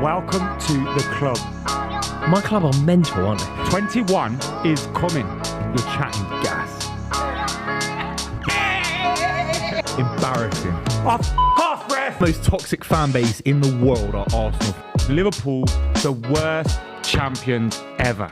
Welcome to the club. My club are mental, aren't they? 21 is coming. You're chatting gas. Embarrassing. Half ref. Most toxic fan base in the world are Arsenal. Liverpool, the worst champions ever.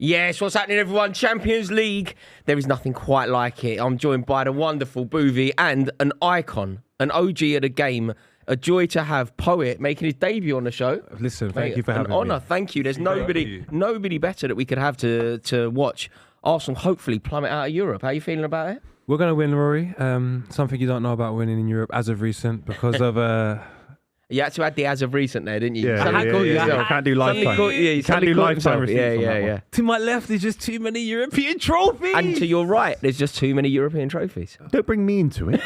Yes, what's happening, everyone? Champions League. There is nothing quite like it. I'm joined by the wonderful Buvey and an icon, an OG of the game. A joy to have Poet making his debut on the show. Listen, thank you for having me. An honour, me. thank you. There's nobody better that we could have to watch Arsenal hopefully plummet out of Europe. How are you feeling about it? We're going to win, Rory. Something you don't know about winning in Europe as of recent because of... You had to add the as of recent there, didn't you? Yeah. Can't do lifetime. You can't do lifetime receipts on that one. To my left, there's just too many European trophies. And to your right, there's just too many European trophies. Don't bring me into it.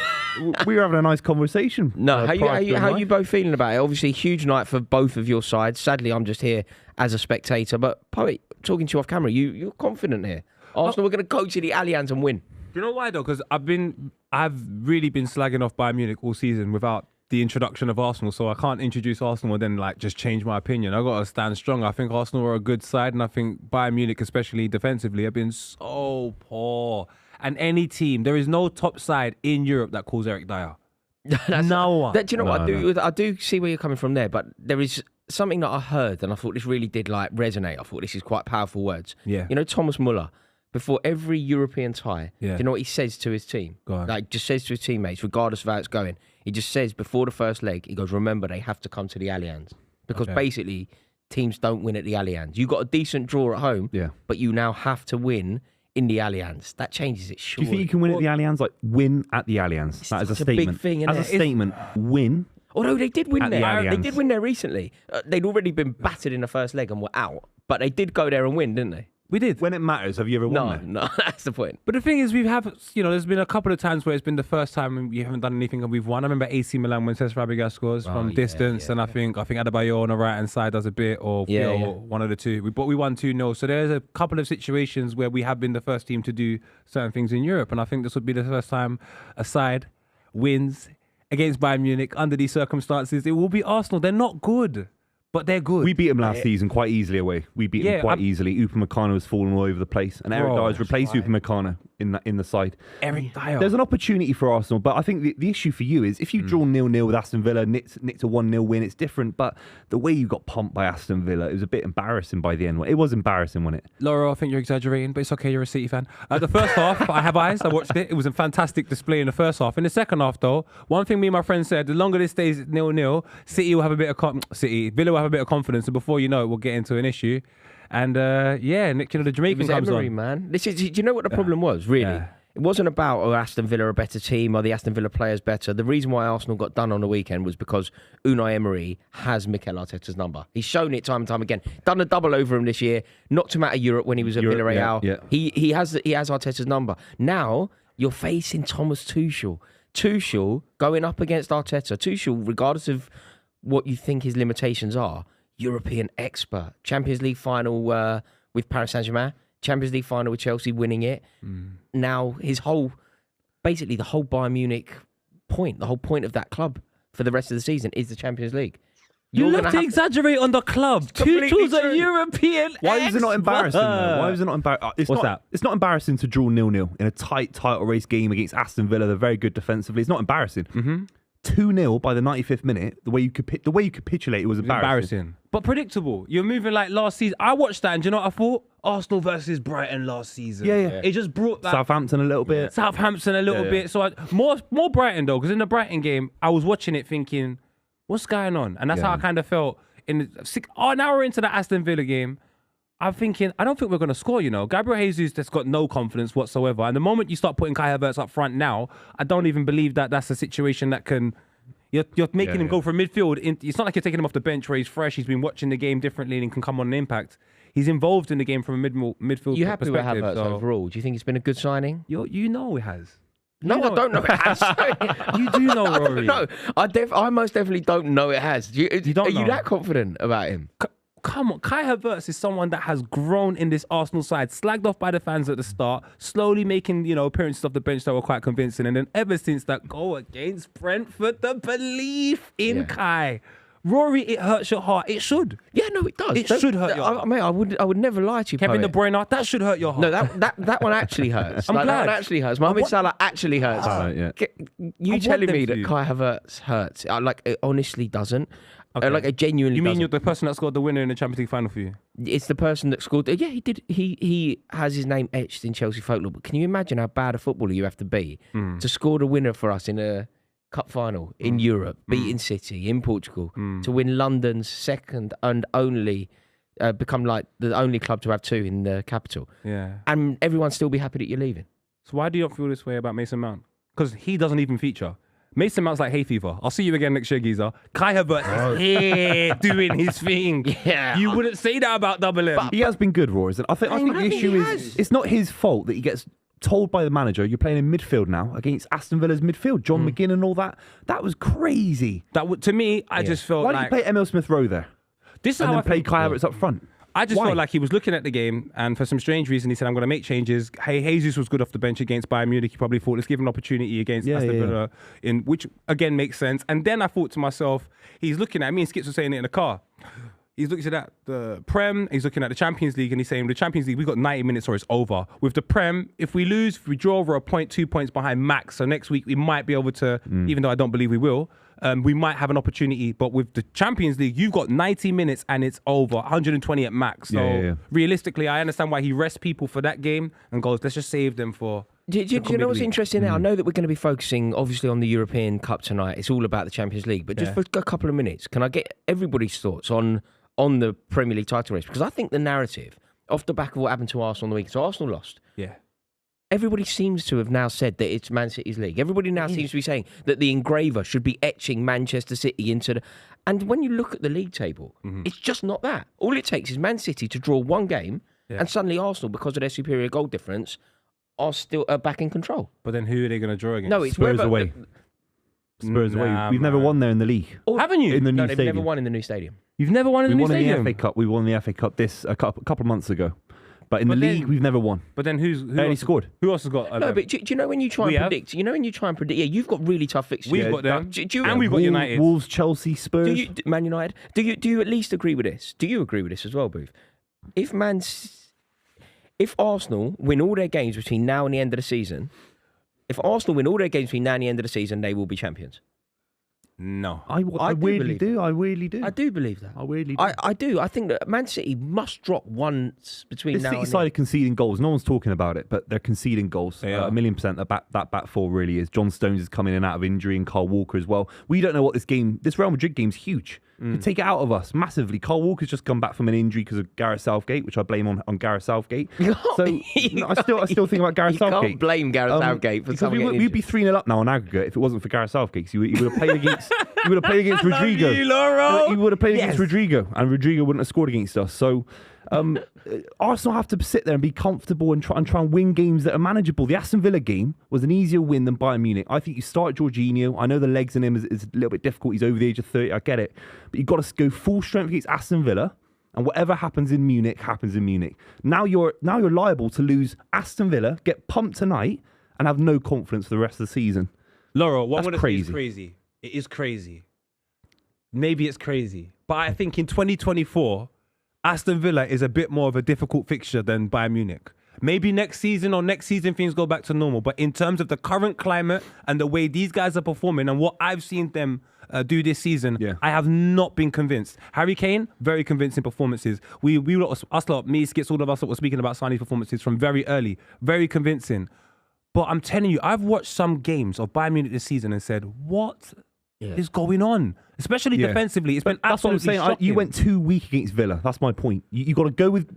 We were having a nice conversation. No, how you both feeling about it? Obviously, huge night for both of your sides. Sadly, I'm just here as a spectator. But Poet, talking to you off camera, you're confident here. Arsenal, we're going to go to the Allianz and win. Do you know why though? Because I've really been slagging off Bayern Munich all season without the introduction of Arsenal, so I can't introduce Arsenal and then just change my opinion. I've got to stand strong. I think Arsenal are a good side, and I think Bayern Munich, especially defensively, have been so poor. And any team, there is no top side in Europe that calls Eric Dyer. No one. Do you know what I do? I do see where you're coming from there, but there is something that I heard, and I thought this really did resonate. I thought this is quite powerful words. Yeah. You know, Thomas Muller, before every European tie, do you know what he says to his team? Go on. Just says to his teammates, regardless of how it's going. He just says before the first leg, he goes, remember, they have to come to the Allianz. Because basically, teams don't win at the Allianz. You got a decent draw at home, but you now have to win in the Allianz. That changes it, surely. Do you think you can win at the Allianz? Win at the Allianz. That is a statement. Big thing, as a statement, win. Although they did win at there. The Allianz. They did win there recently. They'd already been battered in the first leg and were out. But they did go there and win, didn't they? We did. When it matters, have you ever won there? No, that's the point. But the thing is, there's been a couple of times where it's been the first time we haven't done anything and we've won. I remember AC Milan when Cesc Fabregas scores from distance, and I think Adebayor on the right hand side does a bit, or one of the two. We won 2-0. So there's a couple of situations where we have been the first team to do certain things in Europe, and I think this would be the first time a side wins against Bayern Munich under these circumstances. It will be Arsenal. They're not good, but they're good. We beat them last season quite easily away. We beat them quite easily. Upamecano was falling all over the place, and Eric Dyer's replaced Upamecano in the side. Eric Dyer. There's an opportunity for Arsenal, but I think the issue for you is if you draw 0-0 with Aston Villa, nicked a 1-0 win, it's different. But the way you got pumped by Aston Villa, it was a bit embarrassing by the end. It was embarrassing, wasn't it? Laura, I think you're exaggerating, but it's okay. You're a City fan. The first half, I have eyes. I watched it. It was a fantastic display in the first half. In the second half, though, one thing me and my friend said: the longer this stays 0-0, City will have a bit of Villa will have a bit of confidence, and before you know it, we'll get into an issue. And the Jamaican comes Emery, on. Man, do you know what the problem was? Really. Yeah. It wasn't about Aston Villa a better team or the Aston Villa players better. The reason why Arsenal got done on the weekend was because Unai Emery has Mikel Arteta's number. He's shown it time and time again. Done a double over him this year. Knocked him out of Europe when he was at Villarreal. Yeah. He has Arteta's number. Now you're facing Thomas Tuchel. Tuchel going up against Arteta. Tuchel, regardless of what you think his limitations are, European expert. Champions League final with Paris Saint-Germain. Champions League final with Chelsea winning it. Now the whole Bayern Munich point, the whole point of that club for the rest of the season is the Champions League. You love to exaggerate on the club. Tuchel's a European. Why is it not embarrassing though? Why is it not embarrassing? It's not embarrassing to draw 0-0 in a tight title race game against Aston Villa. They're very good defensively. It's not embarrassing. 2-0 by the 95th minute. The way you capitulate, it was embarrassing. But predictable. You're moving like last season. I watched that, and do you know what I thought? Arsenal versus Brighton last season. Yeah. It just brought that. Southampton a little bit. So more Brighton though, because in the Brighton game, I was watching it thinking, what's going on? And that's how I kind of felt an hour into the Aston Villa game. I'm thinking, I don't think we're going to score, Gabriel Jesus has got no confidence whatsoever. And the moment you start putting Kai Havertz up front now, I don't even believe that that's a situation that can... You're making him go for midfield. It's not like you're taking him off the bench where he's fresh. He's been watching the game differently and can come on an impact. He's involved in the game from a midfield perspective. You happy with Havertz overall? Do you think it's been a good signing? You know it has. No, I don't know it has. You do know, Rory. No, I most definitely don't know it has. You don't know. Are you that confident about him? come on. Kai Havertz is someone that has grown in this Arsenal side, slagged off by the fans at the start, slowly making, appearances off the bench that were quite convincing. And then ever since that goal against Brentford, the belief in Kai. Rory, it hurts your heart. It should. Yeah, no, it does. It should hurt your heart. Mate, I would never lie to you, Kevin De Poet. Bruyne, that should hurt your heart. No, that one actually hurts. I'm glad. That one actually hurts. Mohamed Salah actually hurts. You telling me that Kai Havertz hurts? It honestly doesn't. Okay. It genuinely. You mean doesn't. you're the person that scored the winner in the Champions League final for you? It's the person that scored. Yeah, he did. He has his name etched in Chelsea folklore. But can you imagine how bad a footballer you have to be to score the winner for us in a cup final in Europe, beating City in Portugal, to win London's second and only, become like the only club to have 2 in the capital. Yeah. And everyone still be happy that you're leaving. So why do you not feel this way about Mason Mount? Because he doesn't even feature. Mason Mount's like hay fever. I'll see you again next year, geezer. Kai Havertz is here doing his thing. Yeah. You wouldn't say that about Double M. He has been good, Rory. I think the issue is it's not his fault that he gets told by the manager, you're playing in midfield now against Aston Villa's midfield. John McGinn and all that. That was crazy. To me, I just felt Why didn't you play Emile Smith Rowe there? This is and how then play Kai Havertz up front? I just felt like he was looking at the game, and for some strange reason, he said, I'm going to make changes. Hey, Jesus was good off the bench against Bayern Munich. He probably thought, let's give him an opportunity against Aston Villa, which, again, makes sense. And then I thought to myself, he's looking at me, and Skits was saying it in the car. He's looking at the Prem, he's looking at the Champions League, and he's saying, the Champions League, we've got 90 minutes or it's over. With the Prem, if we lose, if we draw, we're a point, 2 points behind max. So next week, we might be able to, even though I don't believe we will, we might have an opportunity. But with the Champions League, you've got 90 minutes and it's over, 120 at max. So realistically, I understand why he rests people for that game and goes, let's just save them for... Do you know what's interesting now? I know that we're going to be focusing, obviously, on the European Cup tonight. It's all about the Champions League. But just for a couple of minutes, can I get everybody's thoughts on the Premier League title race? Because I think the narrative, off the back of what happened to Arsenal on the weekend, so Arsenal lost. Yeah. Everybody seems to have now said that it's Man City's league. Everybody now seems to be saying that the engraver should be etching Manchester City into the... And when you look at the league table, it's just not that. All it takes is Man City to draw one game, and suddenly Arsenal, because of their superior goal difference, are still back in control. But then who are they going to draw against? No, it's Spurs away. Spurs away. We've never won there in the league. Haven't you? In the new they've stadium. never won in the new stadium. You've never won in the new stadium? In the FA Cup. We won the FA Cup a couple of months ago. But in the league, we've never won. But then who only scored? Who else has got? No, but do you know when you try and predict? You know when you try and predict? Yeah, you've got really tough fixtures. We've got them, and we've got United, Wolves, Chelsea, Spurs, Man United. Do you at least agree with this? Do you agree with this as well, Booth? If Arsenal win all their games between now and the end of the season, they will be champions. No. I weirdly do. I weirdly do. I do believe that. I weirdly do. I do. I think that Man City must drop once between now and then. The City side are conceding goals. No one's talking about it, but they're conceding goals. They are. 1,000,000%. That back four really is. John Stones is coming in out of injury and Kyle Walker as well. We don't know what this Real Madrid game's huge. You take it out of us massively. Kyle Walker's just come back from an injury because of Gareth Southgate, which I blame on Gareth Southgate. So I still think about Gareth Southgate. You can't blame Gareth Southgate for something. We'd be 3-0 up now on aggregate if it wasn't for Gareth Southgate. He would have played against. He would have played against Rodrigo. He would have played against Rodrigo, and Rodrigo wouldn't have scored against us. So Arsenal have to sit there and be comfortable and try and win games that are manageable. The Aston Villa game was an easier win than Bayern Munich. I think you start Jorginho. I know the legs in him is a little bit difficult. He's over the age of 30. I get it. But you've got to go full strength against Aston Villa. And whatever happens in Munich, happens in Munich. Now you're liable to lose Aston Villa, get pumped tonight, and have no confidence for the rest of the season. Laurel, what That's crazy. Is crazy. It is crazy. Maybe it's crazy. But I think in 2024... Aston Villa is a bit more of a difficult fixture than Bayern Munich. Maybe next season things go back to normal. But in terms of the current climate and the way these guys are performing and what I've seen them do this season, I have not been convinced. Harry Kane, very convincing performances. Me, Skits, all of us that were speaking about Sané's performances from very early, very convincing. But I'm telling you, I've watched some games of Bayern Munich this season and said, what is going on? Especially defensively. It's been absolutely shocking. You went too weak against Villa. That's my point. You got to go with...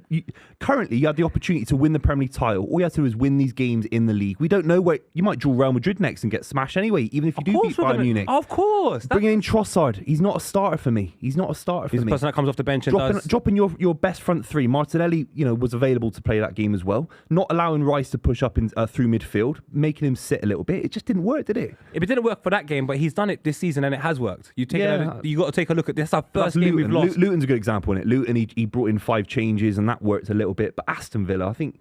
currently, you had the opportunity to win the Premier League title. All you have to do is win these games in the league. We don't know where... You might draw Real Madrid next and get smashed anyway, even if you do beat Bayern Munich. Of course. Bringing in Trossard. He's not a starter for me. He's the person that comes off the bench and dropping your best front three. Martinelli, was available to play that game as well. Not allowing Rice to push up through midfield, making him sit a little bit. It just didn't work, did it? It didn't work for that game, but he's done it this season and it has worked. You take You got to take a look at this. Our first game we've lost. Luton's a good example in it. Luton, he brought in 5 changes and that worked a little bit. But Aston Villa, I think,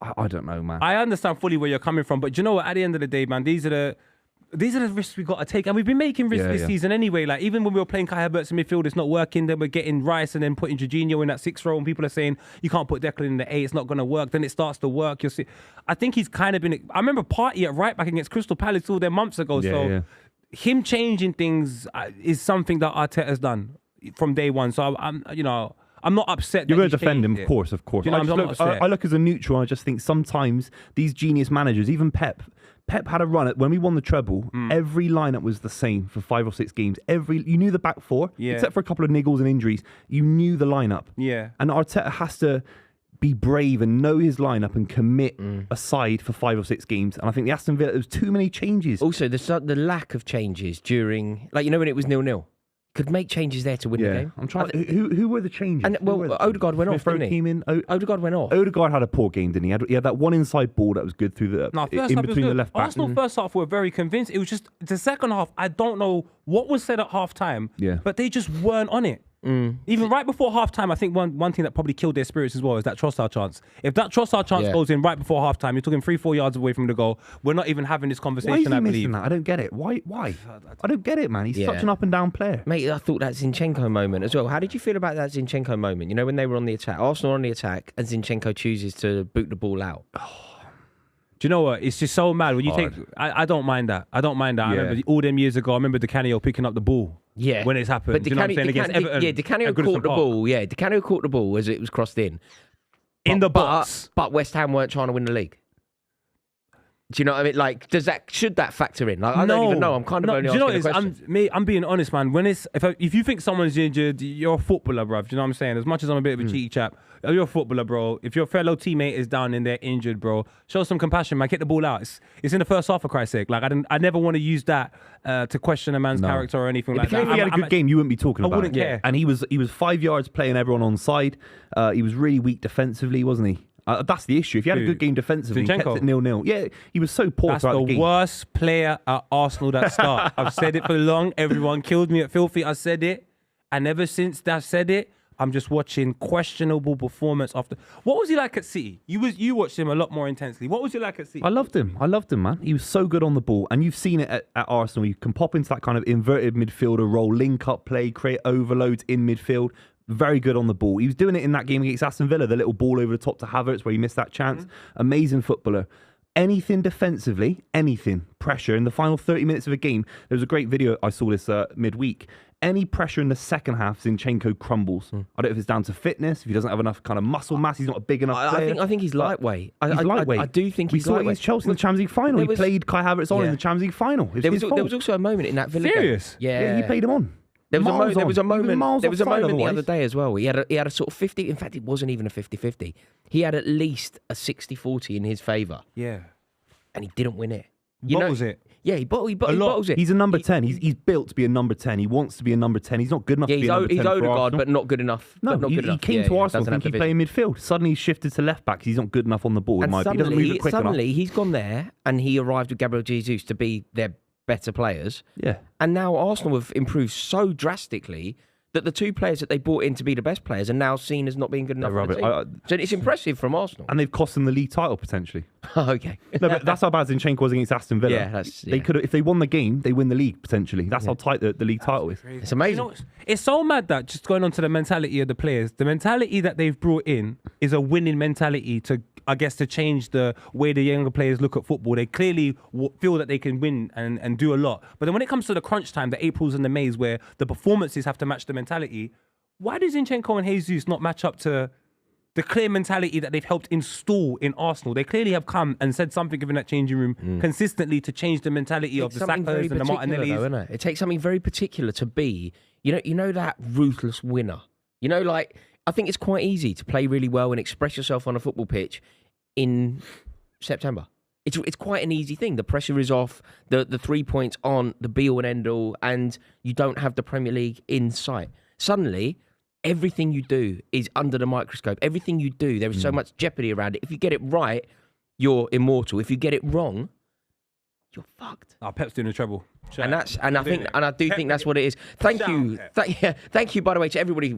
I don't know, man. I understand fully where you're coming from, but you know what? At the end of the day, man, these are the risks we got to take, and we've been making risks this season anyway. Like even when we were playing Kai Havertz in midfield, it's not working. Then we're getting Rice and then putting Jorginho in that 6th row, and people are saying you can't put Declan in the 8. It's not going to work. Then it starts to work. You'll see. I think he's kind of been. I remember Partey at right back against Crystal Palace all them months ago. Him changing things is something that Arteta's done from day one. So I'm not upset. You're going to defend him, of course. You know, I'm not upset. I look as a neutral. I just think sometimes these genius managers, even Pep had a run at when we won the treble. Every lineup was the same for 5 or 6 games. You knew the back 4, except for a couple of niggles and injuries. You knew the lineup. Yeah, and Arteta has to be brave and know his lineup and commit a side for 5 or 6 games. And I think the Aston Villa, there was too many changes. Also, the lack of changes during, like, when it was 0-0. Could make changes there to win the game. I'm trying. Who were the changes? And Odegaard went off, didn't he? Odegaard went off. Odegaard had a poor game, didn't he? He had that one inside ball that was good through the in between the left back. Arsenal first half were very convinced. It was just the second half. I don't know what was said at half time. But they just weren't on it. Even right before half time, I think one thing that probably killed their spirits as well is that Trossard chance. If that Trossard chance goes in right before half time, you're talking 3-4 yards away from the goal. We're not even having this conversation. Why is he I believe. missing that? I don't get it. Why? I don't get it, man. He's such an up and down player. Mate, I thought that Zinchenko moment as well. How did you feel about that Zinchenko moment? When they were on the attack, Arsenal on the attack, and Zinchenko chooses to boot the ball out. Do you know what? It's just so mad when you take. I don't mind that. I remember all them years ago. I remember Di Canio picking up the ball. Yeah, when it's happened. But Do you know what I'm saying? Against Everton. Di Canio caught the ball. Yeah, Di Canio caught the ball as it was crossed in the box. But West Ham weren't trying to win the league. Do you know what I mean? Like, should that factor in? Like, I don't even know. I'm kind of only asking the question. I'm being honest, man. When if you think someone's injured, you're a footballer, bruv. Do you know what I'm saying? As much as I'm a bit of a cheeky chap, you're a footballer, bro. If your fellow teammate is down and they're injured, bro, show some compassion, man. Get the ball out. It's in the first half, for Christ's sake. Like, I never want to use that to question a man's character or anything like that. If he had a good game, you wouldn't be talking about it. I wouldn't care. And he was 5 yards playing everyone on side. He was really weak defensively, wasn't he? That's the issue. If you had a good game defensively, kept it 0-0. Yeah, he was so poor throughout the game. That's the worst player at Arsenal that start. I've said it for long. Everyone killed me at Filthy. I said it. And ever since that said it, I'm just watching questionable performance after. What was he like at City? You watched him a lot more intensely. What was he like at City? I loved him, man. He was so good on the ball. And you've seen it at Arsenal. You can pop into that kind of inverted midfielder role, link up play, create overloads in midfield. Very good on the ball. He was doing it in that game against Aston Villa, the little ball over the top to Havertz where he missed that chance. Amazing footballer. Anything defensively, anything. Pressure. In the final 30 minutes of a game, there was a great video, I saw this midweek. Any pressure in the second half, Zinchenko crumbles. I don't know if it's down to fitness, if he doesn't have enough kind of muscle mass, he's not a big enough player. I think he's lightweight. He's lightweight. I do think he's lightweight. We saw it against Chelsea in the Champions League final. He played Kai Havertz on in the Champions League final. There was also a moment in that Villa Serious? game. Yeah, he played him on. There was a moment the other day as well. He had a sort of 50. In fact, it wasn't even a 50-50. He had at least a 60-40 in his favour. Yeah, and he didn't win it. Was it? Yeah, he bottles it. He's a number 10. He's built to be a number 10. He wants to be a number 10. He's not good enough to be a number 10 he's Odegaard, but not good enough. No, he came to Arsenal thinking he'd play in midfield. Suddenly he's shifted to left back because he's not good enough on the ball. He doesn't move it quick enough. Suddenly he's gone there and he arrived with Gabriel Jesus to be their better players. Yeah. And now Arsenal have improved so drastically that the 2 players that they brought in to be the best players are now seen as not being good enough for the team. So it's impressive from Arsenal. And they've cost them the league title potentially. Okay. No, but that's how bad Zinchenko was against Aston Villa. They could, if they won the game, they win the league potentially. That's how tight the league title is. It's amazing. It's so mad that, just going on to the mentality of the players, the mentality that they've brought in is a winning mentality to change the way the younger players look at football. They clearly feel that they can win and do a lot. But then when it comes to the crunch time, the Aprils and the Mays, where the performances have to match the mentality, why do Zinchenko and Jesus not match up to the clear mentality that they've helped install in Arsenal? They clearly have come and said something in that changing room consistently to change the mentality of the Sackers and the Martinellis. It takes something very particular to be, you know that ruthless winner. Like, I think it's quite easy to play really well and express yourself on a football pitch in September. It's quite an easy thing. The pressure is off, the 3 points aren't the be-all and end-all, and you don't have the Premier League in sight. Suddenly, everything you do is under the microscope. Everything you do, there is so much jeopardy around it. If you get it right, you're immortal. If you get it wrong, you're fucked. Pep's doing the treble. And I do think that's what it is. Thank you, thank you. By the way, to everybody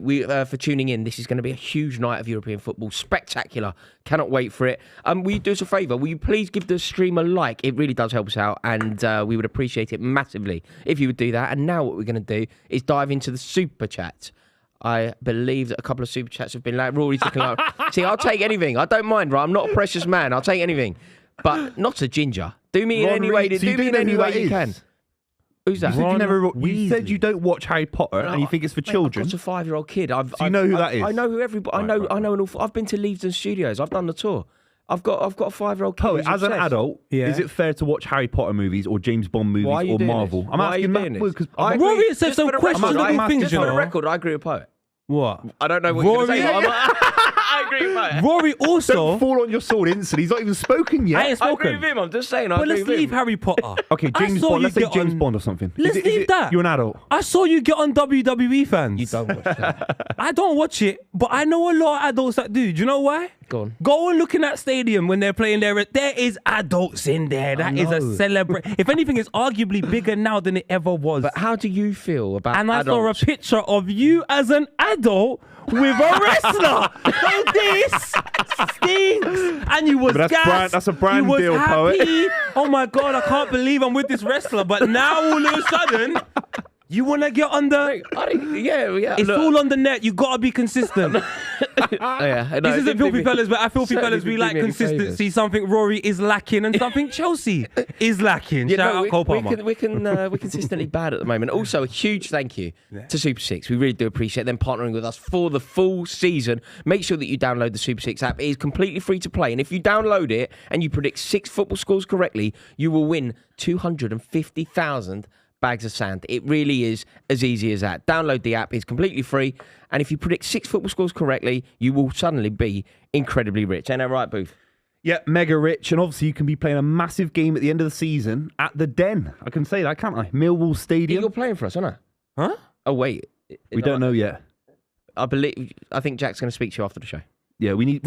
for tuning in. This is going to be a huge night of European football, spectacular. Cannot wait for it. Will you do us a favour? Will you please give the stream a like? It really does help us out, and we would appreciate it massively if you would do that. And now what we're going to do is dive into the super chat. I believe that a couple of super chats have been like Rory's looking like. See, I'll take anything. I don't mind. Right, I'm not a precious man. I'll take anything, but not a ginger. Do me in any way. Do me in any way you can. Who's that? You said you don't watch Harry Potter and you think it's for children. I've got a 5-year-old kid. Do you know who that is? I know who everybody. I know an awful. I've been to Leavesden Studios. I've done the tour. I've got a 5-year-old kid. Poet, as an adult, is it fair to watch Harry Potter movies or James Bond movies or Marvel? This? I'm asking that because Rory said some questionable things. Just for the record, I agree with Poet. What? I don't know what you're going to say. I agree with Poet. Rory also... Don't fall on your sword instantly. He's not even spoken yet. I ain't spoken. I agree with him. I'm just saying. But let's leave Harry Potter. Okay, James Bond. Let's say James Bond or something. Let's leave that. You're an adult. I saw you get on WWE fans. You don't watch that. I don't watch it, but I know a lot of adults that do. Do you know why? Go on. Go and look in that stadium when they're playing there. There is adults in there. That is a celebration. If anything, it's arguably bigger now than it ever was. But how do you feel about And adults? I saw a picture of you as an adult with a wrestler. So this stinks. And you was gassed. That's a brand you was deal, happy. Poet. Oh my God, I can't believe I'm with this wrestler. But now all of a sudden, you want to get on the... Yeah. It's all on the net. You got to be consistent. This isn't Filthy Fellas, but at Filthy Fellas, we like consistency. Something Rory is lacking and something Chelsea is lacking. Shout out Cole Palmer. We're consistently bad at the moment. Also, a huge thank you to Super 6. We really do appreciate them partnering with us for the full season. Make sure that you download the Super 6 app. It is completely free to play. And if you download it and you predict 6 football scores correctly, you will win 250,000 bags of sand. It really is as easy as that. Download the app. It's completely free. And if you predict 6 football scores correctly, you will suddenly be incredibly rich. Ain't that right, Booth? Yeah, mega rich. And obviously you can be playing a massive game at the end of the season at the Den. I can say that, can't I? Millwall Stadium. You're playing for us, aren't I? Huh? Oh, wait. We don't know yet. I think Jack's going to speak to you after the show. Yeah, we need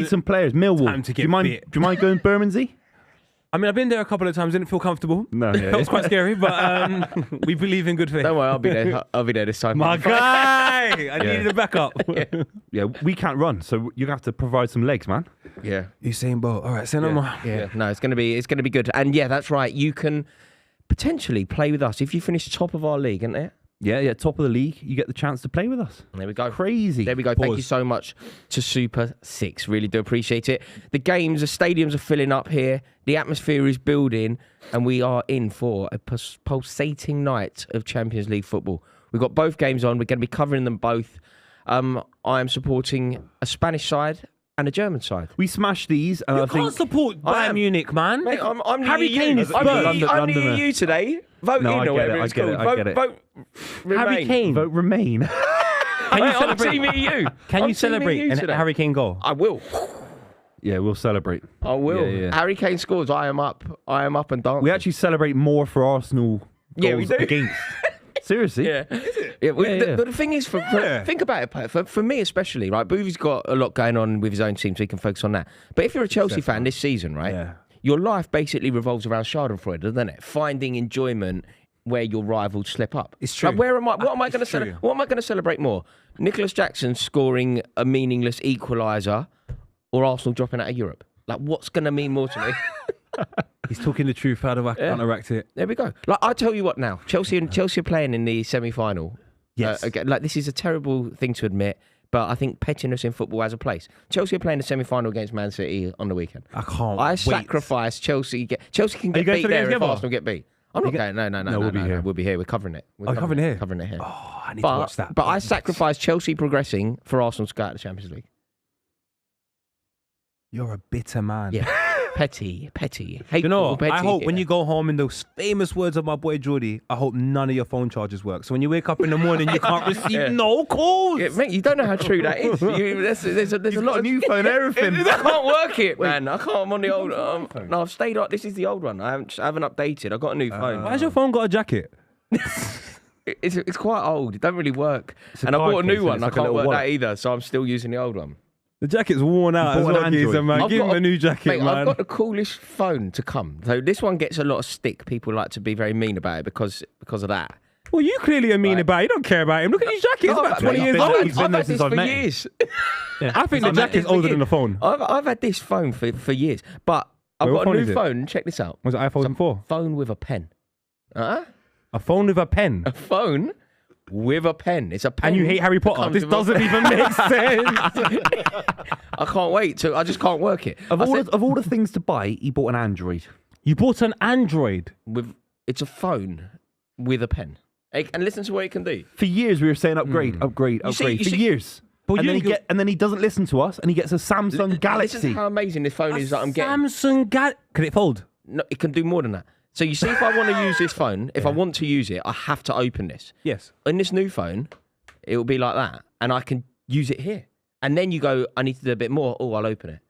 some players. Millwall. Time to get do you mind going Bermondsey? I mean, I've been there a couple of times. Didn't feel comfortable. No, yeah. It was quite scary, but we believe in good faith. Don't worry, I'll be there. I'll be there this time. My guy, I needed a backup. Yeah, we can't run, so you're gonna have to provide some legs, man. Yeah, Usain Bolt. All right, say no more. Yeah, no, it's gonna be good. And yeah, that's right. You can potentially play with us if you finish top of our league, isn't it? Yeah, top of the league. You get the chance to play with us. There we go. Crazy. There we go. Thank you so much to Super 6. Really do appreciate it. The stadiums are filling up here. The atmosphere is building. And we are in for a pulsating night of Champions League football. We've got both games on. We're going to be covering them both. I am supporting a Spanish side and a German side. We smashed these. And You can't support Bayern Munich, man. Mate, I'm Harry Kane is Spurs. I'm near you today. Vote in or whatever it's called. Vote Remain. Harry Kane. Vote Remain. Can you celebrate? I'm teaming you. Can you celebrate a Harry Kane goal? I will. Yeah, we'll celebrate. I will. Yeah. Harry Kane scores. I am up and dancing. We actually celebrate more for Arsenal goals we do. against. Seriously? Yeah. The thing is, think about it, Pat. For me especially, right? Buvey's got a lot going on with his own team, so he can focus on that. But if you're a Chelsea fan this season, right? Yeah. Your life basically revolves around Schadenfreude, doesn't it? Finding enjoyment where your rivals slip up. It's true. Like, what am I going to celebrate more? Nicholas Jackson scoring a meaningless equaliser, or Arsenal dropping out of Europe? Like, what's going to mean more to me? He's talking the truth. How do I counteract it? There we go. Like, I'll tell you what now. Chelsea are playing in the semi-final. Yes. Again, like, this is a terrible thing to admit, but I think pettiness in football has a place. Chelsea are playing the semi-final against Man City on the weekend. I can't I wait. sacrifice Chelsea. Chelsea can get beat there if Arsenal get beat. I'm not going. No. we'll be here. We'll be here. We're covering it. Covering it here? Covering it here. Oh, I need to watch that. But I sacrifice Chelsea progressing for Arsenal to go out of the Champions League. You're a bitter man. Yeah. Petty. Hateful, You know, petty, I hope when you go home, in those famous words of my boy Geordie, I hope none of your phone chargers work. So when you wake up in the morning, you can't receive no calls. Yeah, mate, you don't know how true that is. There's a lot of new phone, everything. I can't work it, man. I can't. I'm on the old. No, I've stayed up. This is the old one. I haven't updated. I've got a new phone. Why has your phone got a jacket? It's quite old. It don't really work. And I card bought a new case, one. it's I like a can't little work wallet. that either. So I'm still using the old one. The jacket's worn out as bought an well, geezer, Android. man. I've Give him got a new jacket, Mate, man. I've got the coolest phone to come. So this one gets a lot of stick. People like to be very mean about it because of that. Well, you clearly are mean about it. You don't care about him. Look at his jacket. It's No, about mate, 20 years been- old. he's been I've there had since this I've for met him. years. I think the jacket's older than the phone. I've had this phone for years, but I've Wait, what got a phone new is it? phone. Check this out. Was it iPhone 4? Phone with a pen. Huh? A phone with a pen. A phone with a pen. It's a pen. And you hate Harry that Potter. comes This with a doesn't pen. even make sense. I can't wait to. I just can't work it. Of I all, said of all the things to buy, he bought an Android. You bought an Android. it's a phone with a pen. And listen to what it can do. For years, we were saying upgrade. You see- For years. But and, you then ain't and then he doesn't listen to us, and he gets a Samsung Galaxy. Listen to how amazing this phone is that I'm getting. Samsung Can it fold? No, it can do more than that. So you see, if I want to use this phone, if I want to use it, I have to open this. Yes. In this new phone, it will be like that, and I can use it here. And then you go, I need to do a bit more. Oh, I'll open it.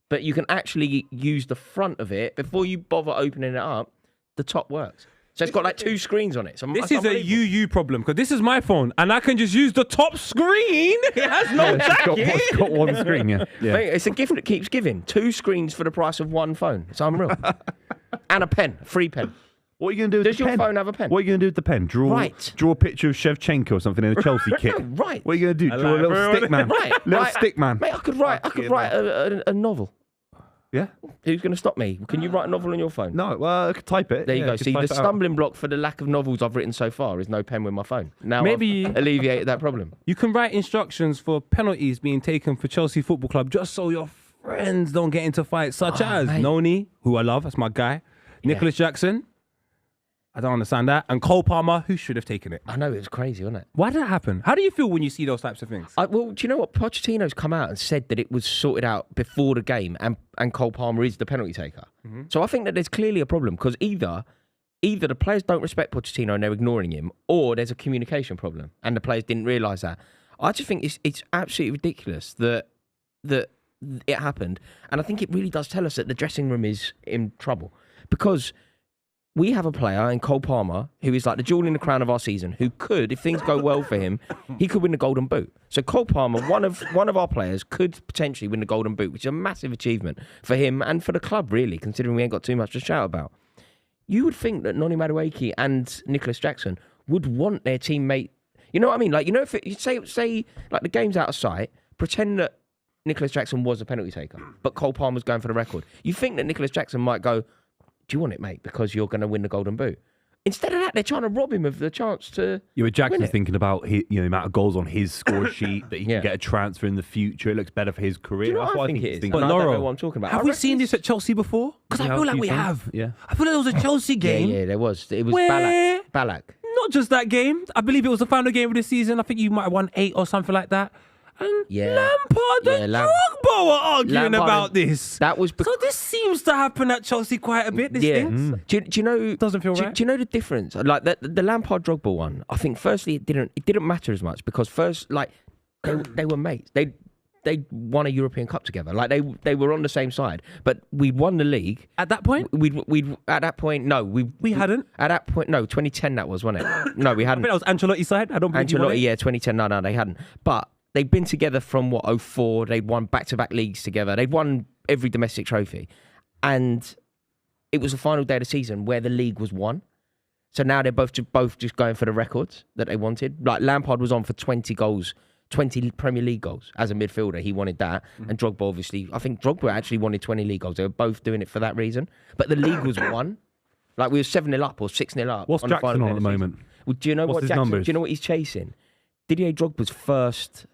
But you can actually use the front of it before you bother opening it up. The top works. So it's got like 2 screens on it. So This it's is a unbelievable. UU problem because this is my phone and I can just use the top screen. It has no jacket. It's got one screen, yeah. Mate, it's a gift that keeps giving. 2 screens for the price of 1 phone. It's unreal. And a pen, a free pen. What are you going to do with Does the your pen? phone have a pen? What are you going to do with the pen? Draw a picture of Shevchenko or something in a Chelsea kit. Right. What are you going to do? Draw a little everyone. stick man. Right. Little right. stick man. Mate, I could write a novel. Yeah? Who's going to stop me? Can you write a novel on your phone? No, well, I could type it. There you Yeah, go. I could See, type the it out. stumbling block for the lack of novels I've written so far is no pen with my phone. Now Maybe- I've alleviated that problem. You can write instructions for penalties being taken for Chelsea Football Club just so your friends don't get into fights such as mate. Noni, who I love, that's my guy, Nicholas Jackson, I don't understand that, and Cole Palmer, who should have taken it. I know, it was crazy, wasn't it? Why did that happen? How do you feel when you see those types of things? Well, do you know what? Pochettino's come out and said that it was sorted out before the game and Cole Palmer is the penalty taker. So I think that there's clearly a problem because either the players don't respect Pochettino and they're ignoring him, or there's a communication problem and the players didn't realise that. I just think it's absolutely ridiculous that it happened. And I think it really does tell us that the dressing room is in trouble because we have a player in Cole Palmer who is like the jewel in the crown of our season, who could, if things go well for him, he could win the Golden Boot. So Cole Palmer, one of our players, could potentially win the Golden Boot, which is a massive achievement for him and for the club, really, considering we ain't got too much to shout about. You would think that Noni Madueke and Nicholas Jackson would want their teammate. You know what I mean? Like, you know, if you say like the game's out of sight, pretend that Nicholas Jackson was a penalty taker, but Cole Palmer's going for the record. You think that Nicholas Jackson might go, do you want it, mate? Because you're going to win the Golden Boot. Instead of that, they're trying to rob him of the chance to. Yeah, but Jackson's win it. thinking about the amount of goals on his score sheet that he Yeah. can get a transfer in the future. It looks better for his career. Do you know That's what what I think he's it is? thinking. And I don't Lauro, know what I'm talking about. Have I we reckon seen it's- this at Chelsea before? Because I Yeah, feel a like few we times. have. Yeah. I feel like there was a Chelsea game. Yeah, there was. It was Where- Ballack. Not just that game. I believe it was the final game of the season. I think you might have won 8 or something like that. And Yeah. Lampard and Drogba were arguing Lampard about and- this. That was So this seems to happen at Chelsea quite a bit. This yeah. thing. Do you know? Doesn't feel do, right. Do you know the difference? Like the Lampard Drogba one. I think firstly it didn't matter as much because first like they were mates. They won a European Cup together. Like they were on the same side. But we won the league. At that point, We'd at that point no we hadn't. At that point no 2010 that was, wasn't it? No, we I hadn't. think that was Ancelotti's side. I don't believe you won Ancelotti, it. yeah, 2010. No, they hadn't. But they'd been together from 04. They'd won back-to-back leagues together. They'd won every domestic trophy, and it was the final day of the season where the league was won. So now they're both just going for the records that they wanted. Like Lampard was on for 20 goals, 20 Premier League goals as a midfielder. He wanted that, and Drogba obviously. I think Drogba actually wanted 20 league goals. They were both doing it for that reason. But the league was won. Like we were 7-0 up or 6-0 up. What's on the Jackson final on day at of the season. moment? Well, do you know What's what his Jackson? numbers? Do you know what he's chasing? Didier Drogba's first.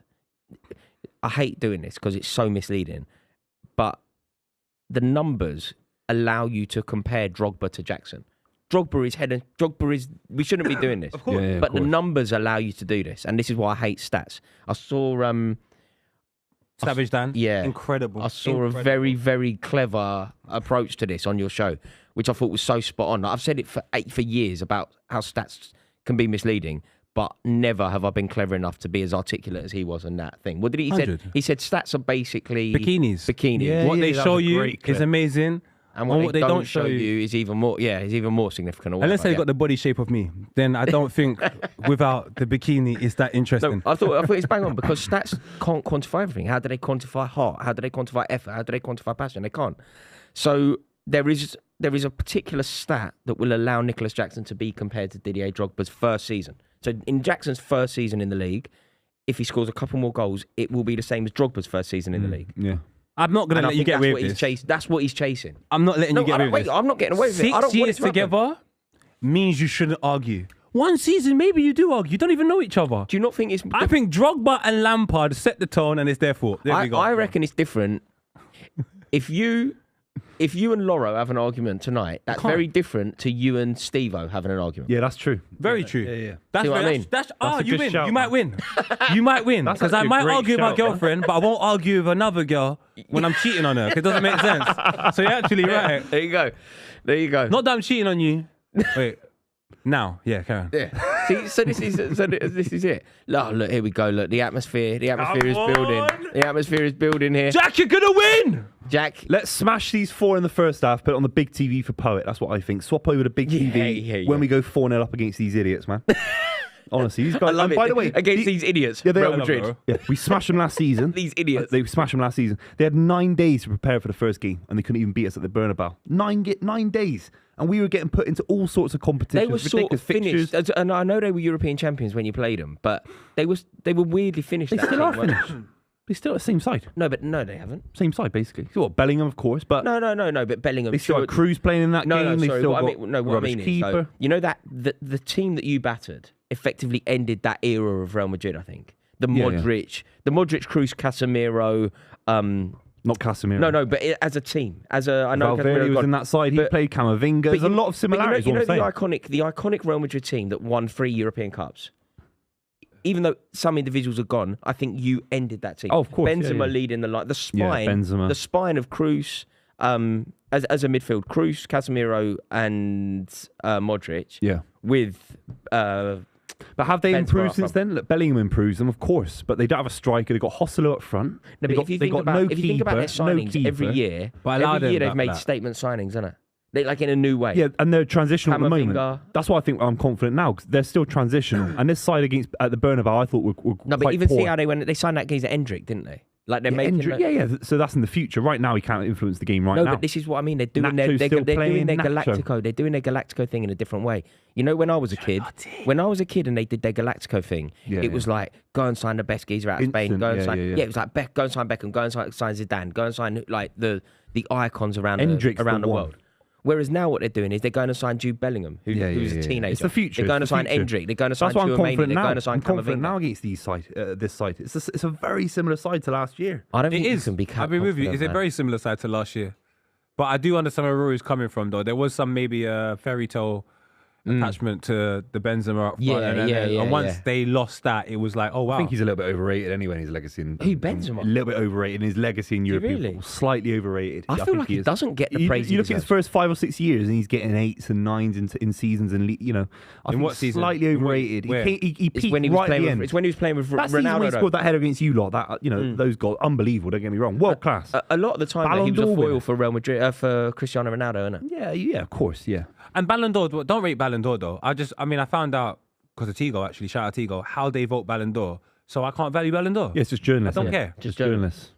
I hate doing this because it's so misleading, but the numbers allow you to compare Drogba to Jackson. Drogba is. We shouldn't be doing this, Of course. Yeah, of but the course. numbers allow you to do this, and this is why I hate stats. I saw Savage Dan. Yeah. Incredible. I saw Incredible. a very, very clever approach to this on your show, which I thought was so spot on. I've said it for years about how stats can be misleading, but never have I been clever enough to be as articulate as he was on that thing. What did he say? 100. He said stats are basically Bikinis. Bikinis. Yeah. What they that show was a you great clip. is amazing. And what they don't show you is even more significant. Unless they've got the body shape of me, then I don't think without the bikini it's that interesting. No, I thought it's bang on because stats can't quantify everything. How do they quantify heart? How do they quantify effort? How do they quantify passion? They can't. So there is a particular stat that will allow Nicholas Jackson to be compared to Didier Drogba's first season. So in Jackson's first season in the league, if he scores a couple more goals, it will be the same as Drogba's first season in the league. Yeah. I'm not going to let you get away with this. That's what he's chasing. I'm not letting you get away with this. I'm not getting away with it. I don't 6 years together means you shouldn't argue. One season, maybe you do argue. You don't even know each other. Do you not think it's... I think Drogba and Lampard set the tone and it's their fault. There we go. I reckon it's different. If you and Loro have an argument tonight, that's very different to you and Steve-O having an argument. Yeah, that's true. Very true. Yeah. That's what I mean. You win. Shout, you might win. You might win. Because I might argue with my girlfriend, but I won't argue with another girl when I'm cheating on her. Because it doesn't make sense. So you're actually right. There you go. Not that I'm cheating on you. Wait. Now, yeah, Karen. Yeah. See, so this is it. Look, here we go. Look, the atmosphere is building. The atmosphere is building here. Jack, you're gonna win. Jack, let's smash these 4 in the first half. Put it on the big TV for Poet. That's what I think. Swap over the big TV when we go 4-0 up against these idiots, man. Honestly, these guys. I love it. By the way, against these idiots, yeah, Real Madrid. Yeah, we smashed them last season. These idiots. They smashed them last season. They had 9 days to prepare for the first game, and they couldn't even beat us at the Bernabeu. 9 days. And we were getting put into all sorts of competitions. They were sort of finished, and I know they were European champions when you played them, but they were weirdly finished. They still are finished. They're still at the same side. No, they haven't. Same side, basically. So what, Bellingham, of course, but no. But Bellingham. They still had Cruz playing in that game. No, sorry. What I mean is, so, you know that the team that you battered effectively ended that era of Real Madrid. I think the Modric, Cruz, Casemiro. Not Casemiro. No, but as a team, I know Valverde was in that side. He played Camavinga. There's a lot of similarities. You know the iconic Real Madrid team that won 3 European Cups. Even though some individuals are gone, I think you ended that team. Oh, of course. Benzema leading the line. The spine. Benzema. The spine of Cruz, as a midfield, Cruz, Casemiro, and Modric. Yeah. With. But have they improved since then? Look, Bellingham improves them, of course, but they don't have a striker. They've got Hosselu up front. No, but if you think about their signings every year, they've made statement signings, isn't it? They in a new way. Yeah, and they're transitional at the moment. Camavinga. That's why I think I'm confident now, because they're still transitional. And this side at the Bernabeu, I thought were no, but quite even poor. see how they signed that geezer Endrick, didn't they? Like they're making. So that's in the future. Right now, he can't influence the game now. No, but this is what I mean. They're doing their Galactico. They're doing their Galactico thing in a different way. You know, when I was a kid and they did their Galactico thing, it was like go and sign the best geezer out of Spain. Go and sign. Yeah, it was like go and sign Beckham. Go and sign Zidane. Go and sign like the icons around the world. Whereas now what they're doing is they're going to sign Jude Bellingham, who's a teenager. It's the future. They're going to sign Endrick. They're going to sign Tchouameni. They're going to sign I'm confident Camavinga. now against this side. It's a very similar side to last year. I don't think you can be I'll be with you. It's a very similar side to last year. But I do understand where Rory's coming from, though. There was some maybe a fairy tale attachment to the Benzema up front. And once they lost that, it was like, oh, wow. I think he's a little bit overrated anyway in his legacy. Who, Benzema? A little bit overrated in his legacy in European really? football. Slightly overrated. I feel like he doesn't get the praise. You look at his first 5 or 6 years and he's getting 8s and 9s in seasons. And, I think what season? Slightly overrated. He peaked when he was playing with, it's when he was playing with Ronaldo. When he scored that header against you lot. Those goals, unbelievable, don't get me wrong. World class. A lot of the time he was a foil for Real Madrid, for Cristiano Ronaldo, isn't it? Yeah, of course, yeah. And Ballon d'Or, don't rate Ballon d'Or though. I found out, because of Tigo actually, shout out Tigo, how they vote Ballon d'Or. So I can't value Ballon d'Or. Yeah, it's just journalists. I don't care. Just journalists.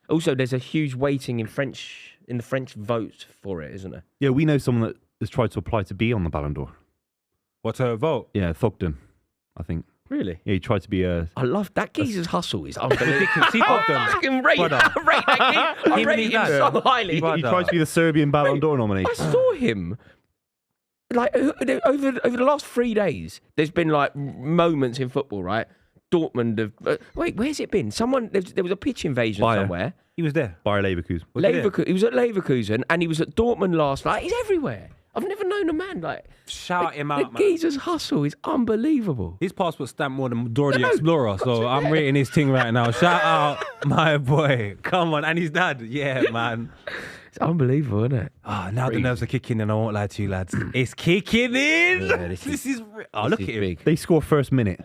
Also, there's a huge weighting in the French vote for it, isn't there? Yeah, we know someone that has tried to apply to be on the Ballon d'Or. What, to vote? Yeah, Thogden, I think. Really? Yeah, he tried to be a... I love that geezer's hustle. Is unbelievable. I rate him so highly. He tried to be the Serbian Ballon d'Or nominee. I saw him. Like over the last 3 days, there's been like moments in football, right? Dortmund. Wait, where's it been? There was a pitch invasion somewhere. He was there. Bayer Leverkusen. He was at Leverkusen, and he was at Dortmund last night. He's everywhere. I've never known a man like shout him out. The geezer's hustle is unbelievable. His passport stamped more than Dora the Explorer, so I'm rating his thing right now. Shout out my boy. Come on, and his dad. Yeah, man. It's unbelievable, isn't it? Now the nerves are kicking in, I won't lie to you, lads. It's kicking in. Yeah, this is look at him. big. They score first minute.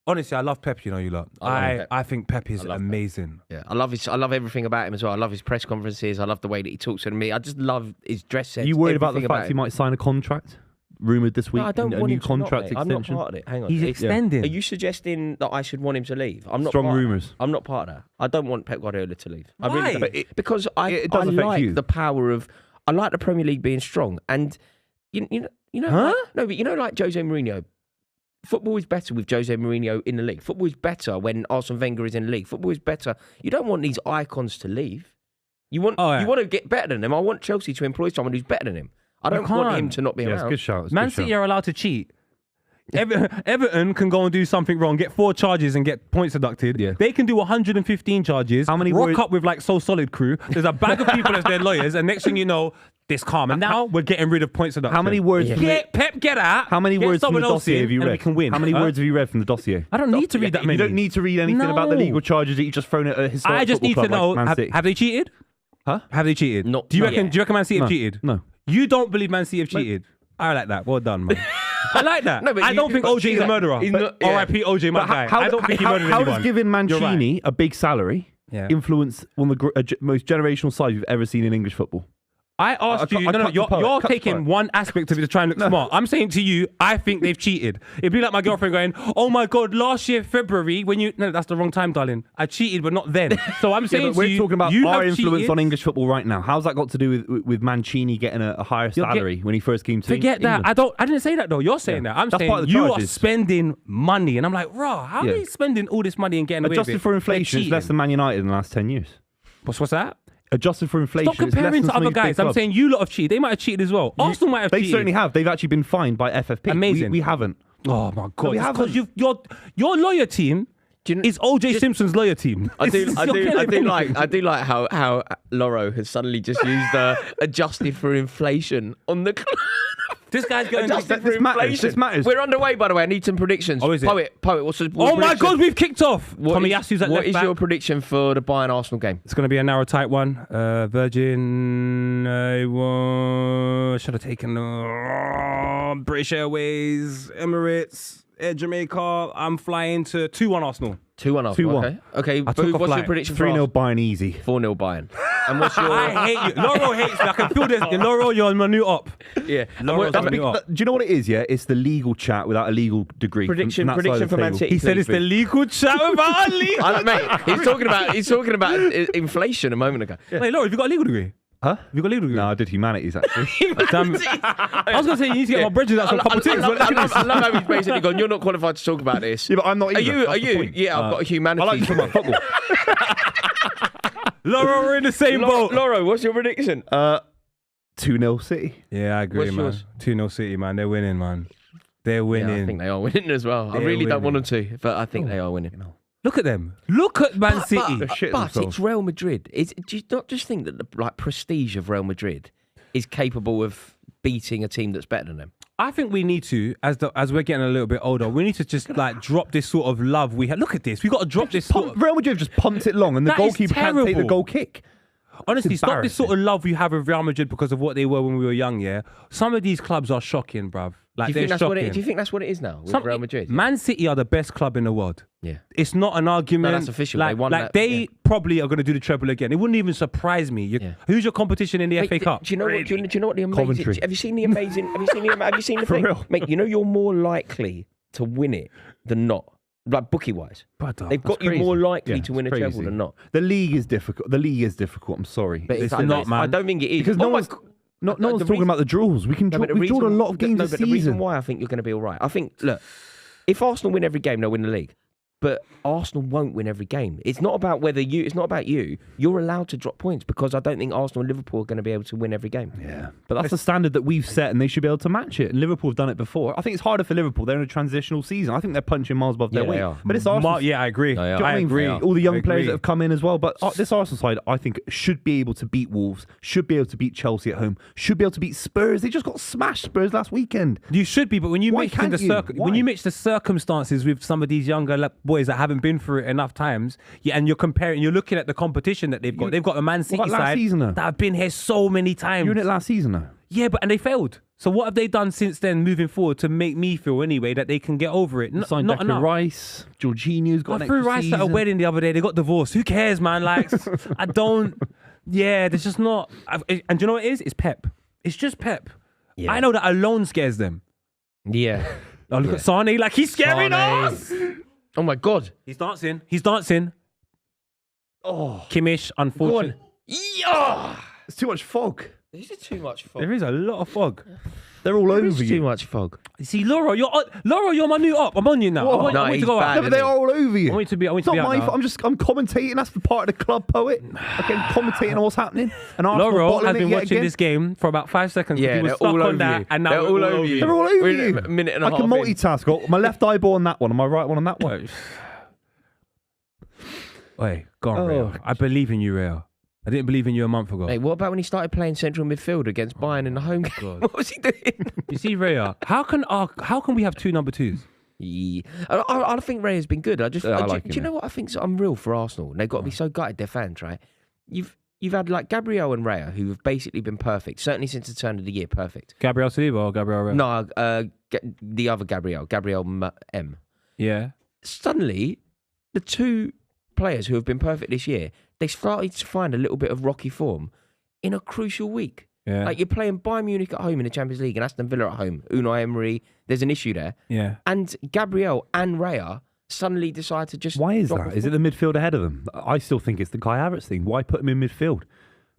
Honestly, I love Pep. You know, you lot. I think Pep is amazing. Yeah, I love everything about him as well. I love his press conferences. I love the way that he talks to me. I just love his dress sense. Are you worried about the everything fact he might sign a contract? Rumoured this week, No, I don't a want new him to contract not, mate. extension. I'm not part of it. Hang on. He's extending. Are you suggesting that I should want him to leave? I'm not. Strong part of rumours. that. I'm not part of that. I don't want Pep Guardiola to leave. I Why? really don't. But it- Because it I does affect like you. the power of. I like the Premier League being strong, and you know. Huh? No, but you know, like Jose Mourinho. Football is better with Jose Mourinho in the league. Football is better when Arsene Wenger is in the league. Football is better. You don't want these icons to leave. You want you want to get better than them. I want Chelsea to employ someone who's better than him. I don't want him to not be Yeah, it's a around. good shout. It's a Man good City shout. are allowed to cheat. Everton can go and do something wrong, get 4 charges and get points deducted. Yeah. They can do 115 charges. How many rock words- up with like So Solid crew. There's a bag of people as their lawyers, and next thing you know, this calm. And now we're getting rid of points deduction. How many words? From the, Get Pep, get out. how many get words from someone the else dossier in, have you and read? we can win. How many Huh? words have you read from the dossier? I don't need to read that many. You don't need to read anything about the No. legal charges that you just thrown at a historic I just need football to club know, like Man City. have they cheated? Huh? Have they cheated? Not- do you not reckon? yet. Do you reckon Man City have No. cheated? No. You don't believe Man City have cheated? I like that. Well done, man. I like that. No, but I you- don't think but OJ is a murderer. he's not- yeah. R.I.P. OJ, my guy. I don't think he murdered how anyone. does giving You're right. Mancini a big salary Yeah. influence one of the most generational sides you've ever seen in English football? I asked I you, cut the you're part. taking one aspect of it to try and look smart. I'm saying to you, I think they've cheated. It'd be like my girlfriend going, oh my God, last year, February, when you... No, that's the wrong time, darling. I cheated, but not then. So I'm saying Yeah, but we're to you, talking about you our have influence cheated. on English football right now. How's that got to do with Mancini getting a higher salary when he first came to Forget that. England? I didn't say that though. You're saying that. I'm That's saying part of the you are charges. spending money. And I'm like, raw, how Yeah. are they spending all this money and getting away with Adjusted it? for inflation, They're it's less cheating. than Man United in the last 10 years. What's that? Adjusted for inflation, Stop it's less comparing than to some other of these big guys. I'm clubs. saying you lot have cheated. They might have cheated as well. Arsenal might have They cheated. certainly have. They've actually been fined by FFP. Amazing. We haven't. Oh my God. we Because haven't. your lawyer team Do you kn- is OJ Simpson's lawyer team. I do You're like how Loro has suddenly just used adjusted for inflation on the This guy's going adjusted for this matters, inflation. this matters. We're underway, by the way. I need some predictions. Oh, is it? Poet. What's the Oh my God, we've kicked off. Tommy Yasu's at What left is back. your prediction for the Bayern Arsenal game? It's going to be a narrow, tight one. Virgin, should have taken British Airways, Emirates, Air Jamaica. I'm flying to 2-1 Arsenal. 2-1 Arsenal. 2-1. Okay. I took a What's your flight. prediction for 3-0 Bayern easy. 4-0 Bayern. And what's your I hate you. Laurel hates me. I can feel this. Laurel, you're my new op. yeah? Laurel's That's on big- me up. do you know what it is? Yeah, it's the legal chat without a legal degree. Prediction from that side of the for Man table. City. He said please, it's the please. legal chat about our league. Mate, he's talking about inflation a moment ago. Wait, Laurel, have you got a legal degree? Huh? Have you got a legal degree? No, I did humanities actually. Damn. I was going to say, you need to get my bridges out some competitions. I love how he's basically gone. You're not qualified to talk about this. yeah, but I'm not. Are either. you? That's Are the you? point. Yeah, I've got a humanities. I like to talk about football. Laurel, we're in the same boat. Loro, what's your prediction? 2-0 City. Yeah, I agree, What's man. yours? 2-0 City, man. They're winning, man. They're winning. Yeah, I think they are winning as well. I They're really don't want them winning. to, but I think they are winning. Look at them. Look at Man City. They're shit But themselves. it's Real Madrid. Do you not just think that the prestige of Real Madrid is capable of beating a team that's better than them? I think we need to, as we're getting a little bit older, we need to just drop this sort of love we have. Look at this. We got to drop this sort of, Real Madrid just pumped it long, and the That is goalkeeper can't take the terrible. goal kick. honestly, It's stop this sort of love we have with Real Madrid because of what they were when we were young. Yeah, some of these clubs are shocking, bruv. Like Do you they're think that's shocking. do you think that's what it is now with Some- Real Madrid? Man City are the best club in the world. Yeah. It's not an argument. No, that's official. Like, They won that, they yeah. probably are going to do the treble again. It wouldn't even surprise me. Yeah. Who's your competition in the Mate, FA Cup? Do you know what? Do you know what the amazing? Coventry. Have you seen the amazing? Have you seen the For thing? real. Mate, you know you're more likely to win it than not. Like bookie wise, Brother, they've got That's you more crazy. likely Yeah, to win a it's treble crazy. than not. The league is difficult. The league is difficult. I'm sorry. But It's I- not, man. I don't think it is. Because no my one's g- no the one's talking reason- about the draws. We can No, draw. but the We've drawn a reason- lot of games no, this but the reason season. why I think you're going to be all right. I think, look, if Arsenal win every game, they'll win the league. But Arsenal won't win every game. It's not about whether you. It's not about you. You're allowed to drop points because I don't think Arsenal and Liverpool are going to be able to win every game. Yeah, but that's the standard that we've set, and they should be able to match it. And Liverpool have done it before. I think it's harder for Liverpool. They're in a transitional season. I think they're punching miles above their Yeah, they weight. are. But it's Arsenal. Yeah, I agree. No, yeah. Do you know what I mean? agree. All the young I players agree. that have come in as well. But this Arsenal side, I think, should be able to beat Wolves, should be able to beat Chelsea at home, should be able to beat Spurs. They just got smashed Spurs last weekend. You should be, but when you Why mix in can't the you? when Why? you mix the circumstances with some of these younger boys that haven't been through it enough times, yeah, and you're comparing, you're looking at the competition that they've got. They've got a Man City about last side season, though? that have been here so many times. You were in it last season, though. Yeah, and they failed. So what have they done since then, moving forward, to make me feel anyway that they can get over it? Signed Not Declan enough. Rice. Jorginho's got I an threw extra Rice season. at a wedding the other day. They got divorced. Who cares, man? Like, I don't. Yeah, there's just not. And do you know what it is? It's Pep. It's just Pep. Yeah. I know that alone scares them. Yeah. Oh, look at Sane, like he's scaring Sane. us. Oh my God. He's dancing. He's dancing. Oh. Kimmich, Go on. unfortunately. Yeah. It's too much fog. This is too much fog. There is a lot of fog. They're all over It's too you. much fog. You see, Laura, you're my new up. I'm on you now. Whoa. I want No, you to he's go bad, out. No, but they're all over you. I want you to be. I want It's you to not be my out fault. now. I'm commentating. That's the part of the club poet. Okay, commentating on what's happening. And Arsenal Laura bottling has it been yet watching again. this game for about 5 seconds. Yeah, he was they're stuck all on over that, you. and now They're we're all over you. They're all over We're you. in a minute and a I half can in. multitask. Got my left eyeball on that one. My right one on that one. Wait, go on, Oh. Real. I believe in you, Real. I didn't believe in you a month ago. Hey, what about when he started playing central midfield against Bayern in the home game? God. What was he doing? You see, Real, how can we have 2 number 2s? Yeah. I think Ray has been good. I like do him, you know what I think's unreal for Arsenal? And they've got to be so gutted, their fans, right? You've had like Gabriel and Raya, who have basically been perfect, certainly since the turn of the year, perfect. Gabriel Saliba or Gabriel Real? No, the other Gabriel M. Yeah. Suddenly, the two players who have been perfect this year, they started to find a little bit of rocky form in a crucial week. Yeah. Like you're playing Bayern Munich at home in the Champions League and Aston Villa at home. Unai Emery, there's an issue there. Yeah. And Gabriel and Raya suddenly decide to just... Why is drop that? a Is it the midfield ahead of them? I still think it's the Kai Havertz thing. Why put him in midfield?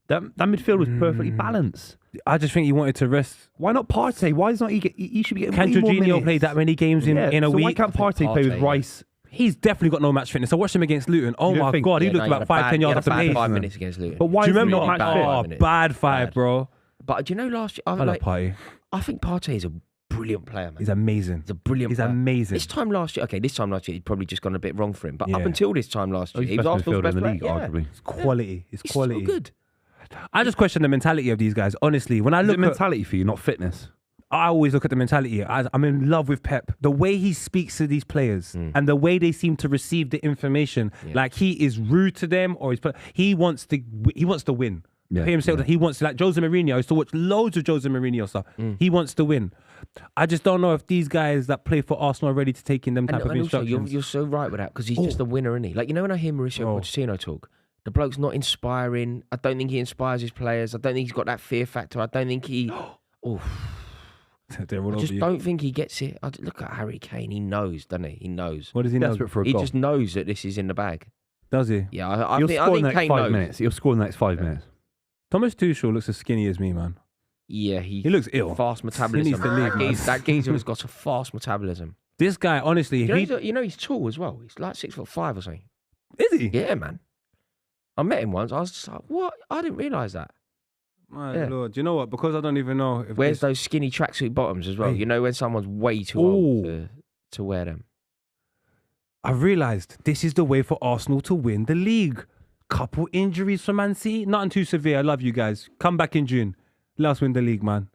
That midfield was perfectly balanced. I just think he wanted to rest. Why not Partey? Why is not he should be getting Can way more Jorginho minutes? play that many games in a so week? why can't Partey play with Partey, Rice? He's definitely got no match fitness. I watched him against Luton. Oh You don't my think- God, he Yeah, looked no, about 5-10 yards off the bad pace. 5 minutes against Luton. But why Do you is he remember? not match fit? Oh, minutes. bad 5, Bad. bro. But do you know last year... I love Partey. I think Partey is a brilliant player, man. He's amazing. He's a brilliant He's player. amazing. This time last year, this time last year, he'd probably just gone a bit wrong for him. But Yeah. up until this time last year, He's he was best Arsenal's midfielder best in the player. league, Yeah. arguably. It's quality. It's He's quality. so good. I just question the mentality of these guys. Honestly, when I Is look it mentality for you, not fitness? I always look at the mentality. I'm in love with Pep. The way he speaks to these players and the way they seem to receive the information, like he is rude to them or he wants to win. Yeah, Hear him say that he wants to, like Jose Mourinho. I used to watch loads of Jose Mourinho stuff. He wants to win. I just don't know if these guys that play for Arsenal are ready to take in them type of And also, instructions. you're so right with that because he's just a winner, isn't he? Like, you know, when I hear Mauricio Pochettino talk, the bloke's not inspiring. I don't think he inspires his players. I don't think he's got that fear factor. I don't think he... They're all I over just you. don't think he gets it. Look at Harry Kane. He knows, doesn't he? He knows. What does he know? Desperate for a He goal. just knows that this is in the bag. Does he? Yeah, I He'll think score in the Kane next 5 knows. minutes. He'll score in the next 5 minutes. Thomas Tuchel looks as skinny as me, man. Yeah, he looks ill. Fast He metabolism. needs to leave, man. That geezer has got a fast metabolism. This guy, honestly, You know he's tall as well. He's like 6'5" or something. is he? Yeah, man. I met him once. I was just like, what? I didn't realise that. My Yeah. Lord, do you know what? Because I don't even know if Wears this- those skinny tracksuit bottoms as well. Hey. You know when someone's way too old to wear them. I realised this is the way for Arsenal to win the league. Couple injuries for Man City, nothing too severe. I love you guys. Come back in June. Let us win the league, man.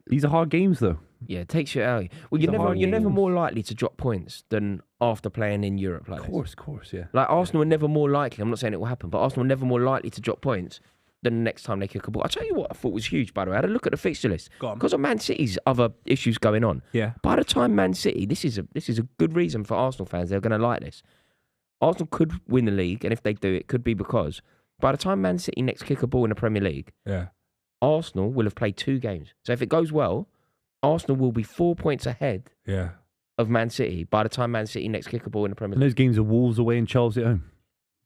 These are hard games, though. Yeah, it takes you out. Well, It's a hard you're never game. more likely to drop points than after playing in Europe like this. Of course, yeah. Like Arsenal are never more likely. I'm not saying it will happen, but Arsenal are never more likely to drop points than the next time they kick a ball. I'll tell you what I thought was huge, by the way. I had a look at the fixture list. Go on. Because of Man City's other issues going on. Yeah. By the time Man City, this is a good reason for Arsenal fans. They're going to like this. Arsenal could win the league, and if they do, it could be because by the time Man City next kick a ball in the Premier League, Yeah. Arsenal will have played 2 games. So if it goes well, Arsenal will be 4 points ahead Yeah. of Man City by the time Man City next kick a ball in the Premier And League. those games are Wolves away and Chelsea at home.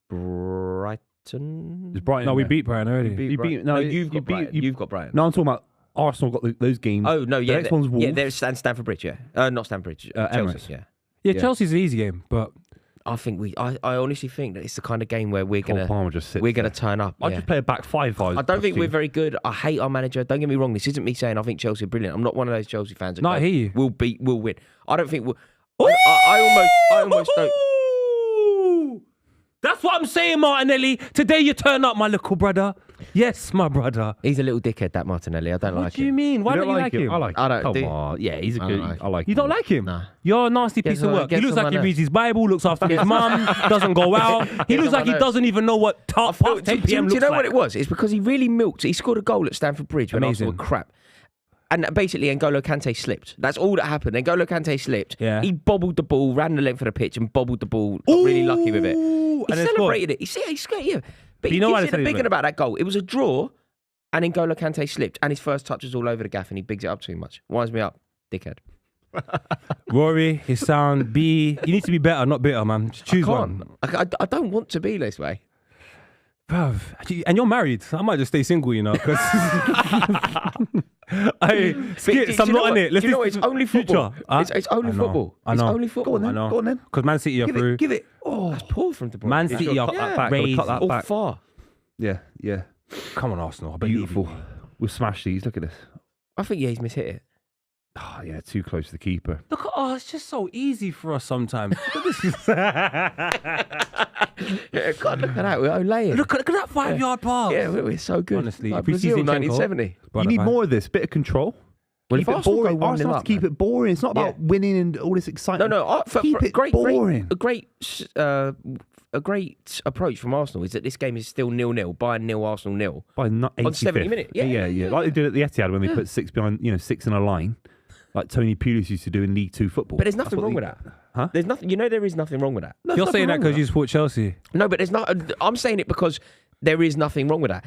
Brighton. It's Brighton. No, we there. beat Brian already. You beat- no, you've you got beat- Brighton. you- You've got Brighton. No, I'm talking about Arsenal got those games. Oh no, yeah, The next one's Wolves. yeah. There's Stamford Bridge, yeah. Not Stamford Bridge. Chelsea, Emirates. yeah. Yeah, Chelsea's an easy game, but I think I honestly think that it's the kind of game where we're Cole gonna Palmer just sits we're gonna there. turn up. I'd yeah. just play a back five. I don't think we're very good. I hate our manager. Don't get me wrong. This isn't me saying I think Chelsea are brilliant. I'm not one of those Chelsea fans. That No, I go, hear you. We'll win. I don't think we'll. I almost don't. Ooh! That's what I'm saying, Martinelli. Today you turn up, my little brother. Yes, my brother. He's a little dickhead, that Martinelli. I don't What like do you him. mean? Why You don't you like him? I like. I don't Come do- on. Yeah, he's a I good. don't like I like. You don't like him? Nah. You're a nasty piece of work. He looks like he reads his Bible, looks after his mum, doesn't go out. He looks like he doesn't even know what past 10 Do p.m. you looks know like. what it was? It's because he really milked. He scored a goal at Stamford Bridge when Amazing. Arsenal were crap. And basically, N'Golo Kante slipped. That's all that happened. N'Golo Kante slipped. Yeah. He bobbled the ball, ran the length of the pitch, and bobbled the ball. Got really lucky with it. He And then celebrated it. He's yeah. But you know what the I big one about that goal? It was a draw, and N'Golo Kante slipped, and his first touch was all over the gaff, and he bigs it up too much. Winds me up, dickhead. Rory, his sound, you need to be better, not bitter, man. Just choose one. I don't want to be this way. Bruv, and you're married. So I might just stay single, you know, because I'm not in it. Do you know what? It's only football. It's only football. I know. It's only football. Go on then. Because Man City are through. Give it. Oh, That's poor from De Bruyne. Man City are crazy. Cut that Or back. far. Yeah. Come on, Arsenal. I believe Beautiful. you. We'll smash these. Look at this. I think he's mishit it. Oh, yeah, too close to the keeper. Look, it's just so easy for us sometimes. Yeah, God, look at that. We're laying. Look at that 5-yard pass. Yeah, we're so good. Honestly, like if we see Brazil, Zinchenko, 1970. You need more of this. Bit of control. Well, Keep if it Arsenal boring. go 1-0 Arsenal have up, to keep man. it boring. It's not about winning and all this excitement. No. Keep it boring. A great approach from Arsenal is that this game is still 0-0. Bayern 0, Arsenal 0. By 85th. 70 minutes. Yeah. Like they did at the Etihad when they put 6 behind, 6 in a line, like Tony Pulis used to do in League 2 football. But there's nothing wrong with that. Huh? There's nothing. There is nothing wrong with that. You're saying that because you support Chelsea. No, but there's not. I'm saying it because there is nothing wrong with that.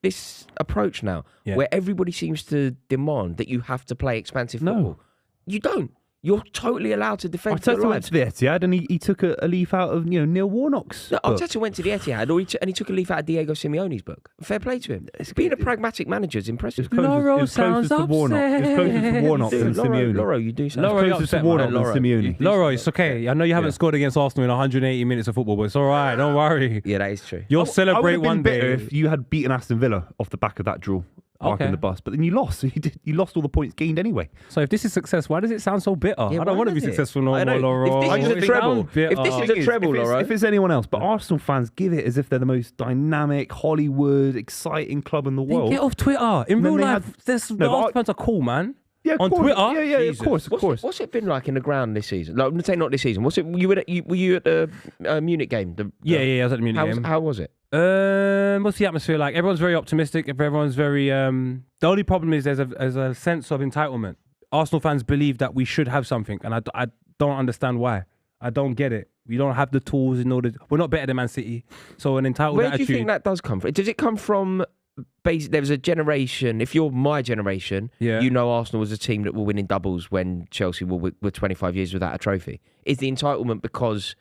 This approach now, where everybody seems to demand that you have to play expansive football. You don't. You're totally allowed to defend your Arteta life. went to the Etihad and he took a leaf out of Neil Warnock's book. Arteta went to the Etihad, and he took a leaf out of Diego Simeone's book. Fair play to him. Being a pragmatic manager is impressive. Loro sounds to Warnock. It's closest to Warnock than Simeone. Loro, you do sound Loro, Closest to Warnock than Simeone. Loro, it's okay. I know you haven't scored against Arsenal in 180 minutes of football, but it's all right. Don't worry. Yeah, that is true. You'll celebrate one day. If you had beaten Aston Villa off the back of that draw. Parking the bus, but then you lost. So you lost all the points gained anyway. So if this is success, why does it sound so bitter? Yeah, I don't want to be successful no more, Laura. If this is a treble, if it's anyone else, but Arsenal fans give it as if they're the most dynamic, Hollywood, exciting club in the world. Get off Twitter. In real life, the Arsenal fans are cool, man. Yeah, on Twitter. Yeah, of course. What's it been like in the ground this season? No, say not this season. Were you at the Munich game? Yeah, I was at the Munich game. How was it? What's the atmosphere like? Everyone's very optimistic. Everyone's very. The only problem is there's a sense of entitlement. Arsenal fans believe that we should have something, and I don't understand why. I don't get it. We don't have the tools in order. We're not better than Man City, so an entitled Where attitude. do you think that does come from? Does it come from? There was a generation. If you're my generation, you know Arsenal was a team that were winning doubles when Chelsea were 25 years without a trophy. Is the entitlement because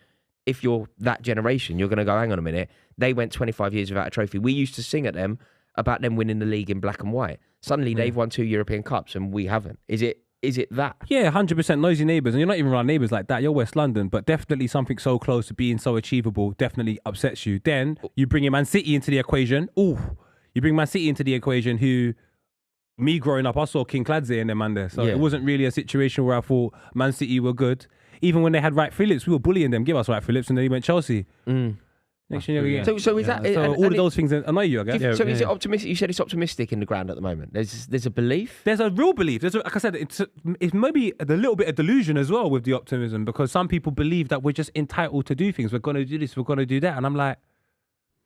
if you're that generation, you're going to go, hang on a minute, they went 25 years without a trophy. We used to sing at them about them winning the league in black and white. Suddenly they've won 2 European Cups and we haven't. Is it that? Yeah, 100% noisy neighbours. And you're not even around neighbours like that. You're West London. But definitely something so close to being so achievable definitely upsets you. Then you bring in Man City into the equation. You bring Man City into the equation who, me growing up, I saw King Cladze in them man there. So it wasn't really a situation where I thought Man City were good. Even when they had Wright Phillips, we were bullying them. Give us Wright Phillips, and then he went Chelsea. Next year, So is that? So all of those things annoy you, I guess. So is it optimistic? You said it's optimistic in the ground at the moment. There's a belief. There's a real belief. Like I said, it's maybe a little bit of delusion as well with the optimism, because some people believe that we're just entitled to do things. We're going to do this. We're going to do that. And I'm like,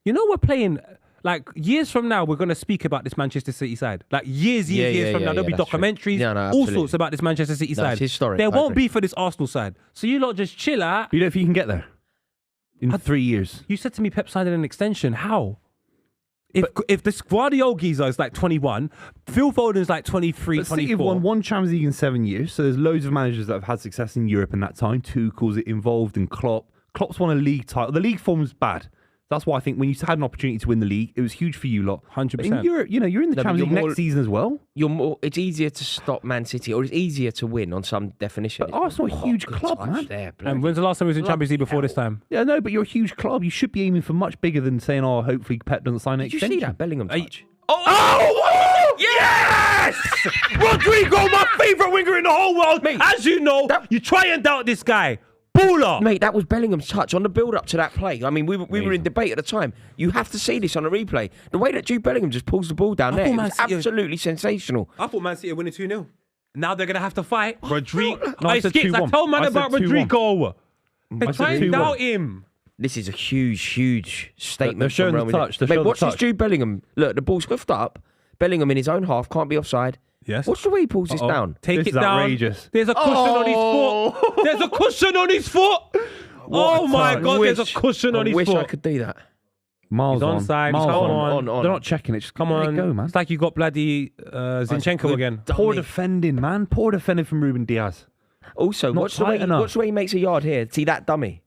we're playing. Like, years from now, we're going to speak about this Manchester City side. Like, years from now, there'll be documentaries, all sorts about this Manchester City side. It's historic. There won't be for this Arsenal side. So you lot just chill out. But you know if you can get there in 3 years. You said to me Pep signed an extension. How? If this Guardiola geezer is like 21, Phil Foden's like 23, 24. City have won 1 Champions League in 7 years, so there's loads of managers that have had success in Europe in that time. Tuchel's involved in Klopp. Klopp's won a league title. The league form's bad. That's why I think when you had an opportunity to win the league, it was huge for you lot. 100%. In Europe, you're in the Champions League next season as well. It's easier to stop Man City, or it's easier to win on some definition. But Arsenal are a huge club, man. And when's the last time we was in Champions League before this time? Yeah, no, but you're a huge club. You should be aiming for much bigger than saying, hopefully Pep doesn't sign an extension. Did you see that Bellingham touch? Yes! Rodrigo, my favourite winger in the whole world. Mate, as you know, you try and doubt this guy. Baller. Mate, that was Bellingham's touch on the build-up to that play. I mean, we were in debate at the time. You have to see this on a replay. The way that Jude Bellingham just pulls the ball down there, it's absolutely sensational. I thought Man City were winning 2-0. Now they're going to have to fight. Rodrigo. I said 2-1. I told man about Rodrigo. They try and 2-1. doubt him. This is a huge statement. They're showing the touch. Mate, watch this Jude Bellingham. Look, the ball's scuffed up. Bellingham in his own half can't be offside. Yes. Watch the way he pulls this down. Take This it is down. outrageous. There's a cushion on his foot. There's a cushion on his foot. Oh my God, there's a cushion on his I foot. wish I could do that. Miles He's onside. Miles Come on. on. They're not checking it. Just Come let on. it go, man. It's like you got bloody Zinchenko again. Poor defending, man. Poor defending from Ruben Diaz. Also, Not watch the way tight enough. he makes a yard here. See that dummy?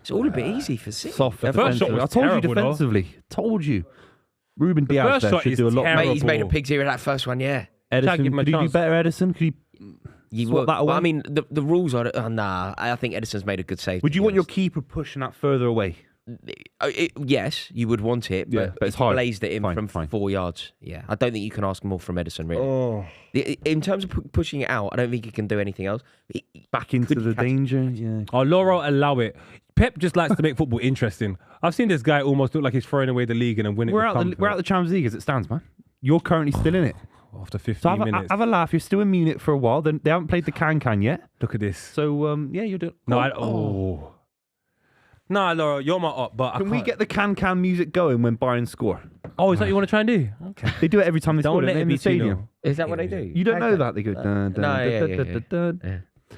It's all a bit easy for City. Soft The first shot defensively. was I told you terrible, though. defensively. Told you. Ruben Diaz first there shot should is do a lot terrible. Mate, he's made a ball. pig's ear of that first one, yeah. Edison, give him a could he do chance. better, Edison? Could he You swat would, that away? but I mean, the rules are... nah, I think Edison's made a good save. Would to you be want your honest. keeper pushing that further away? Yes, you would want it, Yeah, but it's hard. blazed it in Fine, from fine. 4 yards. Yeah, I don't think you can ask more from Edison, really. Oh. In terms of pushing it out, I don't think he can do anything else. Back into Could the catch- danger, yeah. Oh, Loro, allow it. Pep just likes to make football interesting. I've seen this guy almost look like he's throwing away the league and then winning. We're out the Champions League as it stands, man. You're currently still in it. After 15 So minutes. have a laugh. You're still in Munich for a while. Then they haven't played the Can yet. Look at this. So yeah, you're doing. No, Nah, Laura, you're my up, but Can we get the Can music going when Bayern score? Oh, is that what you want to try and do? Okay. They do it every time they Don't score. let Don't it they, in be the stadium. 2-0. Is that what they do? You don't know that? They go. Dun, dun, No, dun, yeah, dun, yeah, dun, yeah. dun, dun. Yeah.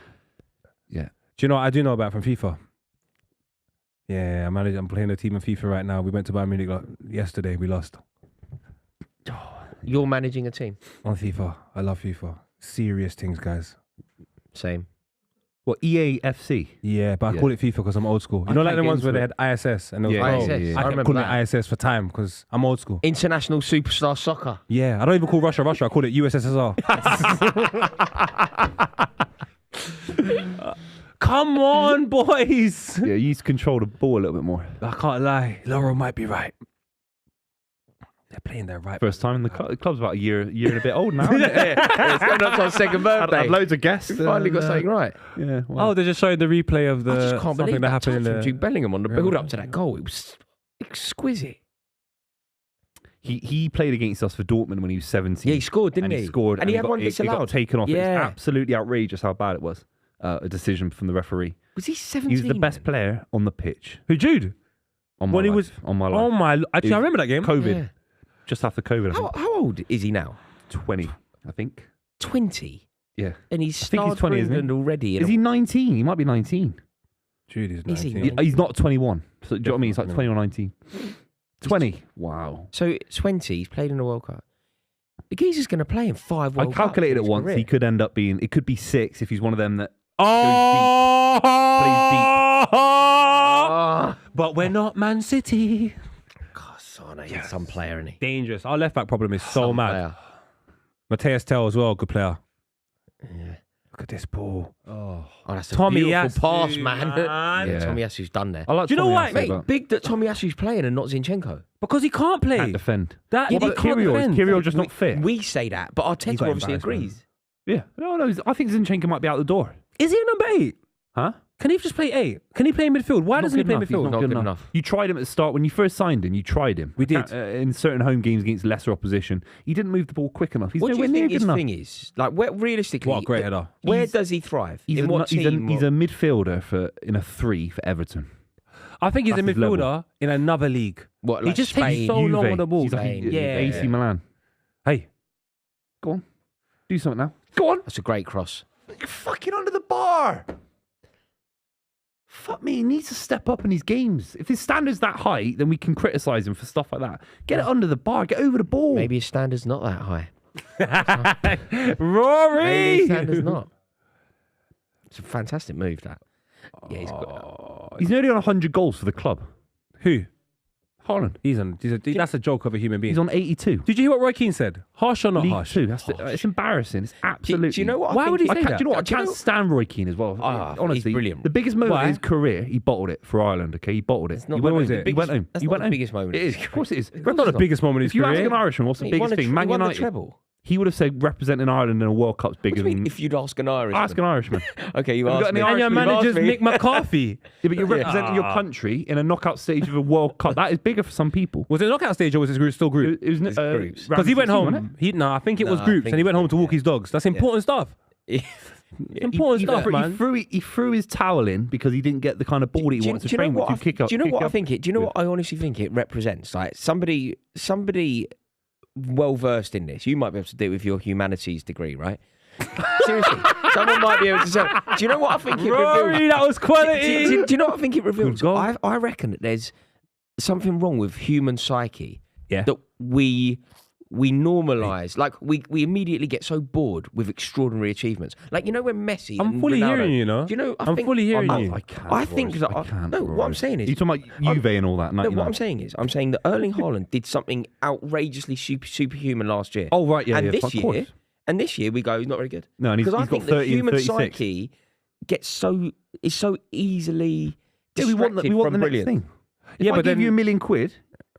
Yeah. Do you know what I do know about from FIFA? Yeah, I'm playing a team in FIFA right now. We went to Bayern Munich yesterday. We lost You're managing a team. on FIFA. I love FIFA. Serious things, guys. Same. What EAFC? Yeah, but I Yeah. call it FIFA because I'm old school. You I know, like can't the get ones where into they had ISS and it was Yeah, pro. ISS. yeah, yeah. I I kept remember calling that. it ISS for time because I'm old school. International Superstar Soccer. Yeah, I don't even call Russia. I call it USSR. Come on, boys. Yeah, you used to control the ball a little bit more. I can't lie. Laurel might be right. They're playing their right. First time in the club's about a year and a bit old now. isn't it? It's coming up to our second birthday. Had loads of guests. We finally got something right. Yeah. Well, Oh, they're just showing the replay of the I just can't something believe that happened touch in from the. Jude Bellingham on the Real build up Madrid. to that goal. It was exquisite. he played against us for Dortmund when he was 17. Yeah, he scored, didn't and he? he scored, And he had got, one he got disallowed. taken off. It's Yeah. absolutely outrageous how bad it was. A decision from the referee. Was he 17? He was the best player on the pitch. Who, Jude? On my When he life, was- on my life. Oh my! Actually, I remember that game. COVID. Yeah. Just after COVID. I think. How old is he now? 20, I think. 20. Yeah. And he's think he's starred 20, for isn't he? England already. Is he 19? He might be 19. Jude is Is he? 19. He's not 21. So, do you know what I mean? It's like 20 or 19. 20. He's Wow. So 20, he's played in the World Cup. The geezer's going to play in 5 World I calculated Cups it in his once. career. He could end up being, it could be 6 if he's one of them that. Ah. But we're not Man City. God, son, he's some player, isn't he? Dangerous. Our left back problem is so Some mad. player. Mateus Tell as well, good player. Yeah. Look at this ball. Oh, that's a Tommy beautiful Yasu, pass, man. man. Yeah, Yeah. Tommy Yasu's done there. I like Do you know Tommy why, Asu, Mate, but big that Tommy Yasu's playing and not Zinchenko. Because he can't play. can't defend. That What he about can't Kirill? defend. Is Kirill just not fit? We say that, but He Arteta got obviously embarrassed, man. agrees. Yeah. No. I think Zinchenko might be out the door. Is he a number 8? Huh? Can he just play 8? Can he play in midfield? Why Not doesn't he good play enough. He's midfield? Not good enough. You tried him at the start when you first signed him. You tried him. We did. In certain home games against lesser opposition. He didn't move the ball quick enough. He's What do nowhere you near think good his enough. thing is? Like, where, realistically, What a great header. where He's- does he thrive? He's in a, what team? he's a midfielder in a 3 for Everton. I think he's a That's his level. midfielder in another league. What, He like just Spain? takes so long Juve. on the ball. He's like Spain. Yeah. AC Milan. Hey, Go on. Do something now. Go on. That's a great cross. You're fucking under the bar. Fuck me, he needs to step up in his games. If his standard's that high, then we can criticise him for stuff like that. Get it under the bar. Get over the ball. Maybe his standard's not that high. Maybe Rory. his standard's not. It's a fantastic move, that. Yeah, he's got... He's nearly on 100 goals for the club. Who? Haaland. That's a joke of a human being. He's on 82. Did you hear what Roy Keane said? Harsh or not League harsh? 2. It's embarrassing. It's absolutely. Do you know what? Why would he I say can't, that? do you know what? I Do you can't know- stand Roy Keane as well. Ah, Honestly, he's brilliant. The biggest moment Why? of his career, he bottled it for Ireland. Okay, he bottled it. It's not He one went of the home. biggest- He went home. that's He not went the home. biggest moment It of is. his Of course it is. That's not the biggest moment in his If you ask career. an Irishman, what's the He biggest won a- thing? Man he won the United. treble. He would have said representing Ireland in a World Cup's What bigger do you mean, than. if you'd ask an Irishman? Ask an Irishman. Okay, you Have you asked got me. any And your You've manager's asked me. Mick McCarthy. Yeah, but you're representing your country in a knockout stage of a World Cup. That is bigger for some people. Was it a knockout stage or was it still group? It was It's groups. Because he went round of 16, home. wasn't I think it was No, I groups, think and he went home to so, walk his dogs. That's important stuff. Yeah. Important stuff, But man. he threw his towel in because he didn't get the kind of ball that he wanted to train with. Do you know what I think it? Do you know what I honestly think it represents? Like somebody well versed in this. You might be able to do it with your humanities degree, right? Seriously, someone might be able to say. Do you know what I think it Rory, reveals? that was quality. Do you know what I think it reveals? Go I reckon that there's something wrong with human psyche. Yeah. That we normalise, like we immediately get so bored with extraordinary achievements. Like when Messi. I'm and fully Ronaldo, hearing you, know. Do you know? I'm fully hearing you. I can't. I think that I can't. no. What I'm saying is, You talking about Juve and all that? no, 99? what I'm saying that Erling Haaland did something outrageously superhuman last year. Oh right, yeah, and yeah. this of year, course. and this year we go, he's not very good. No, and he's Because I got think 30 the and human 36. psyche is so easily Yeah, we want distracted the from next brilliance. thing. If Yeah, I but give then- you £1 million,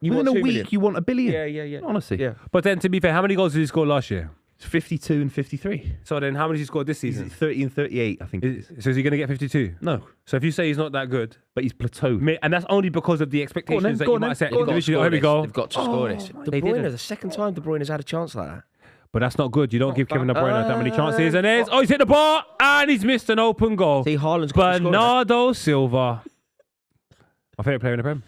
You within want a 2 week million. you want $1 billion. Yeah. Honestly, Yeah. But then, to be fair, how many goals did he score last year? It's 52 and 53. So then, how many did he score this He's season? 30 and 38, I think. So is he going to get 52? No, So if you say he's not that good, but he's plateaued. and that's only because of the expectations then, that go you on might then, set go on then. individually. Oh, here we go. They've got to score this. De they Bruyne, didn't. the second time De Bruyne's had a chance like that. But that's not good. You don't give Kevin De Bruyne that many chances. And there's, he's hit the bar and he's missed an open goal. See, Haaland's got to score. Bernardo Silva. My favourite player in the Prem.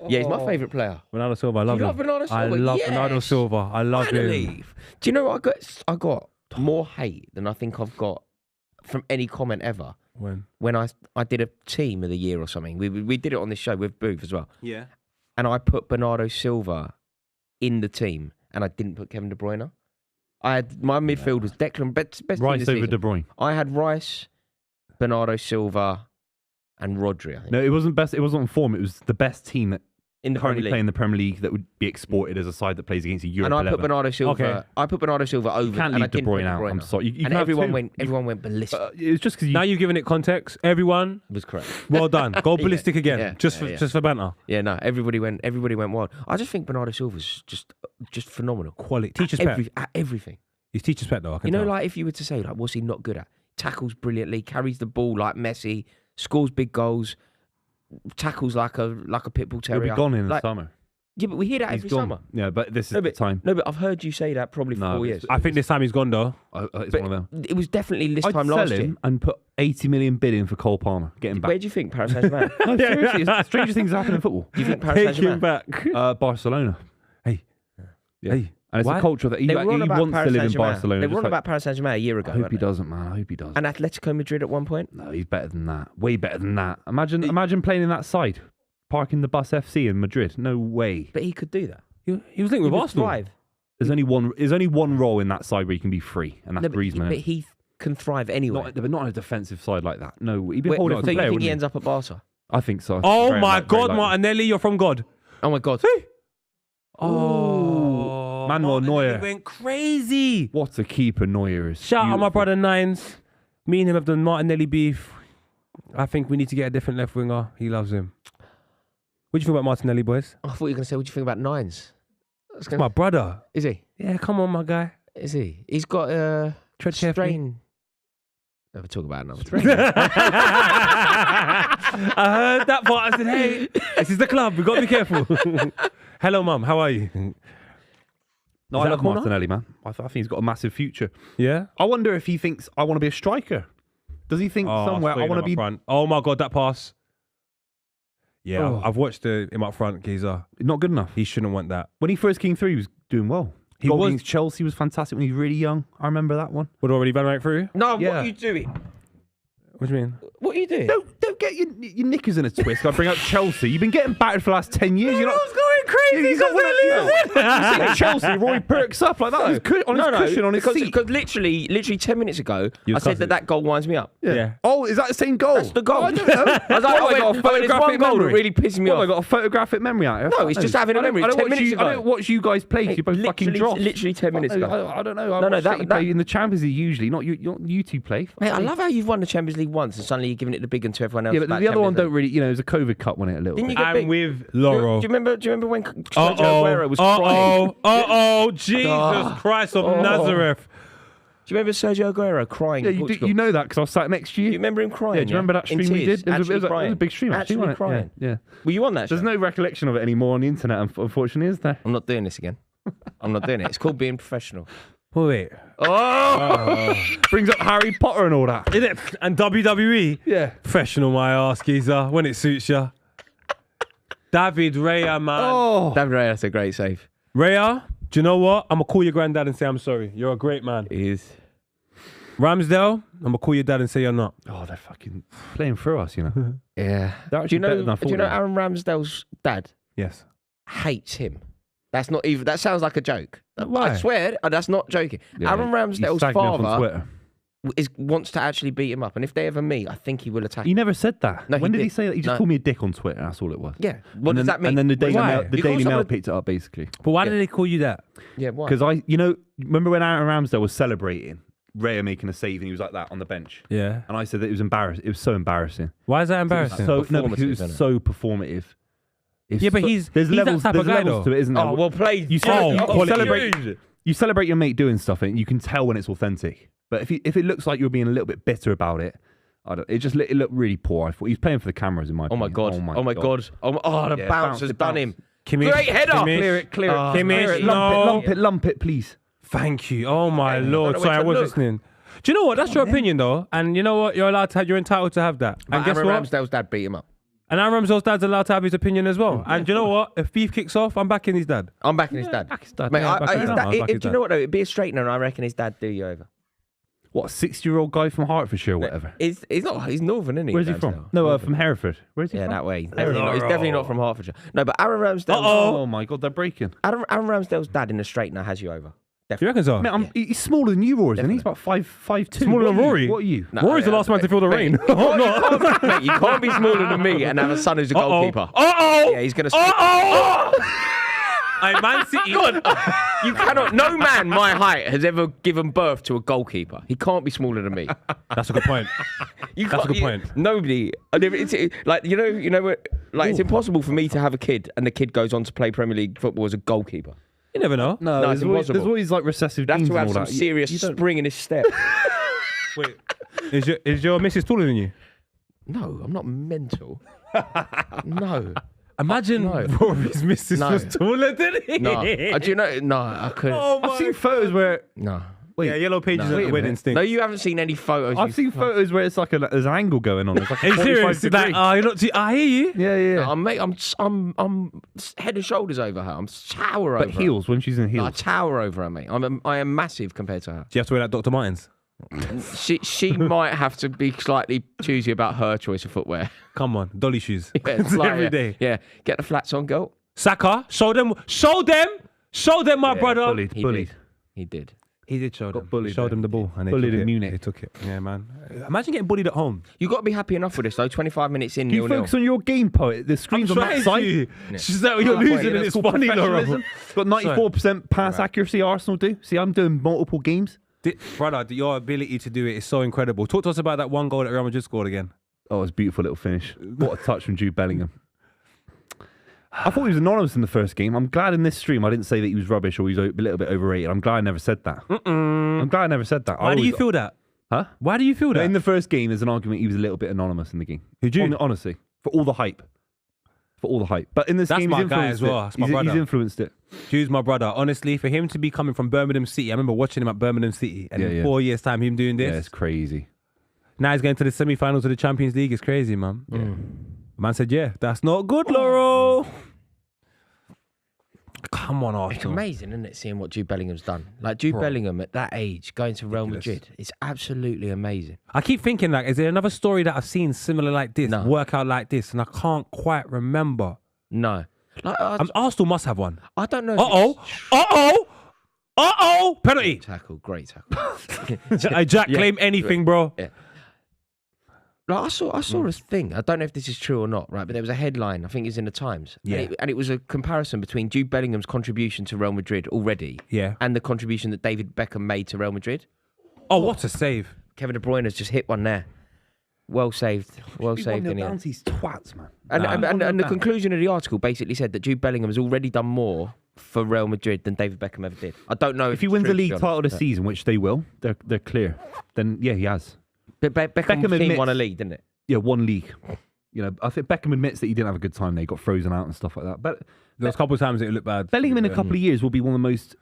Yeah, he's my favourite player. Bernardo Silva. I love You him. love Bernardo I Silva? love Yes. Bernardo Silva. I love him. Finally. Do you know what I got more hate than I think I've got from any comment ever. When I did a team of the year or something. We did it on this show with Booth as well. Yeah. And I put Bernardo Silva in the team and I didn't put Kevin De Bruyne. My midfield was Declan, best team Rice this over season. De Bruyne. I had Rice, Bernardo Silva, and Rodri. I think. No, it wasn't best. It wasn't on form. It was the best team that In the currently Premier play League. in the Premier League that would be exported as a side that plays against a Europe And I 11. put Bernardo Silva. Okay. I put Bernardo Silva over. You can't and I leave De didn't put Bruyne out. I'm sorry. You and can have everyone two. went ballistic. It was just because you. Now you've given it context. Everyone, was correct. well done. Go ballistic again. yeah, just yeah. for banter. Yeah, no, everybody went wild. I just think Bernardo Silva's just phenomenal. Quality. Teacher's pet. At everything. He's teacher's pet though. I can You know, tell. like if you were to say, like, what's he not good at? Tackles brilliantly, carries the ball like Messi, scores big goals, tackles like a pit bull He'll terrier. be gone in the Like, summer. Yeah, but we hear that He's every gone. summer. Yeah, but this is No, the but time. No, but I've heard you say that probably for No, 4 it's- years. I think this time he's gone though. It's But one of them. it was definitely this I'd time sell last him year. and put 80 million bid in for Cole Palmer. Get him back. Where do you think Paris Saint-Germain? No, seriously, it's stranger things happen in football. Do you think Paris Take him Saint-Germain? back. Barcelona. Hey. Yeah. Hey. And it's Why? a culture that he They were on about wants Paris to live in Saint-Germain. Barcelona. They just were on like- about Paris Saint-Germain a year ago. I hope weren't he they? doesn't, man. I hope he does. And Atletico Madrid at one point. No, he's better than that. Way better than that. Imagine playing in that side. Parking the bus FC in Madrid. No way. But he could do that. He was linked with He would Arsenal. thrive. There's only one role in that side where you can be free, and that's No, but Griezmann. but he can thrive anywhere. But not on a defensive side like that. No, he'd be a Wait, whole so different you player. think he wouldn't ends up at Barca? I think so. Oh Very my very God, likely. Martinelli, you're from God. Oh my God. Oh, Manuel Martinelli Neuer. went crazy. What a keeper Neuer is. Shout out my Beautiful. brother Nines. Me and him have done Martinelli beef. I think we need to get a different left winger. He loves him. What do you think about Martinelli, boys? I thought you were going to say, what do you think about Nines? It's my brother. Is he? Yeah, come on, my guy. Is he? He's got a Tread carefully. strain. Never talk about another strain. I heard that part. I said, hey, this is the club. We've got to be careful. Hello, Mum. How are you? No, Is I that love a corner? Martinelli, man. I think he's got a massive future. Yeah? I wonder if he thinks I want to be a striker. Does he think somewhere I want to be? Front. Oh, my God, that pass. Yeah, Oh. I've watched him up front, Geezer. Not good enough? He shouldn't want that. When he first came through, he was doing well. He Goal was- against Chelsea was fantastic when he was really young. I remember that one. Would already run right through? No, Yeah. what are you doing? What do you mean? What are you doing? Don't get your knickers in a twist. I bring up Chelsea. You've been getting battered for the last 10 years. You're not going crazy. He's not one of you see Chelsea. Roy perks up like that on his cushion on his seat. Because literally 10 minutes ago, You I said cussing. that goal winds me up. Yeah. Oh, is that the same goal? That's the goal. Oh, I don't know. I was like, What, I got a there's one photographic goal that memory? really pisses me What, I off. got a photographic memory out of it? No, it's just having a memory. I don't 10 watch minutes you. ago. I don't watch you guys play. You both fucking drop. Literally 10 minutes ago. I don't know. No, I that- you play in the Champions League usually. Not you two play. Mate, I love how you've won the Champions League once and suddenly you're giving it the big one to everyone else. Yeah, but about the other one 10 don't really. You know, it was a COVID Cup won it a little Didn't bit. you get big? I'm with Do Laurel. you remember when Sergio Aguero was crying? Jesus Oh. Christ of Nazareth. Do you remember Sergio Aguero crying Yeah, in Portugal? you know that because I was sat next to Do you. you remember him crying? Yeah, do you remember that In stream we tears, did? It was actually a crying. big stream, actually, Actually wasn't it? crying. Yeah. Were you on that There's show? no recollection of it anymore on the internet, unfortunately, is there? I'm not doing this again. I'm not doing it. It's called being professional. Wait. Oh! Brings up Harry Potter and all that. Is it? And WWE? Yeah. Professional, my ass, geezer, when it suits you. David Raya, man. Oh! David Raya, that's a great save. Raya, Do you know what? I'm gonna call your granddad and say I'm sorry. You're a great man. He is. Ramsdale, I'm gonna call your dad and say you're not. Oh, they're fucking playing through us, you know. Yeah. They're actually better than I thought Do you know they were. Aaron Ramsdale's dad Yes. hates him? That's not even. That sounds like a joke. Why? I swear, that's not joking. Yeah, Aaron he's Ramsdale's slagging off on father Twitter. wants to actually beat him up, and if they ever meet, I think he will attack. He never said that. No, he when did he did. say that? He just No. called me a dick on Twitter. That's all it was. Yeah. What And does then- that mean? And then the Daily Why? Mail, the You call Daily Mail someone- picked it up basically. But why Yeah. did they call you that? Yeah. Why? Because remember when Aaron Ramsdale was celebrating Raya making a save and he was like that on the bench, Yeah. and I said that it was embarrassing. It was so embarrassing. Why is that embarrassing? So no, because it performative, was isn't it? so performative. It's Yeah, but so- he's there's that levels. type of There's guy, levels though. to it, isn't there? Oh well played. You quality. celebrate. You celebrate your mate doing stuff, and you can tell when it's authentic. But if it looks like you're being a little bit bitter about it, it looked really poor. I thought he was playing for the cameras in my Oh my opinion. god. Oh my god. Oh, the Yeah, bounce has it done bounced. him. Kimmich, Great header. Kimmich. Clear it. Kimmich, Lump it, please. Thank you. Oh my lord. don't know Sorry, I where to was look. listening. Do you know what? That's your opinion though. And you know what? You're entitled to have that. And But guess Aaron what? Ramsdale's dad beat him up. And Aaron Ramsdale's dad's allowed to have his opinion as well. And do you know what? If beef kicks off, I'm backing his dad. I'm backing his dad. back his dad. Mate, Yeah, back his dad. I'll back his do you dad. know what though? It'd be a straightener, and I reckon his dad do you over. What, a 60-year-old guy from Hertfordshire or whatever? He's not. He's northern, isn't he? Where's he from? Ramsdale? No, from Hereford. Where's he Yeah, from? that way. He's definitely not from Hertfordshire. No, but Aaron Ramsdale. Oh my god, they're breaking. Aaron Ramsdale's dad in a straightener has you over. Do you reckon so? Mate, he's smaller than you, Rory, isn't he? He's about 5'2". Smaller than Rory? What are you? No, Rory's the last man to feel the rain. You can't be smaller than me and have a son who's a goalkeeper. Uh-oh. Yeah, he's gonna. Hey, Man City. You cannot. No man my height has ever given birth to a goalkeeper. He can't be smaller than me. That's a good point. You That's a can't- good point. Nobody. It's like you know, like it's impossible for me to have a kid and the kid goes on to play Premier League football as a goalkeeper. You never know. No, No, it's impossible. there's always like recessive That's genes to and have all some that. serious You don't- spring in his step. Wait, is your missus taller than you? No, I'm not mental. No. Imagine No. Rory's missus No. was taller than he. No. Do you know? No, I couldn't. Oh my I've seen photos where. No. Wait, yeah, Yellow Pages No. at the wedding minute. stink. No, you haven't seen any photos. I've seen photos where it's like there's an angle going on. It's like Are you 45 serious? Like, degree. you're not too, I hear you. Yeah. Mate, I'm head and shoulders over her. I'm tower But over heels, when she's in her. I heels. tower over her, mate. I am massive compared to her. Do you have to wear that Dr. Martens? She might have to be slightly choosy about her choice of footwear. Come on, dolly shoes. Yeah, it's like, Every day. Yeah, get the flats on, girl. Saka, show them, my brother. Bullied. He did. He did show them. bullied Showed there. them the ball. And they Bullied took in it. Munich. They took it. Yeah, man. Imagine getting bullied at home. You got to be happy enough with this though. 25 minutes in, Can you 0-0. focus on your game, poet? The screen's on that side. She's like, you're Oh, losing wait, and that's it's called funny, professionalism. Laura. Got 94% pass accuracy, Arsenal do. See, I'm doing multiple games. Brother, your ability to do it is so incredible. Talk to us about that one goal that Real Madrid scored again. Oh, it's a beautiful little finish. What a touch from Jude Bellingham. I thought he was anonymous in the first game. I'm glad in this stream I didn't say that he was rubbish or he's a little bit overrated. I'm glad I never said that. I'm glad I never said that. Why do you feel that? Huh? Why do you feel that? In the first game, there's an argument he was a little bit anonymous in the game. Who, Jude? Honestly, for all the hype. But in this That's game, my he's guy influenced as well. it. That's my He's brother. influenced it. Jude's my brother. Honestly, for him to be coming from Birmingham City, I remember watching him at Birmingham City, and in 4 years' time, him doing this. Yeah, it's crazy. Now he's going to the semi-finals of the Champions League. It's crazy, man. Man said, "Yeah, that's not good, Laurel." Come on, It's Arsenal. amazing, isn't it, seeing what Jude Bellingham's done? Like Jude Bellingham at that age going to Real Madrid. It's absolutely amazing. I keep thinking, like, is there another story that I've seen similar like this, No. work out like this, and I can't quite remember. No. Like, Arsenal must have one. I don't know. if Penalty. Great tackle. Hey, Jack, Yeah. claim anything, bro. Yeah. Like, I saw a thing. I don't know if this is true or not, right? But there was a headline. I think it's in the Times. Yeah. And it was a comparison between Jude Bellingham's contribution to Real Madrid already, Yeah. and the contribution that David Beckham made to Real Madrid. Oh, what a save. Kevin De Bruyne has just hit one there. Well saved. Well saved in here. These twats, man. And the conclusion of the article basically said that Jude Bellingham has already done more for Real Madrid than David Beckham ever did. I don't know If he it's wins true, the to league be title honest. this season, which they will, they're clear. Then yeah, he has. But Beckham's Beckham team admits- won a league, didn't it? Yeah, one league. You know, I think Beckham admits that he didn't have a good time there. He got frozen out and stuff like that. But There was a couple of times it looked bad. Bellingham in a couple of years will be one of the most,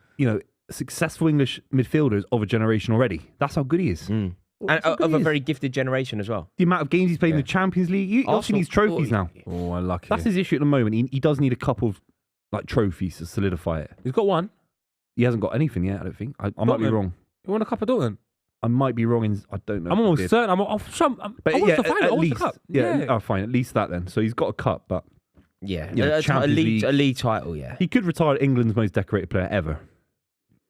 successful English midfielders of a generation already. That's how good he is. And That's how good of he a is. very gifted generation as well. The amount of games he's played in the Champions League, he obviously Arsenal- needs trophies now. Oh, unlucky. That's his issue at the moment. He does need a couple of trophies to solidify it. He's got one. He hasn't got anything yet, I don't think. I might be wrong. You won a cup of Dortmund? I might be wrong. I don't know. I'm if he almost did. certain. But I yeah, the final. at I want the least. cup. Yeah. Oh, fine. At least that then. So he's got a cup, but Yeah, Yeah, Champions a league title. Yeah, he could retire England's most decorated player ever.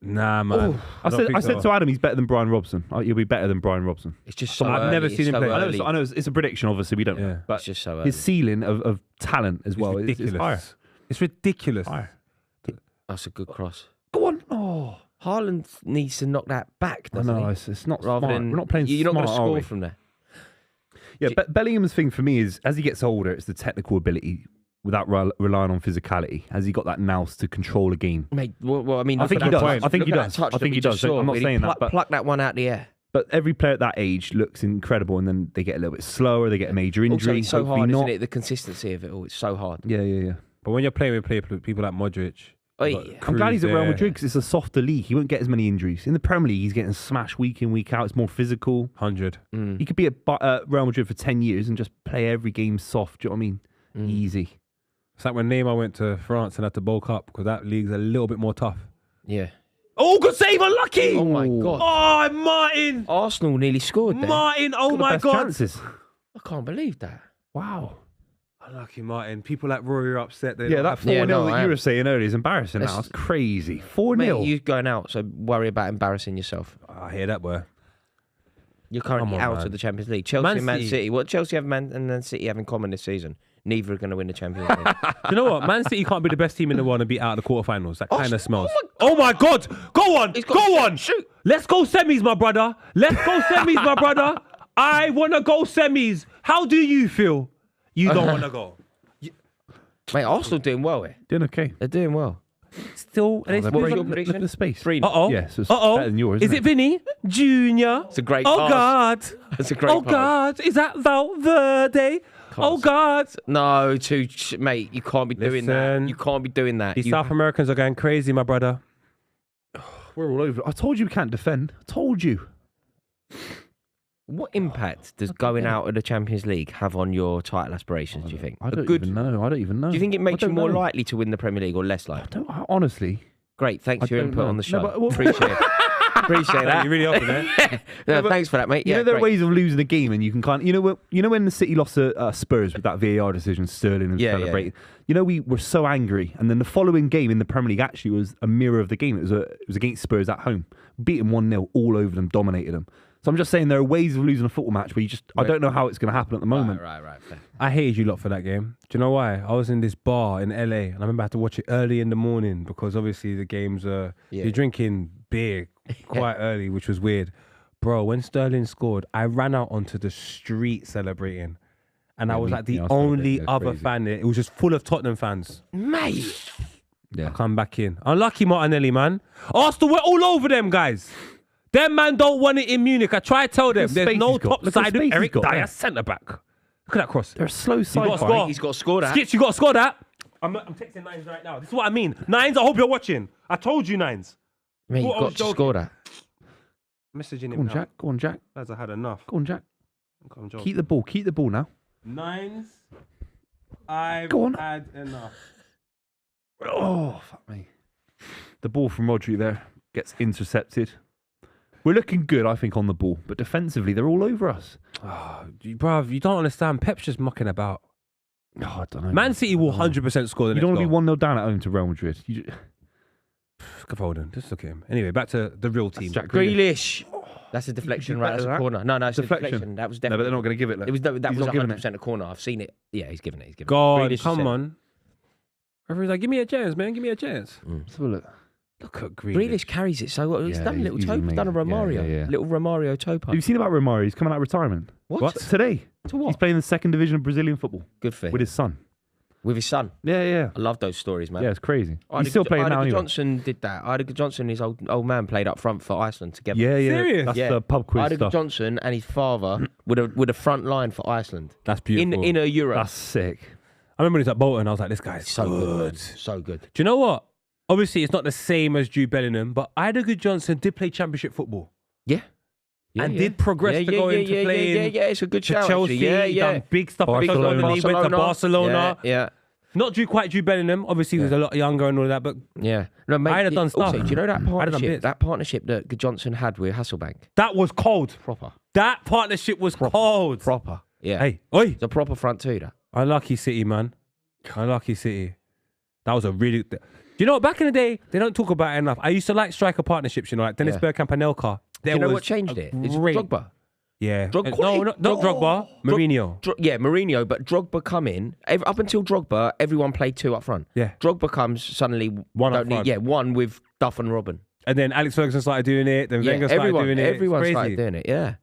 Nah, man. I said to Adam, he's better than Brian Robson. He'll be better than Brian Robson. it's just so. I've never early, seen it's him so play. early. I know it's a prediction. Obviously, we don't know, Yeah. but It's just so early. his ceiling of talent as well is ridiculous. higher. It's ridiculous. Higher. That's a good cross. Go on. Oh, Haaland needs to knock that back, I doesn't know. he? It's not Rather smart. than We're not playing you're smart, not going to are score we? from there. Yeah, Bellingham's thing for me is as he gets older, it's the technical ability without relying on physicality. Has he got that nous to control a game? Mate, well, I mean, I think he look at does. that I think touch. he Look at does. that touch I that think we he just does. saw, I'm not where he saying that, but pluck that one out the air. But every player at that age looks incredible, and then they get a little bit slower. They get a major injury. Also, it's so hopefully hard, not. isn't it? The consistency of it all. It's so hard. Yeah. But when you're playing with people like Modric, Oi. you've got I'm glad he's at Cruz Real there. Madrid because it's a softer league. He won't get as many injuries. In the Premier League, he's getting smashed week in, week out. It's more physical. 100. He could be at Real Madrid for 10 years and just play every game soft. Do you know what I mean? Easy. It's like when Neymar went to France and had to bulk up because that league's a little bit more tough. Yeah. Oh, good save, unlucky! Oh my God. Oh, Martin! Arsenal nearly scored there. Martin, oh Got the my best God! chances. I can't believe that. Wow. Unlucky, Martin. People like Rory are upset. They Yeah, don't that have 4-0 Yeah, no, that I you am. were saying earlier is embarrassing now. That's- It's crazy. Mate, 4-0. you're going out, so worry about embarrassing yourself. I hear that, boy. You're currently Come on, out man. of the Champions League. Chelsea Man and Man City. City. What Chelsea have and Man City have in common this season? Neither are going to win the Champions League. Do you know what? Man City can't be the best team in the world and be out of the quarterfinals. That kind of smells. Oh my God! Go on! He's got Go to on! shoot. Let's go semis, my brother. Let's go semis, my brother. I want to go semis. How do you feel? You don't want to go. Mate, Arsenal doing well here. Doing okay. They're doing well. Still, What was your your prediction? the space? 3-0. Uh-oh. Yes, it's Uh-oh. better than yours, Is isn't it Vinny Junior? It's a great Oh pass. God. It's a great Oh pass. God. Is that Valverde? Oh God. No, mate, you can't be doing that. Listen. You can't be doing that. These You- South Americans are going crazy, my brother. We're all over. I told you we can't defend. I told you. What impact does going out of the Champions League have on your title aspirations, do you think? I don't even know. Do you think it makes you more likely to win the Premier League or less likely? Honestly. Great, thanks for your don't input know. on the show. No, but- Appreciate it. Appreciate that. You really open it. No, but thanks for that, mate. You Yeah, know there are great. ways of losing a game, and you can kind of, you know when the City lost to Spurs with that VAR decision, Sterling and Yeah, yeah. celebrating. You know we were so angry, and then the following game in the Premier League actually was a mirror of the game. It was against Spurs at home, beat them 1-0, all over them, dominated them. So I'm just saying there are ways of losing a football match where you just I don't know how it's going to happen at the moment. Right. Fair. I hated you lot for that game. Do you know why? I was in this bar in LA and I remember I had to watch it early in the morning because obviously the games are you're drinking beer quite early, which was weird. Bro, when Sterling scored, I ran out onto the street celebrating. And I was like the I was only celebrating. Yeah, other crazy. fan there. It was just full of Tottenham fans. Mate. Yeah. Come back in. Unlucky Martinelli, man. Arsenal, we're all over them, guys. Them man don't want it in Munich. I try to tell them. the There's space no he's got. top Look at the side space with he's Eric got Dyer, there. centre back. Look at that cross. They're a slow got side. to score. He's got to score that. Skits, you got to score that. I'm texting Nines right now. This is what I mean. Nines, I hope you're watching. I told you, Nines. Mate, you've I got was to joking. score that. Messaging Go him on, now. Jack. Go on, Jack. Lads, I had enough. Go on, Jack. I'm joking. Keep the ball. Keep the ball now. Nines, I've Go on. had enough. Oh, fuck me. The ball from Rodri there gets intercepted. We're looking good, I think, on the ball, but defensively, they're all over us. Bruv, you don't understand. Pep's just mucking about. Oh, I don't know. Man City will 100% score the You next don't want to be goal. 1-0 down at home to Real Madrid. Foden, just look at him. Anyway, back to the real team. Jack Grealish. That's a deflection, do right? better That's a than that. corner. No, it's Deflection. a deflection. That was No, but definitely. they're not going to give it. Look. It was that He's was not giving 100% a corner. I've seen it. Yeah, he's given it. God, Grealish come said- on. Referee's like, give me a chance, man. Give me a chance. Let's have a look. Look at Grealish. Grealish carries it so well. He's Yeah, done a little he's toe. He's done a amazing. Yeah, Romario. yeah. Little Romario toe Have punch. you seen about Romario? He's coming out of retirement. What? Today. To what? He's playing in the second division of Brazilian football Good for him. with his son. With his son. Yeah. I love those stories, man. Yeah, it's crazy. Ida- He's still playing now Ida anyway. Johnson did that. Ida Oh, Johnson and his old man played up front for Iceland together. Yeah. Serious? That's Yeah. the pub quiz Ida stuff. Johnson and his father with a front line for Iceland That's beautiful. in a Euro. That's sick. I remember when he was at Bolton, I was like, this guy's so good, man. So good. Do you know what? Obviously, it's not the same as Jude Bellingham, but Ida Johnson did play championship football. Yeah. And did progress to go into playing Yeah, it's a good to shout. Chelsea. actually. He done big stuff. Barcelona. He went to Barcelona. Yeah. Not Drew Bellingham. Obviously, he was a lot younger and all that, but Yeah. No, mate, I'd have done stuff. Also, do you know that I'd have done partnership? bits. That partnership that Johnson had with Hasselbank? that was cold. Proper. That partnership was cold. Proper. Yeah. Hey, oi. It's a proper front two, that. Unlucky City, man. Unlucky City. That was a really... Do you know what? Back in the day, they don't talk about it enough. I used to like striker partnerships, you know, like Dennis Bergkamp and Anelka. Do you know what changed it? It's great- Drogba. Yeah. Drogba. No, not Drogba. Mourinho. Yeah, Mourinho, but Drogba come in. Up until Drogba, everyone played two up front. Yeah. Drogba comes suddenly One up don't need- front. Yeah, one with Duff and Robin. And then Alex Ferguson started doing it. Then Wenger started doing it. Everyone It's started crazy. doing it, yeah.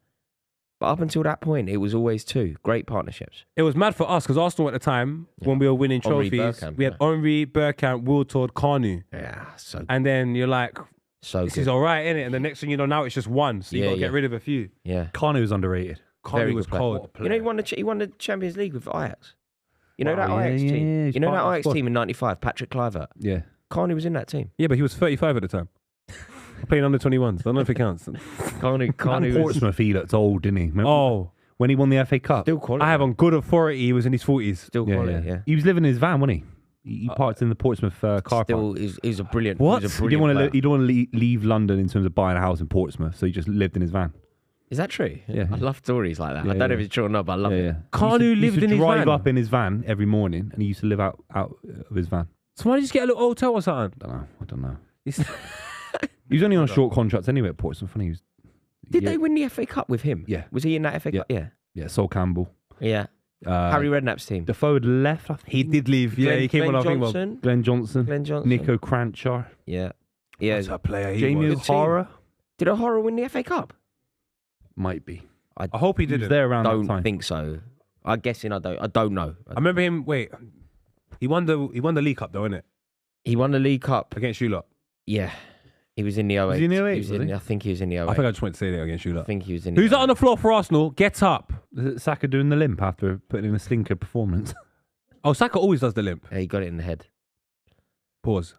But up until that point, it was always two. Great partnerships. It was mad for us because Arsenal at the time, when we were winning Henri trophies, Bergkamp, we had yeah. Henri, Bergkamp, Wiltord, Kanu. Yeah, so And then you're like, this good. is all right, innit? And the next thing you know, now it's just one. So you Yeah, got to yeah. get rid of a few. Yeah. Kanu was underrated. Very Kanu was good player. cold. You know, he won the Champions League with Ajax. You know that Wow, yeah, Ajax yeah, team? yeah, he's You know part that of that Ajax squad. team in '95? Patrick Kluivert. Yeah. Kanu was in that team. Yeah, but he was 35 at the time. Playing under 21s. I don't know if it counts. Kanu And was Portsmouth, he looked old, didn't he? Remember Oh, when he won the FA Cup? still quality. I have on good authority he was in his 40s. Still quality, yeah. He was living in his van, wasn't he? He parked in the Portsmouth car park. Still, he's a brilliant. What? He's a He didn't brilliant want to. player. He didn't want to leave London in terms of buying a house in Portsmouth, so he just lived in his van. Is that true? Yeah. I love stories like that. Yeah, I don't know yeah. if it's true or not, but I love it. Kanu He lived used to in his drive van? up in his van every morning, and he used to live out of his van. So why did you just get a little hotel or something? I don't know. He was only on a short contract anyway at Portsmouth. And he was. Did they win the FA Cup with him? Yeah. Was he in that FA Cup? Yeah. Yeah, Sol Campbell. Yeah. Harry Harry Redknapp's team. The forward left. I think. He did leave. Yeah, he came on our thing. Johnson. Glenn Johnson. Glenn Johnson. Nico Cranchar. Yeah. Yeah. That's a player. Jamie Good team. O'Hara. Did O'Hara win the FA Cup? Might be. I hope he He was didn't. there around that Don't time. think so. I'm guessing I don't know. I remember him. Wait, he won the League Cup though, innit? He won the League Cup. Against you lot. Yeah. He was in the 08. Was he in the 08, was was he? I think he was in the 08. I think I just went to say that against you I lot. think he was in Who's the that on the floor for Arsenal? Get up. Is it Saka doing the limp after putting in a stinker performance? Oh, Saka always does the limp. Yeah, he got it in the head. Pause.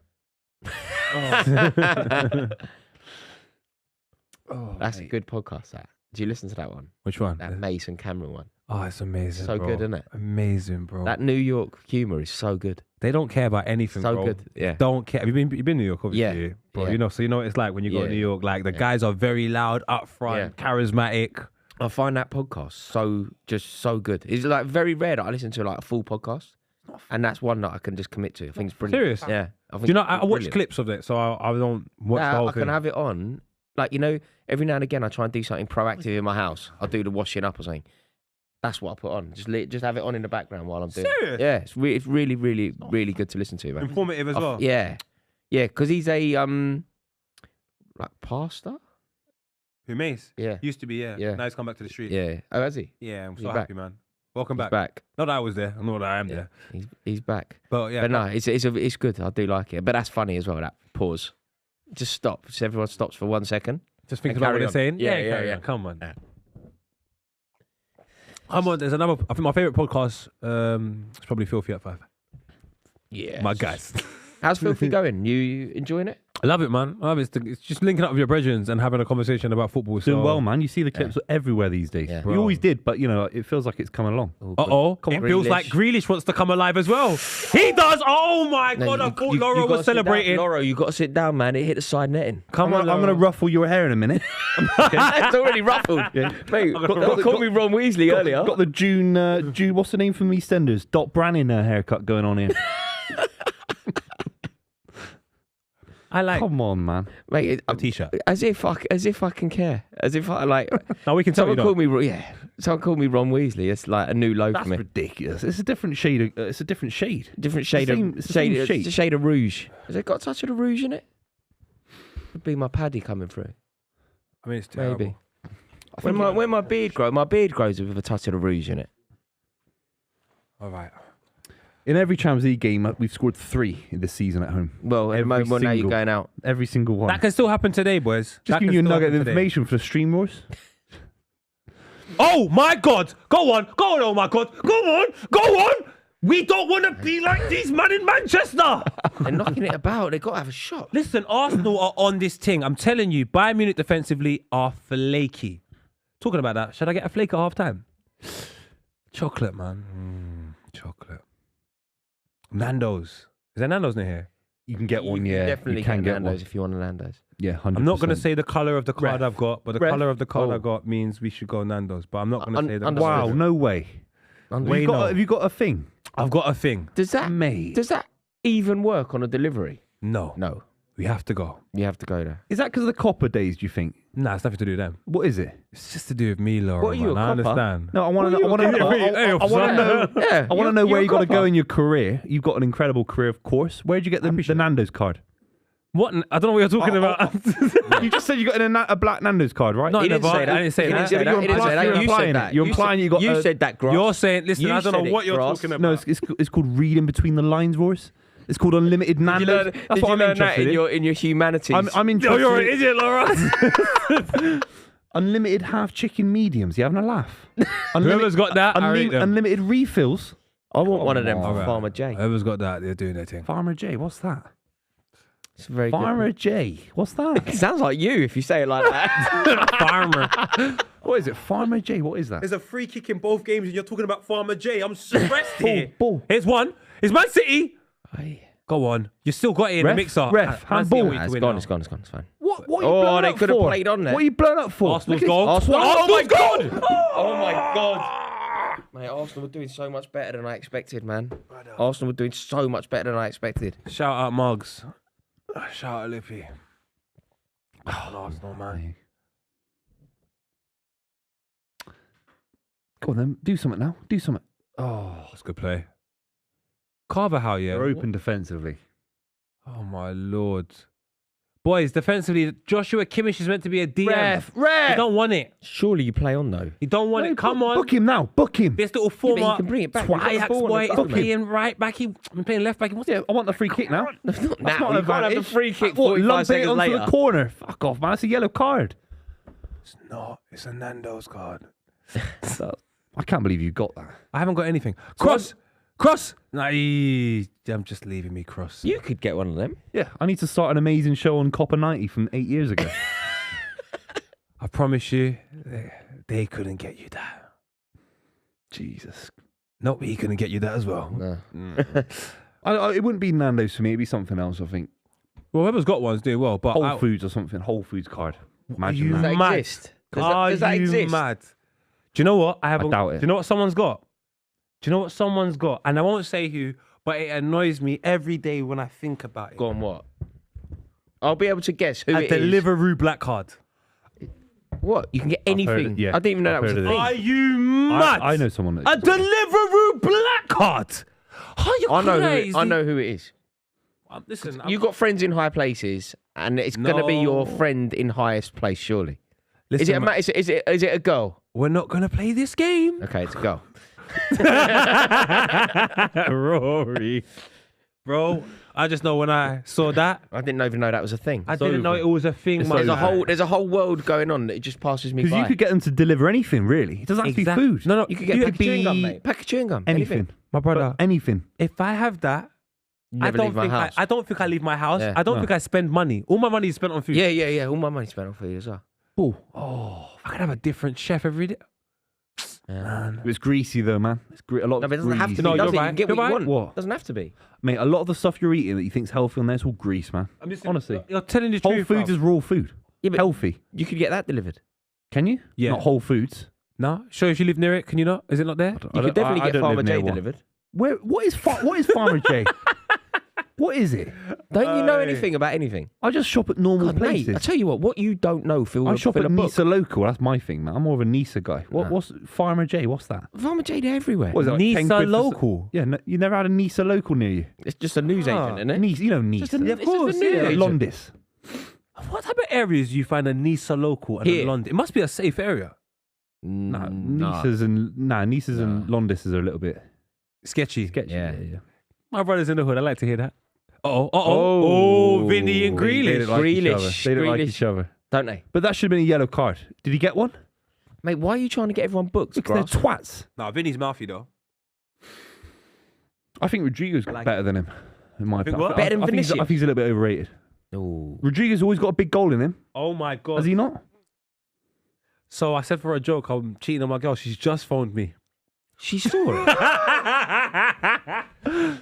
That's a good podcast, that. Do you listen to that one? Which one? That Mason Cameron one. Oh, it's amazing. So bro. good, isn't it? Amazing, bro. That New York humour is so good. They don't care about anything, So bro. good. Yeah. Don't care. You've been to New York, obviously, Yeah. bro. Yeah. You know, so you know what it's like when you go Yeah. to New York. Like the guys are very loud, upfront, charismatic. I find that podcast so good. It's like very rare that I listen to like a full podcast, and that's one that I can just commit to. I think it's brilliant. Serious? Yeah. I think Do you know? it's I watch brilliant. clips of it, so I don't watch the whole I thing. can have it on. Like, you know, every now and again I try and do something proactive in my house. I'll do the washing up or something. That's what I put on. Just have it on in the background while I'm doing it. Serious? Yeah, it's really, really, really good to listen to, man. Informative as well. Yeah. Yeah, because he's a like pastor? Who, Mace? Yeah. Used to be, yeah. Yeah. Now he's come back to the street. Yeah. Oh, has he? Yeah, I'm He's so back. happy, man. Welcome He's back. back. Not that I was there. I know that I am Yeah. there. He's back. But yeah. But no, it's good. I do like it. But that's funny as well, that pause. Just stop. Just everyone stops for 1 second. Just think And about what carry they're on. saying. Yeah, carry yeah. on. Come on. Yeah. There's another, I think my favourite podcast is probably Filthy at 5. Yeah. My guys. How's Filthy going? You enjoying it? I love it, man. I love it. It's just linking up with your brethren and having a conversation about football. Doing so. well, man. You see the clips everywhere these days. Yeah. We always did, but you know, it feels like it's coming along. Uh-oh. Come It on. feels like Grealish wants to come alive as well. He does. Oh, my No, God. I you- thought you Laura gotta was sit down. celebrating. Laura, you got to sit down, man. It hit the side netting. Come on, I'm going to ruffle your hair in a minute. It's already ruffled. Mate, call me Ron Weasley earlier. Got the June, what's the name from EastEnders? Dot Branning haircut going on here. I like Come on, man. Mate, a t-shirt. as if I can care. As if I like. Now we can tell you Someone don't. called me. Yeah. Someone called me Ron Weasley. It's like a new low That's for me. ridiculous. It's a different shade. It's a different shade. Different shade of it's the same shade. It's a shade of rouge. Has it got a touch of the rouge in it? Could be my paddy coming through. I mean, it's terrible. Maybe. When my beard grows with a touch of the rouge in it. All right. In every Champions League game, we've scored 3 in this season at home. Well, at the Every moment, now you're single- going out. Every single one. That can still happen today, boys. Just giving you a nugget of information for the stream wars. Oh my God! Go on! Oh my God! Go on! We don't want to be like these men in Manchester. They're knocking it about. They've got to have a shot. Listen, Arsenal are on this thing. I'm telling you, Bayern Munich defensively are flaky. Talking about that, should I get a flake at half time? Chocolate, man. Chocolate. Nando's. Is there Nando's near here? You can get one, You yeah. definitely you can get get Nando's one. if you want a Nando's. Yeah, 100%. I'm not going to say the colour of the card Ref. I've got, but the Ref. colour of the card Oh. I got means we should go Nando's. But I'm not going to say that. understood. Wow, no way. Wait, no. Have you got a thing? I've got a thing. Does that even work on a delivery? No. No. We have to go. You have to go there. Is that because of the copper days, do you think? Nah, it's nothing to do with them. What is it? It's just to do with me, Laura. What are you, man. a I copper? understand. No, I want to know. I want to know. Yeah. I want to know where you're you got to a go copper. in your career. You've got an incredible career, of course. Where'd you get the Nando's card? What? I don't know what you're talking about. You just said you got a black Nando's card, right? No, He didn't never. say that. I didn't say He that. didn't say that. You're He didn't say that. implying You said it. that. You're implying you got. You said that, Gross. You're saying, listen, You I don't said know it, what you're Gross. talking about. No, it's called reading between the lines, Royce. It's called unlimited Nando's. That's what I'm interested in. in your humanities? I'm interested. you're an idiot, Laura. Unlimited half chicken mediums. You having a laugh? Whoever's got that, I rate them. Unlimited refills. I want one of them on. from Farmer J. Whoever's got that, they're doing their thing. Farmer J. What's that? It's very Farmer J. What's that? good. It sounds like you if you say it like that. Farmer. What is it? Farmer J. What is that? There's a free kick in both games and you're talking about Farmer J. I'm stressed here. Ball. Here's one. It's Man City. Aye. Go on. You still got it in Ref, the mixer. ref, Man City handball. are way Nah, to it's win gone, now. it's gone, it's gone, it's fine. What are you Oh, blowing they up could have for? played on there. What are you blowing up for? Arsenal's Look at goal. this. Oh my Arsenal's God! Oh my God! Mate, Arsenal were doing so much better than I expected, man. Arsenal were doing so much better than I expected. Shout out Mugs. Shout out Lippy. Oh, Arsenal, man. Go on then. Do something now. Do something. Oh, that's a good play. Carvajal, yeah. They're open defensively. Oh, my Lord. Boys, defensively, Joshua Kimmich is meant to be a DM. You don't want it. Surely you play on though. You don't want it. Come on. Book him now. Book him. This little Yeah, former but you can bring it back. We've got the Ajax ball on boy the is goal. playing right back. I'm playing left back. What's Yeah, I want the free kick now. Now, That's you not an can't have the advantage. free kick What, 45 lump it seconds onto later. the corner. Fuck off, man. It's a yellow card. It's not. It's a Nando's card. I can't believe you got that. I haven't got anything. Cross. Nah, I'm just leaving me cross. You could get one of them. Yeah, I need to start an amazing show on Copper 90 from 8 years ago. I promise you, they couldn't get you that. Jesus. Nope, he couldn't get you that as well. No. It wouldn't be Nando's for me. It'd be something else, I think. Well, whoever's got one's doing well, but Whole Foods or something. Whole Foods card. Imagine you Does that. that mad? exist? Are Does that you exist? mad? Do you know what? I haven't. doubt it. Do you know what someone's got? Do you know what someone's got? And I won't say who, but it annoys me every day when I think about it. Go on, what? I'll be able to guess who A it is. Deliveroo black card. What? You can get heard anything. it, yeah. I didn't even know that I've was a heard of thing. it. Are you mad? I know someone that. A Deliveroo black card. Are you crazy? I know who it is. Listen, You got friends in high places, and it's gonna be your friend in highest place, surely. Listen, Is it a is it a girl? we're not gonna play this game. Okay, it's a girl. Rory. Bro, I just know when I saw that, I didn't even know that was a thing. I didn't know it was a thing. There's man. a whole world going on that it just passes me Because by. you could get them to deliver anything, really. It doesn't have to be food. No, You could get pack of chewing gum, mate. Pack of chewing gum. Anything. my brother. Anything. If I have that, Never leave my house. I don't think I leave my house. Yeah. I don't No. think I spend money. All my money is spent on food. Yeah. All my money spent on food as well. Oh, I could have a different chef every day. Man. It's greasy, though, man. It's a lot No, of but it doesn't have to grease. be. No, does you're it? right. You can get You're what you right. want. What? Doesn't have to be. Mate, a lot of the stuff you're eating that you think's healthy on there, it's all grease, man. Honestly. You're telling the Whole truth. Foods bruv. is raw food. Yeah, but Healthy. you could get that delivered. Can you? Yeah. Not Whole Foods. No, sure. If you live near it, can you not? Is it not there? You could definitely get Farmer J delivered. What is Farmer J? What is it? Don't you know anything about anything? I just shop at normal God, mate, places. I tell you what you don't know, fill I a shop fill at a book. Nisa Local. That's my thing, man. I'm more of a Nisa guy. What's Farmer J? What's that? Farmer J, they're everywhere. What is it, like 10 Nisa quid for Local. Yeah, no, you never had a Nisa Local near you? It's just a news agent, isn't it? Nisa, you know Nisa. Just a- Yeah, of it's just a course, news yeah. agent. Londis. What type of areas do you find a Nisa Local and Here. a London? It must be a safe area. Nah, Nah. Nisas and Londis are a little bit Sketchy. sketchy. Yeah. My brother's in the hood. I like to hear that. Oh, Vinny and They Grealish. don't like each other. Grealish, They don't like Grealish. each other. Don't they? But that should have been a yellow card. Did he get one? Mate, why are you trying to get everyone booked, Because they're Grass? twats. Nah, Vinny's mouthy though. I think Rodrigo's better than him. In my think opinion. what? Better than I think Vinicius? he's a little bit overrated. Ooh. Rodrigo's always got a big goal in him. Oh my god. Has he not? So I said for a joke, I'm cheating on my girl. She's just phoned me. She saw it.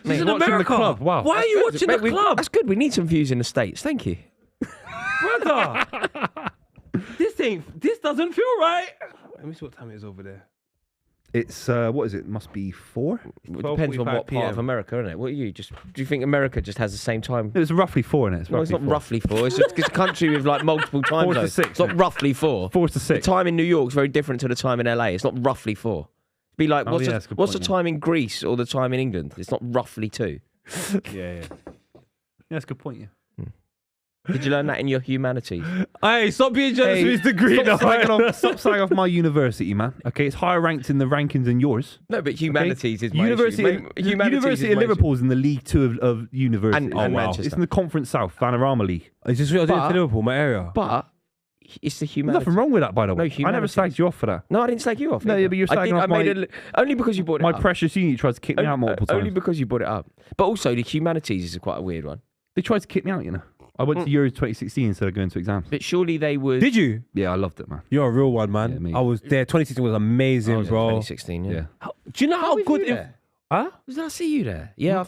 She's in watching America. the club. Wow. Why are you watching the club? That's good. We need some views in the States. Thank you. Brother, this doesn't feel right. Let me see what time it is over there. It's what is it? Must be 4. It depends on what part of America, isn't it? What are you? Do you think America just has the same time? It's roughly 4 in it. No, it's not roughly 4. It's a country with like multiple time 4 to zones. 6, It's not roughly 4. 4 to The 6. time in New York is very different to the time in LA. It's not roughly 4. It'd be like, what's the time in Greece or the time in England? It's not roughly 2. Yeah, that's a good point. Yeah. Did you learn that in your humanities? Hey, stop being jealous of his degree. Stop slagging off my university, man. Okay, it's higher ranked in the rankings than yours. No, but humanities is my University. issue. University of Liverpool is in the League 2 of universities. And Manchester. It's in the Conference South, Panorama League. Is this what I did for Liverpool, my area? But it's the There's humanities. nothing wrong with that, by the way. No, I never slagged you off for that. No, I didn't slag you off. No, yeah, but you're slagging off only because you brought it my up. precious uni tried to kick me out multiple times. Only because you brought it up. But also, the humanities is quite a weird one. They tried to kick me out, you know. I went to Euro 2016 instead of going to exams. But surely they would. Did you? Yeah, I loved it, man. You're a real one, man. Yeah, me. I was there. 2016 was amazing, I was in bro. 2016, yeah. Do you know how was good? you there? Huh? Did I see you there? Yeah, I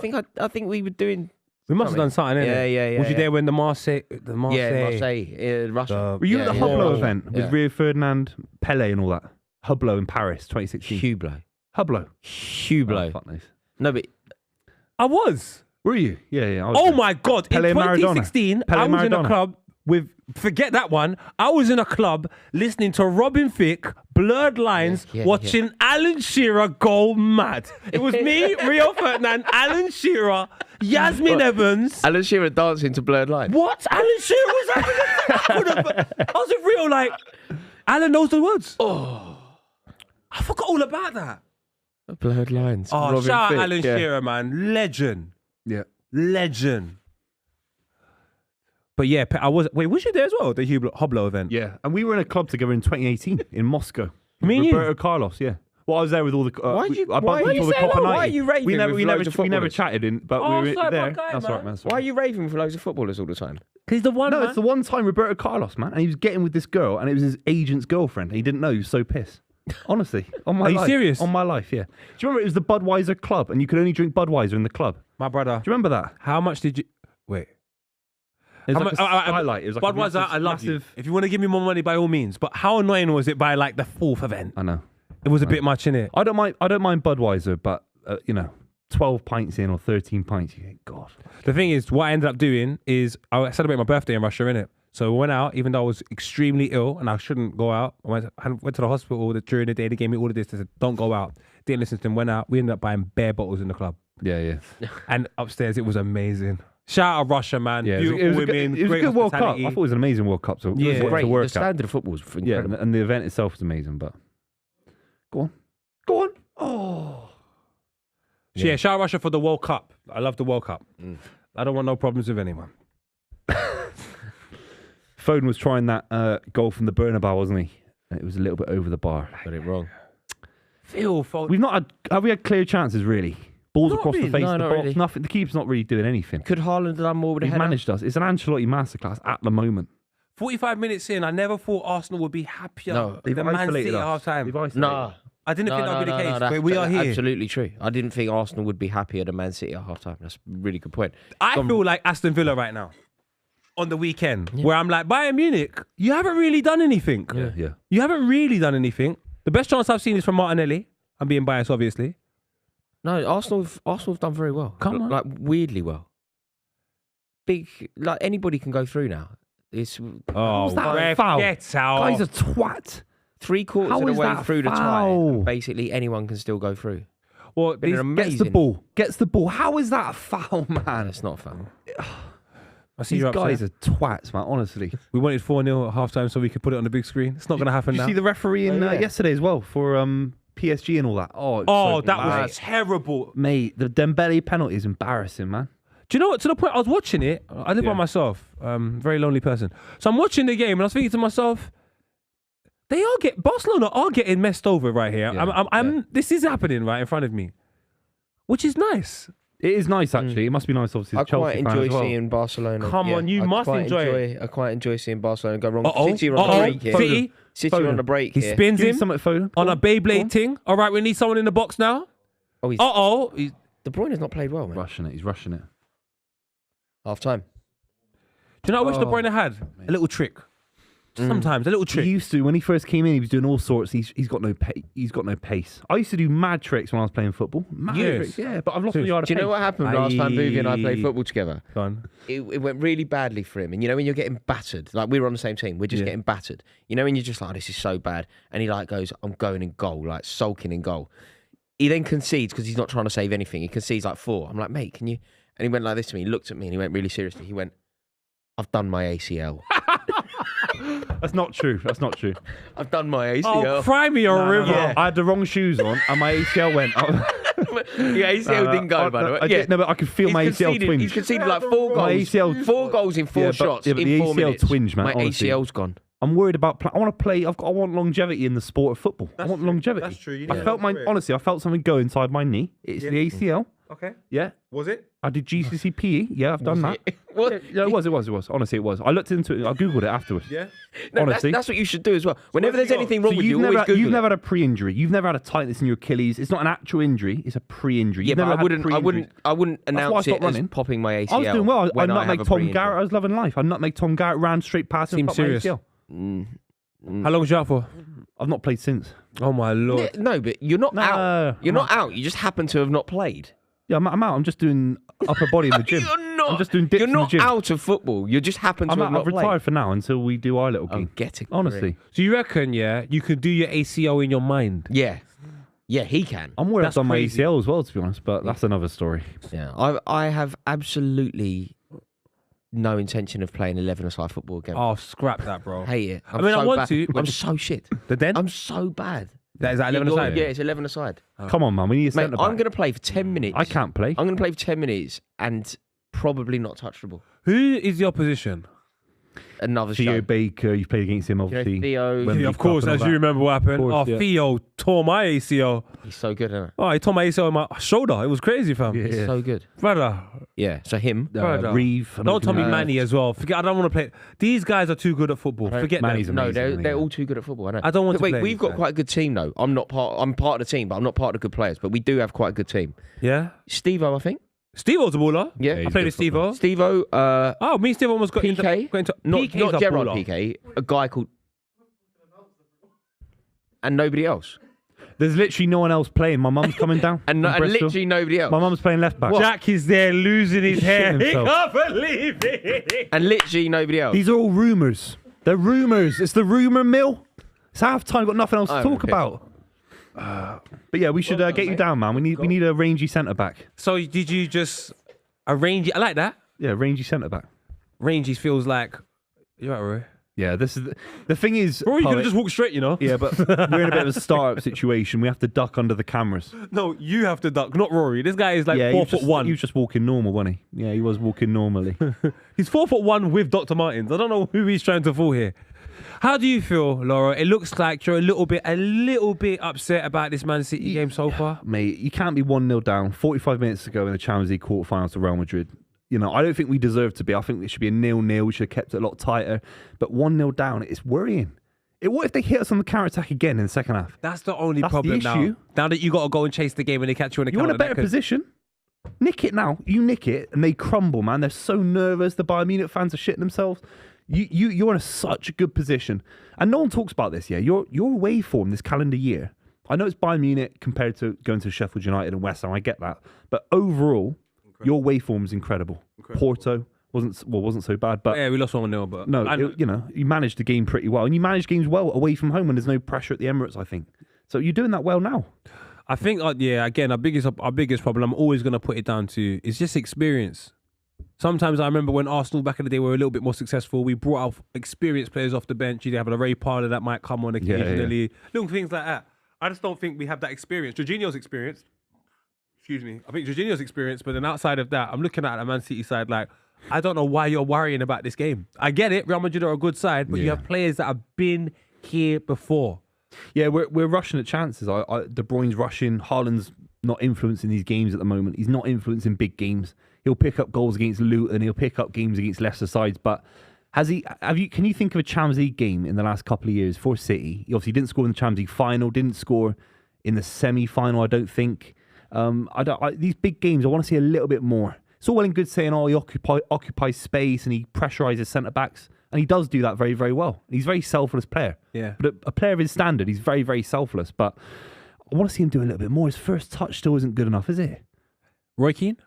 think we were doing. We must have done something. Innit? Yeah. Was you there when the Marseille? Yeah, Marseille, Russia. Were you at the Hublot event with Yeah. Rio Ferdinand, Pele, and all that? Hublot in Paris, 2016. Hublot. Hublot. Hublot. Oh, fuck knows. No, but I was. Were you? Yeah. I was Oh there. my God. Pele In and Maradona. 2016, Pele I and was in a Maradona. club with, forget that one. I was in a club listening to Robin Thicke, Blurred Lines, Yeah, watching Alan Shearer go mad. It was me, Rio Ferdinand, Alan Shearer, Yasmin Evans. Alan Shearer dancing to Blurred Lines. What? Alan Shearer was having I was in real like, Alan knows the words. Oh. I forgot all about that. Blurred Lines. Oh, Robin shout out Thicke, Alan yeah. Shearer, man. Legend. Yeah. Legend. But yeah, was you there as well, the Hublot event? Yeah. And we were in a club together in 2018 in Moscow. Me and you? Roberto Carlos, yeah. Well, I was there with all the. Why I you bumped into all the saying Copa that? Why 90. are you raving We never, with we never, loads of we never footballers? chatted in, but Oh, we were sorry, there. my guy, That's man. right, man. That's Why are right. you raving for loads of footballers all the time? He's the one, No, man. it's the one time Roberto Carlos, man, and he was getting with this girl, and it was his agent's girlfriend. And he didn't know. He was so pissed. Honestly, on my Are you life. serious? On my life, yeah. Do you remember it was the Budweiser club, and you could only drink Budweiser in the club? My brother. Do you remember that? How much did you... Wait. It was How like much- a skylight. It was like a Budweiser, massive, I love you. massive... If you want to give me more money, by all means. But how annoying was it by like the 4th event? I know. It was a bit much, innit? I don't mind Budweiser, but 12 pints in or 13 pints, you think, God. The thing is, what I ended up doing is I celebrated my birthday in Russia, innit? So we went out, even though I was extremely ill and I shouldn't go out. I went to the hospital during the day. They gave me all of this. They said, don't go out. Didn't listen to them. Went out. We ended up buying bare bottles in the club. Yeah. And upstairs, it was amazing. Shout out Russia, man. Yeah, Beautiful it was women. a good great World Cup. I hospitality. thought it was an amazing World Cup to, Yeah. to Great. work The at. standard of football was Yeah, incredible. and the event itself was amazing, but... Go on. Oh. So yeah, shout out Russia for the World Cup. I love the World Cup. I don't want no problems with anyone. Foden was trying that goal from the Bernabeu, wasn't he? And it was a little bit over the bar. Got it wrong. Phil Foden. We've not had... Have we had clear chances, really? Balls Not across really. the face No, of the not box, really. nothing. The keeper's not really doing anything. Could Haaland have done more with a He's header? managed us. It's an Ancelotti masterclass at the moment. 45 minutes in, I never thought Arsenal would be happier No, They've than Man isolated City at us. half time. They've isolated Nah. us. I didn't think that would be the case, that's but we are here. Absolutely true. I didn't think Arsenal would be happier than Man City at half time. That's a really good point. I feel like Aston Villa right now on the weekend, where I'm like, Bayern Munich, you haven't really done anything. Yeah. You haven't really done anything. The best chance I've seen is from Martinelli. I'm being biased, obviously. No, Arsenal have done very well. Come on. Like weirdly well. Big, like anybody can go through now. It's Oh, was that ref, foul? get out. Guy's a twat. 3/4 How of the is way that through the tie. foul? Basically, anyone can still go through. Well, Been an Gets the amazing. ball. Gets the ball. How is that a foul, man? And it's not a foul. I see These you're upset. guys are twats, man, honestly. We wanted 4-0 at half time so we could put it on the big screen. It's not going to happen Did now. you see the referee in yeah. yesterday as well for PSG and all that? Oh, it Oh, so that bad. was terrible. Mate, the Dembele penalty is embarrassing, man. Do you know what? To the point I was watching it, I live by myself, very lonely person. So I'm watching the game and I was thinking to myself, Barcelona are getting messed over right here. Yeah, This is happening right in front of me, which is nice. It is nice, actually. It must be nice, obviously. I as a Chelsea quite fan enjoy as well. seeing Barcelona. Come on, you must enjoy it. I quite enjoy seeing Barcelona go wrong. Uh-oh. City are on the break here. City are on the break He here. spins Give me him something, Foden. on a Beyblade thing. All right, we need someone in the box now. Oh, he's, Uh-oh. De Bruyne has not played well, man. Rushing it. He's rushing it. Half time. Do you know what I wish De Bruyne had? A little trick. Sometimes a little He trick. used to, when he first came in, he was doing all sorts. He's got no he's got no pace. I used to do mad tricks when I was playing football. Mad Yes. tricks, yeah. But I've lost my yard of Do you know pace. what happened last time Buvey and I played Aye. football together? Gone. It went really badly for him. And you know when you're getting battered, like we were on the same team, we're just getting battered. You know when you're just like, oh, this is so bad. And he like goes, I'm going in goal, like sulking in goal. He then concedes because he's not trying to save anything. He concedes like 4. I'm like, mate, can you? And he went like this to me. He looked at me and he went really seriously. He went, I've done my ACL. That's not true. That's not true. I've done my ACL. Oh, cry me a river. Yeah. I had the wrong shoes on and my ACL went. Your ACL didn't go, by the way. No, but I could feel my ACL twinge. He's conceded like 4 goals. My ACL 4 goals in 4 but shots the in 4 ACL minutes. twinge, man. My honestly. ACL's gone. I'm worried about. I want to play. I want longevity in the sport of football. I want longevity. That's true. You I need felt to honestly, I felt something go inside my knee. It's the ACL. Okay. Yeah. Was it? I did GCSE PE. Yeah, I've done that. What? Yeah, it was. Honestly, it was. I looked into it. I googled it afterwards. Yeah. No, honestly. that's what you should do as well. Whenever where's there's he anything gone? wrong with you, always never, Google you've it. never had a pre-injury. You've never had a tightness in your Achilles. It's not an actual injury. It's a pre-injury. Yeah, You've but never I had wouldn't pre-injuries. announce That's why I it as stopped running. popping my ACL. I was doing well. I when nutmegged have a Tom pre-injury. Garrett. I was loving life. I nutmegged Tom Garrett, ran straight past him. Seems popped my serious. ACL. How long was you out for? I've not played since. Oh, my Lord. No, but you're not out. No, You're not out. You just happen to have not played. Yeah, I'm out. I'm just doing upper body in the gym. You're not. I'm just doing dips You're in the not gym. out of football. You just happen to I'm have out. not I've played. retired for now until we do our little Oh, game. get it. Honestly, So you reckon, yeah, you could do your ACO in your mind? Yeah. Yeah, he can. I'm worried I've That's done crazy. my ACL as well, to be honest. But that's another story. Yeah, I have absolutely no intention of playing 11-a-side football again. Oh, scrap that, bro. Hate it. I mean, I want bad. to, but I'm just- so shit. The den? I'm so bad. That is that 11 aside? Yeah, it's 11-a-side. Come on, man. We need a Mate, centre I'm back. going to play for 10 minutes. I can't play. I'm going to play for 10 minutes and probably not touch the ball. Who is the opposition? Another Theo show. Baker, you played against him, obviously. Theo- Wembley Yeah, of course, Cup and as all you that. remember what happened. course, Oh, yeah. Theo tore my ACL. He's so good, isn't Oh, he tore my ACL in my shoulder. It was crazy, fam. Yeah. he? He's so good. Brother, Yeah, so him. Brother. Reeve. don't tell me Manny as well. Forget. I don't want to play. These guys are too good at football. Forget Manny's them. amazing. No, they're isn't he? all too good at football. I know. I don't want to Wait, play we've these got guys. quite a good team though. I'm part of the team, but I'm not part of the good players. But we do have quite a good team. Yeah. Steve-O, I think. Steve-O's a baller. Yeah. I he's played good with Steve-O. Steve-O, Oh, me and Steve almost got PK. into not PK's a Gerard baller. PK. A guy called. And nobody else. There's literally no one else playing. My mum's coming down. And from Bristol. literally nobody else. My mum's playing left back. Jack is there losing his hair. He himself. can't believe it. And literally nobody else. These are all rumours. They're rumours. It's the rumour mill. It's half time. Got nothing else to Oh, talk okay. about. But yeah, we should get you down, man. We need a rangy centre back. So did you just arrange it? I like that. Yeah, rangy centre back. Rangy feels like you're right, Rory. Yeah, this is the thing is. Rory, you could Poet- have just walked straight, you know. Yeah, but we're in a bit of a start-up situation. We have to duck under the cameras. No, you have to duck, not Rory. This guy is like yeah, 4'1". He was just walking normal, wasn't he? Yeah, he was walking normally. He's 4'1" with Dr. Martins. I don't know who he's trying to fool here. How do you feel, Laura? It looks like you're a little bit upset about this Man City game so far. Mate, you can't be 1-0 down 45 minutes ago in the Champions League quarterfinals to Real Madrid. You know, I don't think we deserve to be. I think it should be a 0-0. We should have kept it a lot tighter. But 1-0 down, it's worrying. What if they hit us on the counter-attack again in the second half? That's the only That's the problem now. issue. Now that you got to go and chase the game and they catch you on the You're in counter. a better position. Nick it now. You nick it and they crumble, man. They're so nervous. The Bayern Munich fans are shitting themselves. You're in such a good position. And no one talks about this, yeah. Your away form this calendar year. I know it's Bayern Munich compared to going to Sheffield United and West Ham. I get that. But overall, your away form is incredible. Porto wasn't so bad, but Yeah, we lost 1-0, but no, you managed the game pretty well, and you managed games well away from home when there's no pressure at the Emirates. I think so. You're doing that well now. I think, again, our biggest problem, I'm always going to put it down to, is just experience. Sometimes I remember when Arsenal back in the day were a little bit more successful, we brought out experienced players off the bench. You have a Ray Parler that might come on occasionally. Little things like that. I just don't think we have that experience. Jorginho's experienced. Excuse me. I think Jorginho's experienced, but then outside of that, I'm looking at the Man City side like, I don't know why you're worrying about this game. I get it. Real Madrid are a good side, but you have players that have been here before. Yeah, we're rushing at chances. De Bruyne's rushing. Haaland's not influencing these games at the moment. He's not influencing big games. He'll pick up goals against Luton. He'll pick up games against lesser sides. But can you think of a Champions League game in the last couple of years for City? He obviously didn't score in the Champions League final, didn't score in the semi-final, I don't think. These big games, I want to see a little bit more. It's all well and good saying, he occupies space and he pressurises centre-backs. And he does do that very, very well. He's a very selfless player. Yeah. But a player of his standard, he's very, very selfless. But I want to see him do a little bit more. His first touch still isn't good enough, is it? Roy Keane?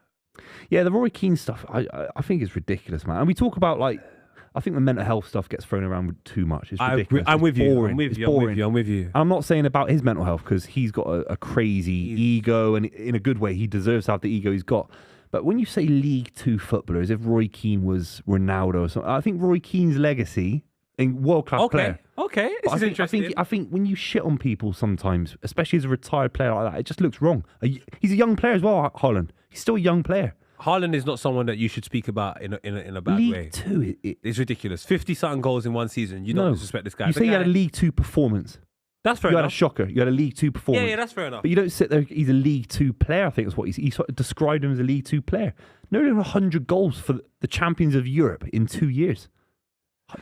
Yeah, the Rory Keane stuff, I think is ridiculous, man. And we talk about, I think the mental health stuff gets thrown around too much. It's ridiculous. I'm with you. Boring. I'm with you. I'm not saying about his mental health because he's got a crazy ego, and in a good way, he deserves to have the ego he's got. But when you say League Two footballer, as if Roy Keane was Ronaldo or something, I think Roy Keane's legacy, world-class player. Okay, this is interesting. I think when you shit on people sometimes, especially as a retired player like that, it just looks wrong. He's a young player as well, Haaland. He's still a young player. Haaland is not someone that you should speak about in a bad way. League Two, it's ridiculous. 50-something goals in one season. You don't disrespect this guy. You say he had a League Two performance. That's fair enough. enough. You had a shocker. You had a League Two performance. Yeah, that's fair enough. But you don't sit there, he's a League Two player, I think that's what he sort of described him as a League Two player. Nearly on 100 goals for the champions of Europe in 2 years.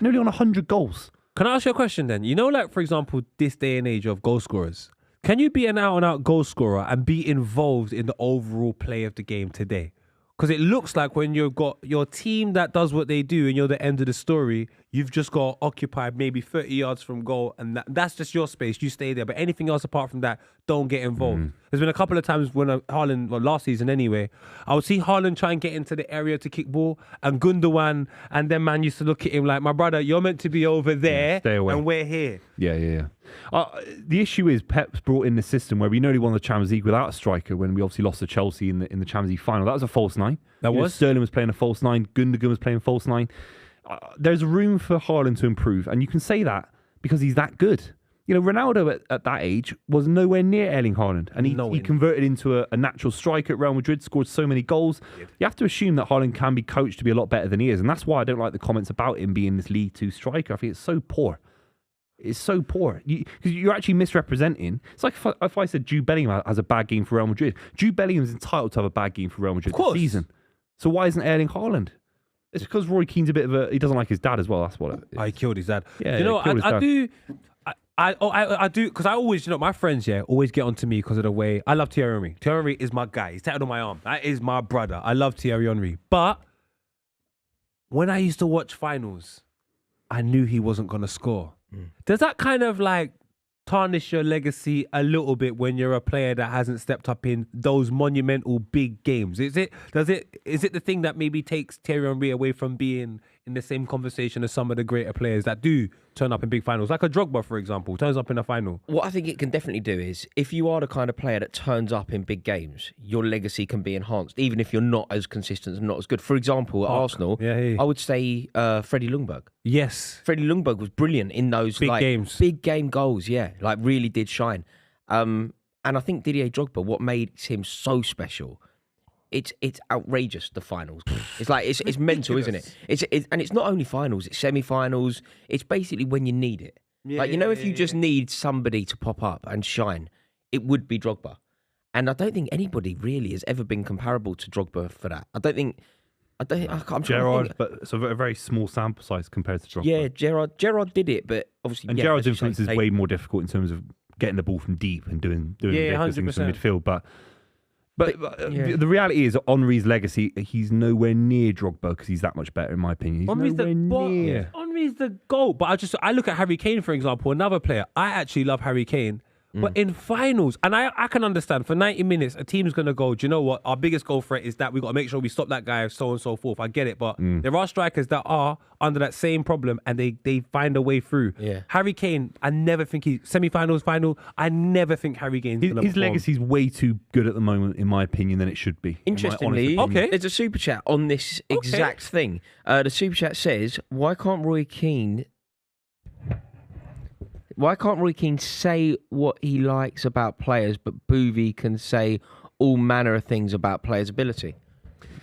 Nearly on 100 goals. Can I ask you a question then? You know, like, for example, this day and age of goal scorers, can you be an out-and-out goal scorer and be involved in the overall play of the game today? Because it looks like when you've got your team that does what they do and you're the end of the story, you've just got occupied maybe 30 yards from goal, and that's just your space. You stay there. But anything else apart from that, don't get involved. There's been a couple of times when Haaland, last season anyway, I would see Haaland try and get into the area to kick ball, and Gundogan and then man used to look at him like, my brother, you're meant to be over there, stay away. And we're here. Yeah. The issue is Pep's brought in the system where we nearly won the Champions League without a striker when we obviously lost to Chelsea in the Champions League final. That was a false nine. Sterling was playing a false nine. Gundogan was playing false nine. There's room for Haaland to improve, and you can say that because he's that good. You know, Ronaldo at that age was nowhere near Erling Haaland, and he converted into a natural striker at Real Madrid, scored so many goals. You have to assume that Haaland can be coached to be a lot better than he is, and that's why I don't like the comments about him being this League Two striker. I think it's so poor. It's so poor. Because you're actually misrepresenting. It's like if I said Jude Bellingham has a bad game for Real Madrid. Jude Bellingham's entitled to have a bad game for Real Madrid this season. So why isn't Erling Haaland? It's because Roy Keane's a bit of he doesn't like his dad as well. That's what it is. He killed his dad. Yeah, you know, I do, because I always, my friends, always get onto me because of the way, I love Thierry Henry. Thierry Henry is my guy. He's tattooed on my arm. That is my brother. I love Thierry Henry. But when I used to watch finals, I knew he wasn't going to score. Does that kind of tarnish your legacy a little bit when you're a player that hasn't stepped up in those monumental big games? Is it the thing that maybe takes Thierry Henry away from being in the same conversation as some of the greater players that do turn up in big finals, like a Drogba, for example, turns up in a final? What I think it can definitely do is, if you are the kind of player that turns up in big games, your legacy can be enhanced, even if you're not as consistent and not as good. For example, at Arsenal, I would say Freddie Ljungberg. Yes. Freddie Ljungberg was brilliant in those big games. Big game goals, really did shine. And I think Didier Drogba, what made him so special, it's outrageous, the finals. It's it's mental, isn't it? And it's not only finals, it's semi-finals. It's basically when you need it. If you just need somebody to pop up and shine, it would be Drogba. And I don't think anybody really has ever been comparable to Drogba for that. I'm Gerrard, but it's a very small sample size compared to Drogba. Yeah, Gerrard did it, but obviously... And Gerrard's influence is way more difficult in terms of getting the ball from deep and doing ridiculous things from midfield. But the reality is, Henry's legacy, he's nowhere near Drogba because he's that much better, in my opinion. He's Henry's the GOAT. But I look at Harry Kane, for example, another player. I actually love Harry Kane. But in finals, and I can understand, for 90 minutes, a team's going to go, do you know what? Our biggest goal threat is that we've got to make sure we stop that guy, so on and so forth. I get it. But there are strikers that are under that same problem and they find a way through. Yeah. Harry Kane, I never think semi-finals, final, I never think Harry Kane's going to His legacy's way too good at the moment, in my opinion, than it should be. Interestingly, there's a super chat on this exact thing. The super chat says, why can't Roy Keane say what he likes about players, but Buvey can say all manner of things about players' ability?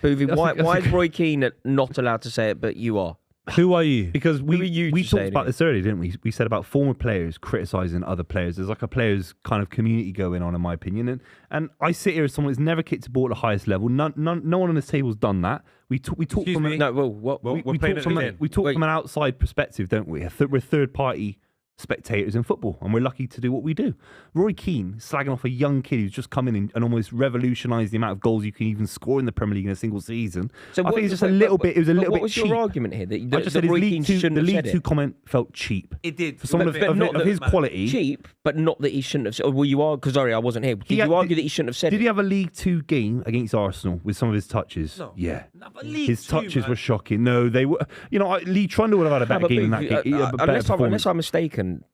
Buvey, why is Roy Keane not allowed to say it, but you are? Who are you? Because Who are you we to talked say about anything? this earlier, didn't we? We said about former players criticising other players. There's like a players kind of community going on, in my opinion. And I sit here as someone who's never kicked a ball at the highest level. No one on this table's done that. We talk Excuse from me? No, well, what? Well, we we're playing talk it from again. we talk Wait. from an outside perspective, don't we? We're third party spectators in football, and we're lucky to do what we do. Rory Keane slagging off a young kid who's just come in and almost revolutionised the amount of goals you can even score in the Premier League in a single season. I think it's just a little bit. It was a little what bit was cheap. your argument here? That I just said his Roy League Keane Two, shouldn't the have League said Two it. comment felt cheap. It did. For someone of his quality. Cheap, but not that he shouldn't have said. Well, you are because sorry, I wasn't here. Did He you had- argue that he shouldn't have said Did it? he have a League Two game against Arsenal with some of his touches? No. Yeah. No, but League His Two, touches man. were shocking. No, they were. You know, Lee Trundle would have had a better game in that game. A better unless performance. I'm mistaken,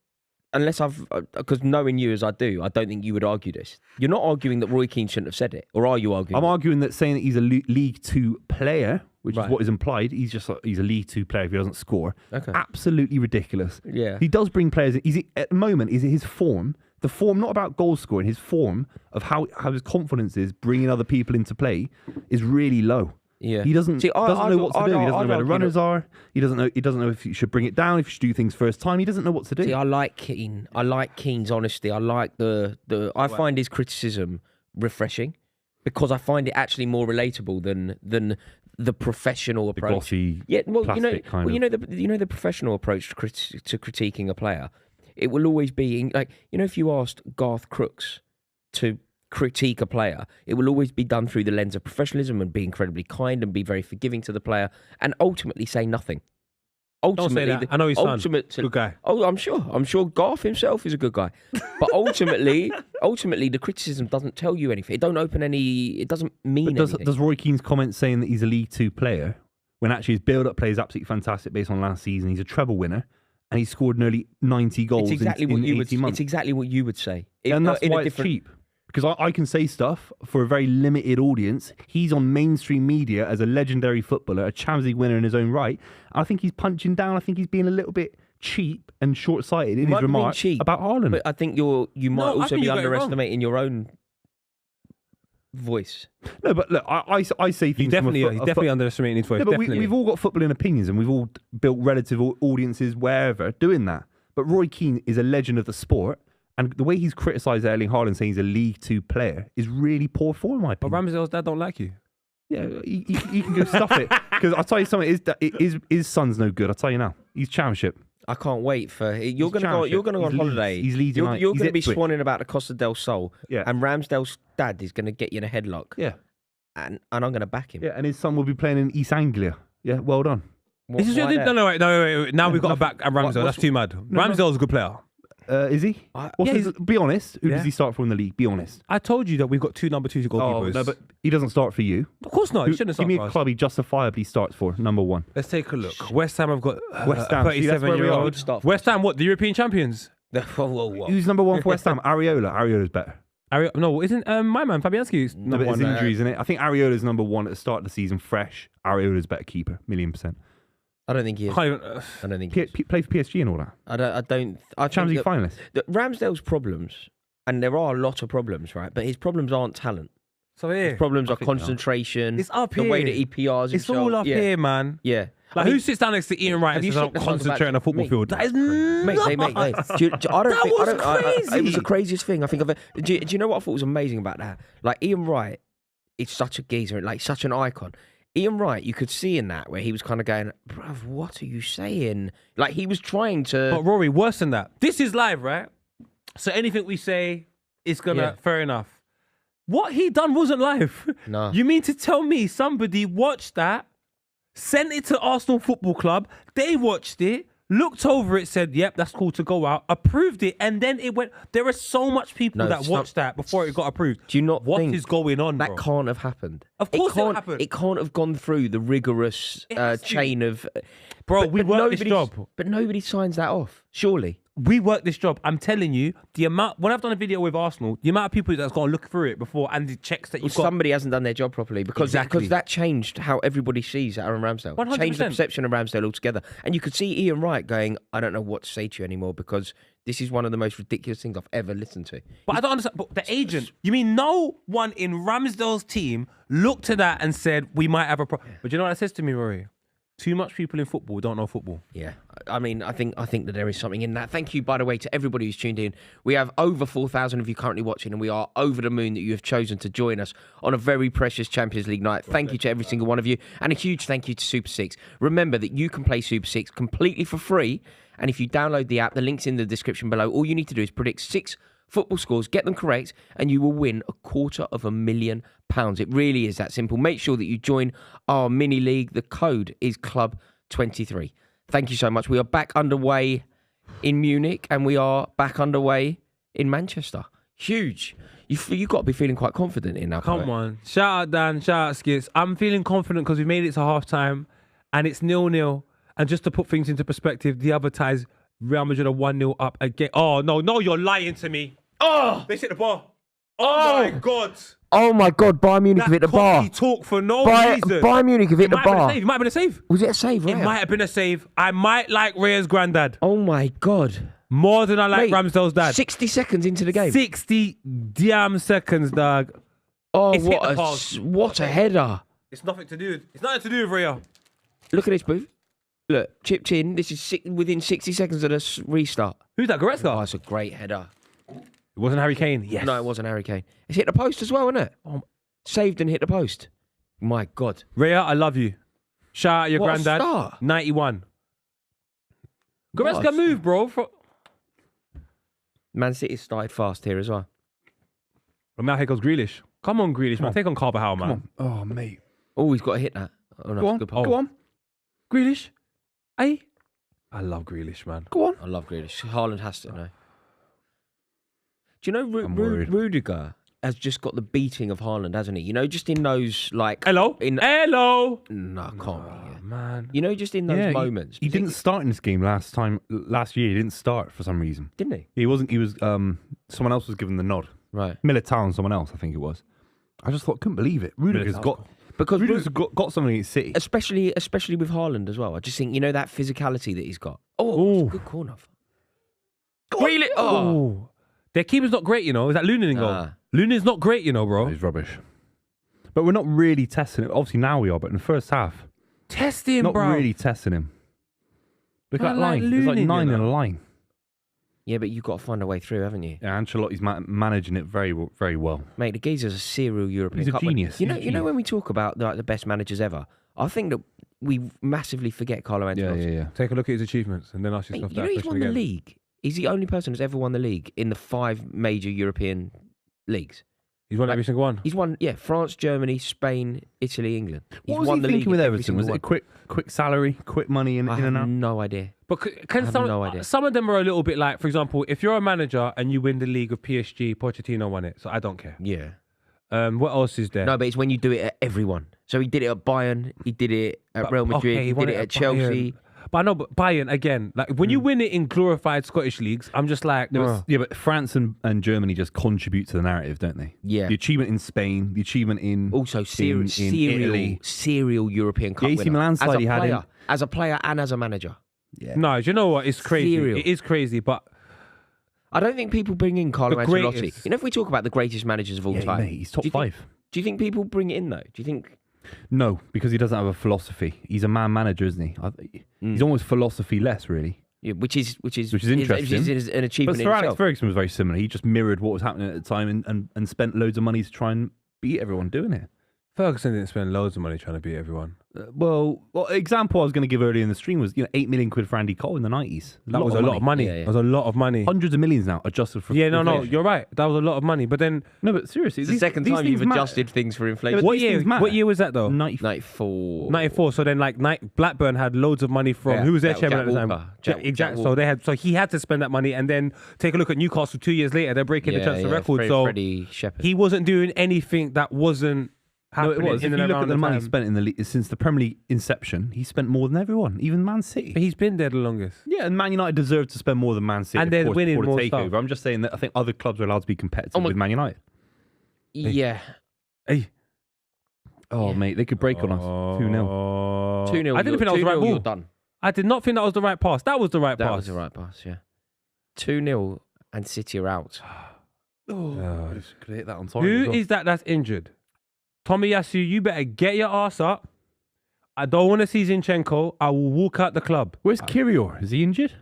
unless I've because knowing you as I do, I don't think you would argue this. You're not arguing that Roy Keane shouldn't have said it, or are you arguing? I'm arguing that saying that he's a League Two player, which Right. is what is implied, he's a League Two player if he doesn't score. Okay. Absolutely ridiculous. Yeah. He does bring players in. At the moment, is his form, the form not about goal scoring, his form of how his confidence is bringing other people into play is really low. Yeah. He doesn't know what to do. He doesn't know where the argue runners are. He doesn't know if you should bring it down, if you should do things first time. He doesn't know what to do. See, I like Keane. I like Keane's honesty. I like I find his criticism refreshing because I find it actually more relatable than the professional The approach. glossy, Yeah, well, plastic kind of. you know the professional approach to critiquing a player. It will always be like if you asked Garth Crooks to critique a player, it will always be done through the lens of professionalism and be incredibly kind and be very forgiving to the player and ultimately say nothing. Don't say that. I know his son. Good guy. Oh, I'm sure Garth himself is a good guy. But ultimately, the criticism doesn't tell you anything. It doesn't mean But anything. does Roy Keane's comment saying that he's a League Two player, when actually his build-up play is absolutely fantastic based on last season, he's a treble winner, and he scored nearly 90 goals It's exactly in what you 18 would. months. It's exactly what you would say. And that's in a why it's different- cheap. Because I can say stuff for a very limited audience. He's on mainstream media as a legendary footballer, a Champions League winner in his own right. I think he's punching down. I think he's being a little bit cheap and short-sighted in his Might be remarks cheap, about Haaland. But I think you might No, I also think be you got it wrong. underestimating your own voice. No, but look, I say things. He's definitely underestimating his voice. Yeah, but definitely. we've all got footballing opinions, and we've all built relative audiences wherever doing that. But Roy Keane is a legend of the sport, and the way he's criticised Erling Haaland, saying he's a League Two player, is really poor form, in my But opinion. Ramsdale's dad don't like you. Yeah, he can go stuff it. Because I'll tell you something, his son's no good. I'll tell you now. He's Championship. I can't wait for you're He's going to go on Leeds. holiday. He's Leeds You're United. going He's to be Ipswich. swanning about the Costa del Sol. Yeah. And Ramsdale's dad is going to get you in a headlock. Yeah, And I'm going to back him. yeah, and his son will be playing in East Anglia. Yeah, well done. What- This is why that? no, wait. Now we've got to back at Ramsdale. what's- That's too mad. Ramsdale's a good player. Is he? Be honest. Who Yeah. does he start for in the league? Be honest. I told you that we've got two number 2 goalkeepers. No, but he doesn't start for you. of course not. He Who- shouldn't give start me for a us. club he justifiably starts for, number one. Let's take a look. West Ham have got West Ham. See, that's where we are. 37-year-old. Good stuff. West Ham, what? The European champions? Whoa. Who's number one for West Ham? Areola. Areola's better. No, isn't my man Fabianski's No, number but it's one? injuries, isn't it? I think Areola's number one at the start of the season, fresh. Areola's better keeper, 1,000,000%. I don't think he is. Can't even- I don't think he is. Play for PSG and all that. I think Champions League that- finalist. that Ramsdale's problems, and there are a lot of problems, right? But his problems aren't talent. So here, His problems are think they are. concentration. It's up the way here. that he PRs it's himself. all up yeah. here, man. Yeah. Like, I mean, who sits down next to Ian Wright have and you says, "I'm seen the song concentrating on about a football me? field"? That is Mate, nuts. I don't think. That was it was the crazy. craziest thing I think of. Do you know what I thought was amazing about that? Like Ian Wright, it's such a geezer, like such an icon. Ian Wright, you could see in that where he was kind of going, "Bruv, what are you saying?" Like he was trying to. But Rory, worse than that. This is live, right? So anything we say is gonna Yeah. fair enough. What he done wasn't live. No. You mean to tell me somebody watched that, sent it to Arsenal Football Club, they watched it, looked over it, said, "Yep, that's cool to go out," approved it, and then it went. There are so much people No, that it's watched that before it got approved. Do you not What think is going on, that bro? can't have happened? Of course it can't, happened. It can't have gone through the rigorous It has to. chain of. Bro, we work this nobody- job. But nobody signs that off, surely. We work this job. I'm telling you, the amount when I've done a video with Arsenal, the amount of people that's got to look through it before and the checks that Well, you've got. somebody hasn't done their job properly because Exactly. that changed how everybody sees Aaron Ramsdale. 100%. Changed the perception of Ramsdale altogether. And you could see Ian Wright going, "I don't know what to say to you anymore because this is one of the most ridiculous things I've ever listened to." But I don't understand. But the agent, you mean no one in Ramsdale's team looked to that and said, "We might have a problem"? But you know what that says to me, Rory? Too much people in football don't know football. Yeah, I mean, I think that there is something in that. Thank you, by the way, to everybody who's tuned in. We have over 4,000 of you currently watching, and we are over the moon that you have chosen to join us on a very precious Champions League night. Thank you to every single one of you, and a huge thank you to Super 6. Remember that you can play Super 6 completely for free, and if you download the app, the link's in the description below. All you need to do is predict 6 football scores, get them correct, and you will win £250,000. It really is that simple. Make sure that you join our mini league. The code is Club23. Thank you so much. We are back underway in Munich, and we are back underway in Manchester. Huge. You've got to be feeling quite confident in that. Come on. Shout out Dan, shout out Skits. I'm feeling confident because we made it to half-time, and it's 0-0. And just to put things into perspective, the other ties, Real Madrid are 1-0 up again. Oh, no, you're lying to me. Oh! They hit the bar. Oh, my God. Oh, my God. Bayern Munich have hit the bar. That talk for no reason. Bayern Munich have hit the bar. It might have been a save. Was it a save, right? It might have been a save. I might like Raya's granddad. Oh, my God. More than I like Ramsdale's dad. 60 seconds into the game. 60 damn seconds, dog. Oh, It's hit the pass. what a header. It's nothing to do with Raya. Look at this, Booth. Look, chipped in. This is within 60 seconds of the restart. Who's that, Goretzka? Oh, it's a great header. It wasn't Harry Kane. Yes. No, it wasn't Harry Kane. It's hit the post as well, isn't it? Oh, saved and hit the post. My God. Raya, I love you. Shout out your What a granddad. start. 91. What a Goretzka move, bro. Man City started fast here as well. And now here goes Grealish. Come on, Grealish, man. Take on Carvajal, man. Oh, mate. Oh, he's got to hit that. Oh, no, Go on. good pass. Go on. Grealish. Hey. I love Grealish, man. Go on. I love Grealish. Haaland has to know. Do you know I'm worried. Rudiger has just got the beating of Haaland, hasn't he? You know, just in those, like... Hello? Hello! No, No, can't be. Yeah. man. You know, just in those moments. He didn't start in this game last year. He didn't start for some reason. Didn't he? He wasn't. He was. Someone else was given the nod. Right. Militao and someone else, I think it was. I just couldn't believe it. Rudiger's got something against City. Especially with Haaland as well. I just think, you know, that physicality that he's got. Oh, it's a good corner. Grealish! Oh! Their keeper's not great, you know. Is that Lunin in goal? Lunin's not great, you know, bro. He's rubbish. But we're not really testing it. Obviously now we are, but in the first half, test him, not bro. really testing him. Look at that like line. There's like Lunin, 9 you in know. a line. Yeah, but you've got to find a way through, haven't you? Yeah, Ancelotti's managing it very, very well. Mate, the geezer's a serial European He's a Cup winner. genius. You He's know, a you know genius. when we talk about like the best managers ever, I think that we massively forget Carlo Ancelotti. Yeah. Take a look at his achievements and then ask yourself Mate, that you know he's question won the again. league. He's the only person who's ever won the league in the 5 major European leagues. He's won every single one. He's won, France, Germany, Spain, Italy, England. He's What was won he the thinking league with in every Everton? Was single it a quick salary, quick money in one. and I have out? no idea. But I can have some, no idea. some of them are a little bit like, for example, if you're a manager and you win the league with PSG, Pochettino won it, so I don't care. Yeah. What else is there? No, but it's when you do it at everyone. So he did it at Bayern, he did it at Real Madrid, he won did it at Chelsea. Bayern. But I know, but Bayern, again, like when you win it in glorified Scottish leagues, I'm just like, But France and Germany just contribute to the narrative, don't they? Yeah. The achievement in Spain, the achievement in Also, in Italy. serial European Cup The AC winner. Milan as side a he had player, in. as a player and as a manager. Yeah. No, do you know what? It's crazy. Serial. It is crazy, but I don't think people bring in Carlo The Ancelotti. greatest. You know, if we talk about the greatest managers of all Yeah, time, mate, he's top do you think- 5. Do you think people bring it in though? Do you think? No, because he doesn't have a philosophy. He's a man manager, isn't he? He's almost philosophy less, really. Yeah, which is interesting. Which is an But achievement in Sir Alex itself. Ferguson was very similar. He just mirrored what was happening at the time and spent loads of money to try and beat everyone doing it. Ferguson didn't spend loads of money trying to beat everyone. Well, example I was going to give earlier in the stream was 8 million quid for Andy Cole in the 90s. That was a lot of money. Yeah, yeah. That was a lot of money. Hundreds of millions now adjusted for Yeah, no, inflation. you're right. That was a lot of money. But then, No, but seriously, It's the second time you've adjusted things for inflation. but what these year? things matter. What year was that though? 94. 94. So then, like, Blackburn had loads of money from Yeah, who was their Jack chairman at the time? Walker. Jack Exactly. Walker. So he had to spend that money, and then take a look at Newcastle 2 years later. They're breaking the transfer record. So Freddie Shepherd. he wasn't doing anything that wasn't No, happening. it was. in If and you look around at the money time. spent in the league since the Premier League inception, he spent more than everyone, even Man City. But he's been there the longest. Yeah, and Man United deserve to spend more than Man City. And of they're course, winning before the more takeover. stuff. I'm just saying that I think other clubs are allowed to be competitive with Man United. Yeah. Hey. Oh, mate, they could break on us 2-0. 2-0. I didn't think that was the right 2-0, you're ball. done. I did not think that was the right pass. That was the right That pass. was the right pass, yeah. 2-0 and City are out. Oh, just could hit that on time. Who is that that's injured? Tomiyasu, you better get your ass up. I don't want to see Zinchenko. I will walk out the club. Where's Kirior? Is he injured?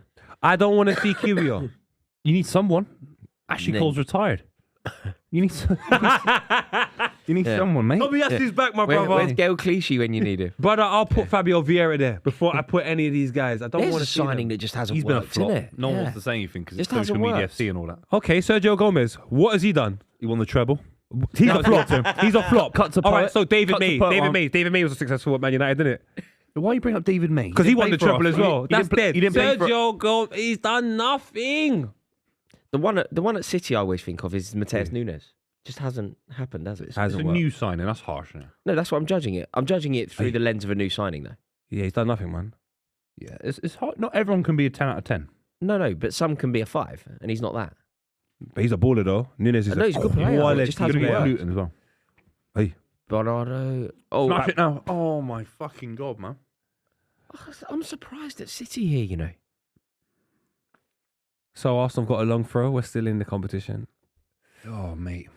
I don't want to see Kirill. You need someone. Ashley Cole's retired. You need someone, mate. Tobias back, my brother. Where's Gael Clichy when you need him? Brother, I'll put Fabio Vieira there before I put any of these guys. I don't There's want a to see signing them. that just hasn't He's been a worked, flop. isn't it? No one wants to say anything because it's Just hasn't social media worked. FC and all that. Okay, Sergio Gomez. What has he done? He won the treble. He's a flop. He's a flop. Cut to All right, poet. so David Cut to May. poet David one. May. David May was successful at Man United, didn't it? Why you bring up David May? Because he won the didn't play for treble us. as well. He That's didn't play- dead. He didn't play for Sergio Gomez, he's done nothing. The one at City I always think of is Mateus Nunes. Just hasn't happened, has it? It's a Hasn't worked. new signing. That's harsh. Isn't it? No, that's what I'm judging it. I'm judging it through the lens of a new signing, though. Yeah, he's done nothing, man. Yeah, it's hard. Not everyone can be a 10 out of 10. No, but some can be a 5, and he's not that. But he's a baller, though. Nunes is No, he's a good player. quality It just He's hasn't going to worked. get Luton as well. Hey, Bernardo. Oh, Smash it now. Oh, my fucking God, man. I'm surprised at City here, you know. so Arsenal got a long throw. We're still in the competition. Oh, mate.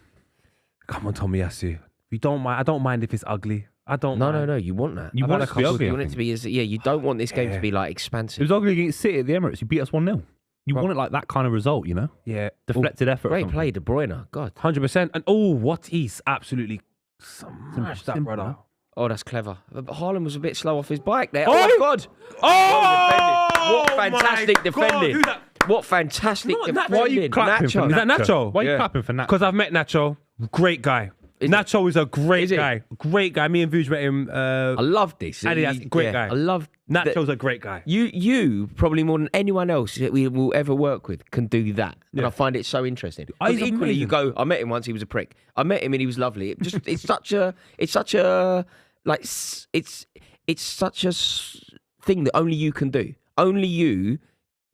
Come on, Tomiyasu. You don't mind. I don't mind if it's ugly. I don't. mind. No, you want that. You want it to be ugly, You I want it think. to be as you don't want this game to be like It expansive. was ugly against City at the Emirates. You beat us 1-0. You want it like that kind of result, you know? Yeah, Deflected effort. or Great something. play, De Bruyne. God. 100%. And what he's absolutely smashed that, Simple, brother. huh? Oh, that's clever. But Haaland was a bit slow off his bike there. Oh! Oh, my God. Oh, What fantastic my God. defending. Who's that? What fantastic Not defending. Nacho. Why are you clapping for Is that Nacho? Why are you Yeah. clapping for Nacho? Because I've met Nacho. Great guy. Is Nacho is a great Is he? guy. Great guy. Me and Vuj met him. I love this. Adidas, great guy. I love Nacho's a great guy. You probably more than anyone else that we will ever work with can do that, and Yeah. I find it so interesting. Oh, 'Cause he's equally, you amazing. go. I met him once. He was a prick. I met him and he was lovely. It's such a like it's such a thing that only you can do. Only you.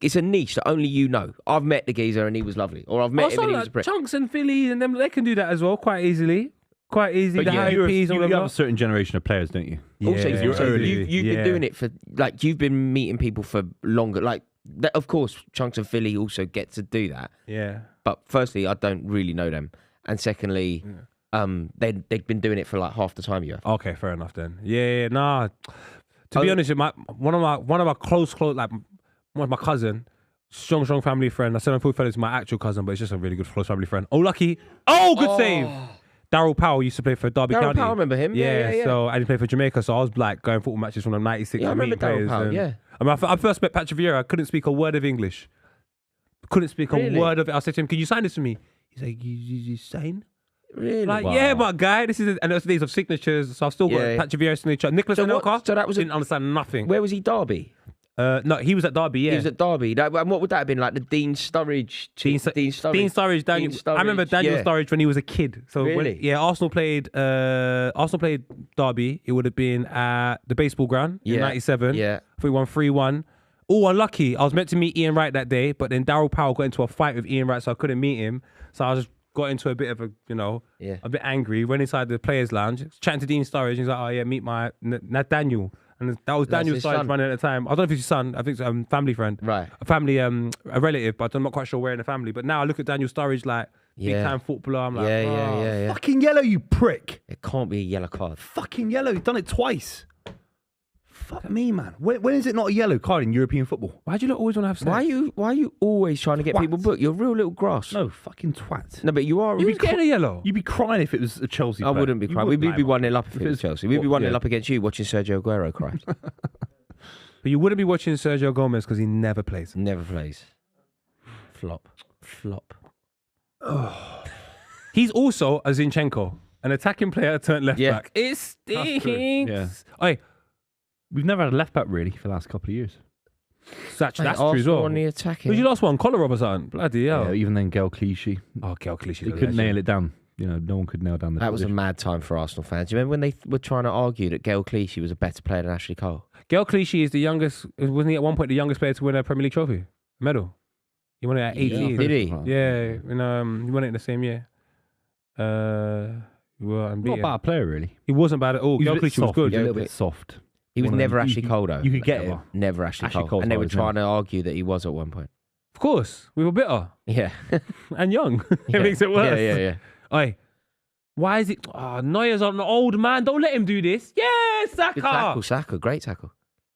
It's a niche that only you know. I've met the geezer and he was lovely, or I've met him and he was a prick. Chunks and Philly and them, they can do that as well quite easily. Quite easy. But The high you Ps and have whatever. a certain generation of players, don't you? Also, Yeah, also, early. you've been doing it for like you've been meeting people for longer. Like that, of course, Chunks and Philly also get to do that. Yeah. But firstly, I don't really know them, and secondly, they've been doing it for like half the time you have. Okay, fair enough then. Yeah, nah. To be honest, one of my close like one of my cousin, strong family friend. I said I'm full it's my actual cousin, but it's just a really good close family friend. Oh, lucky. Oh, good save. Daryl Powell used to play for Derby Daryl County. Powell, I remember him. Yeah. So I did play for Jamaica, so I was like going football matches from the '96. Yeah, I remember meeting Daryl players Powell, and- yeah. I mean, I first met Patrick Vieira. I couldn't speak a word of English. Couldn't speak a Really? word of it. I said to him, "Can you sign this for me?" He's like, "You sign?" Really? Like, Wow. yeah, my guy. This is and those days of signatures. So I've still got Yeah. Patrick Vieira signature. Nicholas So what- Anelka. so that was a- didn't understand nothing. Where was he? Derby. No, he was at Derby. Yeah, He was at Derby. And what would that have been like? The Dean Sturridge. Dean Sturridge. Daniel. Dean I remember Sturridge, Daniel yeah. Sturridge when he was a kid. So Really? Arsenal played Derby. It would have been at the baseball ground in Yeah. '97. Yeah. We won 3-1. Oh, unlucky. I was meant to meet Ian Wright that day, but then Daryl Powell got into a fight with Ian Wright, so I couldn't meet him. So I just got into a bit of a bit angry. Went inside the players' lounge, chatting to Dean Sturridge. He's like, "Oh yeah, meet my Daniel." And that was That's Daniel his Sturridge son. running at the time. I don't know if it's his son. I think it's a family friend. Right. A family, a relative, but I'm not quite sure where in the family. But now I look at Daniel Sturridge like big Yeah. time footballer. I'm like, Yeah. Fucking yellow, you prick. It can't be a yellow card. Fucking yellow. You've done it twice. Fuck me, man. When is it not a yellow card in European football? Why do you always want to have sex? Why are you always trying to get Twat. people booked? You're a real little grass. No, fucking twat. No, but you are. Who's getting a yellow? You'd be crying if it was a Chelsea I player. wouldn't be You crying. We'd be mate. 1-0 up if it was Chelsea. We'd be 1-0 up against you watching Sergio Aguero cry. But you wouldn't be watching Sergio Gomez because he never plays. Never plays. Flop. He's also a Zinchenko, an attacking player turned left Yeah. back. It stinks. Yeah. Oi, We've never had a left back really for the last couple of years. that's true as Arsenal well. on the attacking. Who's your last one? Collar or something? Bloody hell. Yeah, even then, Gael Clichy. Oh, Gael Clichy. He couldn't nail it down. No one could nail down the That was a position. mad time for Arsenal fans. Do you remember when they were trying to argue that Gael Clichy was a better player than Ashley Cole? Gael Clichy is the youngest, wasn't he at one point the youngest player to win a Premier League trophy? Medal. He won it at 18. Did he? Yeah, he won it in the same year. Well, Not a bad player, really. He wasn't bad at all. He Gael was a bit Clichy was soft. good. He was a little bit soft. He was One of never them- Ashley Cole, though. You could get him. Never Ashley Ashley Cole. Cole's And they were hard, isn't trying to argue that he was at one point. Of course, we were bitter Yeah. and young. Yeah. It makes it worse. Yeah. Oi, Why is it? Oh, Neuer's an old man. Don't let him do this. Yeah, Saka. Good tackle, Saka. Great tackle.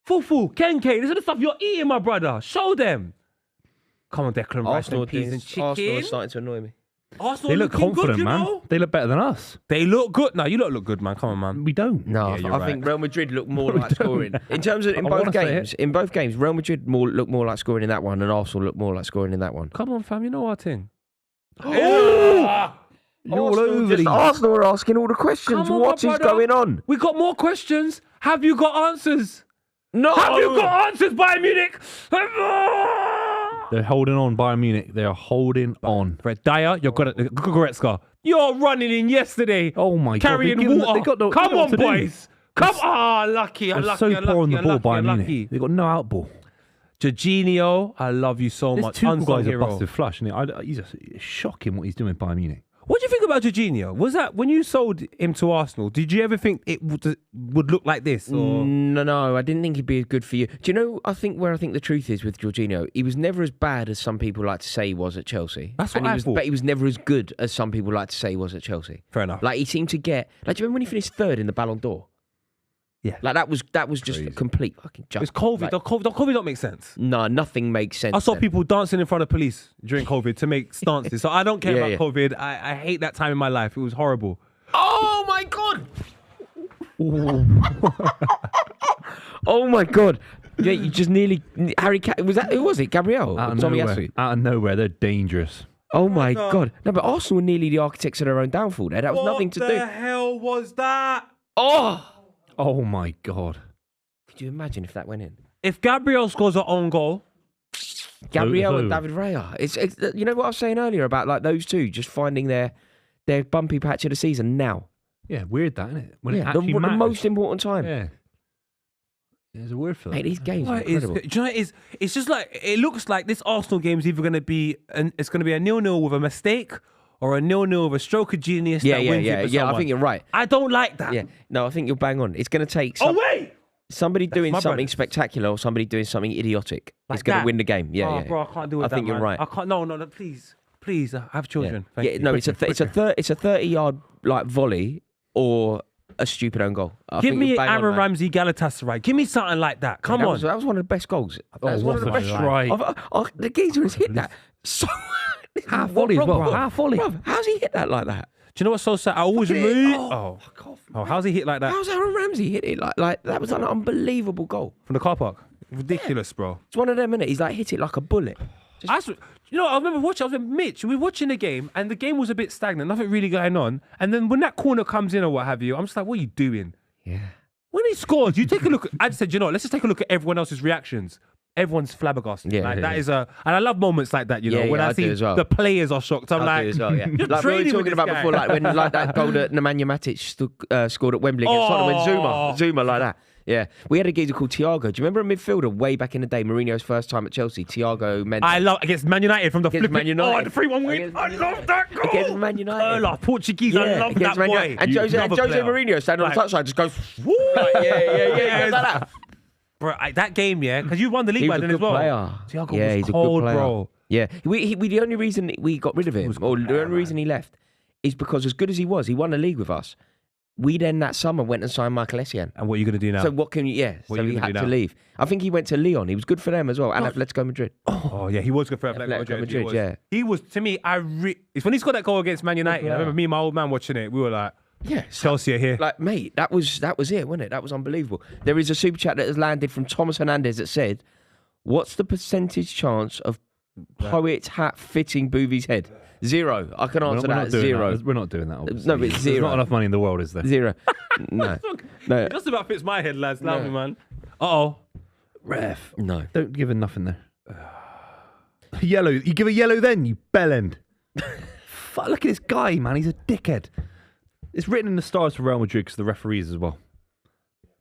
Fufu, Kenke. This is the stuff you're eating, my brother. Show them. Come on, Declan Rice and peas and chicken. Arsenal are starting to annoy me. Arsenal They look confident, good, man. They look better than us. They look good. No, you look good, man. Come on, man. We don't. No, Yeah, I think Real Madrid look more like scoring. In terms of in both games, Real Madrid look more like scoring in that one, and Arsenal look more like scoring in that one. Come on, fam. You know our thing. You're all over these. Arsenal are asking all the questions. Come on, What my is brother. going on? We got more questions. Have you got answers? No. Have you got answers, Bayern Munich? They're holding on, Bayern Munich. They are holding on. Fred Dyer, you're good at Goretzka. You're running in yesterday. Oh my God. Carrying water. Come on, boys. Come on. Lucky. They're so poor on the ball, Bayern Munich. They've got no out ball. Jorginho, I love you so This much. two Unsung guys are hero. busted flush. He's just shocking what he's doing with Bayern Munich. What do you think about Jorginho? Was that when you sold him to Arsenal? Did you ever think it would look like this? Or? No, I didn't think he'd be good for you. Do you know? I think the truth is with Jorginho, he was never as bad as some people like to say he was at Chelsea. That's what I thought. But he was never as good as some people like to say he was at Chelsea. Fair enough. Like he seemed to get. Like, do you remember when he finished third in the Ballon d'Or? Yeah. Like that was just a complete fucking joke. It's COVID. Like, COVID don't make sense. no, nothing makes sense. I saw then. people dancing in front of police during COVID to make stances. So I don't care Yeah, about yeah. COVID. I hate that time in my life. It was horrible. Oh my god! Oh my god! Yeah, you just nearly was that who was it? Gabriel? Out of Tommy nowhere. Asu? Out of nowhere, they're dangerous. Oh my god! No, but Arsenal were nearly the architects of their own downfall. There, that was nothing to do. What the hell was that? Oh my God. Could you imagine if that went in? If Gabriel scores an own goal, Gabriel and who? David Raya. It's you know what I was saying earlier about like those two just finding their bumpy patch of the season now. Yeah, weird that, isn't it? When it Yeah, actually the matters. most important time. Yeah. There's a word for that. Mate, these games are what is, incredible. do you know what it is? It's just like it looks like this Arsenal game is either going to be it's going to be a 0-0 with a mistake or a 0-0 with a stroke of genius. Yeah, that yeah, wins yeah, it for yeah. I someone. think you're right. I don't like that. Yeah, no, I think you're bang on. It's going to take Oh wait. somebody doing my something brothers. spectacular or somebody doing something idiotic. Like is going that? to win the game. Yeah, Oh, yeah. bro, I can't do it. I think you're right. I can't. No, please, I have children. Yeah, Thank you. no, it's a 30-yard like volley or a stupid own goal. I Give think me you're bang on, Aaron man. Ramsey Galatasaray. Give me something like that. Come that on. that was one of the best goals. That was one of the what best. a strike. The geezer has hit that so. Half volley as well. Bruv, Half volley. bruv, how's he hit that like that? Do you know what's so sad? I always Forget it. remove. Oh, Oh, how's he hit like that How's Aaron Ramsey hit it like that? Was an unbelievable goal. from the car park? Ridiculous, bro. It's one of them, innit? He's like hit it like a bullet. I remember watching. I was with Mitch. We were watching the game, and the game was a bit stagnant. Nothing really going on. And then when that corner comes in or what have you, I'm just like, "What are you doing?" Yeah. When he scores, you take a look. I just said, let's just take a look at everyone else's reactions. Everyone's flabbergasted. Yeah, like, yeah, that yeah. is and I love moments like that. Yeah, when yeah, I I do see as well. the players are shocked. I'm I like, do as well, yeah. you're Like we were training with talking this about guy. before, like when like that goal that Nemanja Matic scored at Wembley against Tottenham when Zuma like that. Yeah, we had a geezer called Thiago. Do you remember a midfielder way back in the day? Mourinho's first time at Chelsea, Thiago Mendes. I love against Man United from the Against flipping. Man United. Oh, the 3-1 win. Against I Man love that goal. Against Man United. Erla, Portuguese. I love against that Man boy. United. And Jose Mourinho standing on the touchline just goes, woo, like, yeah, like that. Bro, that game, yeah, because you won the league He by was a then good as well. player. Thiago Yeah, was he's a cold, good player. bro. Yeah, we the only reason we got rid of him, or the only reason he left, is because as good as he was, he won the league with us. We then that summer went and signed Michael Essien. And what are you going to do now? So what can you? Yeah, What so are you he gonna had do to now? leave. I think he went to Lyon. He was good for them as well, and Atletico Madrid. Oh yeah, he was good for Atletico Madrid, He was. yeah. He was to me. It's when he scored that goal against Man United. I remember me and my old man watching it. We were like, Yeah, Chelsea are here. like mate, that was it, wasn't it? That was unbelievable. There is a super chat that has landed from Thomas Hernandez that said, "What's the percentage chance of Poet's hat fitting Buvey's head?" 0. I can answer We're that. not doing 0. that. We're not doing that. Obviously. No, but it's There's 0. not enough money in the world, is there? 0. No. It just about fits my head, lads. Love me, man. Uh-oh. Ref. No. Don't give him nothing there. Yellow. You give a yellow then, you bellend. Fuck, look at this guy, man. He's a dickhead. It's written in the stars for Real Madrid because the referees as well.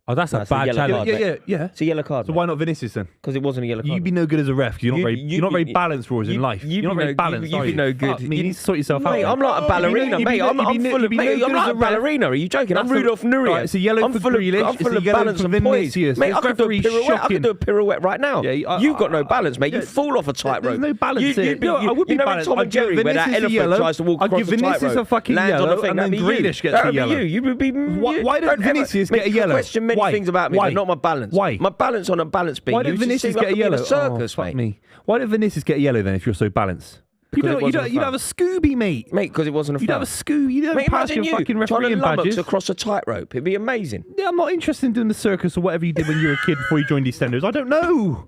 Oh, that's No, a it's a bad yellow challenge. card. Yeah. It's a yellow card. So why not Vinicius then? Because it wasn't a yellow card. You'd be no good as a ref. 'Cause you're not very balanced, Rory, in life. You're not very balanced. You'd be no good. Fuck me, you need to sort yourself out. Mate, I'm not a ballerina, mate. I'm full of. Mate, I'm not a ballerina. Are you joking? I'm Rudolph Nuria. Right, it's a yellow I'm for full of. Grealish, I'm it's full a of yellow balance for and poise. Vinicius. Mate, It's I could do a very pirouette. I shocking. could do a pirouette right now. Yeah, You've got no balance, mate. You yeah, fall off a tightrope. There's no balance here. You'd be, I would be you know in balanced. Tom and I'd give Jerry where that Vinicius a elephant yellow. tries to walk I'd across give the Vinicius tightrope, a fucking lands on the yellow, thing, and that'd then be you. Grealish gets a That'd be yellow. you would be. Why don't Vinicius get a yellow? Question many Why? things about me, Why? but not my balance. Why? My balance on a balance beam. Why did Vinicius get a yellow? A circus, fuck mate. me. Why did Vinicius get a yellow then if you're so balanced? You Because it don't wasn't a have foul. a Scooby, mate. Mate, because it wasn't a You don't foul. have a Scooby. You don't Mate, pass imagine your fucking you trying to refereeing lummox badges. across a tightrope. It'd be amazing. Yeah, I'm not interested in doing the circus or whatever you did when you were a kid before you joined EastEnders. I don't know.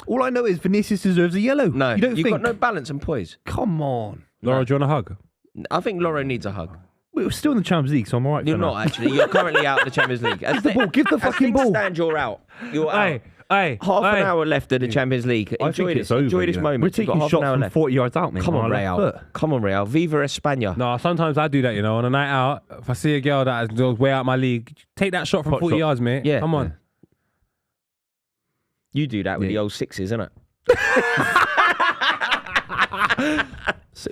All I know is Vinicius deserves a yellow. No, you don't you've think? got no balance and poise. Come on. Laura, do you want a hug? I think Loro needs a hug. We're still in the Champions League, so I'm all right. You're for not now. actually. You're currently out of the Champions League. Give the ball. Give the fucking ball. Stand, you're out. You're out. Hey, Half an hour left of the Champions League. I Enjoy think this. it's over. Enjoy this moment. We're You've got taking half shots an hour from left. 40 yards out, mate. Come on, our left Real. foot. Come on, Real. Viva España. No, sometimes I do that, you know. On a night out, if I see a girl that is way out my league, take that shot from Pot 40 shot. yards, mate. Yeah. Come on. You do that with the old sixes, innit?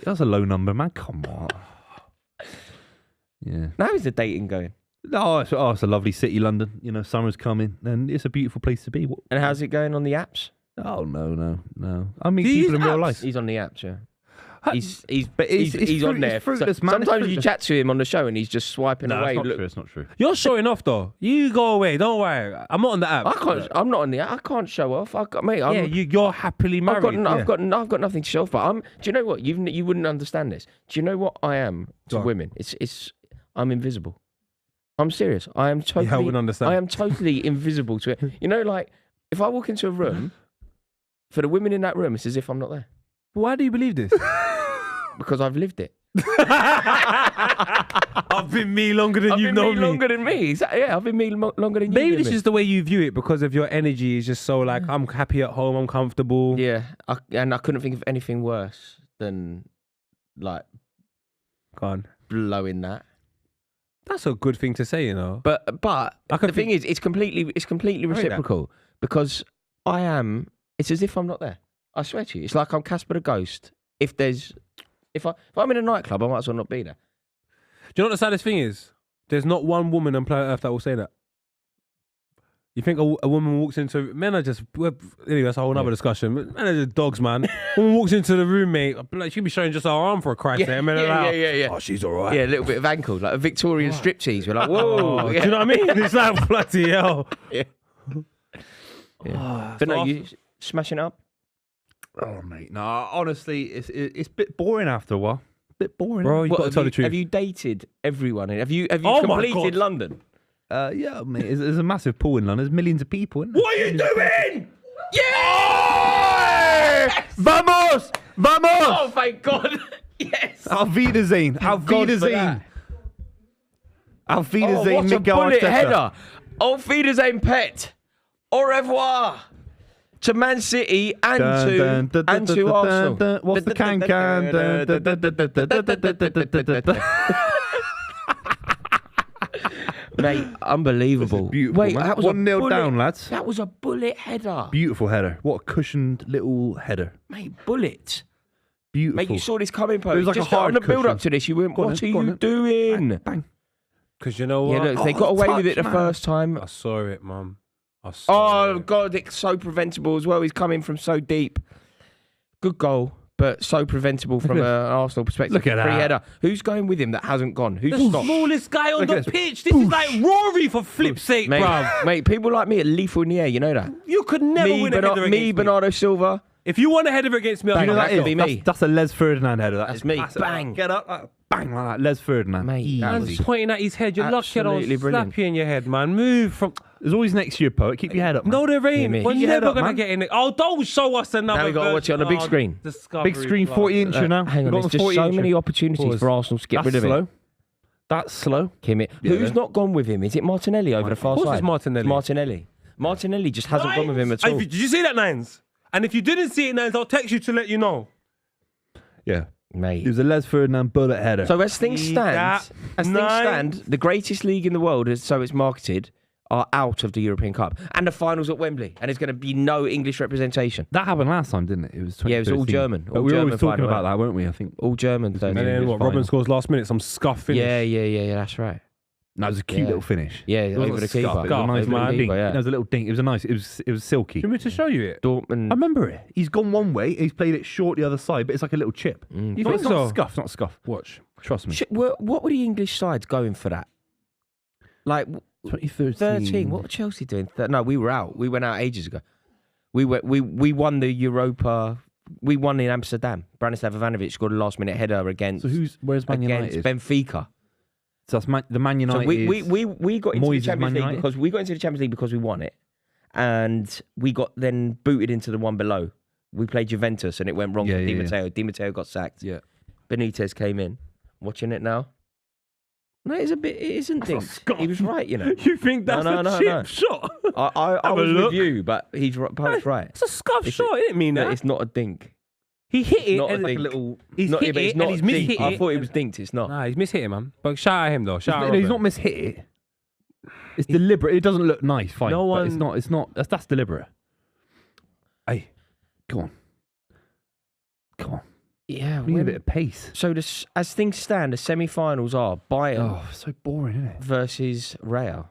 That's a low number, man. Come on. Yeah. How is the dating going? It's a lovely city, London. You know, summer's coming, and it's a beautiful place to be. And how's it going on the apps? Oh no. I mean, Do you people in use real apps? life. He's on the apps, yeah. He's it's on there. fruitless, man. It's Sometimes you fruitless. chat to him on the show and he's just swiping No, away. it's not Look, true. It's not true. You're showing off, though. You go away. Don't worry. I'm not on the app. I can't. I'm not on the. I can't show off. Yeah, you're happily married. I've got nothing to show off. But do you know what? You wouldn't understand this. Do you know what I am to Go on. women? I'm invisible. I'm serious. I am totally. I wouldn't understand. I am totally invisible to it. You know, like if I walk into a room, for the women in that room, it's as if I'm not there Why do you believe this? because I've lived it. I've been me longer than you've known me. Longer than me. Yeah, I've been me longer than you. Maybe this is the way you view it because of your energy is just so like, I'm happy at home, I'm comfortable. Yeah, and I couldn't think of anything worse than like Gone. blowing that. That's a good thing to say, you know. But I can the thing is, it's completely that. reciprocal because I am. It's as if I'm not there. I swear to you, it's like I'm Casper the Ghost. If I'm in a nightclub, I might as well not be there. Do you know what the saddest thing is? There's not one woman on planet Earth that will say that. You think a woman walks into... Men are just... Anyway, that's a whole other discussion. Men are just dogs, man. Woman walks into the room, mate. She'll be showing just her arm for a Christ's sake. Yeah. Oh, she's all right. Yeah, a little bit of ankle, like a Victorian striptease. We're like, whoa. Oh, do you know what I mean? It's like, bloody hell. Yeah. But no, you smashing it up? Oh, mate. No, honestly, it's a bit boring after a while. Bit boring. Bro, you've got to tell the truth. Have you dated everyone? Have you Oh my completed God. London? Yeah, mate. There's a massive pool in London. There's millions of people. Isn't there? What are you doing? Yeah! Vamos! Vamos! Oh, thank God. Yes. Auf Wiedersehen. Auf God for Wiedersehen. that. Auf Oh, Wiedersehen, what a Miguel bullet Arteta. header. Auf Wiedersehen, Pet. Au revoir. To Man City and to Arsenal. What's the can-can? Mate, unbelievable. Beautiful, Wait, man. that was 1-0 a bullet, down, lads. That was a bullet header. Beautiful header. What a cushioned little header. Mate, bullet. Beautiful. Mate, you saw this coming, Pope. It was like Just a hard on the build up cushion. to this, you went, Go on what then, are go on you then. doing? Bang. Because you know Yeah, what? look, they got away with it the touch, first time. I saw it, Mum. I saw Oh, it. God, it's so preventable as well. He's coming from so deep. Good goal, but so preventable from an Arsenal perspective. Look at that. Free header. Who's going with him that hasn't gone? Who's The stopped? smallest guy on Look the at this. pitch. This is like Rory, for flip's sake, Mate, bruv. mate, people like me are lethal in the air, you know that? You could never win a header against me. Bernardo Silva. If you want a header against me, Bang, I'll that back could off. be me. That's a Les Ferdinand header. That's me. Bang. Get up. Bang like that. Les Ferdinand. Mate, that Man's was pointing at his head. You're lucky I don't absolutely brilliant. slap you in your head, man. Move from... There's always next year, Poet. Keep your head up, man. No, there ain't. me. We're Keep your head never up, going to man. get in it. Oh, don't show us another Now we got to watch it on the big screen. Big screen, 40-incher now. Hang on, We've got there's the just so 40-incher. many opportunities Pause. for Arsenal to get That's rid of slow. it. That's slow. Kimmich. Who's not gone with him? Is it Martinelli over the far Of course side? it's Martinelli. Martinelli. Martinelli just hasn't gone with him at all. Did you see that, Nines? And if you didn't see it, Nines, I'll text you to let you know. Yeah. Mate. It was a Les Ferdinand bullet header. So as things stand, the greatest league in the world, so it's marketed, are out of the European Cup. And the finals at Wembley. And there's going to be no English representation. That happened last time, didn't it? It was 2013. Yeah, it was all German. But we were always talking about that, weren't we? I think. All German. And then what? Robin scores last minute, some scuff finish. Yeah, that's right. No, it was a cute little finish. Yeah, it over wasn't the a scuff, keeper. It was a nice man. dink. Yeah. It was a little dink. It was a nice. It was silky. Do you want me to show you it? Dortmund. I remember it. He's gone one way. He's played it short the other side, but it's like a little chip. You It's think not so? a scuff. Not a scuff. Watch. Trust me. What were the English sides going for that? Like 2013. What were Chelsea doing? No, we were out. We went out ages ago. We won the Europa. We won in Amsterdam. Branislav Ivanovic scored a last minute header against. So where's Man against United? Benfica. So that's the Man United. So we got into the Moyes' Champions Man League United? because we got into the Champions League because we won it, and we got then booted into the one below. We played Juventus and it went wrong for Di Matteo. Di Matteo got sacked. Yeah. Benitez came in. Watching it now. No, it isn't Dink. Scott. He was right, you know. You think that's a chip shot? I Have a was look. with you, but he's right. It's a scuff It's shot. It didn't mean No, that. it's not a dink. He hit it Not a and dink. he's Not, hit but it it's not and he's dinked. mishit I it. thought it was dinked. It's not. Nah, he's mishit it, man. But shout at him though. Shout out He's Robin. not mishit it. It's deliberate. It doesn't look nice. Fine. No but one- It's not. That's deliberate. Hey, go on. Yeah. We need a bit of pace. So as things stand, the semi-finals are Bayern Oh, so boring, isn't it? versus Real.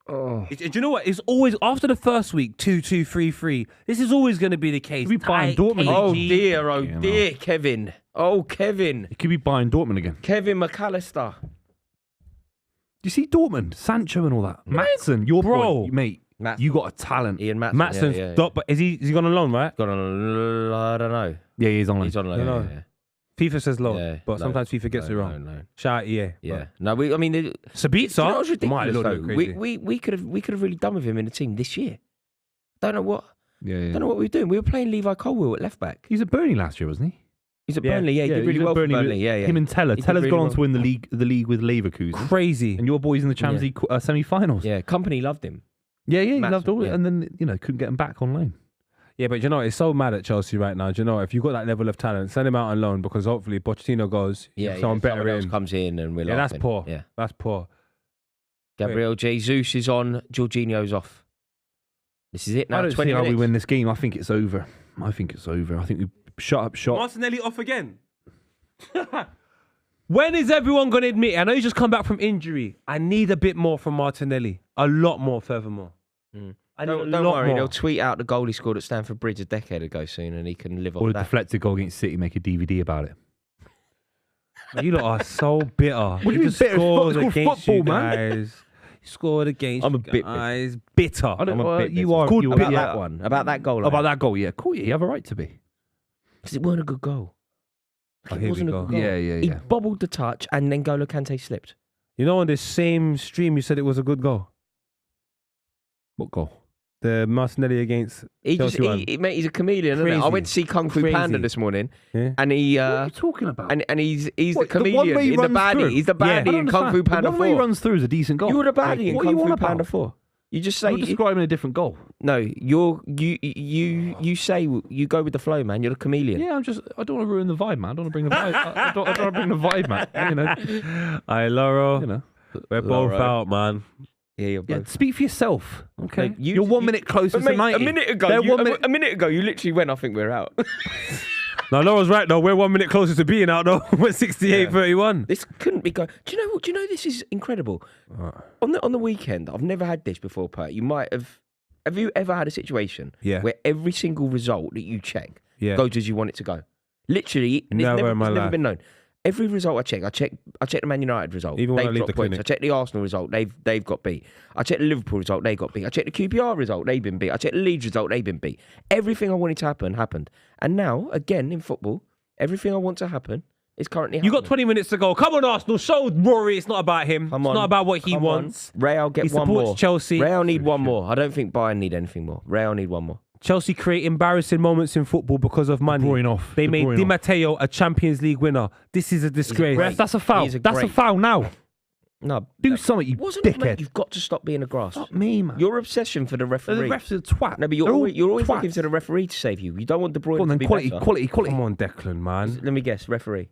Oh, Do you know what? It's always after the first week 2-2, 3-3. This is always going to be the case. We Bayern Tight, Dortmund. Oh cagey. dear, Kevin. Oh, Kevin. it could be Bayern Dortmund again. Kevin McAllister. Do you see Dortmund, Sancho, and all that? Matson, your Bro. boy, mate. Matson. You got a talent. Ian Matson. Matson's yeah. but is he gone on loan, right? Got on. I don't know. Yeah, he's on. He's on loan. No, no. Yeah. FIFA says loan, Yeah, but loan. sometimes FIFA gets it wrong. No. Shout out EA. Yeah. No, I mean, Sabitzer do you know what's might ridiculous, look though? crazy. We could have really done with him in the team this year. Don't know what Yeah. we were doing. We were playing Levi Colwill at left back. He was at Burnley last year, wasn't he? He's at Yeah. Burnley. Yeah, he did he really was well at for Burnley Burnley. Yeah. Him and Teller. He did Teller's really gone on well. to win the league with Leverkusen. Crazy. And your boys in the Champions League semi-finals. Yeah, company loved him. Yeah, he Massive, loved all it, yeah. and then couldn't get him back on loan. Yeah, but you know, it's so mad at Chelsea right now. Do you know, if you've got that level of talent, send him out on loan because hopefully Pochettino goes, someone better else in. comes in and we're Yeah, that's laughing. poor. Yeah. That's poor. Gabriel Jesus is on. Jorginho's off. This is it now. I don't 20 see how we minutes. win this game. I think it's over. I think we shut up shop. Martinelli off again. When is everyone going to admit it? I know he's just come back from injury. I need a bit more from Martinelli. A lot more, furthermore. I need Don't a lot worry, more. they'll tweet out the goal he scored at Stamford Bridge a decade ago soon, and he can live Or off the that. deflected goal against City, make a DVD about it. You lot are so bitter. What do you mean bitter? Scored It's called against football, you man. guys. He scored against I'm a you bit bitter. guys. Bitter. I don't I'm a know. bit You bitter. are. Called You about are, that one, about that goal. About that goal, yeah. Cool, yeah. You have a right to be. because it wasn't a good goal. Oh, It here we wasn't a go. good goal. Yeah. He bobbled the touch, and then N'Golo Kante slipped. You know, on this same stream, you said it was a good goal. What goal? The Martinelli against Chelsea one. Mate, he's a chameleon. Isn't it? I Crazy. went to see Kung Fu Crazy. Panda this morning, Yeah. and he What are you talking about? and he's the What, the one chameleon. where he He's the runs baddie. through? He's the I baddie don't in Kung Fu understand. Panda The one where he 4. runs through is a decent goal. You were the baddie in What are Kung you Fu on Panda about? 4. You just say You're describing a different goal. no. You say you go with the flow, man. You're the chameleon. Yeah, I don't want to ruin the vibe, man. I don't want to bring the vibe. I don't want to bring the vibe, man. Aye, Lauro. We're both Lauro. out, man. Yeah, you're Yeah, both. speak for yourself. Okay, Mate, you're 1 minute closer But mate, to 90. a minute ago, They're you, 1 minute. a minute ago, you literally went. I think we're out. No, Laura's right, though. We're 1 minute closer to being out, though. We're 68-31. This couldn't be going. Do you know what? Do you know this is incredible? On the weekend, I've never had this before, Pat. You might have. Have you ever had a situation Yeah. where every single result that you check Yeah. goes as you want it to go? Literally, it's Never in my it's never life. been known. Every result I check the Man United result. Even when I they've leave dropped the points. clinic. I check the Arsenal result. They've got beat. I check the Liverpool result. They got beat. I check the QPR result. They've been beat. I check the Leeds result. They've been beat. Everything I wanted to happen happened. And now, again in football, everything I want to happen is currently happening. You got 20 minutes to go. Come on, Arsenal. Show Rory it's not about him. Come It's on. not about what he Come wants. on. Real get He one supports more. Chelsea. Real need one more. I don't think Bayern need anything more. Real need one more. Chelsea create embarrassing moments in football because of money. Bruyne off. They De made Bruyne Di off. Matteo a Champions League winner. This is a disgrace. great. Ref, that's a foul. He's a That's a great- foul now. No, Do something, you wasn't it, mate? dickhead. You've got to stop being a grass. Fuck me, man. Your obsession for the The referee. ref's a twat. No, but They're you're all always twats. looking to the referee to save you. You don't want De Bruyne Go on to then, be quality, better. quality. Come on, Declan, man. Let me guess, referee.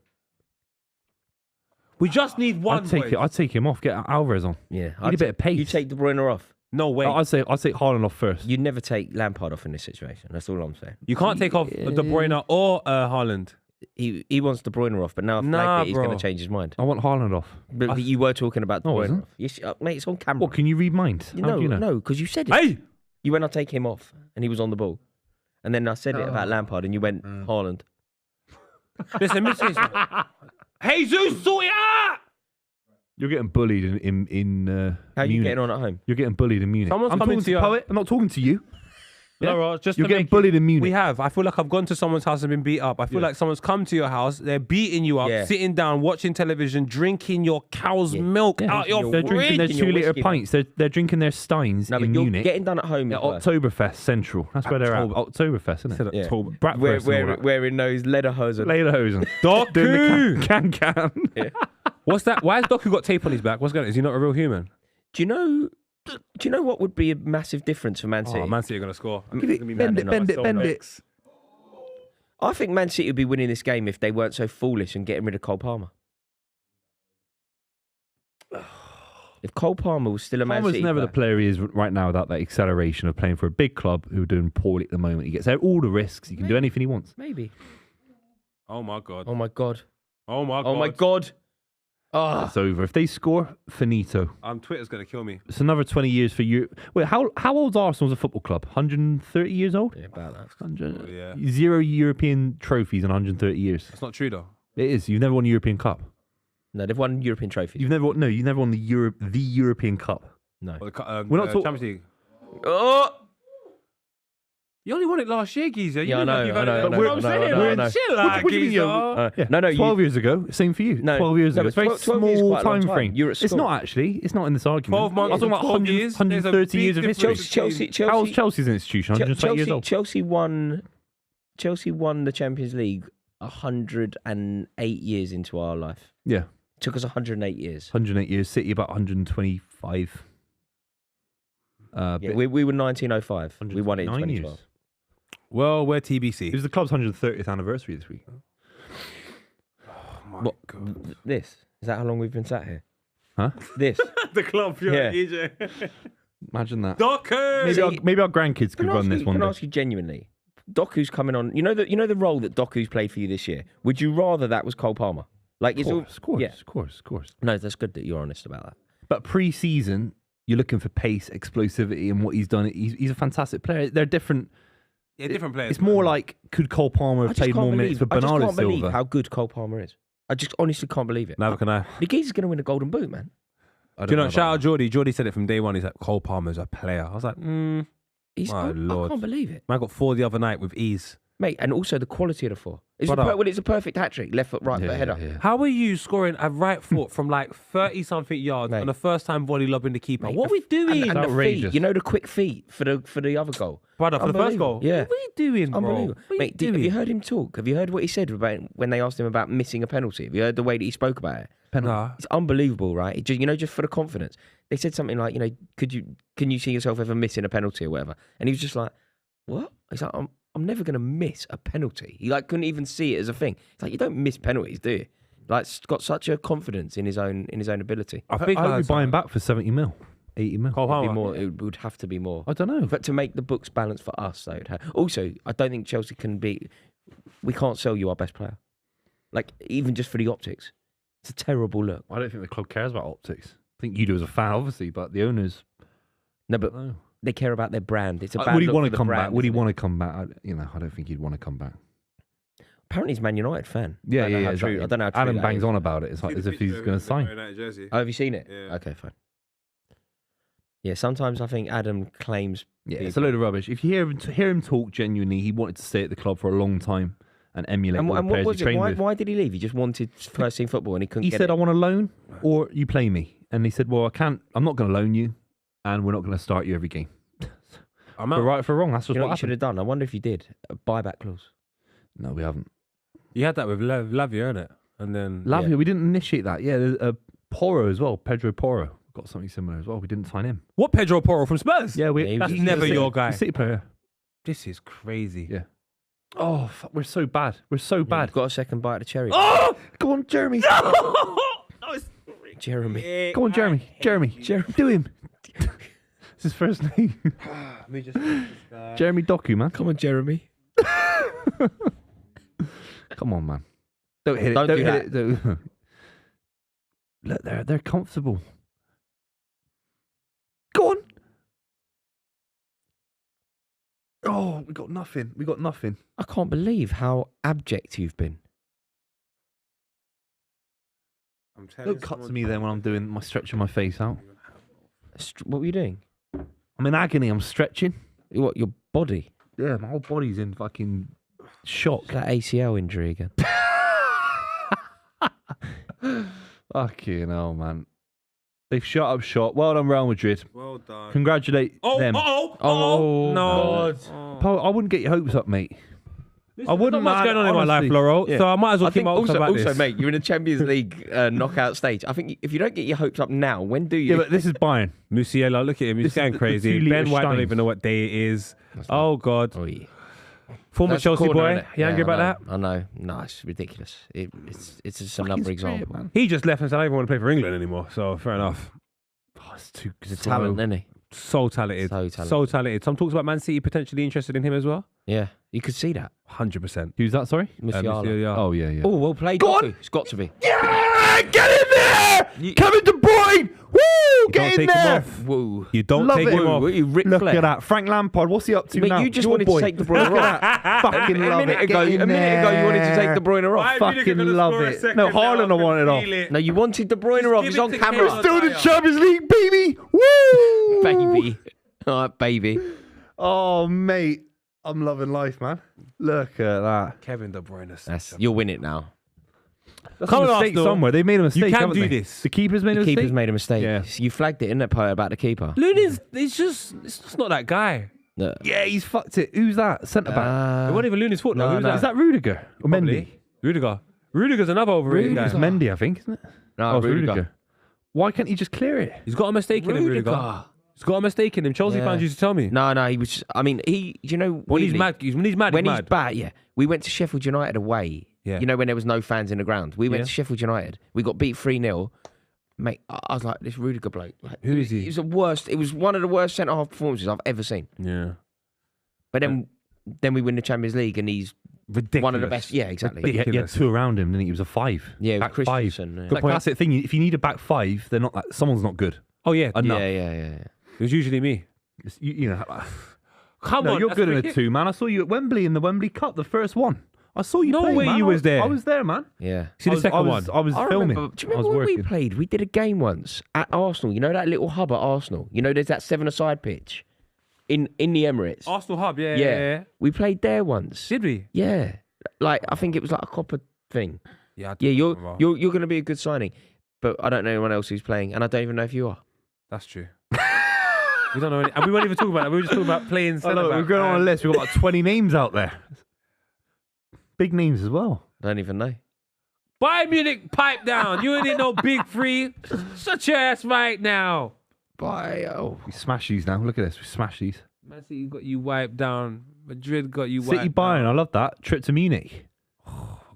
We just need one. I'd take him off. Get Alvarez on. Yeah, Need a bit of pace. You take De Bruyne off. No way. I'd take Haaland off first. You never take Lampard off in this situation. That's all I'm saying. You can't take off De Bruyne or Haaland. He wants De Bruyne off, but now he's going to change his mind. I want Haaland off. But you were talking about De No, I Bruyne wasn't. off. Yes, mate, it's on camera. What, can you read minds? How do you know? No, because you said it. Hey! You went, I'll take him off, and he was on the ball. And then I said it about Lampard, and you went, Haaland. Listen, Jesus, sort it out! You're getting bullied in How are you Munich. getting on at home? You're getting bullied in Munich. Someone's I'm coming talking to to your- Poet. I'm not talking to you. Yeah? Laura, just You're to getting make bullied in Munich. We have. I feel like I've gone to someone's house and been beat up. I feel like someone's come to your house, they're beating you up, Yeah. sitting down, watching television, drinking your cow's milk out your They're drinking their Drinking your 2-litre whiskey, pints. They're drinking their Steins No, but in you're Munich. getting done at home. Yeah, as well. Oktoberfest Central. That's where they're at. Oktoberfest, isn't it? Yeah. Bratwurst. Wearing those lederhosen. Lederhosen. Doku! Doing the can. What's that? Why has Doku got tape on his back? What's going on? Is he not a real human? Do you know what would be a massive difference for Man City? Oh, Man City are going to score. Bend it. I think Man City would be winning this game if they weren't so foolish and getting rid of Cole Palmer. If Cole Palmer was still a Man Palmer's City never player, the player he is right now without that acceleration of playing for a big club who are doing poorly at the moment. He gets all the risks. He can do anything he wants. maybe. Oh, my God. Oh my god. Oh, my God. Oh my god. Oh. It's over. If they score, finito. Twitter's going to kill me. It's another 20 years for you. Wait, how old's Arsenal as a football club? 130 years old? Yeah, about that. 100, yeah. 0 European trophies in 130 years. That's not true, though. It is. You've never won a European Cup. No, they've won European trophies. You've never won the European Cup. No. We're not talk- Champions League. Oh! You only won it last year, Geezer. Yeah, I know, I know, I know, What I'm I know, saying, I know, I man. know. Chill out, What do you mean, Geezer. Yeah. No, no, 12 years ago. Same for you. No, 12 years no, ago. but It's a very 12 years is small quite a long time time. frame. You're at It's school. not actually. It's not in this argument. 12 months, I'm talking about 12 100, years. There's a 130 years of big history. difference. How's Chelsea's an institution? 120 years old. Chelsea won the Champions League 108 years into our life. Yeah. Took us 108 years. 108 years. City about 125. Yeah, we were 1905. We won it in 129 2012. years. Well, we're It TBC. was the club's 130th anniversary this week. Oh, my What? God. This? Is that how long we've been sat here? Huh? This? The club, Yeah. EJ. Imagine that. Doku! Maybe our grandkids could run this one Can I day. ask you genuinely? Doku's coming on. You know the role that Doku's played for you this year. Would you rather that was Cole Palmer? Like, it's all, Of course, yeah. of course. No, that's good that you're honest about that. But pre-season, you're looking for pace, explosivity, and what he's done. He's a fantastic player. They're different. Yeah, different players. It's more like, could Cole Palmer I have just played can't more minutes for I just Bernardo can't believe Silva? how good Cole Palmer is. I just honestly can't believe it. Neither can I. The geezer's going to win a Golden Boot, man. I Do you know, about shout out that. Geordie. Geordie said it from day one. He's like, Cole Palmer's a player. I was like, He's, My I Lord. can't believe it. man got 4 the other night with ease. Mate, and also the quality of the 4. It's Brother. it's a perfect hat-trick. Left foot, right foot, header. Yeah. How are you scoring a right foot from like 30-something yards Mate. on the first time volley lobbing the keeper? Mate, What are we doing? And the outrageous. feet. You know the quick feet for the other goal. Brother, for the first Unbelievable. goal? Yeah. What are you doing, bro? Unbelievable. What are Mate, you have doing? you heard him talk? Have you heard what he said about when they asked him about missing a penalty? Have you heard the way that he spoke about it? Nah. It's unbelievable, right? It just, just for the confidence. They said something like, can you see yourself ever missing a penalty or whatever? And he was just like, what? He's like, I'm never going to miss a penalty. He couldn't even see it as a thing. It's like, you don't miss penalties, do you? Like, got such a confidence in his own ability. I think I I would heard be buying something. back for 70 mil, 80 mil. Cole It'd be Palmer. more, it would have to be more. I don't know. But to make the books balance for us, though. Also, I don't think Chelsea can be. We can't sell you our best player. Like, even just for the optics. It's a terrible look. I don't think the club cares about optics. I think you do as a fan, obviously, but the owners. No, but No. they care about their brand. It's a bad Would he look want for to the come brand, back? Would he isn't it? want to come back? I don't think he'd want to come back. Apparently, he's a Man United fan. Yeah, I don't know yeah, how exactly. true- I don't know how true Adam that bangs is. on about it. It's like as if he's going to sign. Oh, have you seen it? Yeah. Okay, fine. Yeah, sometimes I think Adam claims. Yeah, people. it's a load of rubbish. If you hear him talk genuinely, he wanted to stay at the club for a long time and emulate And all the what players was he it? trained Why, with. why did he leave? He just wanted first team football and he couldn't He get said, it. "I want a loan, or you play me." And he said, "Well, I can't. I'm not going to loan you, and we're not going to start you every game." I'm For out. right or for wrong, that's just You know what what you should happened. have done? I wonder if you did. A buyback clause. No, we haven't. You had that with Lavia, innit? And then Lavia, we didn't initiate that. Yeah, there's Porro as well. Pedro Porro got something similar as well. We didn't sign him. what? Pedro Porro from Spurs? Yeah, Yeah, That's he's never a your He's guy. a City player. This is crazy. Yeah. Oh, fuck, we're so bad. We're so Yeah, bad. you've got a second bite of the cherry. Oh, go on, Jeremy. No, Jeremy. Come on, Jeremy. Jeremy. Do him. It's his first name. Let me just this guy. Jeremy Doku, man. Come on, Jeremy. Come on, man. Don't hit it. Don't Don't do hit it. Look, they're comfortable. Go on. Oh, we got nothing. I can't believe how abject you've been. I'm telling Don't cut to me then when I'm doing my stretching my face out. What were you doing? I'm in agony. I'm stretching. What, your body? Yeah, my whole body's in fucking shock. That ACL injury again. Fucking hell, man. They've shut up shop. Well done, Real Madrid. Well done. Congratulate them. Oh, no. Paul, I wouldn't get your hopes up, mate. Listen, I wouldn't. Not much going on in my life, honestly. Laurel. Yeah. So I might as well I keep think my hopes also, up about also this. mate, you're in a Champions League knockout stage. I think if you don't get your hopes up now, when do you? Yeah, but this is Bayern. Musiala, look at him. He's This is going the crazy. 2 Ben litre White don't Steins. even know what day it is. Oh, God. Oh, yeah. Former That's Chelsea corner, boy. innit? You angry about that? I know. No, it's ridiculous. It's just another Fucking example. spirit, man. He just left and said, I don't even want to play for England anymore. So, fair enough. Oh, it's too He's a talent, isn't he? So talented. So talented. So talented. Some talks about Man City potentially interested in him as well. Yeah, you could see that. 100%. Who's that? Sorry. Musiala. Oh yeah. Oh, well played. Go Doku. on. It's got to be. Yeah, get in there, Kevin De Bruyne. Woo, get in take him there. off. Whoa. You don't Love take it. him Whoa, off. what are you, Ric Look Flair? at that, Frank Lampard. What's he up to Mate, now? you just Your wanted boy. to take De Bruyne off. Fucking a love minute it. ago, Get in a minute ago, you wanted to take De Bruyne off. Fucking love it. No, Haaland I wanted off. No, you wanted De Bruyne off. He's on camera. We're still in the Champions League, baby. Woo, Baby. All right, baby. Oh, mate, I'm loving life, man. Look at that. Kevin De Bruyne. You'll win it now. That's Come a on, mistake Arsenal. somewhere. They made a mistake. can haven't do they? this. The keeper's made a The mistake. keeper's made a mistake. Yeah. You flagged it, innit, Poet, about the keeper? Lunin's, it's just not that guy. No. Yeah, he's fucked it. Who's that? Centre back. It wasn't even Lunin's fault. no, Who's no. that? Is that Rudiger or Probably. Mendy? Rudiger. Rudiger's another overrated It's guy. Mendy, I think, isn't it? No, it's Rudiger. Why can't he just clear it? He's got a mistake in him, Rudiger. He's got a mistake in him. Chelsea Yeah. fans used to tell me. No, he was. I mean, you know, When he's weirdly, mad, when he's mad, when he's he's mad. bad, yeah. We went to Sheffield United away. Yeah. You know, when there was no fans in the ground. We went Yeah. to Sheffield United. We got beat 3-0. Mate, I was like, this Rudiger bloke. Like, Who is he? It was the worst. It was one of the worst centre half performances I've ever seen. Yeah. But then we win the Champions League, and he's Ridiculous. one of the best. Yeah, exactly. But he had Ridiculous. 2 around him, didn't he? He was a 5. Yeah, it was back 5. Christensen. Yeah. That classic thing. If you need a back 5, they're not. Like, someone's not good Oh, yeah. enough. Yeah. It was usually me. You know. Come No, on. you're that's good in a ridiculous. 2, man. I saw you at Wembley in the Wembley Cup, the first one. I saw you. No play, way man. you was there. I was there, man. Yeah. See the second one. I was I filming. remember, do you I was remember when we working. played? We did a game once at Arsenal. You know that little hub at Arsenal? You know there's that 7-a-side pitch in the Emirates? Arsenal Hub, yeah. We played there once. Did we? Yeah. Like, I think it was like a copper thing. Yeah. I Yeah, don't remember. you're going to be a good signing. But I don't know anyone else who's playing, and I don't even know if you are. That's true. We don't know any, and we weren't even talking about that. We were just talking about playing I centre know, back. we're going on a list. We've got like 20 names out there. Big names as well. I don't even know. Bayern Munich, pipe down. You ain't no big three. Shut your ass right now. We smash these now. Look at this. We smash these. Man City got you wiped down. Madrid got you wiped City down. Bayern. I love that. Trip to Munich.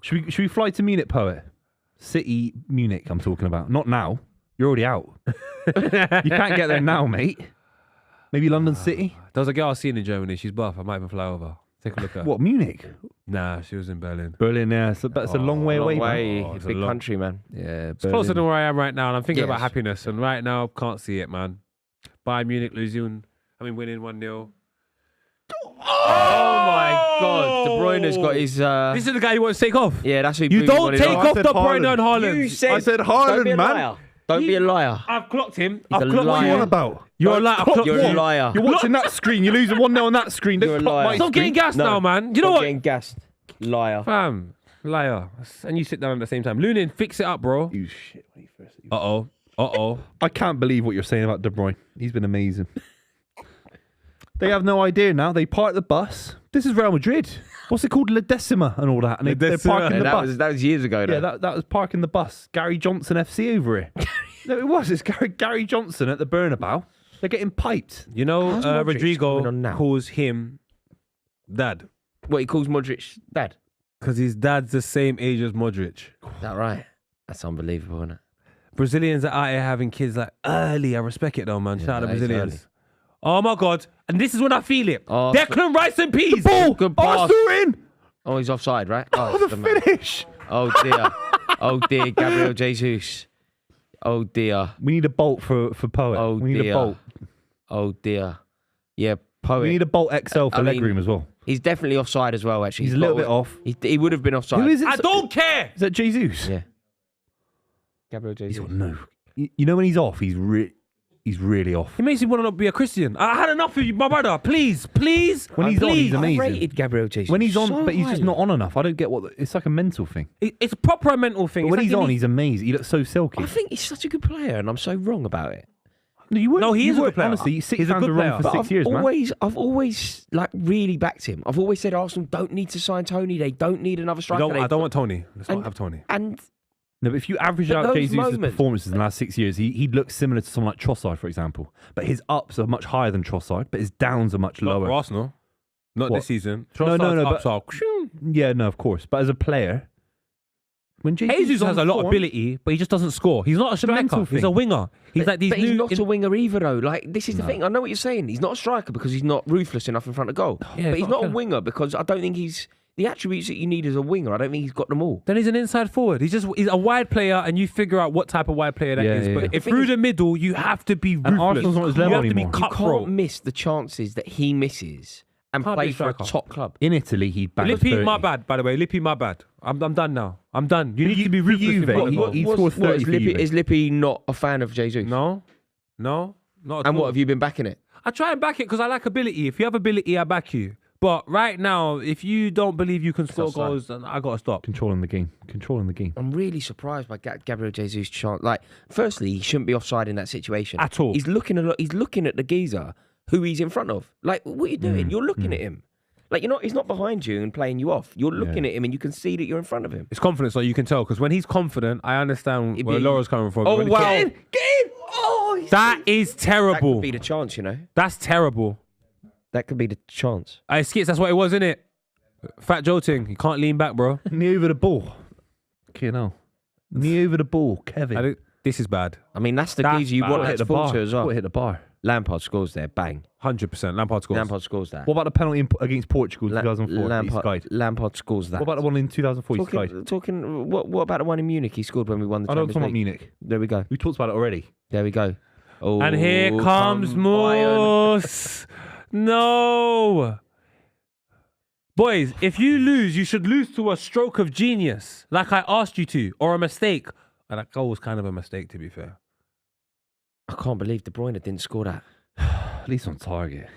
Should we fly to Munich, Poet? City Munich, I'm talking about. Not now. You're already out. You can't get there now, mate. Maybe London City? There was a girl I seen in Germany. She's buff. I might even fly over. Take a look at her. What, Munich? Nah, she was in Berlin. Berlin, yeah. So that's a long way away, man. Way. it's a Big long- country, man. Yeah, It's closer than where I am right now, and I'm thinking Yes. about happiness. And right now, can't see it, man. Bayern Munich losing. Winning 1-0. Oh my God. De Bruyne's got his... This is the guy you want to take off. yeah, that's who You Buvey don't wanted take off. off said De Bruyne Haaland. and Haaland. You said... I said Don't be a Haaland, man. liar. Don't be a liar. I've clocked him. He's I've a clocked What are you liar. on about? You're a liar. I've clocked You're a you. liar. You're watching that screen. You're losing 1-0 on that screen. You're a Don't fuck liar. my Stop getting screen. gassed now, man. You know Stop what? getting gassed. Liar. Fam. Liar. And you sit down at the same time. Lunin, fix it up, bro. You shit. When he first... Uh-oh. I can't believe what you're saying about De Bruyne. He's been amazing. They have no idea now. They park the bus. This is Real Madrid. What's it called? La Decima and all that. And they're Decima. parking Yeah, the that bus. was years ago, though. Yeah, that was parking the bus. Gary Johnson FC over here. No, it was. It's Gary Johnson at the Bernabeu. They're getting piped. You know, How's Modric going Rodrigo on now? calls him dad. What, he calls Modric dad? Because his dad's the same age as Modric. Is that right? That's unbelievable, isn't it? Brazilians are out here having kids like early. I respect it though, man. Shout out to that is Brazilians. early. Oh my God. And this is when I feel it. Oh, Declan Rice and Peas. Good pass. Arsenal in. Oh, he's offside, right? Oh, it's the man. finish. Oh dear. Oh dear, Gabriel Jesus. Oh dear. We need a bolt for Poet. Oh we need dear. a bolt. Oh dear. Yeah, Poet. We need a bolt XL for leg room as well. He's definitely offside as well, actually. He's a little bit off. He would have been offside. Who is it? I don't care. Is that Jesus? Yeah. Gabriel Jesus. No. You know when he's off, he's really off. It makes me want to not be a Christian. I had enough of you, my brother. Please. When he's on, he's I amazing. rated Gabriel Jesus. When he's on, so but he's just highly. not on enough. I don't get it's like a mental thing. It's a proper mental thing. But when It's he's like on, he's amazing. He looks so silky. I think he's such a good player, and I'm so wrong about it. No, you weren't. No, he you is a good weren't- player. Honestly, six He's a fans good have run player. for But 6 years, man. I've always like really backed him. I've always said Arsenal don't need to sign Tony. They don't need another striker. I don't want Tony. Let's not have Tony. And No, but if you average But out those Jesus' moments- performances in the last 6 years, he looks similar to someone like Trossard, for example. But his ups are much higher than Trossard, but his downs are much Not lower. for Arsenal. Not What? this season. No, Trossard's but- ups are- Yeah, no, of course. But as a player, when Jesus has a lot of ability, but he just doesn't score. He's not a mental striker. He's thing. a winger. He's like these but new. he's not a winger either, though. Like, this is the thing. I know what you're saying. He's not a striker because he's not ruthless enough in front of goal. Yeah, but he's it's not not a winger because I don't think he's the attributes that you need as a winger. I don't think he's got them all. Then he's an inside forward. He's a wide player, and you figure out what type of wide player that is. Yeah, But yeah. if The thing through is- the middle, you have to be ruthless. Arsenal's not his level you have anymore. to be You cutthroat. can't miss the chances that he misses and Can't play be for a striker. top club. In Italy, he banged Lippi, 30. my bad, by the way. Lippi, my bad. I'm done now. I'm done. You need to be for ruthless. Juve, in front of he- goal. he- scored 30 is for Lippi, Juve. is Lippi not a fan of Jesus? No, not at And all. what have you been backing it? I try and back it because I like ability. If you have ability, I back you. But right now, if you don't believe you can score offside. goals, then I got to stop. Controlling the game. I'm really surprised by Gabriel Jesus' chance. Like, firstly, he shouldn't be offside in that situation At all. He's looking at the geezer who he's in front of. Like, what are you doing? You're looking at him. Like, he's not behind you and playing you off. You're looking at him and you can see that you're in front of him. It's confidence, so you can tell. Because when he's confident, I understand It'd where be- Laura's coming from. Oh, When he wow. can't- Get in! Oh, That is that terrible. could be the chance, That's terrible. That could be the chance. Hey, Skits, that's what it was, innit? Fat jolting. You can't lean back, bro. Knee over the ball. Okay, no. Knee over the ball, Kevin. This is bad. I mean, that's the That's geezer you bad. want Hit that the to fall bar. to as well. Hit the bar. Lampard scores there. Bang. 100%. Lampard scores. Lampard scores that. What about the penalty against Portugal in 2004? He skied. Lampard scores that. What about the one in 2004? He skied. What about the one in Munich he scored when we won the I don't Champions talk about League? Munich. There we go. We talked about it already. There we go. Oh, And here comes Bayern. Moose. No. Boys, if you lose, you should lose to a stroke of genius, like I asked you to, or a mistake. And that goal was kind of a mistake, to be fair. I can't believe De Bruyne didn't score that. At least on target.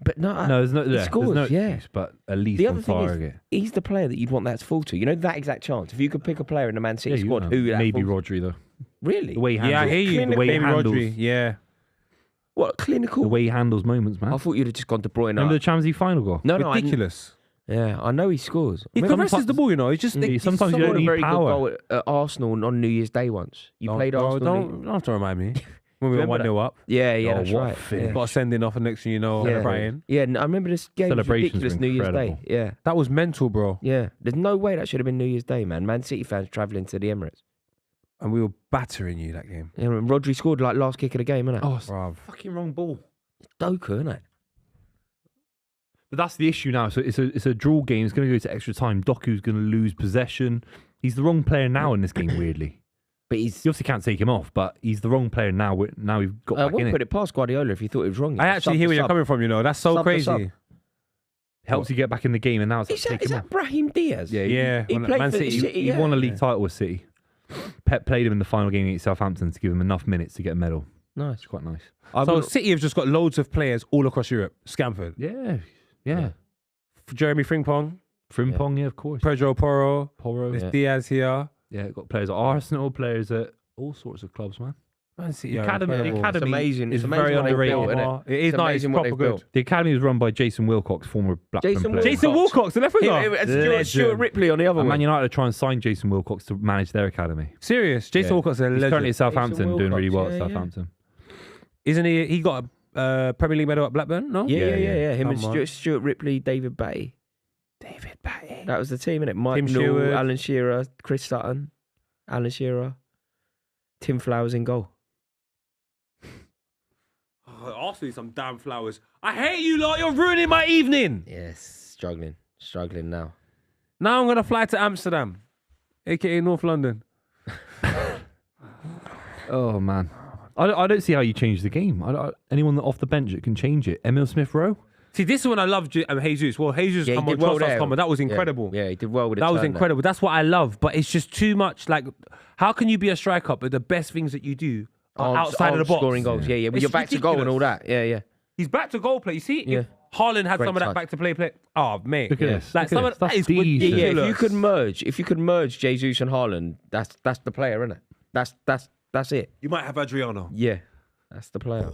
But no, No, there's no. he Yeah, scores, there's no yeah. excuse, but at least the on other thing target. is, he's the player that you'd want that to fall to. That exact chance. If you could pick a player in the Man City you squad, know. who that maybe falls- Rodri though. Really? The way he handles, Yeah, I hear you. The way he Maybe handles, Rodri. Yeah. What clinical? the way he handles moments, man. I thought you'd have just gone De Bruyne. Remember the Champions League final goal? No, I Ridiculous. yeah, I know he scores. He I mean, caresses the ball, you know. He's just. Yeah, sometimes you scored don't a need very power. good goal at Arsenal on New Year's Day once. You played Arsenal. Don't have to remind me. When we were Remember 1-0 up. Yeah, Oh, that's what a right. finish. Yeah. Got a sending off, and next thing you know, Yeah. crying. Yeah, I remember this game was Celebrations ridiculous were New Year's incredible. Day. Yeah, That was mental, bro. yeah. There's no way that should have been New Year's Day, man. Man City fans travelling to the Emirates. And we were battering you that game. Yeah, and Rodri scored like last kick of the game, innit? Oh, Bruv. fucking wrong ball. Doku, innit? But that's the issue now. So it's a draw game. It's going to go to extra time. Doku's going to lose possession. He's the wrong player now in this game, weirdly. But You obviously can't take him off, but he's the wrong player now. Now we've got I back in wouldn't it. put it past Guardiola if he thought it was wrong. I actually hear where you're coming from, you know. That's so Sub to crazy. sub. Helps you get back in the game, and now it's Is take that him off. Brahim Diaz? Yeah, Yeah. He when played Man for City. City. He Yeah. won a league title with City. Pep played him in the final game against Southampton to give him enough minutes to get a medal. Nice. It's quite nice. So City have just got loads of players all across Europe. Scamford, Yeah. Jeremy Frimpong, Frimpong, yeah, of course. Pedro Porro, Porro. there's Yeah. Diaz here. Yeah, got players at Arsenal, players at all sorts of clubs, man. Man City. Academy- incredible. the It's academy amazing. is It's amazing very what they've underrated. built, innit? It is It's nice, amazing what proper they've good. built. The academy was run by Jason Wilcox, former Blackburn Jason player. Jason Wilcox, the left winger. And Stuart Ripley on the other And one. Man United are trying to sign Jason Wilcox to manage their academy. Serious. Jason Yeah. Wilcox is a He's currently at legend. Southampton, doing really well Wilcox, at yeah, yeah. Southampton. Isn't he? He got a Premier League medal at Blackburn, no? Yeah. Yeah. Him and Come on. Stuart Ripley, David Batty. David Batty. That was the team, innit? Mike Tim Newell, Sherwood. Alan Shearer, Chris Sutton, Alan Shearer. Tim Flowers in goal. Oh, Arsenal need some damn Flowers. I hate you lot. You're ruining my evening. Yes, struggling now. Now I'm going to fly to Amsterdam, a.k.a. North London. Oh, man. I don't see how you change the game. Anyone off the bench that can change it. Emil Smith-Rowe? See, this is when I love Jesus. Well, Jesus Yeah, come he on, did well Trossard's there. come on. That was incredible. Yeah, he did well with it. That was incredible. That's what I love. But it's just too much. Like, how can you be a striker, but the best things that you do are outside of the box? Scoring goals. Yeah. When It's you're back to goal and all that. Yeah. He's back to goal play. You see, Yeah. if Haaland had Great some of that touch. back to play. Oh, mate. Look at this. Like, Look some at of this. that is That's decent. Yeah, ridiculous. if you could merge Jesus and Haaland, that's the player, isn't it? That's it. You might have Adriano. Yeah, that's the player.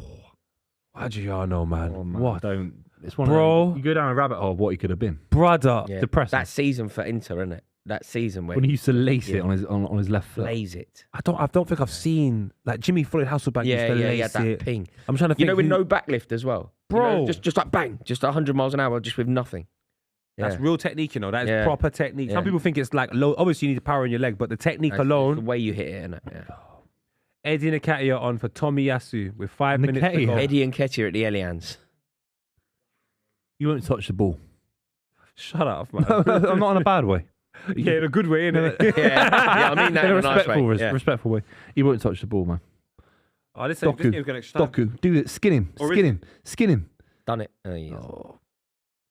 Adriano, man. Oh, man. What? Don't. It's one Bro. of those, you go down a rabbit hole of what he could have been. Brother. Yeah. Depressing. That season for Inter, isn't it? That season When he used to lace it Yeah. on his left foot. plays it. I don't think I've seen, like, Jimmy Floyd Hasselbank used to lace that it. ping. I'm trying to think. You know, with who- no backlift as well. Bro. You know, just like bang, just 100 miles an hour, just with nothing. That's real technique, you know. That is Yeah. proper technique. Yeah. Some people think it's like low. Obviously, you need the power in your leg, but the technique That's alone. the way you hit it, innit? Yeah. Eddie Nketiah on for Tommy Yasu with 5 minutes to Nketiah. go. Eddie and Nketiah at the Allianz. You won't touch the ball. Shut up, man. I'm not in a bad way. Yeah, in a good way, innit? yeah, I mean that In a in a nice way. Yeah. respectful way. He won't touch the ball, man. Oh, this game's Doku. going to start. Doku. Do it. Skin him. Or Skin is- him. Skin him. Done it. Oh, yeah.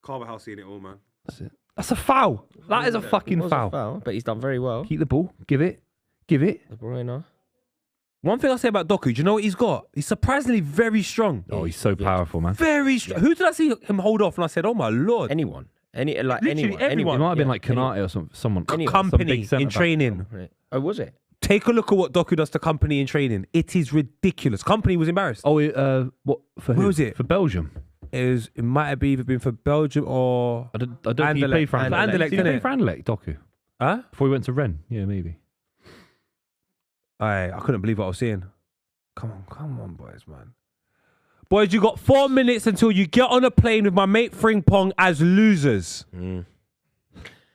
Carvajal seeing it all, man. That's it. That's a foul. That is a It fucking was a foul. foul, but he's done very well. Keep the ball. Give it. Give it. De Bruyne. One thing I say about Doku, do you know what he's got? He's surprisingly very strong. Oh, he's so powerful, man. Very strong. Who did I see him hold off? And I said, oh my Lord. Anyone. Literally Anyone. everyone. It might have been Yeah, like Kanate or someone. Anyone. some Company big centre in back. training. Right. Oh, was it? Take a look at what Doku does to Company in training. It is ridiculous. Company was embarrassed. Oh, what for? Where who? was it? For Belgium. It might have either been for Belgium or... I don't think he Anderlecht. played for Anderlecht. Anderlecht, Did he play innit? for Anderlecht, Doku? Huh? Before he went to Rennes. Yeah, maybe. I couldn't believe what I was seeing. Come on, boys, man. Boys, you got 4 minutes until you get on a plane with my mate Frimpong as losers.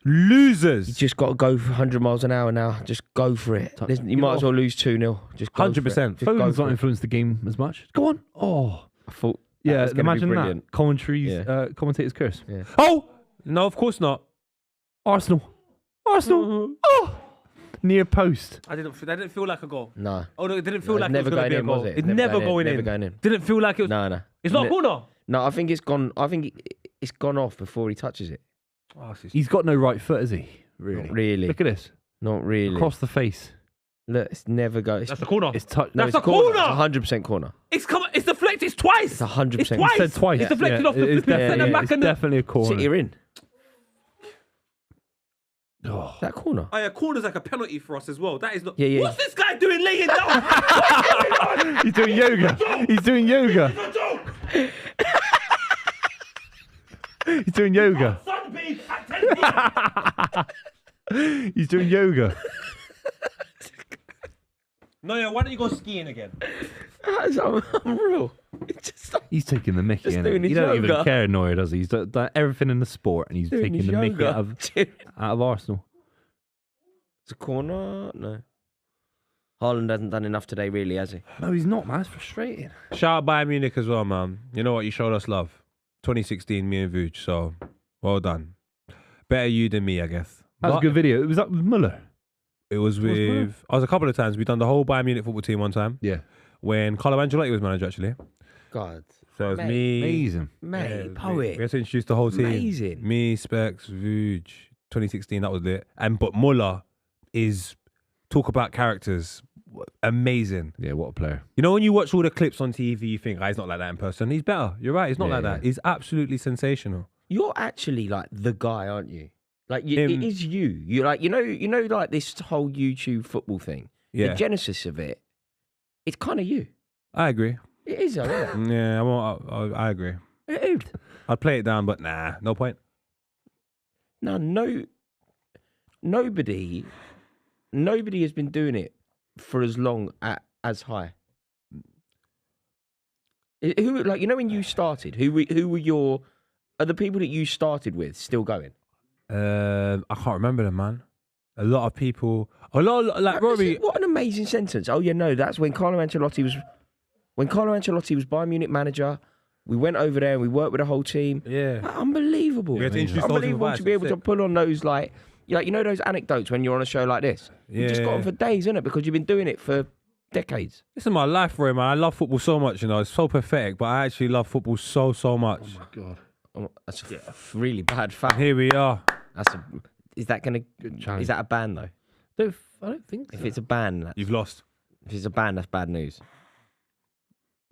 Losers. You just got to go for 100 miles an hour now. Just go for it. You might as well lose 2-0. Just go 100%. For it. Just go Foden's for not it. influenced the game as much. Go on. Oh. I thought Yeah, was gonna be imagine brilliant. that. Commentaries, Yeah. commentator's curse. Yeah. Oh! No, of course not. Arsenal. Oh! Near post. That didn't feel like a goal. No. Oh, no, it didn't feel No, like it's it was never going to going be a in, goal. was it? It's Never never going in, going never in. going in. Didn't feel like it was... No. It's not a corner. No, I think it's gone. I think it's gone off before he touches it. Oh, He's got no right foot, has he? Really? Not really. Look at this. Not really. Across the face. Look, it's never go. It's, That's a corner. It's touch. That's it's a corner! It's 100% corner. It's deflected. It's twice. It's 100%. It's twice. said twice. It's deflected Yeah, off the it is flipping definitely- centre back It's and the... definitely a corner. City are in. Oh. That corner. Oh, yeah, corner's like a penalty for us as well. That is not... Yeah. What's this guy doing laying down? What's going on? He's doing yoga. He's doing yoga. It's a joke. He's doing yoga. Sunbeam at 10 p.m. He's doing yoga. No, yeah, why don't you go skiing again? That's unreal. It's just like He's taking the mickey. Just innit? doing his He don't even yoga. care, Neuer, does he? He's done everything in the sport, and he's doing taking his the mickey yoga. out of Arsenal. It's a corner. No. Haaland hasn't done enough today, really, has he? No, he's not, man. It's frustrating. Shout out Bayern Munich as well, man. You know what? You showed us love. 2016, me and Vooch. So, well done. Better you than me, I guess. That was a But good video. It was up with Muller. It was with... I was a couple of times. We've done the whole Bayern Munich football team one time. Yeah. When Carlo Ancelotti was manager, actually. God. So it was Mate. me... Amazing. Mate, We poet. had to introduce the whole team. Amazing. Me, Specs, Vooch. 2016, that was lit. But Muller is... Talk about characters. Amazing. Yeah, what a player. You know, when you watch all the clips on TV, you think, he's not like that in person. He's better. You're right. He's not Yeah, like that. yeah. He's absolutely sensational. You're actually like the guy, aren't you? Like Him- it is you. You're like you know like this whole YouTube football thing. Yeah. The genesis of it. It's kind of you. I agree. It is, though, isn't it? Yeah, I agree. It is. I'd play it down, but nah, no point. No. Nobody has been doing it for as long as high. Who, like, you know, when you started, who were your? Are the people that you started with still going? I can't remember them, man. A lot of people, like Rory. What an amazing sentence. Oh, yeah, no, that's when Carlo Ancelotti was Bayern Munich manager. We went over there and we worked with the whole team. Yeah. Unbelievable. You had to introduce Unbelievable those to be able to pull on those, like, you know those anecdotes when you're on a show like this? You just got them for days, innit? Because you've been doing it for decades. This is my life, Roy, man. I love football so much, you know. It's so pathetic, but I actually love football so much. Oh my God. Oh, that's a really bad fact. Here we are. Is that a ban, though? I don't think so. If it's a ban, You've lost. if it's a ban, that's bad news.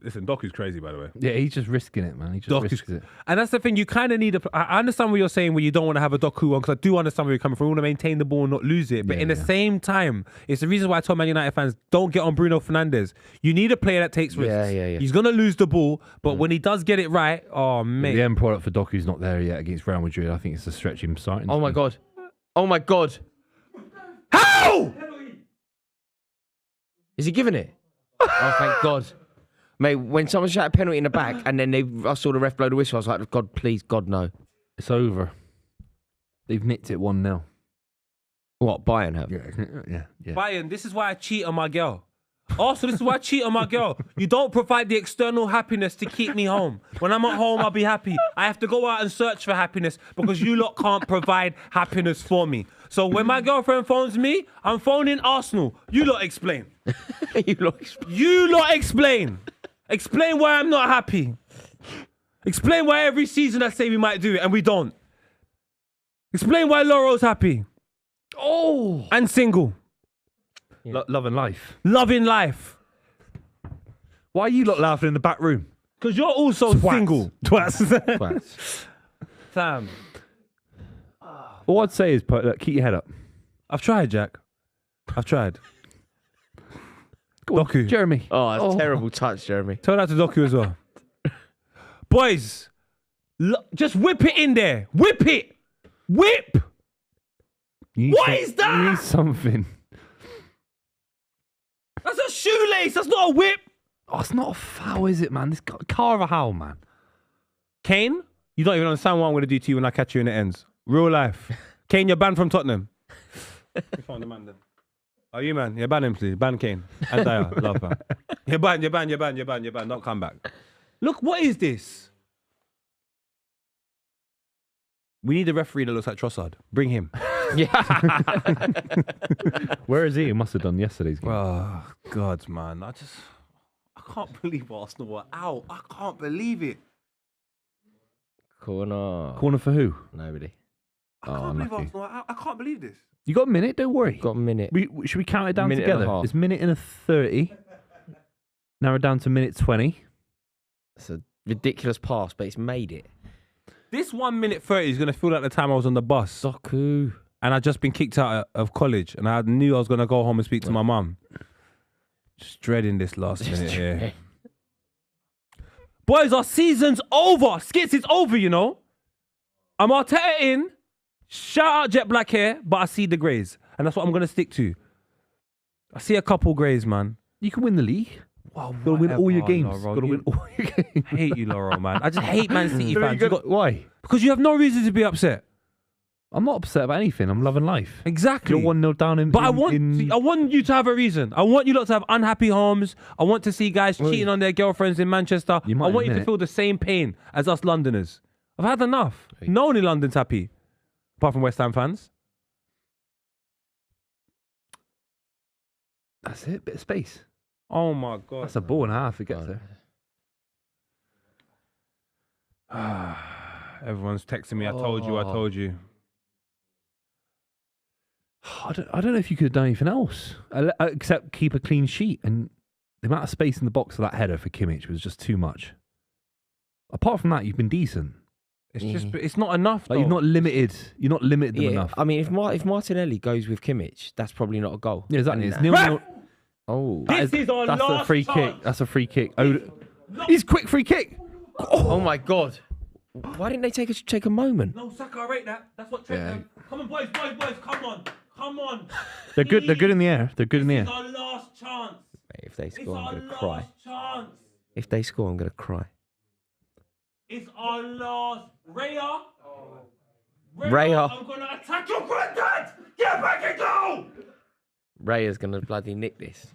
Listen, Doku's crazy, by the way. Yeah, he's just risking it, man. He just risks it. And that's the thing, you kind of need I understand what you're saying where you don't want to have a Doku on, because I do understand where you're coming from. You want to maintain the ball and not lose it. But in the same time, it's the reason why I told Man United fans, don't get on Bruno Fernandes. You need a player that takes risks. Yeah. He's going to lose the ball, but when he does get it right, oh, mate. The end product for Doku's not there yet against Real Madrid. I think it's a stretch him starting. Oh, my God. Oh, my God. How? Is he giving it? Oh, thank God. Mate, when someone shouted penalty in the back and then I saw the ref blow the whistle, I was like, God, please, God, no. It's over. They've nicked it 1-0. What, Bayern have? Yeah. Bayern, this is why I cheat on my girl. Also, this is why I cheat on my girl. You don't provide the external happiness to keep me home. When I'm at home, I'll be happy. I have to go out and search for happiness because you lot can't provide happiness for me. So when my girlfriend phones me, I'm phoning Arsenal. You lot explain. You lot explain. Explain why I'm not happy. Explain why every season I say we might do it and we don't. Explain why Laurel's happy. Oh! And single. Yeah. Love and life. Loving life. Why are you lot laughing in the back room? Because you're also single. Twats. Sam. All I'd say is, look, keep your head up. I've tried, Jack. I've tried. Go on, Doku. Jeremy. Oh, that's a terrible touch, Jeremy. Tell that to Doku as well. Boys, just whip it in there. Whip it. Whip. What is that? You need something. That's a shoelace. That's not a whip. Oh, it's not a foul, is it, man? This car of a howl, man. Kane, you don't even understand what I'm going to do to you when I catch you in the ends. Real life. Kane, you're banned from Tottenham. We found the man then. Oh, you man? Yeah, ban him, please. Ban Kane. And Dyer. Love that. You're banned. Don't come back. Look, what is this? We need a referee that looks like Trossard. Bring him. Where is he? He must have done yesterday's game. Oh, God, man. I can't believe Arsenal were out. I can't believe it. Corner for who? Nobody. I can't believe Arsenal were out. I can't believe this. You got a minute? Don't worry. Got a minute. Should we count it down Minute and a together? half. It's minute and a 30. Narrow down to minute 20. It's a ridiculous pass, but it's made it. This 1 minute 30 is going to feel like the time I was on the bus. Doku. And I'd just been kicked out of college. And I knew I was going to go home and speak to my mum. Just dreading this last minute here. Boys, our season's over. Skits is over, you know. I'm Arteta in. Shout out jet black hair, but I see the greys. And that's what I'm going to stick to. I see a couple greys, man. You can win the league. Wow, Got to win all your games. Laurel, Got to win all your games. I hate you, Laurel, man. I just hate Man City fans. Why? Because you have no reason to be upset. I'm not upset about anything. I'm loving life. Exactly. You're 1-0 down in. But I want you to have a reason. I want you lot to have unhappy homes. I want to see guys cheating on their girlfriends in Manchester. I want you to feel the same pain as us Londoners. I've had enough. No one in London's happy. Apart from West Ham fans. That's it. Bit of space. Oh my God. That's a ball and a half. It gets there. Everyone's texting me. I told you. I don't know if you could have done anything else except keep a clean sheet. And the amount of space in the box for that header for Kimmich was just too much. Apart from that, you've been decent. It's just, it's not enough. Like, you've not limited them enough. I mean, if Martinelli goes with Kimmich, that's probably not a goal. Yeah, exactly. It's Oh, this is our that's last a free chance. kick. That's a free kick. Oh, he's quick free kick. oh my God! Why didn't they take a moment? No, Saka, I rate that. That's what Trent. Come on, boys, come on. They're good. They're good in the air. They're good in the air. It's our last chance. Mate, if they score, I'm our gonna cry. last chance. If they score, I'm gonna cry. It's our last. Raya. Raya. I'm gonna attack your granddad. Get back and go. Raya's going to bloody nick this.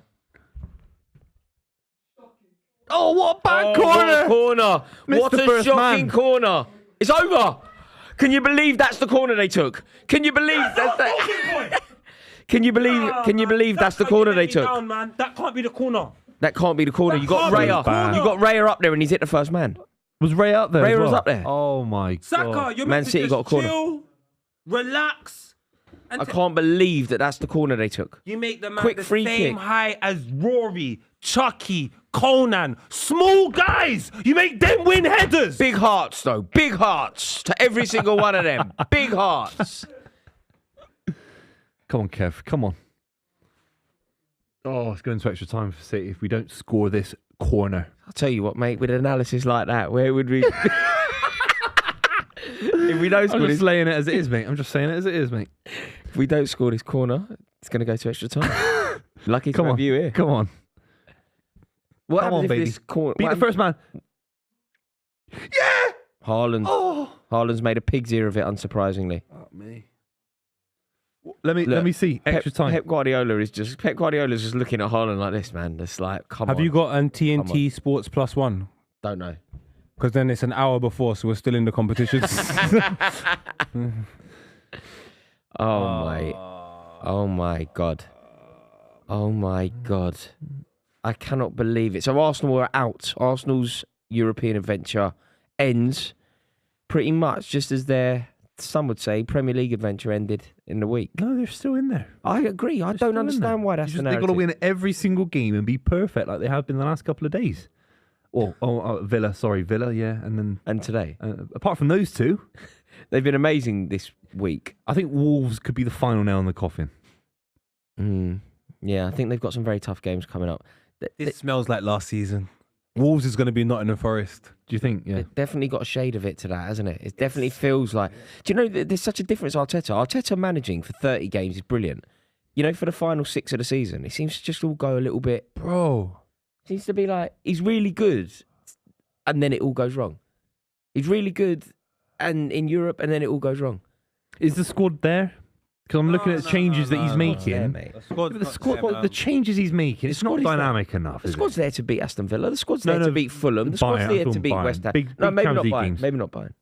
Oh, what a bad corner! What a corner. Missed What the a first shocking man. corner. It's over. Can you believe that's the corner they took? Can you believe that's that? Can you believe that's the corner they took? Down, man. That can't be the corner. That can't be the corner. You got can't be Raya. the corner. You got Raya up there and he's hit the first man. Was Ray up there? Ray as was well? up there. Oh my god. Saka, you're Man meant to City just got a corner. chill, relax. And I can't believe that that's the corner they took. You make the man Quick the free same kick. height as Rory, Chucky, Conan. Small guys. You make them win headers. Big hearts, though. Big hearts to every single one of them. Big hearts. Come on, Kev. Come on. Oh, it's going to extra time for City if we don't score this corner. I'll tell you what, mate. With analysis like that, where would we? If we don't I'm score just this, laying it as it is, mate. I'm just saying it as it is, mate. if we don't score this corner, it's going to go to extra time. Lucky to Come have on. you here. Come on. What Come happens on, if baby. this corner? Beat the first man. Yeah! Haaland. Oh! Haaland's made a pig's ear of it, unsurprisingly. Fuck me. Let me see. Extra time. Pep Guardiola's just looking at Haaland like this, man. It's like, come on. Have you got TNT Sports Plus One? Don't know. Because then it's an hour before, so we're still in the competition. Oh my. Oh my God. Oh my God. I cannot believe it. So Arsenal are out. Arsenal's European adventure ends pretty much just as their, some would say, Premier League adventure ended in the week. No, they're still in there. I agree. I don't understand why that's the They've narrative. got to win every single game and be perfect like they have been the last couple of days. Villa, yeah. And today. Apart from those two, They've been amazing this week. I think Wolves could be the final nail in the coffin. Yeah, I think they've got some very tough games coming up. It smells like last season. Wolves is going to be Nottingham Forest. Do you think? Yeah. It's definitely got a shade of it to that, hasn't it? It definitely feels like... Do you know, there's such a difference, Arteta. Arteta managing for 30 games is brilliant. You know, for the final 6 of the season, it seems to just all go a little bit... Bro. Seems to be like, he's really good, and then it all goes wrong. He's really good and in Europe, and then it all goes wrong. Is the squad there? Because I'm looking at the changes that he's making. There, mate. The changes he's making, it's not squad is dynamic enough. The is squad's it? there to beat Aston Villa. The squad's there to beat Fulham. The squad's Bayern, there I'm to beat talking West Ham. Bayern. No, Big maybe Champions not League Bayern. games. Maybe not Bayern.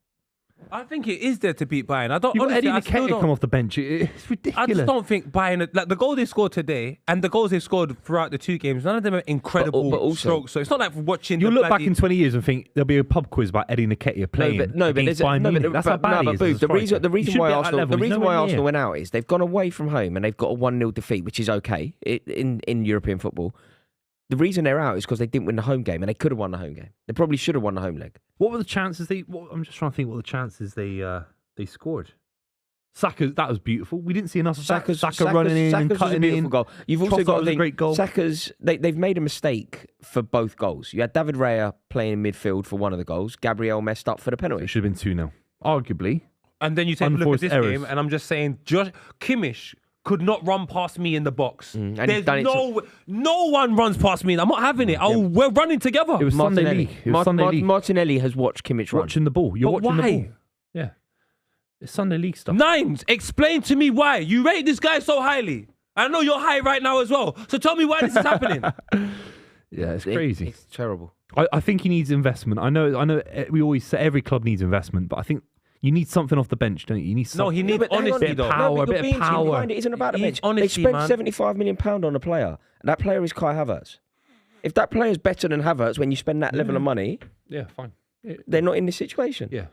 I think it is there to beat Bayern. I don't. You've got Honestly, Eddie I still Nketiah don't. come off the bench. It's ridiculous. I just don't think Bayern, like the goal they scored today and the goals they've scored throughout the 2 games, none of them are incredible But also- strokes. So it's not like watching. You'll the look back bloody- in 20 years and think there'll be a pub quiz about Eddie Nketiah playing against Bayern Munich. That's how bad he is. Booth, the reason why Arsenal Arsenal went out is they've gone away from home and they've got a 1-0 defeat, which is okay in European football. The reason they're out is because they didn't win the home game, and they could have won the home game. They probably should have won the home leg. What were the chances I'm just trying to think what the chances they scored. Saka, that was beautiful. We didn't see enough of Saka running in and was a cutting beautiful in. goal. You've also Trossard got was to a great goal. Saka's they've made a mistake for both goals. You had David Raya playing in midfield for one of the goals. Gabriel messed up for the penalty. It should have been 2-0. Arguably. And then you take a look at Unforced this errors. game, and I'm just saying, Kimmich could not run past me in the box. and he's There's done it no one runs past me. I'm not having it. We're running together. It was Sunday League. It was Sunday League. Martinelli has watched Kimmich run. Watching the ball. You're But watching why? the ball. Yeah. It's Sunday League stuff. Nines, explain to me why. You rate this guy so highly. I know you're high right now as well. So tell me why this is happening. Yeah, it's crazy. It's terrible. I think he needs investment. I know. We always say every club needs investment, but I think you need something off the bench, don't you? You need something. No, he needs honesty, though. A bit of power. It isn't about the bench. Honesty, they spent man. £75 million on a player, and that player is Kai Havertz. If that player is better than Havertz when you spend that level of money, Yeah, fine. they're not in this situation. Yeah.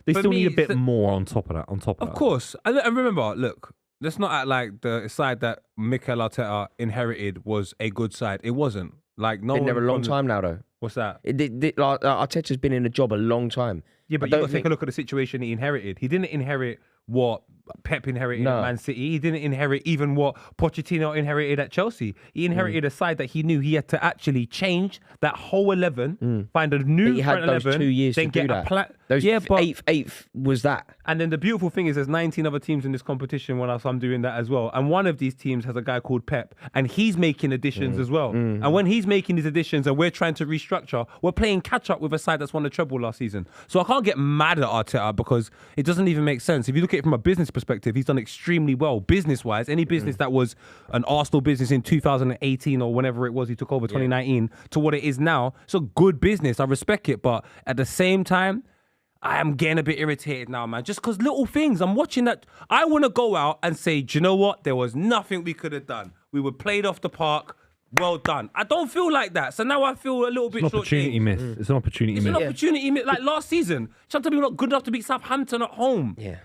They For still me, need a bit it's more on top of that. Of course. And remember, look, let's not act like the side that Mikel Arteta inherited was a good side. It wasn't. Like, no Been there a one long from the- time now, though. What's that? Arteta's been in a job a long time. Yeah, but I you don't got to take think- a look at the situation he inherited. He didn't inherit what Pep inherited No. at Man City. He didn't inherit even what Pochettino inherited at Chelsea. He inherited a side that he knew he had to actually change that whole 11, find a new But he had front those 11, 2 years then to do get that. Eighth was that. And then the beautiful thing is there's 19 other teams in this competition when I'm doing that as well. And one of these teams has a guy called Pep, and he's making additions as well. And when he's making these additions and we're trying to restructure, we're playing catch up with a side that's won the treble last season. So I can't get mad at Arteta because it doesn't even make sense. If you look at it from a business perspective, he's done extremely well business-wise. Any business that was an Arsenal business in 2018 or whenever it was he took over 2019 to what it is now, it's a good business. I respect it, but at the same time, I am getting a bit irritated now, man. Just because little things, I'm watching that. I want to go out and say, do you know what? There was nothing we could have done. We were played off the park. Well done. I don't feel like that. So now I feel a little bit It's an opportunity miss. It's an opportunity miss. It's an opportunity miss. Like last season, sometimes we were not good enough to beat Southampton at home. Yeah.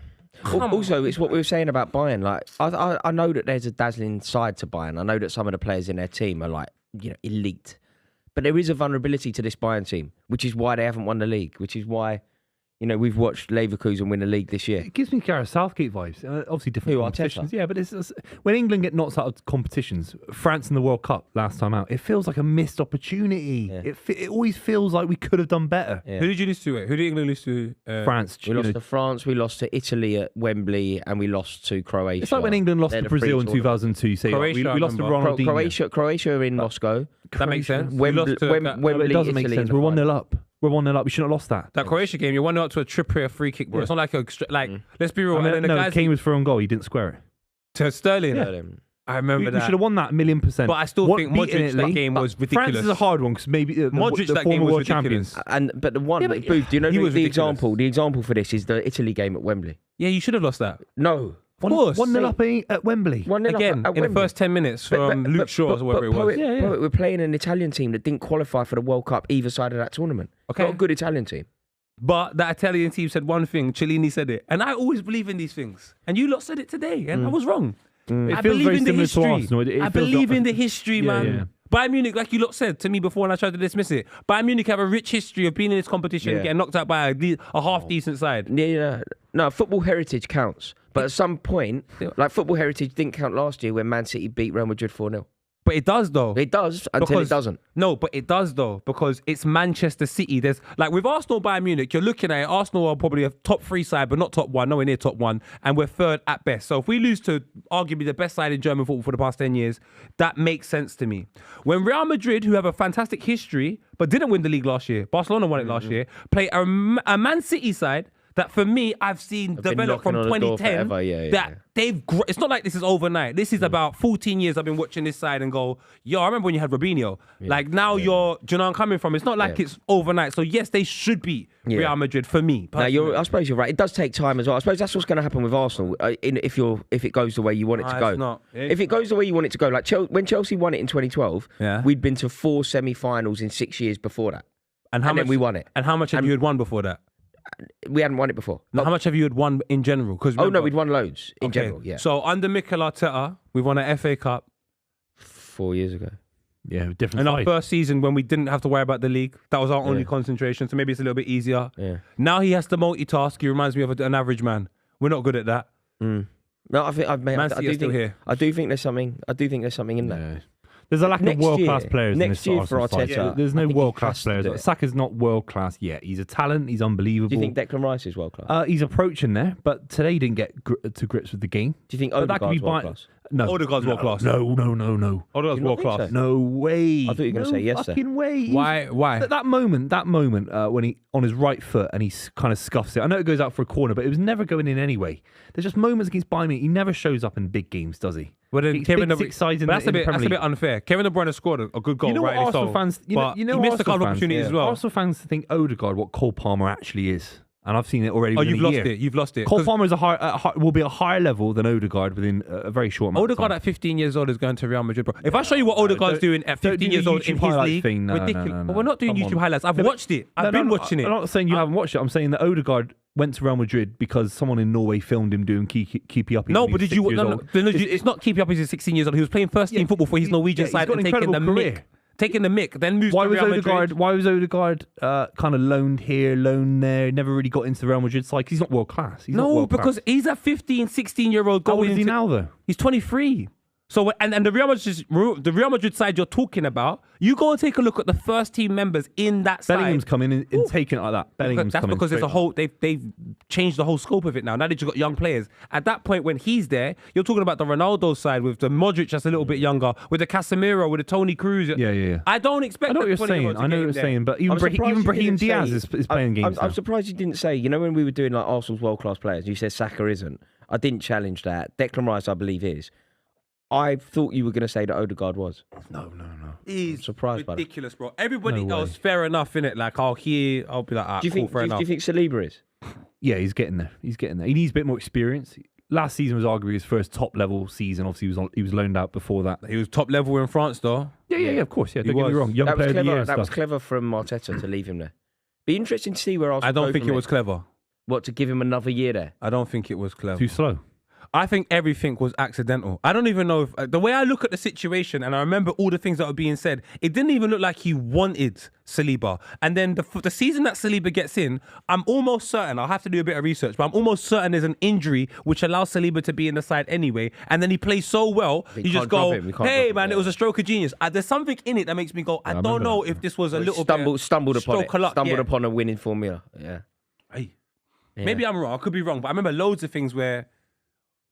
Also, it's what we were saying about Bayern. Like, I know that there's a dazzling side to Bayern. I know that some of the players in their team are like, elite. But there is a vulnerability to this Bayern team, which is why they haven't won the league, which is why, we've watched Leverkusen win the league this year. It gives me Gareth Southgate vibes. Obviously different competitions. Yeah, but it's when England get knocked out of competitions, France in the World Cup last time out, it feels like a missed opportunity. Yeah. It always feels like we could have done better. Yeah. Who did you lose to? Who did England lose to? France. We lost to France, we lost to Italy at Wembley, and we lost to Croatia. It's like when England lost to Brazil in 2002. Say we lost to Ronaldinho. Croatia in Moscow. That makes sense. Wembley, it doesn't make sense. We're 1-0 up. We're 1-0 up. We shouldn't have lost that. That Croatia game, you're 1-0 up to a Trippier free kick, bro. Yeah. It's not like let's be real. Kane was for own goal. He didn't square it. To Sterling. Yeah. I remember that. We should have won that 1,000,000%. But I still think Modric that game was ridiculous. France is a hard one because maybe Modric the that former game was world champions. But the one, Booth, do you know the example? The example for this is the Italy game at Wembley. Yeah, you should have lost that. No. Of course. 1-0 up at Wembley. Again, in the first 10 minutes from Luke Shaw or whatever it was. We're playing an Italian team that didn't qualify for the World Cup either side of that tournament. Okay. Not a good Italian team. But that Italian team said one thing, Cellini said it. And I always believe in these things. And you lot said it today, and I was wrong. It feels very similar to Arsenal. I believe in the history, man. Yeah. Bayern Munich, like you lot said to me before and I tried to dismiss it, Bayern Munich have a rich history of being in this competition and getting knocked out by a half-decent side. Yeah. No, football heritage counts. But at some point, like football heritage didn't count last year when Man City beat Real Madrid 4-0. But it does, though. It does until it doesn't. No, but it does, though, because it's Manchester City. There's like with Arsenal, Bayern Munich, you're looking at it, Arsenal are probably a top 3 side, but not top 1, nowhere near top 1, and we're 3rd at best. So if we lose to arguably the best side in German football for the past 10 years, that makes sense to me. When Real Madrid, who have a fantastic history, but didn't win the league last year, Barcelona won it last year, play a Man City side that for me, I've seen develop from 2010. It's not like this is overnight. This is about 14 years I've been watching this side and go, I remember when you had Robinho. Like now do you know where I'm coming from? It's not like it's overnight. So yes, they should beat Real Madrid for me. Now, I suppose you're right. It does take time as well. I suppose that's what's going to happen with Arsenal if it goes the way you want it to go. It's not. If it goes the way you want it to go, like when Chelsea won it in 2012, we'd been to 4 semi-finals in 6 years before that. And then we won it. And how much have you had won before that? We hadn't won it before. How much have you had won in general? We'd won loads in general, yeah. So under Mikel Arteta, we've won an FA Cup 4 years ago. Yeah, different. And our first season when we didn't have to worry about the league, that was our only concentration, so maybe it's a little bit easier. Yeah. Now he has to multitask. He reminds me of an average man. We're not good at that. No, I do think there's something in that. Yeah. There's a lack of world-class players in this Arsenal side. Arteta, there's no world-class players. Saka's not world-class yet. He's a talent. He's unbelievable. Do you think Declan Rice is world-class? He's approaching there, but today he didn't get to grips with the game. Do you think Odegaard's world-class? No. Odegaard's world-class. No. Odegaard's world-class. So? No way. I thought you were going to say yes, fucking way. Why? That moment when he on his right foot and he kind of scuffs it. I know it goes out for a corner, but it was never going in anyway. There's just moments against Bayern Munich. He never shows up in big games, does he? Well, then that's a bit unfair. Kevin De Bruyne scored a good goal. You know what Arsenal fans? He missed a couple of opportunities as well. Arsenal fans think Odegaard what Cole Palmer actually is. And I've seen it already. You've lost it. Cole Palmer is will be a higher level than Odegaard within a very short amount of time. Odegaard at 15 years old is going to Real Madrid, bro. If I show you what Odegaard's doing at 15 years old in his league, ridiculous. But we're not doing YouTube highlights. I've watched it. I've been watching it. I'm not saying you haven't watched it. I'm saying that Odegaard went to Real Madrid because someone in Norway filmed him doing keepy up. No, but did you? It's not keepy up. He's 16 years old. He was playing first team football for his Norwegian side and taking the mick. Taking the mick, then moves to Real Madrid. Why was Odegaard kind of loaned here, loaned there, never really got into the Real Madrid side? He's not world class. Because he's a 15, 16-year-old going. How old is he now, though? He's 23. So and the Real Madrid side you're talking about, you go and take a look at the first team members in that side. Bellingham's coming in and taking it like that. Bellingham's That's coming because there's a straight whole they've changed the whole scope of it now. Now that you've got young players. At that point when he's there, you're talking about the Ronaldo side with the Modric that's a little bit younger, with the Casemiro, with the Toni Kroos. Yeah. I don't expect. I know what you're saying. I know what you're saying, but even Brahim Diaz is playing games. I'm surprised you didn't say. You know when we were doing like Arsenal's world class players, you said Saka isn't. I didn't challenge that. Declan Rice, I believe, is. I thought you were going to say that Odegaard was. No. He's surprised by that. ridiculous, bro. Everybody No else, fair enough, innit? Like, I'll be like, Do you think Saliba is? Yeah, he's getting there. He needs a bit more experience. Last season was arguably his first top level season. Obviously, he was loaned out before that. He was top level in France, though. Yeah, of course. Yeah, don't get me was. wrong. Young That was player of the clever. year. That was clever from Arteta to leave him there. Be interesting to see where Arsenal. I don't go think from it was there. clever. What, to give him another year there? I don't think it was clever. Too slow. I think everything was accidental. I don't even know if the way I look at the situation, and I remember all the things that were being said, it didn't even look like he wanted Saliba. And then the season that Saliba gets in, I'm almost certain, I'll have to do a bit of research, but I'm almost certain there's an injury which allows Saliba to be in the side anyway. And then he plays so well, you just go, hey man, it was a stroke of genius. There's something in it that makes me go, I don't know if this was a little stumbled upon it. stroke of luck. Stumbled upon a winning formula. Yeah. Hey. Maybe I'm wrong. I could be wrong, but I remember loads of things where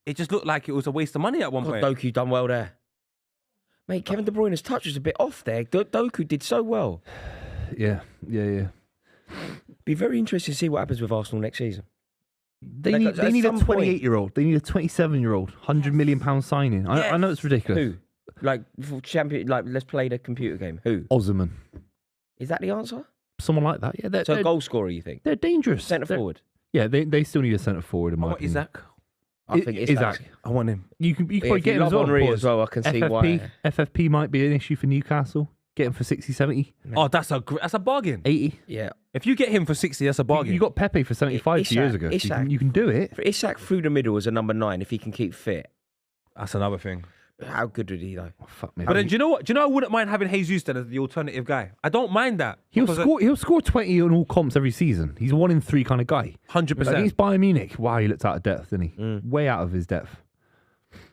it just looked like it was a waste of money at one point. Doku done well there. Mate, Kevin De Bruyne's touch was a bit off there. Doku did so well. Yeah. Be very interesting to see what happens with Arsenal next season. They need a 28-year-old. They need a 27-year-old. £100 million signing. I know it's ridiculous. Who? Like for champion? Like let's play the computer game. Who? Osman. Is that the answer? Someone like that. Yeah. So a goal scorer, you think? They're dangerous. Centre forward. Yeah, they still need a centre forward in my opinion. Isaac. I think Isaac. I want him. You can If probably get you him love Henry boys. as well. I can see why. FFP might be an issue for Newcastle. Get him for 60, 70, Oh, that's a bargain. 80. Yeah. If you get him for 60, that's a bargain. You got Pepe for 75 2 years ago. Isak. You can do it. For Isak through the middle as a number 9, if he can keep fit, That's another thing. how good would he though? Oh, fuck me. But then, do you know what? I wouldn't mind having Jesus then as the alternative guy. I don't mind that. He'll score 20 on all comps every season. He's a 1 in 3 kind of guy. 100%. Against Bayern Munich, wow, he looked out of depth, didn't he? Way out of his depth.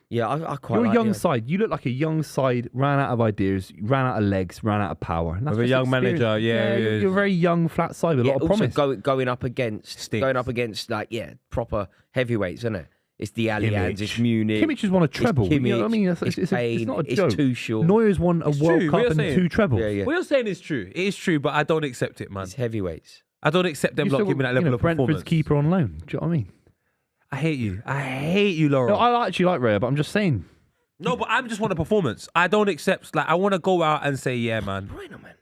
Yeah, I quite You're like a young the- side. You look like a young side, ran out of ideas, ran out of legs, ran out of power. And that's With a just young experience. manager, yeah. You're a very young, flat side with a lot of also promise. going up against Stinks. like proper heavyweights, isn't it? It's the Allianz, it's Munich. Kimmich has won a treble. It's Kimmich, You know what I mean? it's Kane, not a it's joke. Tuchel. Neuer's won a It's World true, Cup we're and saying. 2 trebles. Yeah. What you're saying is true. It is true, but I don't accept it, man. It's heavyweights. I don't accept them You lot still giving got, that level of Brentford's performance. keeper on loan. Do you know what I mean? I hate you, Laura. No, I actually like Raya, but I'm just saying. No, but I just want a performance. I don't accept, I want to go out and say, yeah, man. Bruyne, man.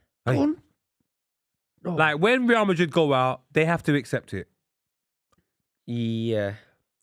Go on. Like, when Real Madrid go out, they have to accept it. Yeah.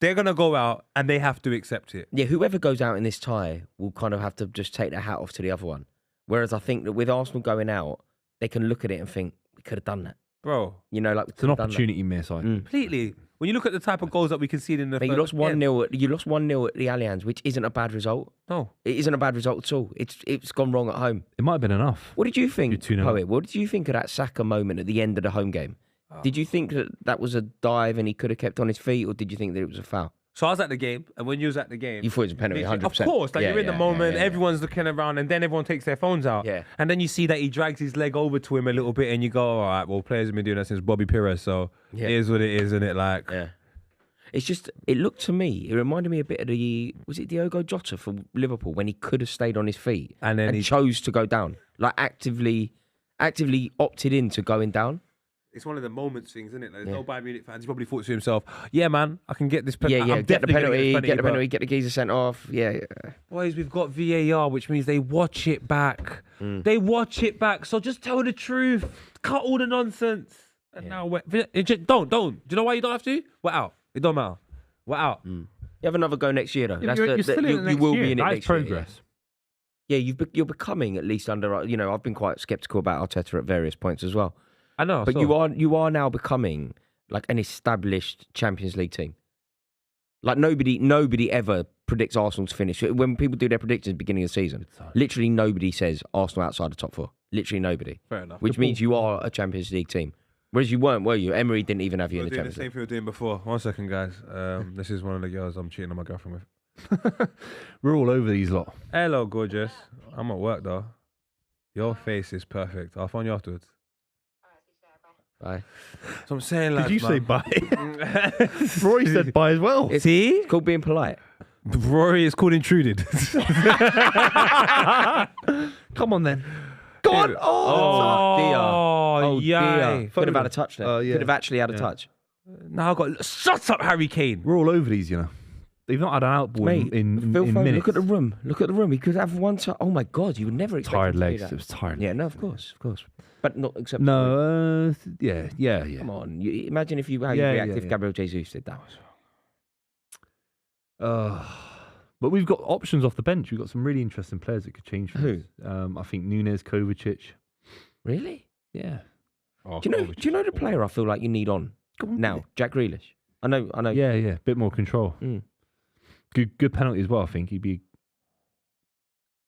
They're going to go out and they have to accept it. Yeah, whoever goes out in this tie will kind of have to just take their hat off to the other one. Whereas I think that with Arsenal going out, they can look at it and think, we could have done that. Bro, You know, like we It's an could have done that. opportunity miss. completely. When you look at the type of goals that we conceded in the But you lost 1-0. You lost 1-0 at the Allianz, which isn't a bad result. No. It isn't a bad result at all. It's gone wrong at home. It might have been enough. What did you think, You're 2-0. Poet? What did you think of that Saka moment at the end of the home game? Did you think that was a dive and he could have kept on his feet, or did you think that it was a foul? So I was at the game, and when you was at the game... You thought it was a penalty, 100%. Of course, like Yeah, you're in the yeah, moment, yeah, yeah. everyone's looking around, and then everyone takes their phones out. Yeah. And then you see that he drags his leg over to him a little bit, and you go, all right, well, players have been doing that since Bobby Pires, so Yeah. it is what it is, isn't it? Like, Yeah. It's just, it looked to me, it reminded me a bit of was it Diogo Jota for Liverpool when he could have stayed on his feet And then he- chose to go down? Like actively opted into going down? it's one of the moments things, isn't it? Like, there's no Bayern Munich fans. He probably thought to himself, yeah, man, I can get this penalty. Yeah, get the penalty, get the geezer sent off. Yeah. Boys, we've got VAR, which means they watch it back. They watch it back. So just tell the truth. Cut all the nonsense. And now, don't. Do you know why you don't have to? We're out. It don't matter. We're out. You have another go next year, though. You're still in it next you will year. be in it That is next year. progress. Yeah, you're becoming at least under. I've been quite sceptical about Arteta at various points as well. I know. But so- you are now becoming like an established Champions League team. Like nobody ever predicts Arsenal to finish. When people do their predictions at the beginning of the season, literally nobody says Arsenal outside the top 4. Literally nobody. Fair enough. Which means you are a Champions League team. Whereas you weren't, were you? Emery didn't even have you in We're the doing the Champions same League. thing we were doing before. 1 second, guys. This is one of the girls I'm cheating on my girlfriend with. We're all over these lot. Hello, gorgeous. I'm at work though. Your face is perfect. I'll phone you afterwards. Bye. So I'm saying, lads, Did you say man. bye? Rory said bye as well. See? It's called being polite. Rory is called intruded. Come on then. Go on. Oh, dear. Oh, yeah. Dear. Could have had a touch there. Yeah. Could have actually had a touch. Now I got. Shut up, Harry Kane. We're all over these, you know. They've not had an outball Mate, in Phil Foden, minutes. look at the room. Look at the room. He could have one touch. Oh my God, you would never expect Tired him to do legs. that. It was tired. Yeah, no, of course. But not except No, yeah. Come on. You, imagine if you how Yeah, you'd react if yeah. Gabriel Jesus did that. But we've got options off the bench. We've got some really interesting players that could change things. Who? I think Nunes, Kovacic. Really? Yeah. Oh, Do you know the player I feel like you need on now? Jack Grealish. I know. Yeah. Bit more control. Mm. Good penalty as well. I think he'd be.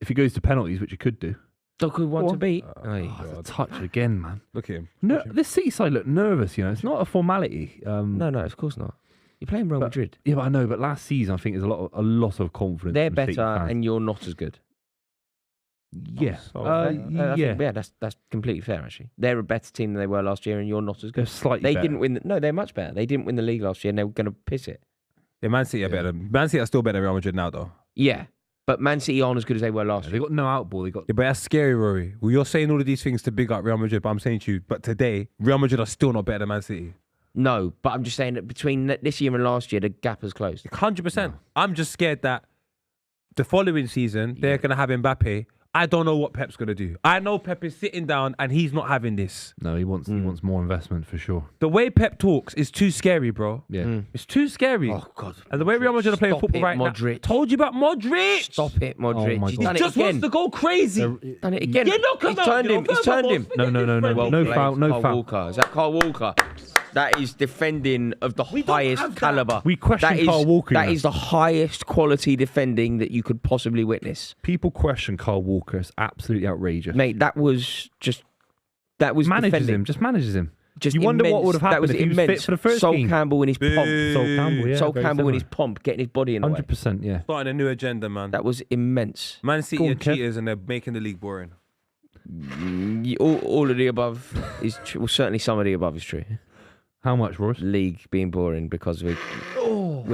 If he goes to penalties, which he could do. Doku want to beat. The touch again, man. Look at him. No, this City side look nervous. You know, it's not a formality. No, of course not. You're playing Real Madrid. Yeah, but I know. But last season, I think there's a lot of confidence. They're from City better, fans. and you're not as good. Yeah, I yeah. think, that's completely fair. Actually, they're a better team than they were last year, and you're not as They're good. slightly. They better. didn't win. No, they're much better. They didn't win the league last year, and they were going to piss it. Yeah, Man City are better. Man City are still better than Real Madrid now, though. Yeah, but Man City aren't as good as they were last They year. got no outball. They got. Yeah, but that's scary, Rory. Well, you're saying all of these things to big up Real Madrid, but I'm saying to you, but today, Real Madrid are still not better than Man City. No, but I'm just saying that between this year and last year, the gap has closed. 100%. I'm just scared that the following season, they're going to have Mbappe. I don't know what Pep's going to do. I know Pep is sitting down and he's not having this. No, he wants more investment for sure. The way Pep talks is too scary, bro. Yeah. It's too scary. Oh God! And the way Real Madrid are playing Stop football it, right Modric. now. Told you about Modric. Stop it, Modric. Oh my He's God. done He it just again. wants to go crazy. Done it again. Yeah, look He's at turned that, him. He's turned him. No, Well no played, foul, no Carl foul. Walker. Is that Carl Walker? That is defending of the highest caliber. We question That is- Carl Walker, That you know. is the highest quality defending that you could possibly witness, People question Carl Walker. It's absolutely outrageous. mate. That was Manages defending. him. Just manages him. Just You wonder what immense. would have That happened was if he was immense. fit for the first Sol game. Campbell in his pomp. Sol Campbell, yeah. Sol very Campbell in his similar. pomp, getting his body in the way. 100%, yeah. Starting a new agenda, man. That was immense. Man City Go on, are Kev. cheaters and they're making the league boring. All of the above is true. Well, certainly some of the above is true. How much, Royce? League being boring because we're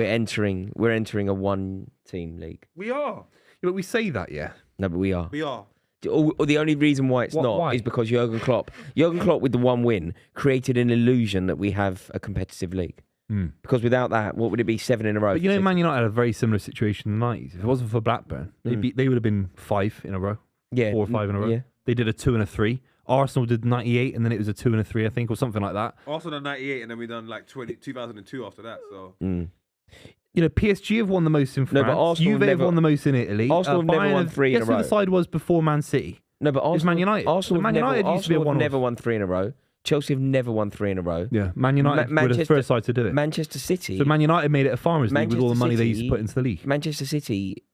entering a one-team league. We are. Yeah, but we say that, yeah. No, but we are. We are. The only reason why it's not Why? is because Jurgen Klopp with the one win created an illusion that we have a competitive league. Because without that, what would it be? 7 in a row? But you know, Six? Man United had a very similar situation in the 90s. If it wasn't for Blackburn, they would have been 5 in a row. Yeah, 4 or 5 in a row. Yeah. They did a 2 and a 3. Arsenal did 98, and then it was a 2 and a 3, I think, or something like that. Arsenal done 98, and then we done like 2002 after that. So You know, PSG have won the most in France. No, but Arsenal Juve have have never- won the most in Italy. Arsenal have never Bayern won 3 in a guess who row. the side was before Man City? No, but It's Man United. Arsenal Man have never, United used to be a Arsenal have one-off. never won 3 in a row. Chelsea have never won 3 in a row. Yeah, Man United were the first side to do it. Manchester City. So Man United made it a farmers league with all the Manchester money they used to City- put into the league. Manchester City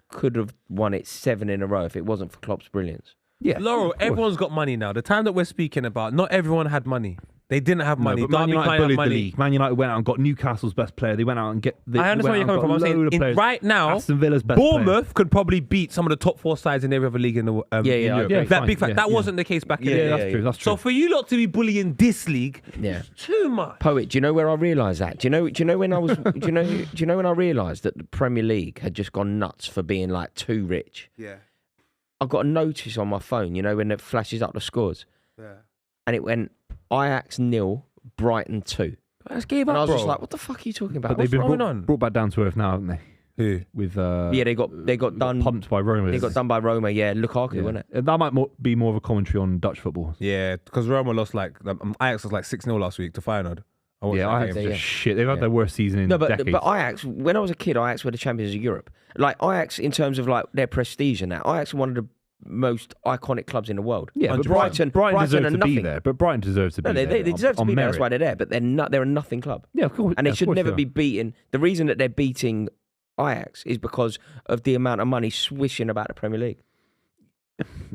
could have won it 7 in a row if it wasn't for Klopp's brilliance. Yeah, Laurel, of course. everyone's got money now. The time that we're speaking about, not everyone had money. They didn't have No, money. but Man Derby United County had bullied the money. league. Man United went out and got Newcastle's best player. They went out and I understand where you're coming from. I'm saying right now, Aston Villa's best player. Bournemouth could probably beat some of the top 4 sides in every other league in the Yeah, in yeah, I Europe. agree. Yeah, That fine, big fact. yeah, that yeah. wasn't the case back in Yeah, the day. that's true. That's true. So for you lot to be bullying this league, Yeah. it's too much. Poet, do you know where I realised that? Do you know when I was? do you know when I realised that the Premier League had just gone nuts for being like too rich? yeah, I got a notice on my phone. You know when it flashes up the scores, yeah. and it went Ajax 0, Brighton 2. I just gave And up, I was bro. just like, what the fuck are you talking about? But they've What's been wrong? going brought on? back down to earth now, haven't they? Who? With Yeah, they got done. pumped by Roma. They got done by Roma. Yeah, Lukaku, wasn't it? That might be more of a commentary on Dutch football. Yeah, because Roma lost Ajax was like 6-0 last week to Feyenoord. I watched Yeah, that Ajax game. are yeah. shit. They've had Yeah. their worst season in No, decades. but Ajax. When I was a kid, Ajax were the champions of Europe. Like Ajax, in terms of like their prestige and that, Ajax are one of the most iconic clubs in the world. yeah, but 100%. Brighton deserves are to be nothing. there. But Brighton deserves to be No, there. they deserve to on be there. merit. That's why they're there. But they're a nothing club. Yeah, of course. And yeah, they of should course never they be are. beaten. The reason that they're beating Ajax is because of the amount of money swishing about the Premier League.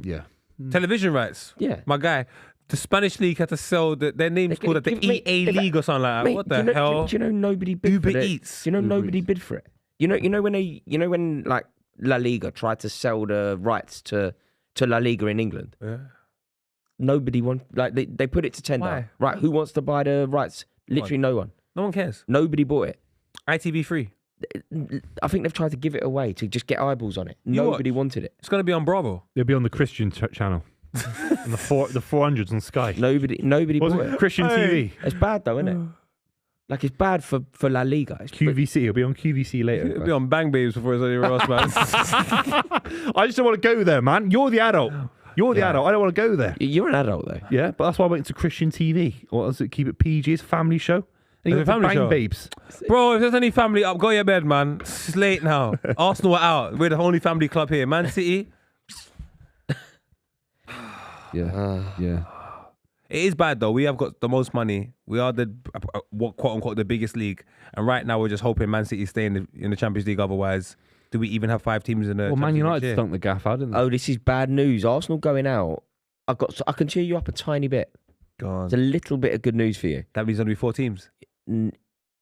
Yeah. Television rights. Yeah. My guy, the Spanish league had to sell their name's They- called the mate, EA if- League or something like that. Mate, what do the you know, hell? Do you know nobody bid Uber for it? Eats. Do you know Uber nobody Eats. bid for it? You know when like La Liga tried to sell the rights to La Liga in England. Yeah. Nobody they put it to tender. Why? Right? Who wants to buy the rights? Literally no one. No one cares. Nobody bought it. ITV free. I think they've tried to give it away to just get eyeballs on it. You Nobody wanted it. It's going to be on Bravo. It'll be on the Christian channel. And the 400s on Sky. Nobody What's bought it? it. Christian TV. It's bad though, isn't it? Like it's bad for La Liga. It's QVC. It'll be on QVC later. It'll be on Bang Babes before it's anywhere else, man. I just don't want to go there, man. You're the adult. You're the adult. I don't want to go there. You're an adult though. Yeah, but that's why I went to Christian TV. Or does it keep it PG? It's a family show. And you It's a got the family Bang show. Babes. Bro, if there's any family up, go to your bed, man. It's late now. Arsenal are out. We're the only family club here. Man City. Yeah. It is bad though. We have got the most money. We are the quote unquote the biggest league, and right now we're just hoping Man City stay in the Champions League. Otherwise, do we even have 5 teams in the? Well, Man Champions League United next year? stunk the gaff out, didn't they? Oh, this is bad news. Arsenal going out. I can cheer you up a tiny bit. Go on. It's a little bit of good news for you. That means only 4 teams.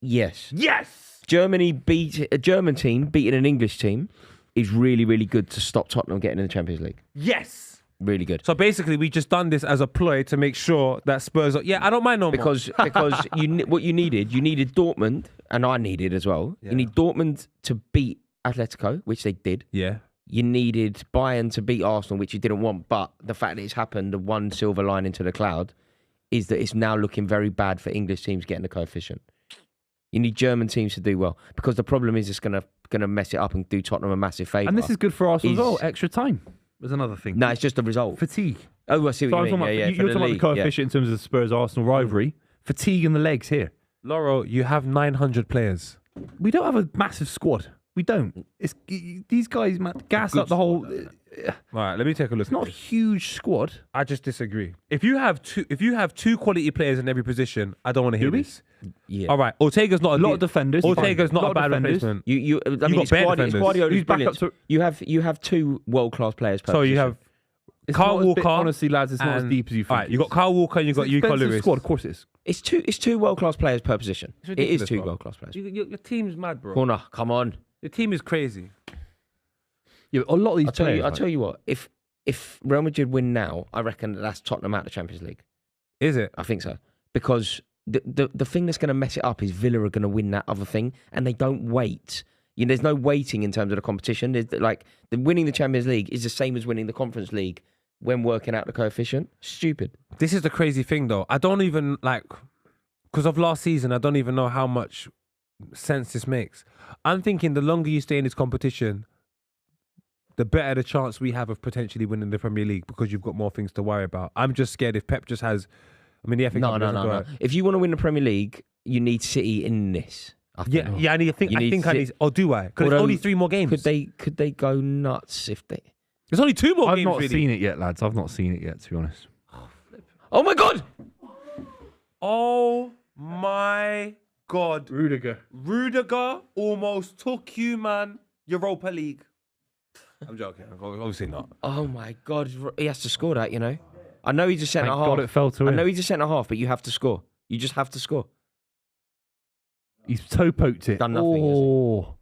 Yes. Yes! Germany beat a German team beating an English team is really, really good to stop Tottenham getting in the Champions League. Yes! Really good. So basically, we just done this as a ploy to make sure that Spurs. I don't mind no more. Because what you needed Dortmund, and I needed as well. Yeah. You need Dortmund to beat Atletico, which they did. Yeah. You needed Bayern to beat Arsenal, which you didn't want. But the fact that it's happened, the one silver line into the cloud, is that it's now looking very bad for English teams getting the coefficient. You need German teams to do well, because the problem is it's gonna mess it up and do Tottenham a massive favour. And this is good for Arsenal as well. Extra time. There's another thing. No, it's just the result. Fatigue. Oh, I see what you mean. You're talking about the coefficient in terms of the Spurs-Arsenal rivalry. Fatigue in the legs here. Laurel, you have 900 players. We don't have a massive squad. We don't. It's these guys gas up the whole. All right, let me take a look. It's not a huge squad. I just disagree. If you have two quality players in every position, I don't want to hear this. Yeah. All right, Ortega's not A lot of defenders. Ortega's not Lot a of bad defenders. replacement. I mean, got it's bare Guardiola's defenders. Who's back brilliant. up to- You have 2 world-class players per So you position. have It's Kyle not as Walker. big- honestly, lads, it's not as and- deep as you think. All right, you got Kyle Walker and you got Yuko Lewis. Squad, of course it is. It's two world-class players per position. It's It is ridiculous, 2 bro. world-class players. Your team's mad, bro. Corner, come on. Your team is crazy. Yeah, a lot of these players. I'll tell you what. If Real Madrid win now, I reckon that's Tottenham out of the Champions League. Is it? I think so, because the thing that's going to mess it up is Villa are going to win that other thing, and they don't wait. There's no waiting in terms of the competition. There's winning the Champions League is the same as winning the Conference League when working out the coefficient. Stupid. This is the crazy thing, though. I don't even because of last season, I don't even know how much sense this makes. I'm thinking the longer you stay in this competition, the better the chance we have of potentially winning the Premier League, because you've got more things to worry about. I'm just scared if Pep just has. I mean, the FA Cup doesn't go No. out. If you want to win the Premier League, you need City in this. I think. Yeah. I need. Or do I? Because it's only 3 more games. Could they go nuts if they? There's only 2 more I've games. not really. seen it yet, lads. I've not seen it yet, to be honest. Oh my God! Oh my God! Rudiger. Rudiger almost took you, man. Europa League. I'm joking. Obviously not. Oh my God! He has to score that. I know he's a centre Thank half. God it fell to I him. know he's a centre half, but you have to score. You just have to score. He's toe poked it. Done nothing, has he? Oh,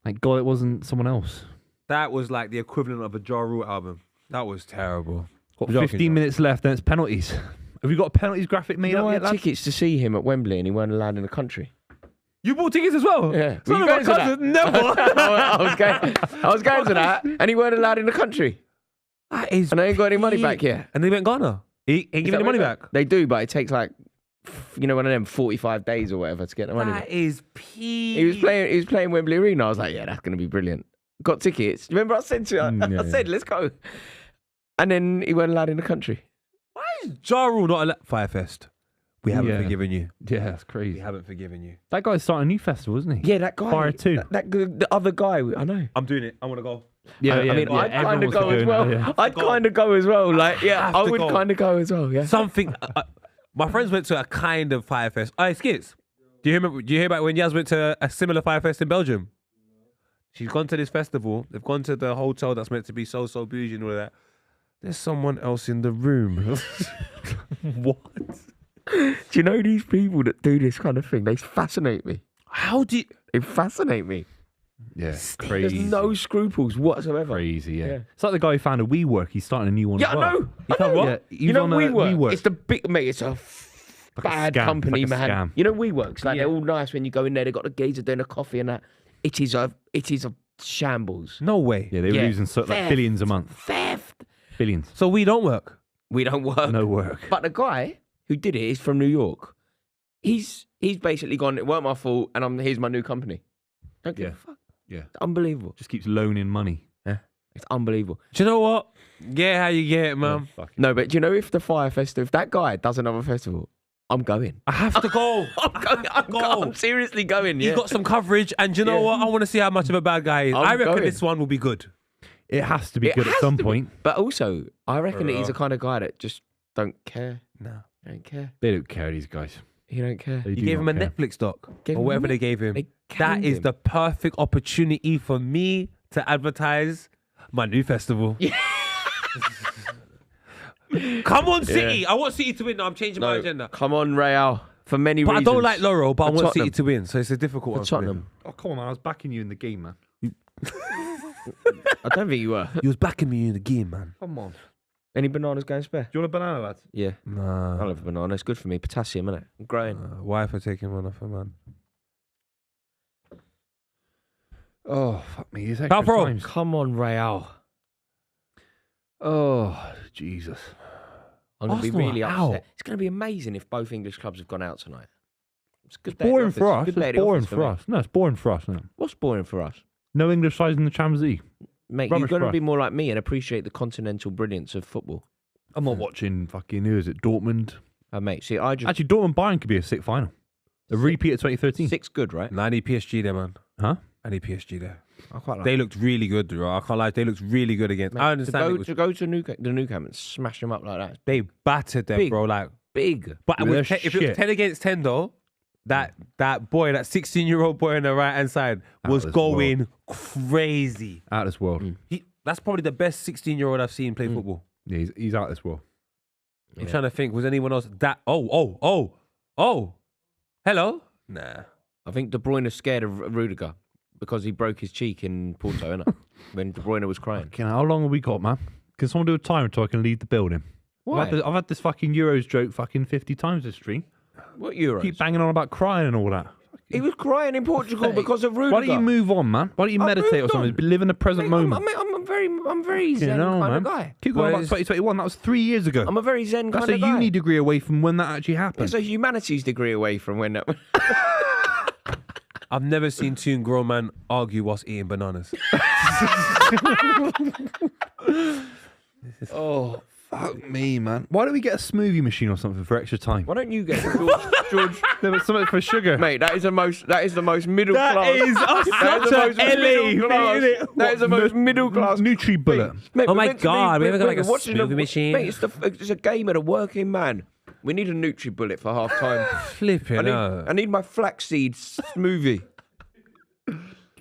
thank God it wasn't someone else. That was like the equivalent of a Ja Rule album. That was terrible. Got Joking, 15 minutes left, then it's penalties. Have we got a penalties graphic made You know, up I yet, had lads? tickets to see him at Wembley, and he weren't allowed in the country. You bought tickets as well? Yeah. Son Were of you a going to that? cousin, never. I was going to that, and he weren't allowed in the country. That is And I ain't got any money peak. back yet. And they went Ghana. He ain't giving the money back. They do, but it takes one of them 45 days or whatever to get the money back. That is peak. He was playing Wembley Arena. I was like, yeah, that's going to be brilliant. Got tickets. Remember I said to you, I said, let's go. And then he weren't allowed in the country. Why is Ja Rule not a Firefest? We haven't forgiven you. Yeah, that's We crazy. haven't forgiven you. That guy's starting a new festival, isn't he? Yeah, that guy. Fire 2. The other guy, I know. I'm doing it. I want to go. Yeah, I mean, I'd kind of everyone wants to go as now, well. yeah. I'd kind of go as well. Like, yeah, have I to would go. kind of go as well. Yeah. Something. My friends went to a kind of Firefest. Hey, Skits. Do you hear about when Yaz went to a similar Firefest in Belgium? She's gone to this festival. They've gone to the hotel that's meant to be so bougie and all that. There's someone else in the room. What? Do you know these people that do this kind of thing? They fascinate me. How do you... They fascinate me. Yeah, There's crazy. no scruples whatsoever. Crazy, yeah. Yeah. It's like the guy who founded WeWork. He's starting a new one. Yeah, as I well. know. He I know. what? Yeah, He's you know on WeWork. It's the big mate. It's a a bad scam, company, like a man. scam. You know WeWork's like they're all nice when you go in there. They got the geezer doing a coffee and that. It is a shambles. No way. Yeah, they were losing like Theft. billions a month. Theft. Billions. So we don't work. We don't work. No work. But the guy who did it is from New York. He's basically gone. It weren't my fault, and here's my new company. Don't give a fuck. Yeah. It's unbelievable. Just keeps loaning money. Yeah, it's unbelievable. Do you know what? Get how you get it, man. No, but do you know if the Fire Festival, if that guy does another festival, I'm going. I have to go. I'm seriously going. He Yeah. got some coverage, and do you know what? I want to see how much of a bad guy he is. I'm I reckon going. this one will be good. It has to be It good at has some to be. point. But also, I reckon that he's the kind of guy that just don't care. No. Don't care. They don't care, these guys. He don't care. They You do gave him not a care. Netflix doc Gave or him whatever what? they gave him. They That canned is him. the perfect opportunity for me to advertise my new festival. Come on, City. I want City to win. No, I'm changing my agenda. Come on, Real. For many But reasons. I don't like Laurel, but I For want Tottenham. City to win. So it's a difficult For one. Tottenham. Oh, come on, man. I was backing you in the game, man. I don't think you were. You was backing me in the game, man. Come on. Do Any bananas going spare? you want a banana, lads? Yeah. I Nah. love a banana. It's good for me. Potassium, innit? I'm growing. Why for taking one off a man? Oh, fuck me. These How extra pro? times. Come on, Real. Oh, Jesus. I'm going to be Arsenal really are upset. out. It's going to be amazing if both English clubs have gone out tonight. It's a good day Boring at the for office. us. Good day at It's the boring office for me. us. No, it's boring for us now. What's boring for us? No English sides in the Champions League. Mate, Rubbish you've got for to us. be more like me and appreciate the continental brilliance of football. I'm not watching fucking, who is it, Dortmund? Mate, see, I just... Actually, Dortmund Bayern could be a sick final. A repeat of 2013. Six good, right? Nah, I need PSG there, man. Huh? I need PSG there. I quite like They looked really good, bro. I can't lie. They looked really good against. Mate, I understand. To go to the new camp and smash them up like that. They battered them, Big. bro. Like, Big. but Yeah, with they're if it was shit. 10 against 10, though, that boy, that 16-year-old boy on the right hand side was this going crazy. Out of this world. That's probably the best 16-year-old I've seen play football. Yeah, he's out of this world. I'm trying to think. Was anyone else that? Oh. Hello. Nah. I think De Bruyne is scared of Rudiger because he broke his cheek in Porto, innit? When De Bruyne was crying. Okay, how long have we got, man? Can someone do a timer so I can leave the building? Why? I've had this fucking Euros joke fucking 50 times this stream. What Euros? Keep banging on about crying and all that. He was crying in Portugal because of Rudiger. Why don't you move on, man? Why don't you I've meditate or moved something? on. Live in the present Mate, moment. I'm very zen You know, kind man. of guy. Keep going about Boys. 2021. That was 3 years ago. I'm a very zen That's kind a of guy. uni degree away from when that actually happened. It's a humanities degree away from when that... I've never seen two grown men argue whilst eating bananas. Oh, fuck me, man. Why don't we get a smoothie machine or something for extra time? Why don't you get George? No, but something for sugar. Mate, that is the most middle That class. is That is such the a most LA middle thing, class. innit? That is the most middle class. Nutri bullet. Mate, Oh we're my meant to God, we haven't got like a watching smoothie machine. Mate, it's a game of the working man. We need a Nutri-Bullet for half time. Flipping I need my flaxseed smoothie.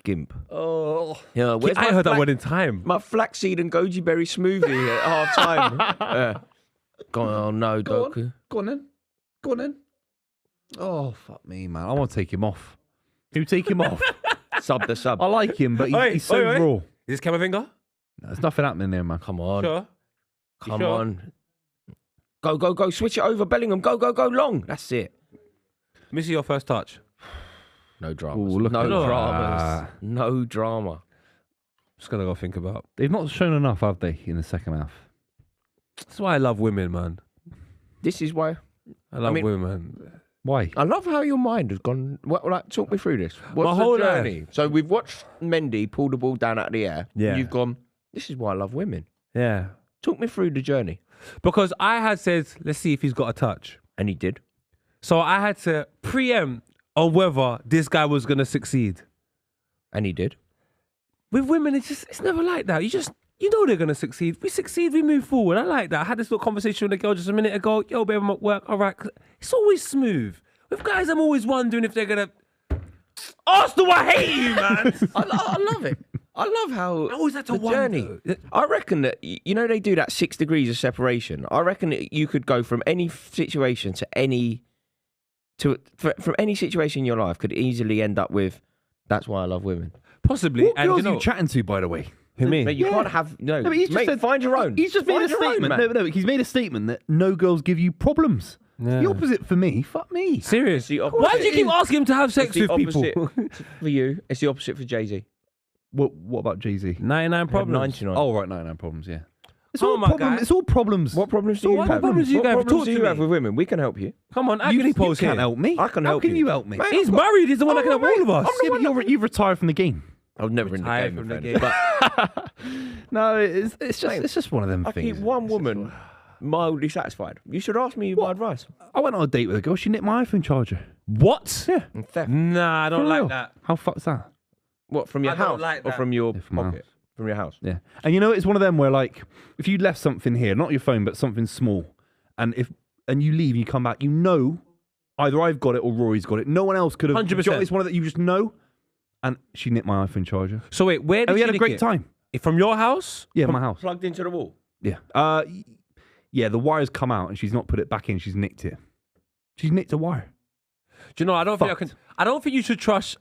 Gimp. Oh. Yeah, where's I my heard that flax- word in time. My flaxseed and goji berry smoothie at half time. Go on, no, Doku. Go on then. Oh, fuck me, man. I want to take him off. Who take him off? Sub the sub. I like him, but Oi, he's so oi, oi. raw. Is this Camavinga? There's nothing happening there, man. Come on. Sure. Come sure? on. Go. Switch it over, Bellingham. Go. Long. That's it. Missy your first touch. No dramas. Ooh, look no at that. dramas. No drama. Just gonna go think about. They've not shown enough, have they, in the second half? That's why I love women, man. This is why. I love mean- women. Why? I love how your mind has gone. Talk me through this. What's My the whole journey? So we've watched Mendy pull the ball down out of the air. Yeah. And you've gone, this is why I love women. Yeah. Talk me through the journey. Because I had said, let's see if he's got a touch. And he did. So I had to preempt on whether this guy was gonna succeed. And he did. With women, it's never like that. You know they're gonna succeed. We succeed, we move forward. I like that. I had this little conversation with a girl just a minute ago. Yo, babe, I'm at work. All right. It's always smooth. With guys, I'm always wondering if they're gonna. Arsenal, I hate you, man. I love it. I love how I always had to the journey. wonder. I reckon that they do that 6 degrees of separation. I reckon that you could go from any situation from any situation in your life could easily end up with. That's why I love women. Possibly. What And girls you know, are you chatting to, by the way? who me? Mate, you can't have no. No, but he's just mate, said, find your own. He's just made a Find your own, statement. man. No, he's made a statement that no girls give you problems. Yeah. The opposite for me. Fuck me. Serious? the Why do you keep asking him to have sex It's with the people? opposite for you. It's the opposite for Jay-Z. What about Jay-Z? 99 problems. 99. Oh, right, no problems, yeah. It's Oh all my problem. God. It's all problems. What problems do you what have? problems do you What have? problems Talk do to you me. have with women? We can help you. Come on, You agony pose can't here. help me. I can How help can you. you help me? Mate, He's married. He's the one that can help all of us. Yeah, but you've retired from the game. I was never in the Retired game. from the in game. fairness, but No, it's just one of them I things. keep one woman mildly satisfied. You should ask me my advice. I went on a date with a girl. She nicked my iPhone charger. What? Yeah. Theft. Nah, I don't For like real. that. How fuck's that? What, from your I don't house like or that. from your Yeah, from my pocket? house. From your house. Yeah. And you know, it's one of them where, like, if you left something here, not your phone, but something small, and you leave and you come back, you know, either I've got it or Rory's got it. No one else could have. 100%. It's one of that you just know. And she nicked my iPhone charger. So wait, where did And we you had a nick great it? time. From your house? Yeah, my house. Plugged into the wall. Yeah. Yeah, the wire's come out and she's not put it back in. She's nicked it. She's nicked a wire. Do you know? I don't think I can. I don't think you should trust.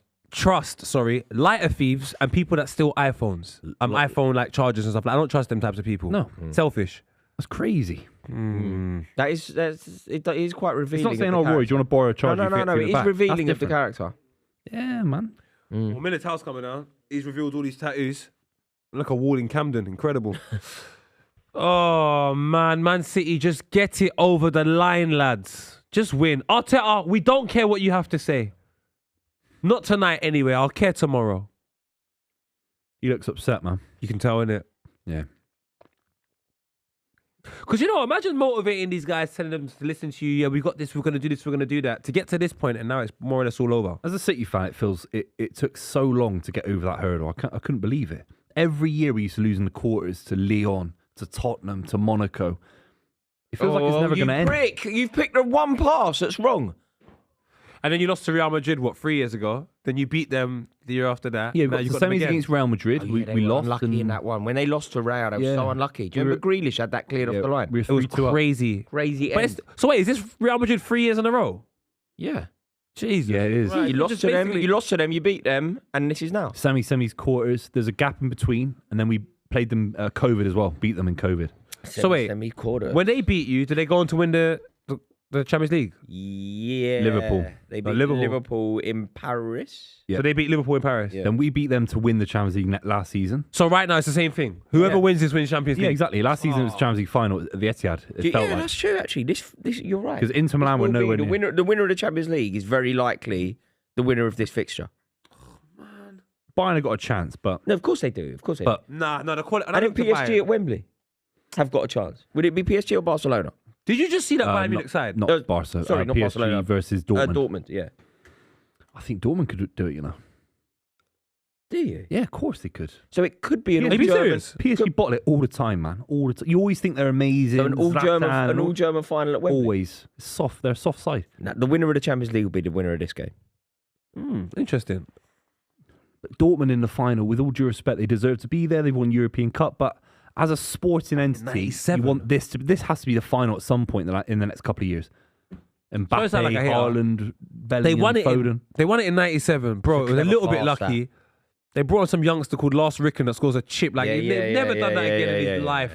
Lighter thieves and people that steal iPhones, iPhone like chargers and stuff. Like, I don't trust them types of people. No. Selfish. That's crazy. It is quite revealing. It's not saying, of oh, the Rory, do you want to borrow a charger? No, You forget to no. give It it is back. revealing That's of the different. character. Yeah, man. Well, Militao's coming out. He's revealed all these tattoos. Like a wall in Camden. Incredible. Oh Man City, just get it over the line, lads. Just win. Arteta, we don't care what you have to say. Not tonight, anyway. I'll care tomorrow. He looks upset, man. You can tell, innit? Yeah. Because, you know, imagine motivating these guys, telling them to listen to you. Yeah, we got this, we're going to do this, we're going to do that. To get to this point, and now it's more or less all over. As a City fan, it feels it took so long to get over that hurdle. I couldn't believe it. Every year we used to lose in the quarters to Lyon, to Tottenham, to Monaco. It feels like it's never going to end. Prick. You've picked the one pass that's wrong. And then you lost to Real Madrid, 3 years ago? Then you beat them the year after that. Yeah, Now we you got them the semis again. against Real Madrid. Oh, yeah, we they were lost. unlucky in that one. When they lost to Real, they were so unlucky. Do you remember Grealish had that cleared off the line? We were It was 3-2 up. crazy. Crazy But end. so wait, is this Real Madrid 3 years in a row? Yeah. Jesus. Yeah, it is. Right. You lost just to them. basically- You lost to them. You beat them, and this is now. Semis, quarters. There's a gap in between, and then we played them COVID as well. Beat them in COVID. So wait, Semi-quarter. when they beat you, did they go on to win the Champions League? Yeah. Liverpool. They beat Liverpool. Liverpool in Paris. Yeah. So they beat Liverpool in Paris. Yeah. Then we beat them to win the Champions League last season. So right now it's the same thing. Whoever Yeah. wins this wins Champions League. Yeah, exactly. Last season it was Champions League final at the Etihad. It felt like that's true. Actually, this you're right. because Inter Milan were Will be nowhere the near. winner of the Champions League is very likely the winner of this fixture. Bayern have got a chance, but No, of course they do. Of course they But- do. Nah, the quality. And then PSG at Wembley have got a chance. Would it be PSG or Barcelona? Did you just see that Bayern Munich side? not Barca. sorry, not PSG Barcelona. versus Dortmund. Dortmund, yeah. I think Dortmund could do it. You know. Do you? Yeah, of course they could. So it could be an Yeah, all Are you German. serious? PSG bottle it all the time, man. All the time. You always think they're amazing. So an all German, Zlatan, an all German final at Wembley. always soft. They're a soft side. Nah, the winner of the Champions League will be the winner of this game. Interesting. But Dortmund in the final, with all due respect, they deserve to be there. They've won European Cup, but as a sporting entity, 97. you want this has to be the final at some point in the next couple of years. Mbappe, it's not like a hater. Haaland, Bellingham, They won it. Foden. They won it in '97, bro. It was a clever little bit pass, lucky. They brought on some youngster called Lars Ricken that scores a chip. Like he's never done that again in his life.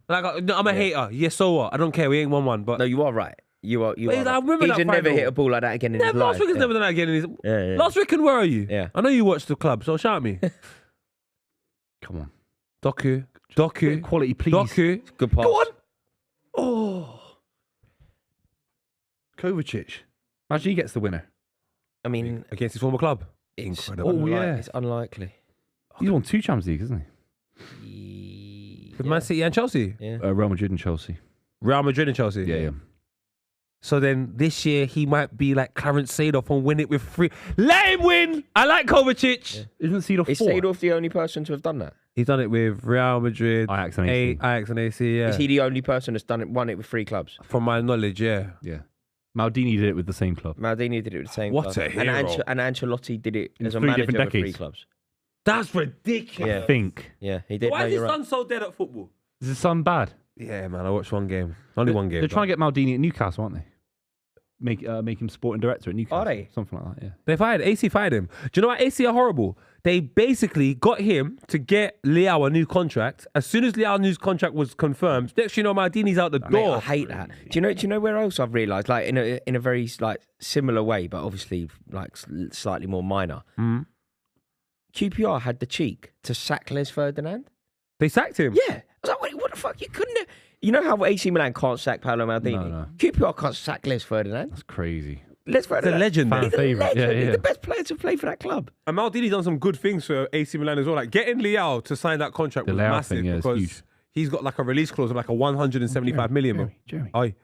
Like I'm a hater. Yeah, so what? I don't care. We ain't won one, but No, you are right. You are. You Wait, are. I Right. remember He's that never final. hit a ball like that again in his Lars life. Ricken's Yeah. never done that again in his. Yeah. Lars Ricken, where are you? Yeah. I know you watch the club, so shout at me. Come on, Doku, quality, please. Doku. Good pass. Go on. Oh, Kovacic. Imagine he gets the winner. I mean, Against his former club. it's Incredible. yeah. It's unlikely. He's won 2 Champions Leagues, hasn't With Man City and Chelsea. Yeah. he? Real Madrid and Chelsea. Real Madrid and Chelsea. Yeah. So then this year he might be like Clarence Seedorf and win it with 3. Let him win. I like Kovacic. Isn't Seedorf Is 4? Seedorf the only person to have done that? He's done it with Real Madrid, Ajax and AC. Ajax and AC. Yeah. Is he the only person that's won it with 3 clubs? From my knowledge, yeah. Yeah. Maldini did it with the same club. Maldini did it with the same What club. a hero. And Ancelotti did it In as a 3 manager different with 3 decades. clubs. That's ridiculous. Yeah. I think. Yeah, he did. Why No, is his you're right. son so dead at football? Is his son bad? Yeah, man. I watched one game. Only one game. They're trying to get Maldini at Newcastle, aren't they? make him sporting director at Newcastle. Are they? Something like that, yeah. They fired AC fired him. Do you know why AC are horrible? They basically got him to get Leao a new contract. As soon as Leao's new contract was confirmed, next you know, Maldini's out the Mate, door. I hate that. Do you know where else I've realised? Like in a very like similar way, but obviously like slightly more minor. QPR had the cheek to sack Les Ferdinand. They sacked him. Yeah, I was like, wait, what the fuck? You couldn't. You know how AC Milan can't sack Paolo Maldini? No. QPR can't sack Les Ferdinand. That's crazy. Les Ferdinand, legend, He's fan favourite. Yeah, He's yeah. the best player to play for that club. And Maldini's done some good things for AC Milan as well. Like getting Leao to sign that contract The was Leao massive thing, yeah, it's because huge. he's got like a release clause of like a 175 million. bro. Jeremy. Aye.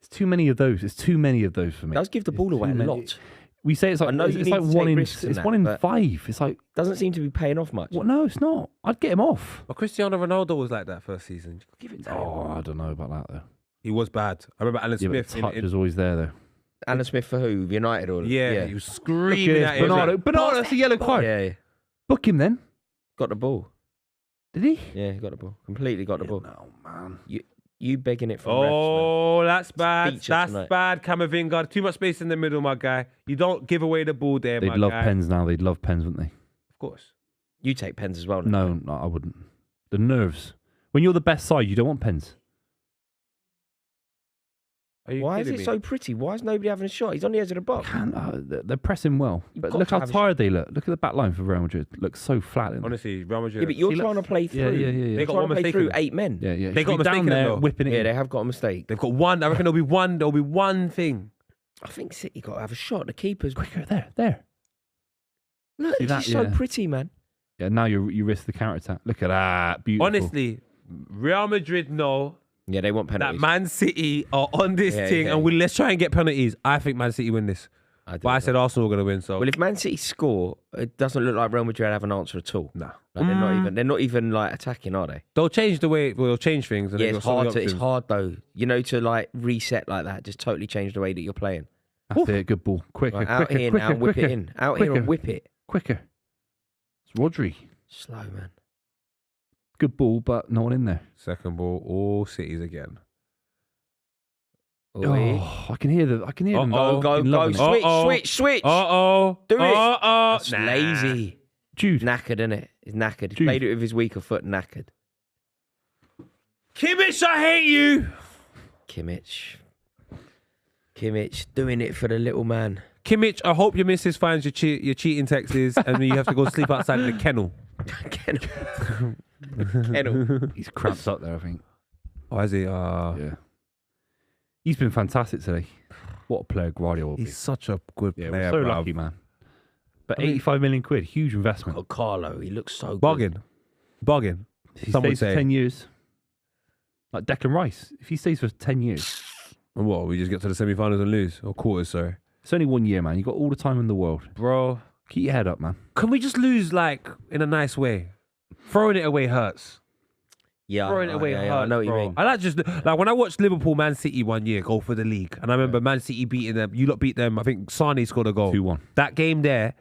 It's too many of those. It's too many of those for me. Does give the It's ball away too a many. lot. We say it's like I know you it's need like to one take in risks in it's that, one in but- 5. It's like Doesn't seem to be paying off much. what? No, it's not. I'd get him off. But Cristiano Ronaldo was like that first season. Give it to him. Oh, I don't know about that though. He was bad. I remember Alan Yeah, but Smith. the touch is always there though. Alan Smith for who? United or Yeah, he was screaming at him. Bernardo, that's a yellow card. Yeah, yeah. Book him then. Got the ball. Did he? Yeah, he got the ball. Completely got the ball. No, man. You begging it from refs, man. Oh, that's bad. feature That's tonight. bad, Camavinga. Too much space in the middle, my guy. You don't give away the ball there, They'd my love guy. pens now. They'd love pens, wouldn't they? Of course. You take pens as well. now. No, I wouldn't. The nerves. When you're the best side, you don't want pens. Are you Why is kidding it me? so pretty? Why is nobody having a shot? He's on the edge of the box. They're pressing well. You've But got look to how have a tired they look. Look at the back line for Real Madrid. Looks so flat. Isn't it? Honestly, Real Madrid. Yeah, but you're See, trying to play through. Yeah. You're They got trying one to play mistake through in it. 8 men. Yeah. They Should got be mistaken down it, there though. whipping it. Yeah, in. they have got a mistake. They've got one. I reckon there'll be one. There'll be one thing. I think City got to have a shot. The keeper's Quicker, there. Look, See it's that? just so Yeah. pretty, man. Yeah, now you risk the counter attack. Look at that. Beautiful. Honestly, Real Madrid know Yeah, they want that penalties. Man City are on this Yeah, thing, yeah. and let's try and get penalties. I think Man City win this. But I said Arsenal are going to win. So Well, if Man City score, it doesn't look like Real Madrid have an answer at all. nah, Like, they're not even like attacking, are they? they'll change the way. Well, they'll change things. And Yeah, they've it's got so many hard. It's options. hard though. You know, to like reset like that, just totally change the way that you're playing. That's it. Good ball. Quicker, Like, out quicker, here quicker, now, whip quicker, it in. Out here and whip it. quicker. It's Rodri. Slow, man. Good ball, but no one in there. Second ball, all Cities again. Oh, I can hear them. Go, fucking loving it. switch. Oh, Do it. That's That's lazy. Jude. Knackered, innit? He's knackered. He Jude. played it with his weaker foot, knackered. Kimmich, I hate you. Kimmich, doing it for the little man. Kimmich, I hope your missus finds your cheating texts and you have to go sleep outside in the kennel. Kennel. He's cramped up there, I think. Oh, is he? Yeah. He's been fantastic today. What a player Guardiola will be. He's such a good Yeah, player, we're so bruv. lucky, man. But I mean- 85 million quid, huge investment. Oh, Carlo, he looks so good. Bargain. He Some would stays for say. 10 years. Like Declan Rice. If he stays for 10 years, And what? We just get to the semi-finals and lose, or quarters? Sorry, it's only 1 year, man. You've got all the time in the world. bro. Keep your head up, man. Can we just lose like in a nice way? Throwing it away hurts. Yeah, Throwing it away yeah, hurts. I know what you bro. mean. I like just like when I watched Liverpool Man City one year go for the league, and I remember Man City beating them. You lot beat them. I think Sane scored a goal. 2-1. That game there,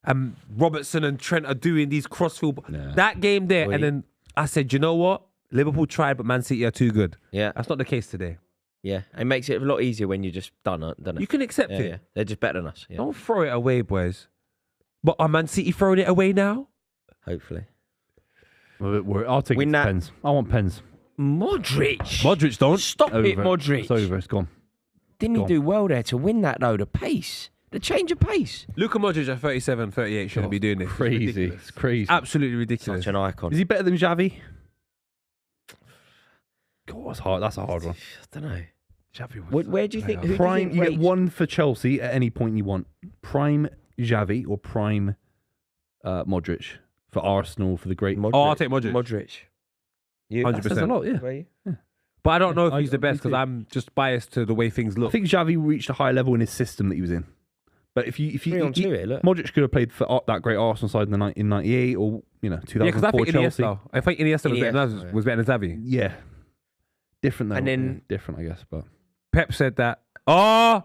and Robertson and Trent are doing these crossfield. Yeah. That game there, Wait. and then I said, you know what? Liverpool tried, but Man City are too good. Yeah, That's not the case today. yeah. It makes it a lot easier when you just done it, doesn't it? You can accept yeah, it. yeah. They're just better than us. Yeah, Don't throw it away, boys. But are Man City throwing it away now? hopefully. I'll take Win it to that. pens. I want pens. Modric. Modric don't. Stop it, Modric. It's over. It's gone. Didn't he Gone. do well there to win that though? The pace, the change of pace. Luka Modric at 37, 38 shouldn't be doing this. It's Crazy. ridiculous. It's crazy. Absolutely ridiculous. Such an icon. Is he better than Xavi? God, that's hard. That's a hard one. I don't know. Xavi was Where do you think? Who prime. do you You think get one for Chelsea at any point you want. Prime Xavi or prime Modric for Arsenal for the great. Modric. Oh, I'll take Modric. Modric. You, 100%. That says a lot. Yeah. Where you? But I don't know if I- he's the me best because too. I'm just biased to the way things I look. think Xavi reached a high level in his system that he was in. But if you 3-on-2 here, look. Modric could have played for that great Arsenal side in '98 or 2004 Yeah, because I think Chelsea. Iniesta Iniesta, was better than Xavi. Yeah, different though. And then- Yeah, different, I guess. But Pep said that. Oh,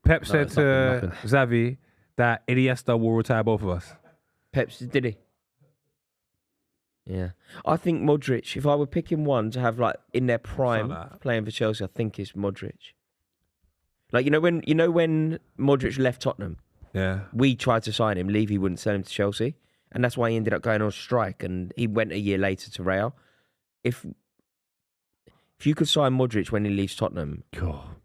Pep No, said it's to nothing. Xavi that Iniesta will retire both of us. Pep's did he? Yeah, I think Modric. If I were picking one to have like in their prime like that. playing for Chelsea, I think it's Modric. Like when Modric left Tottenham, Yeah. we tried to sign him. Levy wouldn't sell him to Chelsea, and that's why he ended up going on strike. And he went a year later to Real. If you could sign Modric when he leaves Tottenham,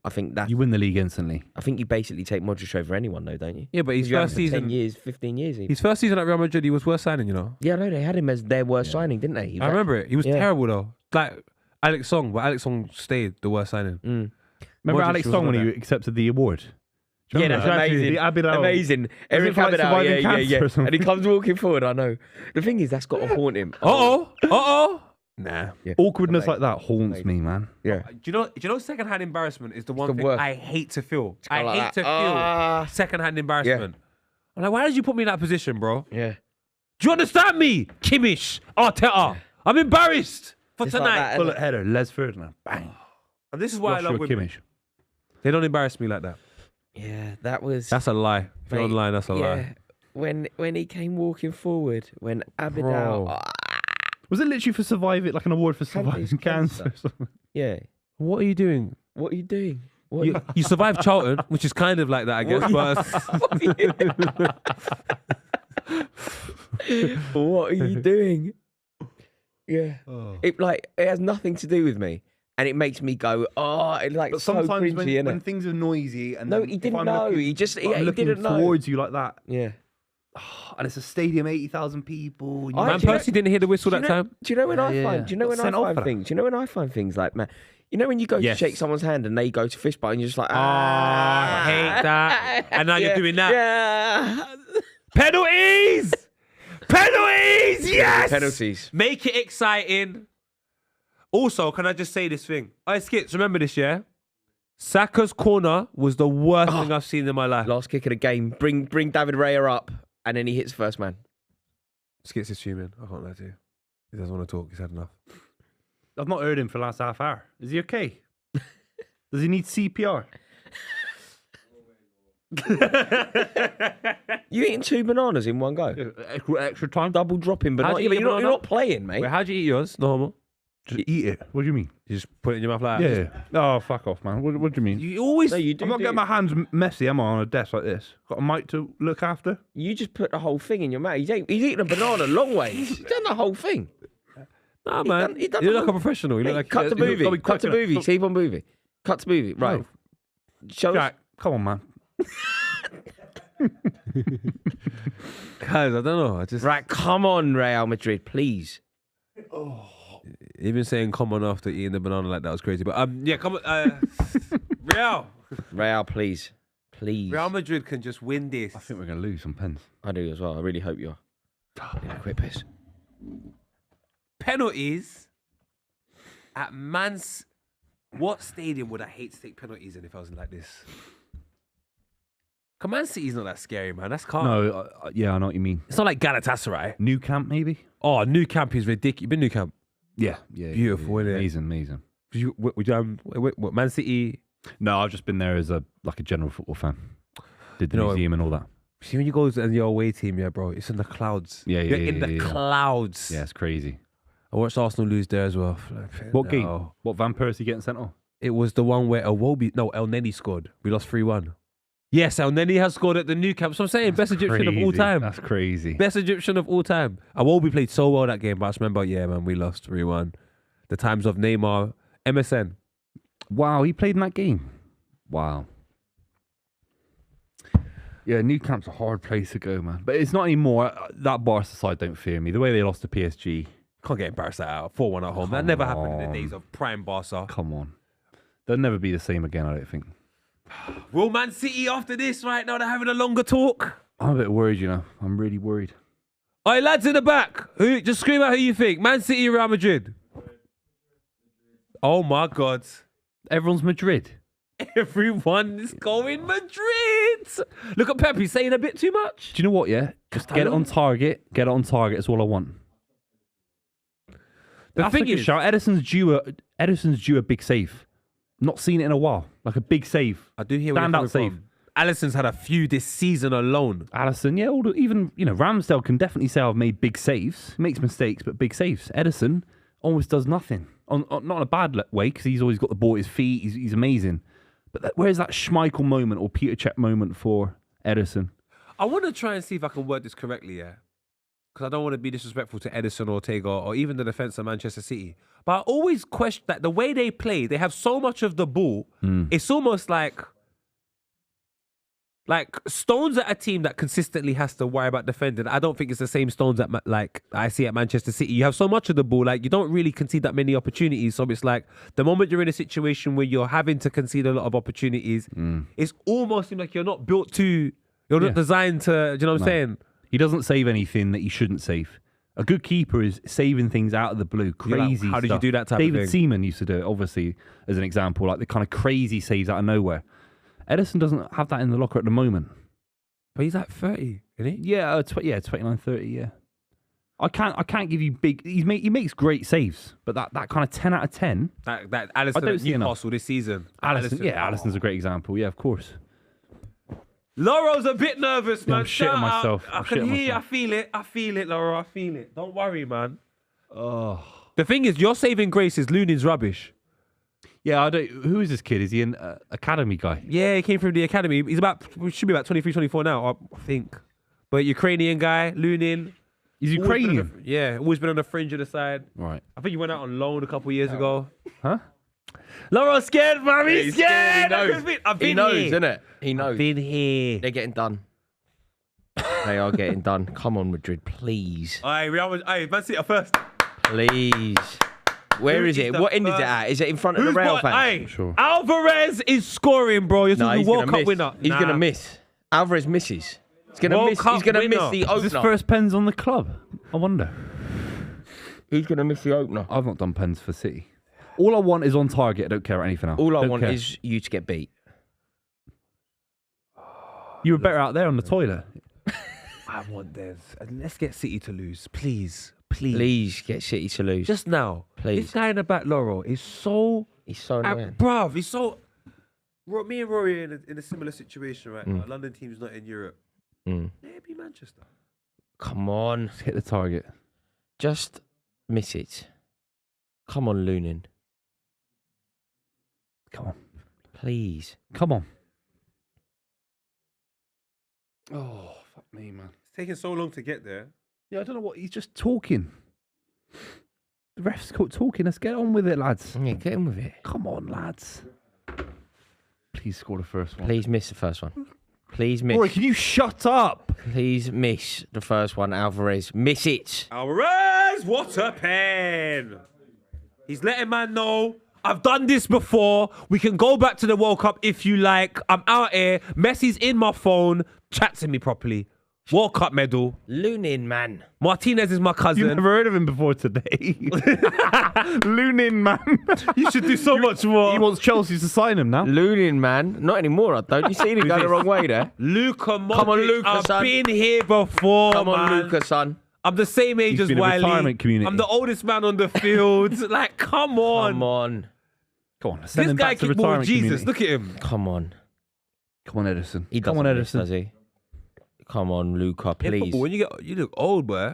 I think that You win the league instantly. I think you basically take Modric over anyone, though, don't you? Yeah, but his You have him first for 10 season, years, 15 years. Even. his first season at Real Madrid, he was worth signing. You know. Yeah, no, they had him as their worst signing, didn't they? He was I remember it. He was Yeah. terrible though. Like Alex Song, but Alex Song stayed the worst signing. Remember Modric Alex was Song when on he that. accepted the award? Do you Yeah, remember that's that? amazing. The Abidal. Amazing. As Eric if, like, Abidal, surviving cancer or something. And he comes walking forward, I know. The thing is, that's got to haunt him. Nah. Yeah. Awkwardness like that haunts me, man. Yeah. Do you know secondhand embarrassment is the one the thing worst. I hate to feel. I like hate that. to feel secondhand embarrassment. I'm like, why did you put me in that position, bro? Yeah. Do you understand me? Kimmich, Arteta. I'm embarrassed for It's like tonight. that, Bullet header, Les Ferdinand, bang. And this is why I love Joshua women. Kimmich. They don't embarrass me like that. Yeah, that was... That's a lie. If you're Mate, online, that's a yeah. lie. When he came walking forward, when Abidal... Bro. Was it literally for surviving, like an award for surviving Cancer. cancer or something? Yeah. What are you doing? What are you doing? What You survived Charlton, which is kind of like that, I guess. But what are you doing? Yeah. It has nothing to do with me. And it makes me go, it's like But so sometimes cringy, innit? when things are noisy and No, then he if didn't I'm know. looking- He just if I'm he looking didn't know. towards you like that, Yeah. and it's a stadium, 80,000 people. And you I- Man do you know- Percy didn't hear the whistle that time. Do you know when I Yeah, find? Do you know got when I sent off find for that. things? Do you know when I find things like, man? You know when you go Yes. to shake someone's hand and they go to fist bump and you're just like, I hate that. And now you're doing that. Yeah. Penalties! Penalties! Yes! Penalties. Make it exciting. Also, can I just say this thing? Skits, remember this, yeah? Saka's corner was the worst thing I've seen in my life. Last kick of the game. Bring David Raya up, and then he hits first man. Skits is fuming. I can't lie to you. He doesn't want to talk. He's had enough. I've not heard him for the last half hour. Is he okay? Does he need CPR? You eating 2 bananas in one go? Extra time? Double dropping How'd banana. you Yeah, but eat a you're banana? not playing, mate. Wait, how'd you eat yours? Normal. Just eat it. What do you mean? You just put it in your mouth like that? Yeah. Oh, fuck off, man. What do you mean? You always... No, you do. I'm not getting my hands messy, am I, on a desk like this? Got a mic to look after? You just put the whole thing in your mouth. He's eating a banana long way. He's done the whole thing. Nah, man. he done You the look like whole- a professional. You Mate, look like... cut to gotta be movie. Cut to quicker. movie. Keep on moving. Cut to movie. Right. Show us. Jack, come on, man. Guys, I don't know. I just... Right, come on, Real Madrid, please. Even saying come on after eating the banana like that was crazy. But yeah, come on. Real, please. Please. Real Madrid can just win this. I think we're going to lose some pens. I do as well. I really hope you are. In a quick piss. Penalties at Man's... What stadium would I hate to take penalties in if I was in like this? Man City's not that scary, man. That's calm. No, yeah, I know what you mean. It's not like Galatasaray. New camp, maybe? Oh, New Camp is ridiculous. You been New Camp? Yeah. Beautiful, isn't it? Amazing. What, Man City? No, I've just been there as a general football fan. Did the You know, museum and all that. See, when you go and your away team, yeah, bro, it's in the clouds. Yeah, You're in the clouds. Yeah, it's crazy. I watched Arsenal lose there as well. What game? What, Van Persie getting sent off? It was the one where El Neni scored. We lost 3-1. Yes, El Neni has scored at the New Camp. So I'm saying best Egyptian of all Crazy. time. That's crazy. Best Egyptian of all time. Iwobi played so well that game, but I just remember, yeah, man, we lost 3-1. The times of Neymar, MSN. Wow, he played in that game. Wow. Yeah, New Camp's a hard place to go, man. But it's not anymore. That Barca side don't fear me. The way they lost to PSG. Can't get embarrassed out. 4-1 at home. That never happened in the days of prime Barca. Come on. They'll never be the same again, I don't think. Will Man City after this right now? They're having a longer talk. I'm a bit worried, you know. I'm really worried. All right, lads in the back. Just scream out who you think. Man City, Real Madrid. Oh, my God. Everyone's Madrid. Everyone is going Madrid. Look at Pep. He's saying a bit too much. Do you know what, yeah? Just get it on target. Get it on target. That's all I want. The That's thing a good is, shout. Edison's due a big save. Not seen it in a while. Like a big save. I do hear where you're Stand coming out save. from. Alisson's had a few this season alone. Allison, yeah, even Ramsdale can definitely say I've made big saves. He makes mistakes, but big saves. Edison almost does nothing. Not in a bad way, because he's always got the ball at his feet. He's amazing. But where's that Schmeichel moment or Peter Cech moment for Ederson? I want to try and see if I can word this correctly, yeah. Because I don't want to be disrespectful to Edison Ortega or even the defense of Manchester City. But I always question that the way they play, they have so much of the ball. It's almost like Stones at a team that consistently has to worry about defending. I don't think it's the same Stones at I see at Manchester City. You have so much of the ball, like you don't really concede that many opportunities. So it's like the moment you're in a situation where you're having to concede a lot of opportunities, it's almost seems like you're not built to, you're not designed to. Do you know what I'm saying? He doesn't save anything that he shouldn't save. A good keeper is saving things out of the blue, crazy how did you stuff. do that type David of thing? Seaman used to do it, obviously, as an example, like the kind of crazy saves out of nowhere. Ederson doesn't have that in the locker at the moment. But he's like 30, isn't he? Yeah, 29, 30, yeah. I can't give you big... He makes great saves, but that kind of 10 out of 10... That Alisson at Newcastle this season. Alisson's a great example. Yeah, of course. Loro's a bit nervous, man. I'm shitting myself. I can hear, I feel it, Loro. I feel it. Don't worry, man. Oh. The thing is, your saving grace is Lunin's rubbish. Yeah, who is this kid? Is he an academy guy? Yeah, he came from the academy. Should be about 23, 24 now, I think. But Ukrainian guy, Lunin. He's Ukrainian? Yeah, always been on the fringe of the side. Right. I think he went out on loan a couple of years ago. Huh? Loro's scared, man. He's scared. He knows, isn't it? He knows. I've been here. They're getting done. They are getting done. Come on, Madrid, please. Man City first. Please. Where is it? What end is it at? Is it in front of the rail fans? Sure. Alvarez is scoring, bro. You're the World Cup winner. He's going to miss. Alvarez misses. He's going to miss. He's going to miss the opener. Is this first pens on the club? I wonder. Who's going to miss the opener? I've not done pens for City. All I want is on target. I don't care about anything else. All I want is you to get beat. You were better out there on the toilet. I want this. Let's get City to lose, please. Please get City to lose. Just now. Please. This guy in the back, Loro, is so... He's so annoying. Bruv, he's so... Me and Rory are in a similar situation right now. London team's not in Europe. Maybe Manchester. Come on. Just hit the target. Just miss it. Come on, Lunin. Come on. Please. Come on. Oh, fuck me, man. It's taking so long to get there. Yeah, I don't know what... He's just talking. The ref's talking. Let's get on with it, lads. Yeah, get on with it. Come on, lads. Please score the first one. Please miss the first one. Please miss. Rory, can you shut up? Please miss the first one, Alvarez. Miss it. Alvarez, what a pen. He's letting man know, I've done this before. We can go back to the World Cup if you like. I'm out here. Messi's in my phone. Chat to me properly. World Cup medal. Lunin, man. Martinez is my cousin. You've never heard of him before today. Lunin, man. You should do so much more. He wants Chelsea to sign him now. Lunin, man. Not anymore, I don't. You see him go the wrong way there? Luka Modric. Come on, Luka, I've son. been here before, Come on, man. Luka, son. I'm the same age He's as been a Wiley. retirement community. I'm the oldest man on the field. Like, come on. Come on. Come on. Send This him guy back to kicked more than retirement Jesus. community. Look at him. Come on. Come on, Edison. He Come on, doesn't miss, Edison. does he? Come on, Luka, In please. football, when you look old, boy.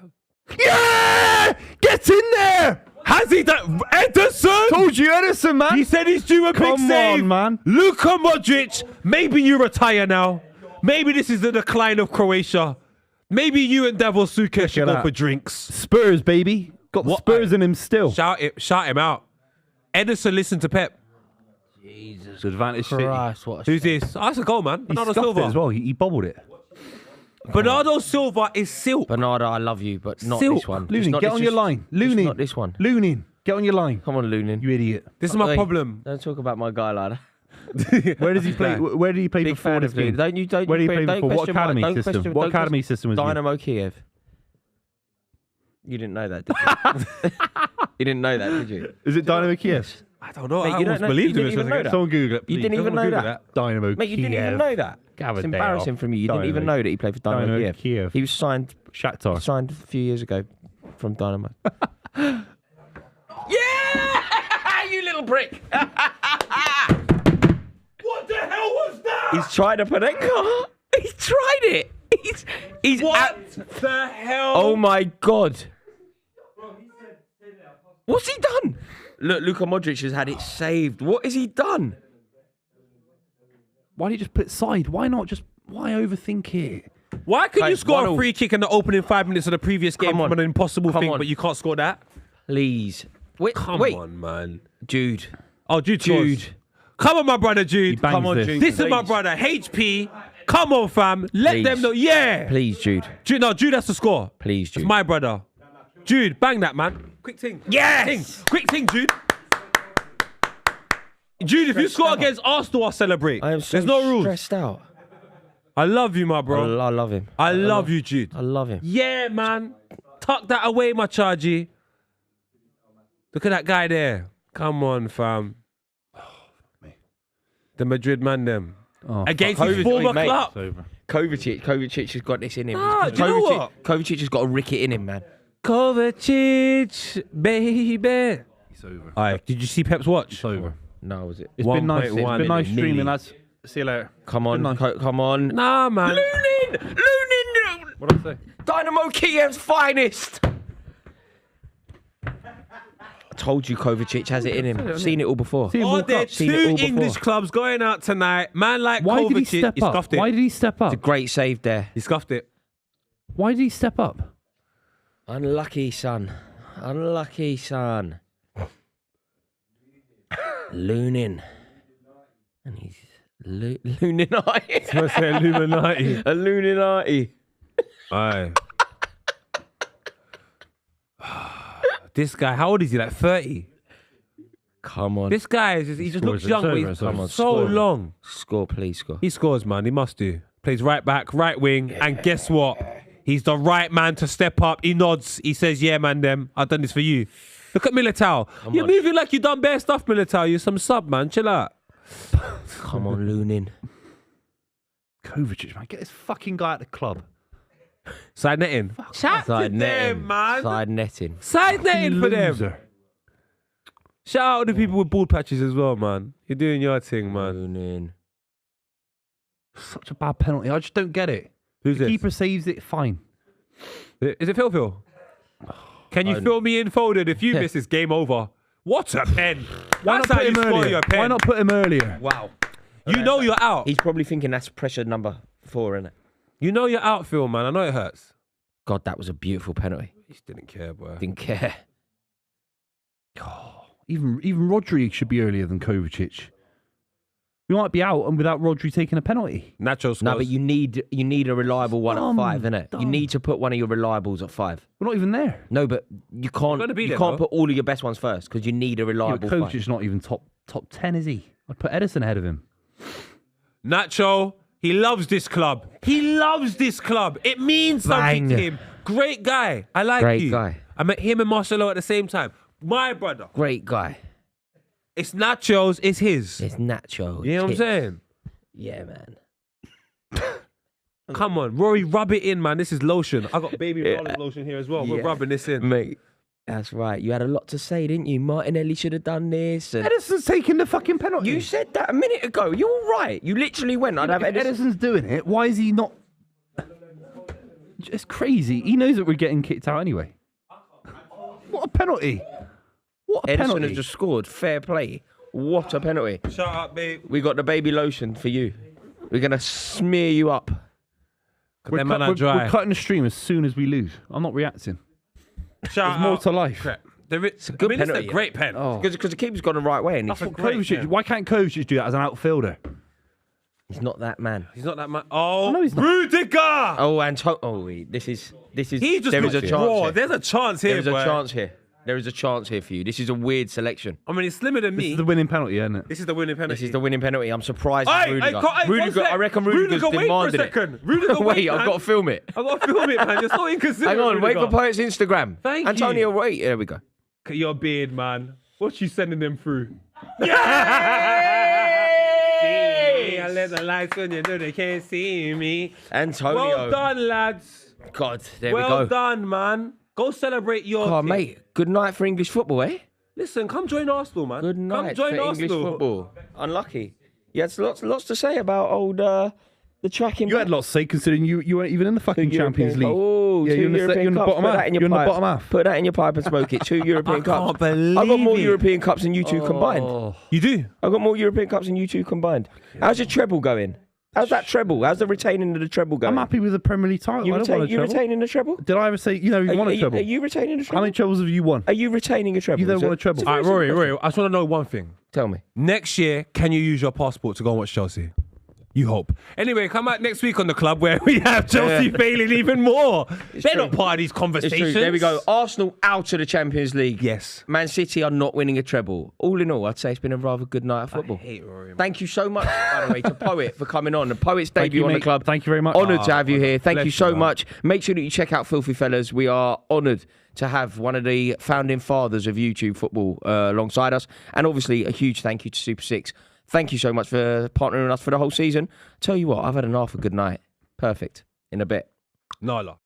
Yeah! Get in there! Has he done? Ederson? Told you, Edison, man. He said he's due a big Come save. on, man. Luka Modric, maybe you retire now. Maybe this is the decline of Croatia. Maybe you and Davor Suker should go that. for drinks. Spurs, baby. Got the Spurs in him still. Shout him out. Ederson, listen to Pep. Jesus. Advantage City. Christ, what a Who's this? Oh, that's a goal, man. He Bernardo scuffed Silva. it as well. He bobbled it. Bernardo Silva is silk. Bernardo, I love you, but not Silk. this one. Just Lunin, not get this- on your just- line. just Lunin. not this one. Lunin, get on your line. Come on, Lunin. You idiot. This is my Hey, problem. Don't talk about my guy like that. Where does he play? Where did he play Big before fan this of Lunin. game? Don't Where did he don't play before? What question my- academy don't system? question- What don't academy question- system was he in? Dynamo Kiev. You didn't know that, did you? You didn't know that, did you? Is it Dynamo Kiev? I don't know. Mate, I you almost don't know- believed you him. didn't even know that. Someone Google it. You please. didn't even know Google that. Dynamo Mate, you didn't even know that. Have a It's day embarrassing off. from you. You didn't even Dynamo. know that he played for Dynamo Dynamo Kiev. Kiev. He was signed Shakhtar. a few years ago from Dynamo. Yeah! You little prick! What the hell was that? He's tried a Panenka. He's tried it. He's What the hell? Oh my God. What's he done? Look, Luka Modric has had it saved. What has he done? Why do you just put it side? Why overthink it? Why could you Guys, score a 1-0. free kick in the opening 5 minutes of the previous game Come on. from an impossible Come thing, on. but you can't score that? Please. Wait, Come wait. on, man. Jude. Oh, Jude scores. Come on, my brother, Jude. bangs Come on, this. Jude. This is my Please. brother, HP. Come on, fam. Let Please. them know. Yeah. Please, Jude. Jude has to score. Please, Jude. It's my brother. Jude, bang that, man. Quick thing. Yes! Quick thing, Jude. Jude, if you score against Arsenal, I'll celebrate. I am so There's no rules. stressed out. I love you, my bro. I love him. I love you, Jude. I love him. Yeah, man. Tuck that away, my chargy. Look at that guy there. Come on, fam. The Madrid man, them. Oh, Against fuck. his former Mate. club. It's over. Kovacic has got this in him. Nah, do you know what? Kovacic has got a ricket in him, man. Kovacic, baby. It's over. All right, did you see Pep's watch? It's over. No, was it? It's been nice. It's 1.1 been nice million. streaming, lads. See you later. Come on, Good night. come on. Nah, man. Lunin! What did I say? Dynamo Kiev's finest! I told you Kovacic has it in him. Seen it all before. See him Are walk there up. Seen it two all before. English clubs going out tonight? Man like Why Kovacic, did he step he up? scuffed it. Why did he step up? Great save there. He scuffed it. Why did he step up? Unlucky, son. Unlucky, son. Lunin. And he's Luninati. I say Illuminati. A Luninati. Aye. This guy, how old is he? Like 30? Come on. This guy is just, he just looks Scores it. young, It's but over, he's it's over. Come on, so score. long. Score, please score. He scores, man. He must do. Plays right back, right wing, and guess what? He's the right man to step up. He nods. He says, "Yeah, man, them. I've done this for you." Look at Militao. You're on. moving like you done bare stuff, Militao. You're some sub, man. Chill out. Come on, Lunin. Kovacic, man. Get this fucking guy at the club. Side netting. Shout to Side netting. them, man. Side netting. Side netting for them. Loser. Shout out to the people with bald patches as well, man. You're doing your thing, man. Lunin. Such a bad penalty. I just don't get it. Who's The this? keeper saves it, fine. Is it Phil? Can you fill me in folded? If you miss, it's game over. What a pen. Why That's not how put you him score earlier? your pen. Why not put him earlier? Wow. You know you're out. He's probably thinking that's pressure number 4, isn't it? You know you're out, Phil, man. I know it hurts. God, that was a beautiful penalty. He just didn't care, boy. Didn't care. Even Rodri should be earlier than Kovacic. We might be out and without Rodri taking a penalty. Nacho scores. No, but you need a reliable one Dumb, at 5, innit? You dumb. need to put one of your reliables at 5. We're not even there. No, but you can't. gonna be You there, can't though. put all of your best ones first because you need a Yeah, reliable but 5. Kovacic's not even top 10, is he? I'd put Edison ahead of him. Nacho, he loves this club. He loves this club. It means something Bang. to him. Great guy. I like Great you. guy. I met him and Marcelo at the same time. My brother. Great guy. It's Nacho's. It's his. It's Nacho. You know what I'm saying? Yeah, man. Come on, Rory, rub it in, man. This is lotion. I got baby Rollins lotion here as well. We're Yeah. rubbing this in. Mate, that's right. You had a lot to say, didn't you? Martinelli should have done this. And Edison's taking the fucking penalty. you said that a minute ago. You're all right. You literally went. I'd have If Edison. Edison's doing it, why is he not? It's crazy. He knows that we're getting kicked out anyway. What a penalty. What a Edison penalty. has just scored. Fair play. What a penalty. Shut up, babe. We got the baby lotion for you. We're going to smear you up. We're, Them man are we're dry. cutting the stream as soon as we lose. I'm not reacting. Shout There's more out. to life. It's a good It's penalty, a great pen. Oh. Because the keeper's gone the right way and That's a he's, great Kovacic, pen. why can't Kovacic do that as an outfielder? he's not that man. He's not that man. Oh, no, he's not. Rudiger! Oh, wait, this is. He just there looks is a chance raw. here. There's a chance here, There is a boy. chance here. There is a chance here for you. This is a weird selection. I mean, he's slimmer than This me. is the winning penalty, isn't it? This is the winning penalty. This is the winning penalty. I'm surprised Hey, at hey, Rudiger. one Rudiger, sec. I reckon Rudiger's Rudiger, wait for a demanded second. it. Rudiger, wait, I've man. got to film it. I've got to film it, man. You're so inconsiderate. Hang on, wait for Rudiger. Poet's Instagram. Thank you. Antonio, wait. There we go. Look at your beard, man. What you sending them through? Yay! I let the lights on you know they can't see me. Antonio. Well done, lads. God, there Well we go. done, man. Go celebrate your Oh, team. mate. Good night for English football, eh? Listen, come join Arsenal, man. Good night Come join for Arsenal. English football. Unlucky. He had lots to say about old The tracking. You had lots to say considering you weren't even in the fucking Champions League. Oh, yeah, two you're in the European Cups. bottom Put half. that in your You're in the pipe. bottom half. Put that in your pipe and smoke it. 2 European Cups. can't believe I've got more it. European Cups than you two combined. You do? I've got more European Cups than you two combined. How's your treble going? How's that treble? How's the retaining of the treble going? I'm happy with the Premier League title. You I don't want a treble. retaining the treble? Did I ever say, you won a treble? Are you retaining the How treble? many trebles have you won? Are you retaining a treble? You don't Is it- want a treble. it's a All very right, Rory, simple Rory, I just want to know one thing. question. Tell me. Next year, can you use your passport to go and watch Chelsea? You hope. Anyway, come back next week on The Club where we have Chelsea failing even more. They're true. not part of these It's conversations. true. There we go. Arsenal out of the Champions League. Yes. Man City are not winning a treble. All in all, I'd say it's been a rather good night of football. I hate Rory. Thank you so much, by the way, to Poet for coming on. The Poet's Thank debut you, on the mate. club. Thank you very much. Honoured to have you here. Thank bless you so you, man. much. Make sure that you check out Filthy Fellas. We are honoured to have one of the founding fathers of YouTube football alongside us. And obviously, a huge thank you to Super 6. Thank you so much for partnering with us for the whole season. Tell you what, I've had an half a good night. Perfect. In a bit. Nala.